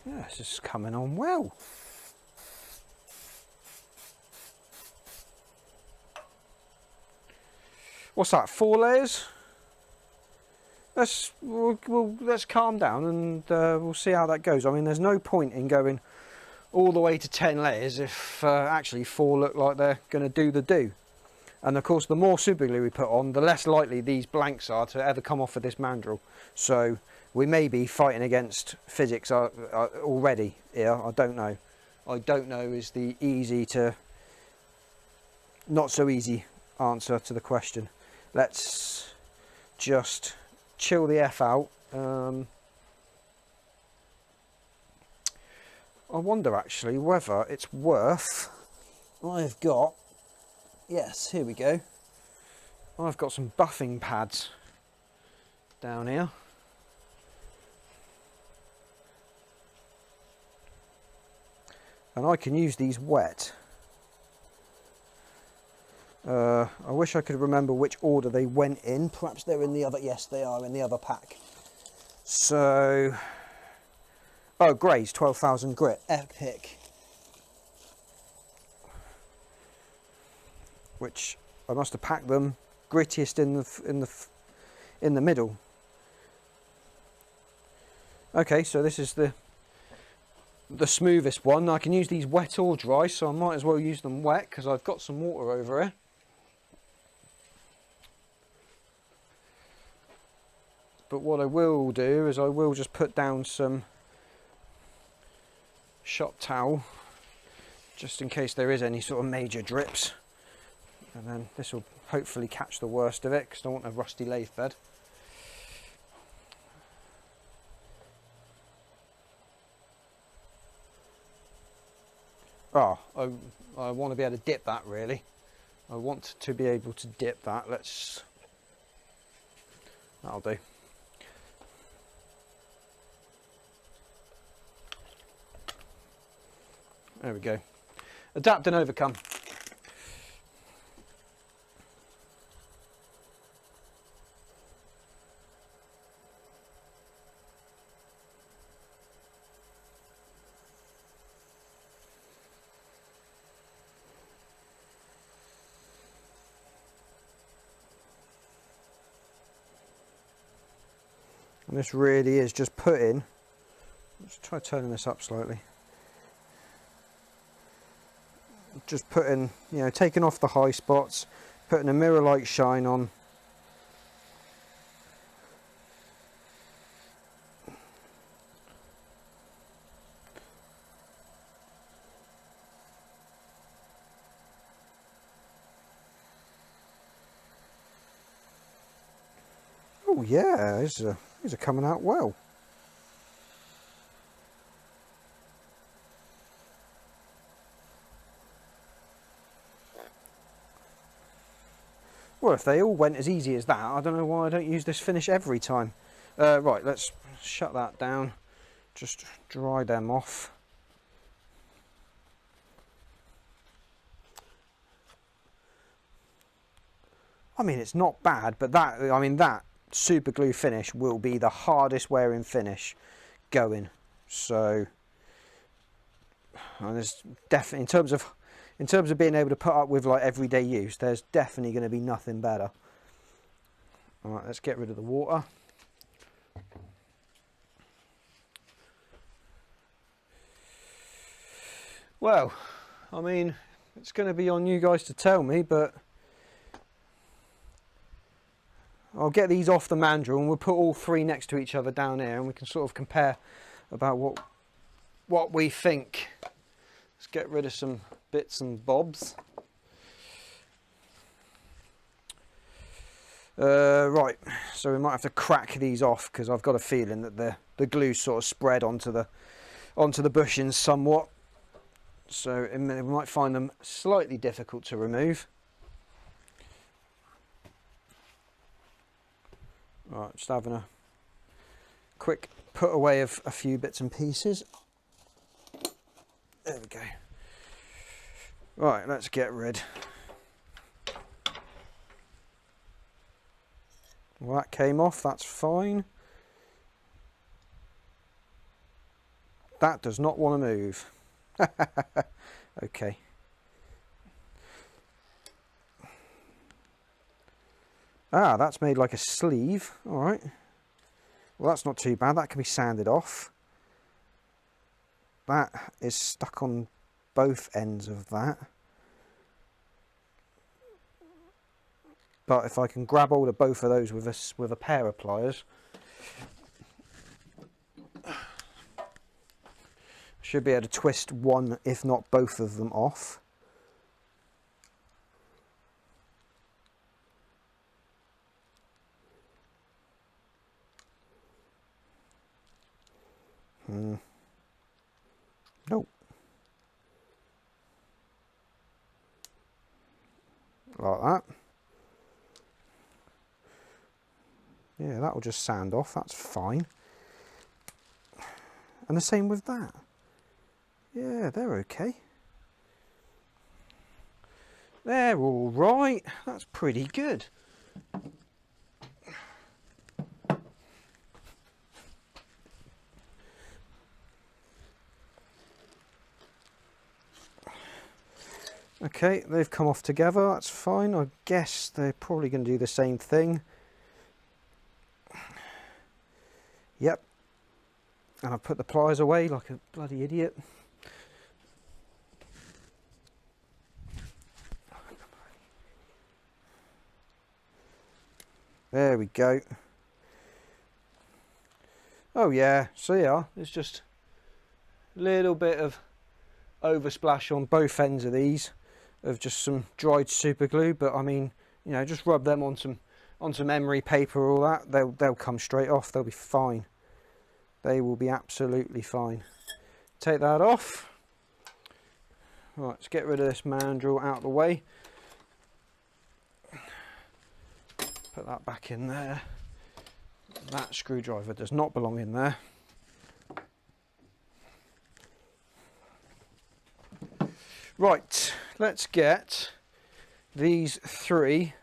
Yeah, this is coming on well. what's that, 4 layers? Let's calm down and we'll see how that goes. I mean, there's no point in going all the way to 10 layers if actually 4 look like they're going to do. And of course, the more super glue we put on, the less likely these blanks are to ever come off of this mandrel. So we may be fighting against physics already here. I don't know. I don't know is the easy to not so easy answer to the question. Let's just chill the F out. I wonder actually whether it's worth, I've got, yes, here we go, I've got some buffing pads down here. And I can use these wet. I wish I could remember which order they went in. Perhaps they're in the other, yes they are in the other pack. So, oh, Grey's 12,000 grit, epic. Which I must have packed them grittiest in the middle. Okay, so this is the smoothest one. I can use these wet or dry, so I might as well use them wet because I've got some water over here. But what I will do is I will just put down some shop towel just in case there is any sort of major drips, and then this will hopefully catch the worst of it because I don't want a rusty lathe bed. Oh, I want to be able to dip that really. I want to be able to dip that. That'll do. There we go. Adapt and overcome. And this really is just putting, let's try turning this up slightly. Just putting, you know, taking off the high spots, putting a mirror light shine on. Oh yeah, these are coming out well. Well, if they all went as easy as that, I don't know why I don't use this finish every time. Right, let's shut that down. Just dry them off. I mean, it's not bad, but that super glue finish will be the hardest wearing finish going. So, and there's definitely, in terms of being able to put up with like everyday use, there's definitely going to be nothing better. All right, let's get rid of the water. Well, I mean, it's going to be on you guys to tell me, but I'll get these off the mandrel and we'll put all 3 next to each other down here and we can sort of compare about what we think. Let's get rid of some bits and bobs. Right, so we might have to crack these off because I've got a feeling that the glue sort of spread onto the bushings somewhat. So we might find them slightly difficult to remove. Right, just having a quick put away of a few bits and pieces. There we go. Right, let's get rid. Well, that came off, that's fine. That does not want to move. Okay. Ah, that's made like a sleeve. All right. Well, that's not too bad. That can be sanded off. That is stuck on both ends of that. But if I can grab hold of both of those with a pair of pliers, should be able to twist one, if not both of them off. Nope. Like that. Yeah, that will just sand off, that's fine. And the same with that. Yeah, they're okay. They're all right. That's pretty good. Okay, they've come off together, that's fine. I guess they're probably going to do the same thing. Yep. And I've put the pliers away like a bloody idiot. There we go. Oh yeah, so yeah, there's just a little bit of oversplash on both ends of these of just some dried super glue, but I mean, you know, just rub them on some emery paper or all that, they'll come straight off, they'll be fine. They will be absolutely fine. Take that off. Right, let's get rid of this mandrel out of the way. Put that back in there. That screwdriver does not belong in there. Right, let's get these three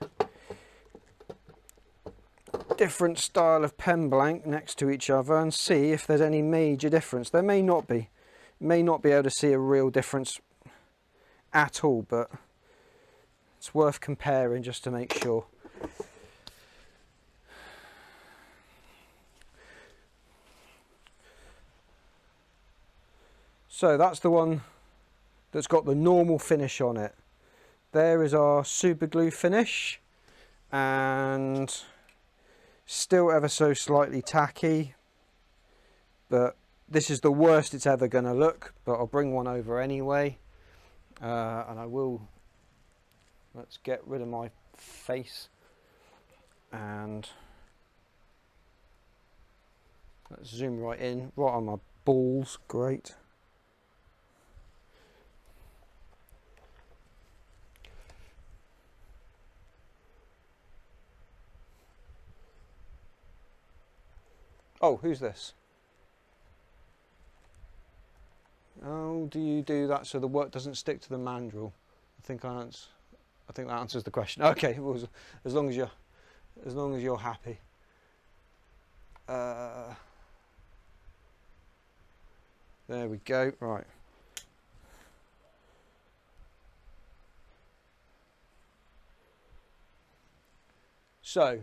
different style of pen blank next to each other and see if there's any major difference. There may not be. You may not be able to see a real difference at all, but it's worth comparing just to make sure. So that's the one that's got the normal finish on it. There is our super glue finish, and still ever so slightly tacky, but this is the worst it's ever going to look, but I'll bring one over anyway. And I will, let's get rid of my face and let's zoom right in, right on my balls. Great. Oh, who's this? How do you do that so the work doesn't stick to the mandrel? I think that answers the question. Okay, well, as long as you're happy. There we go. Right. So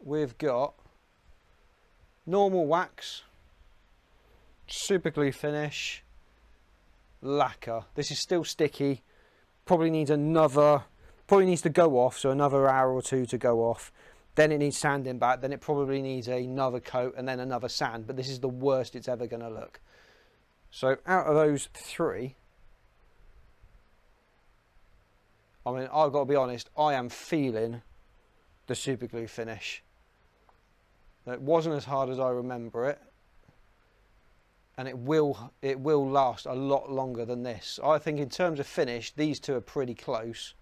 we've got normal wax, super glue finish, lacquer. This is still sticky, probably needs to go off, so another hour or two to go off. Then it needs sanding back, then it probably needs another coat and then another sand, but this is the worst it's ever going to look. So out of those three, I mean, I've got to be honest, I am feeling the super glue finish. It wasn't as hard as I remember it, and it will last a lot longer than this. I think in terms of finish, these two are pretty close.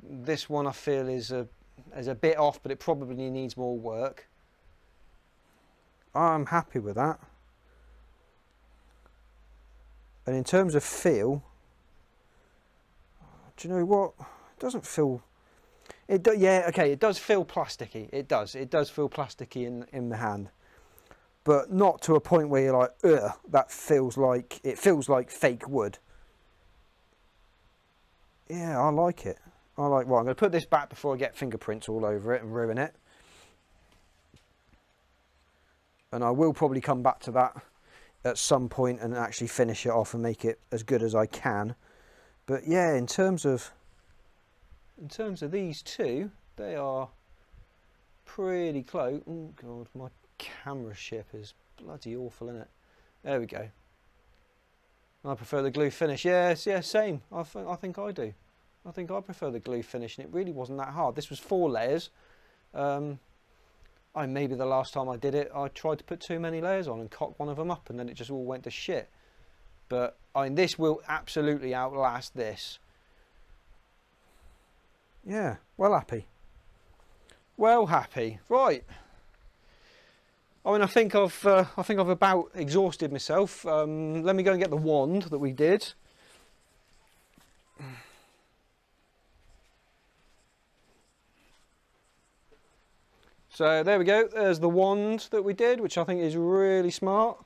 This one I feel is a bit off, but it probably needs more work. I'm happy with that. And in terms of feel, do you know what? It doesn't feel. Yeah, okay, it does feel plasticky. It does feel plasticky in the hand, but not to a point where you're like, ugh, it feels like fake wood. yeah, I like it. I like. Well, I'm going to put this back before I get fingerprints all over it and ruin it. And I will probably come back to that at some point and actually finish it off and make it as good as I can. But yeah, in terms of these two, they are pretty close. Oh god, my camera ship is bloody awful, isn't it? There we go. I prefer the glue finish. Yes, yeah, same. I think I do. I think I prefer the glue finish, and it really wasn't that hard. This was 4 layers. Maybe the last time I did it, I tried to put too many layers on and cocked one of them up, and then it just all went to shit. But I mean, this will absolutely outlast this. Yeah, well happy. Well happy. Right. I mean, I think I've about exhausted myself. Let me go and get the wand that we did. So there we go. There's the wand that we did, which I think is really smart.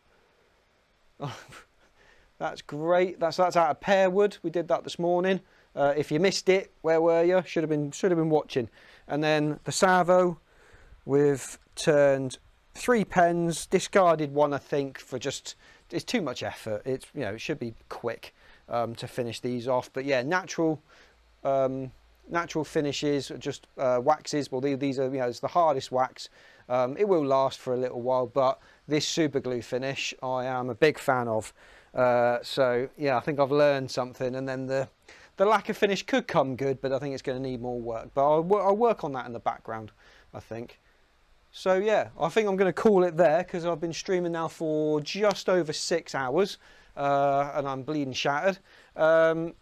That's great. That's out of pear wood. We did that this morning. If you missed it, where were you? Should have been watching. And then the salvo, we've turned 3 pens, discarded one, I think, for just, it's too much effort. It's, you know, it should be quick to finish these off. But yeah, natural finishes, just waxes. Well, these are, you know, it's the hardest wax. It will last for a little while, but this super glue finish I am a big fan of. So yeah, I think I've learned something. And then the lacquer finish could come good, but I think it's going to need more work. But I'll work on that in the background, I think. So yeah, I think I'm going to call it there, because I've been streaming now for just over 6 hours, and I'm bleeding shattered. Who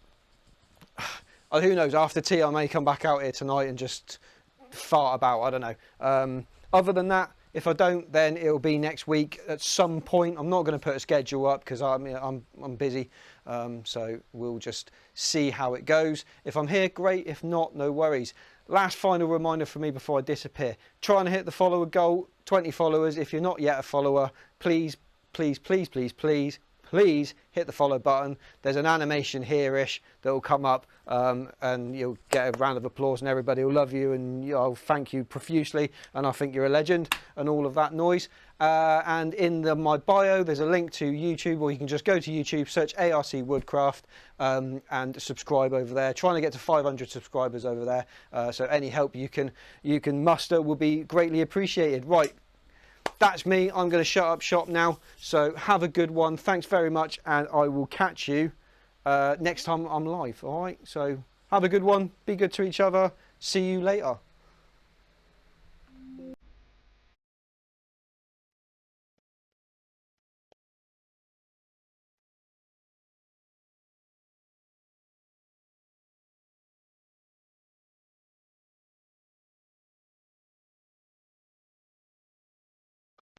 knows, after tea I may come back out here tonight and just fart about, I don't know. Other than that, if I don't, then it'll be next week at some point. I'm not going to put a schedule up because I'm busy, so we'll just see how it goes. If I'm here, great. If not, no worries. Last final reminder for me before I disappear. Trying to hit the follower goal, 20 followers. If you're not yet a follower, please, please, please, please, please, please hit the follow button. There's an animation here-ish that will come up, and you'll get a round of applause and everybody will love you, and I'll thank you profusely, and I think you're a legend and all of that noise. And in my bio there's a link to YouTube, or you can just go to YouTube, search ARC Woodcraft, and subscribe over there. Trying to get to 500 subscribers over there, so any help you can muster will be greatly appreciated. Right, that's me. I'm going to shut up shop now, so have a good one. Thanks very much, and I will catch you next time I'm live. All right, so have a good one, be good to each other, see you later.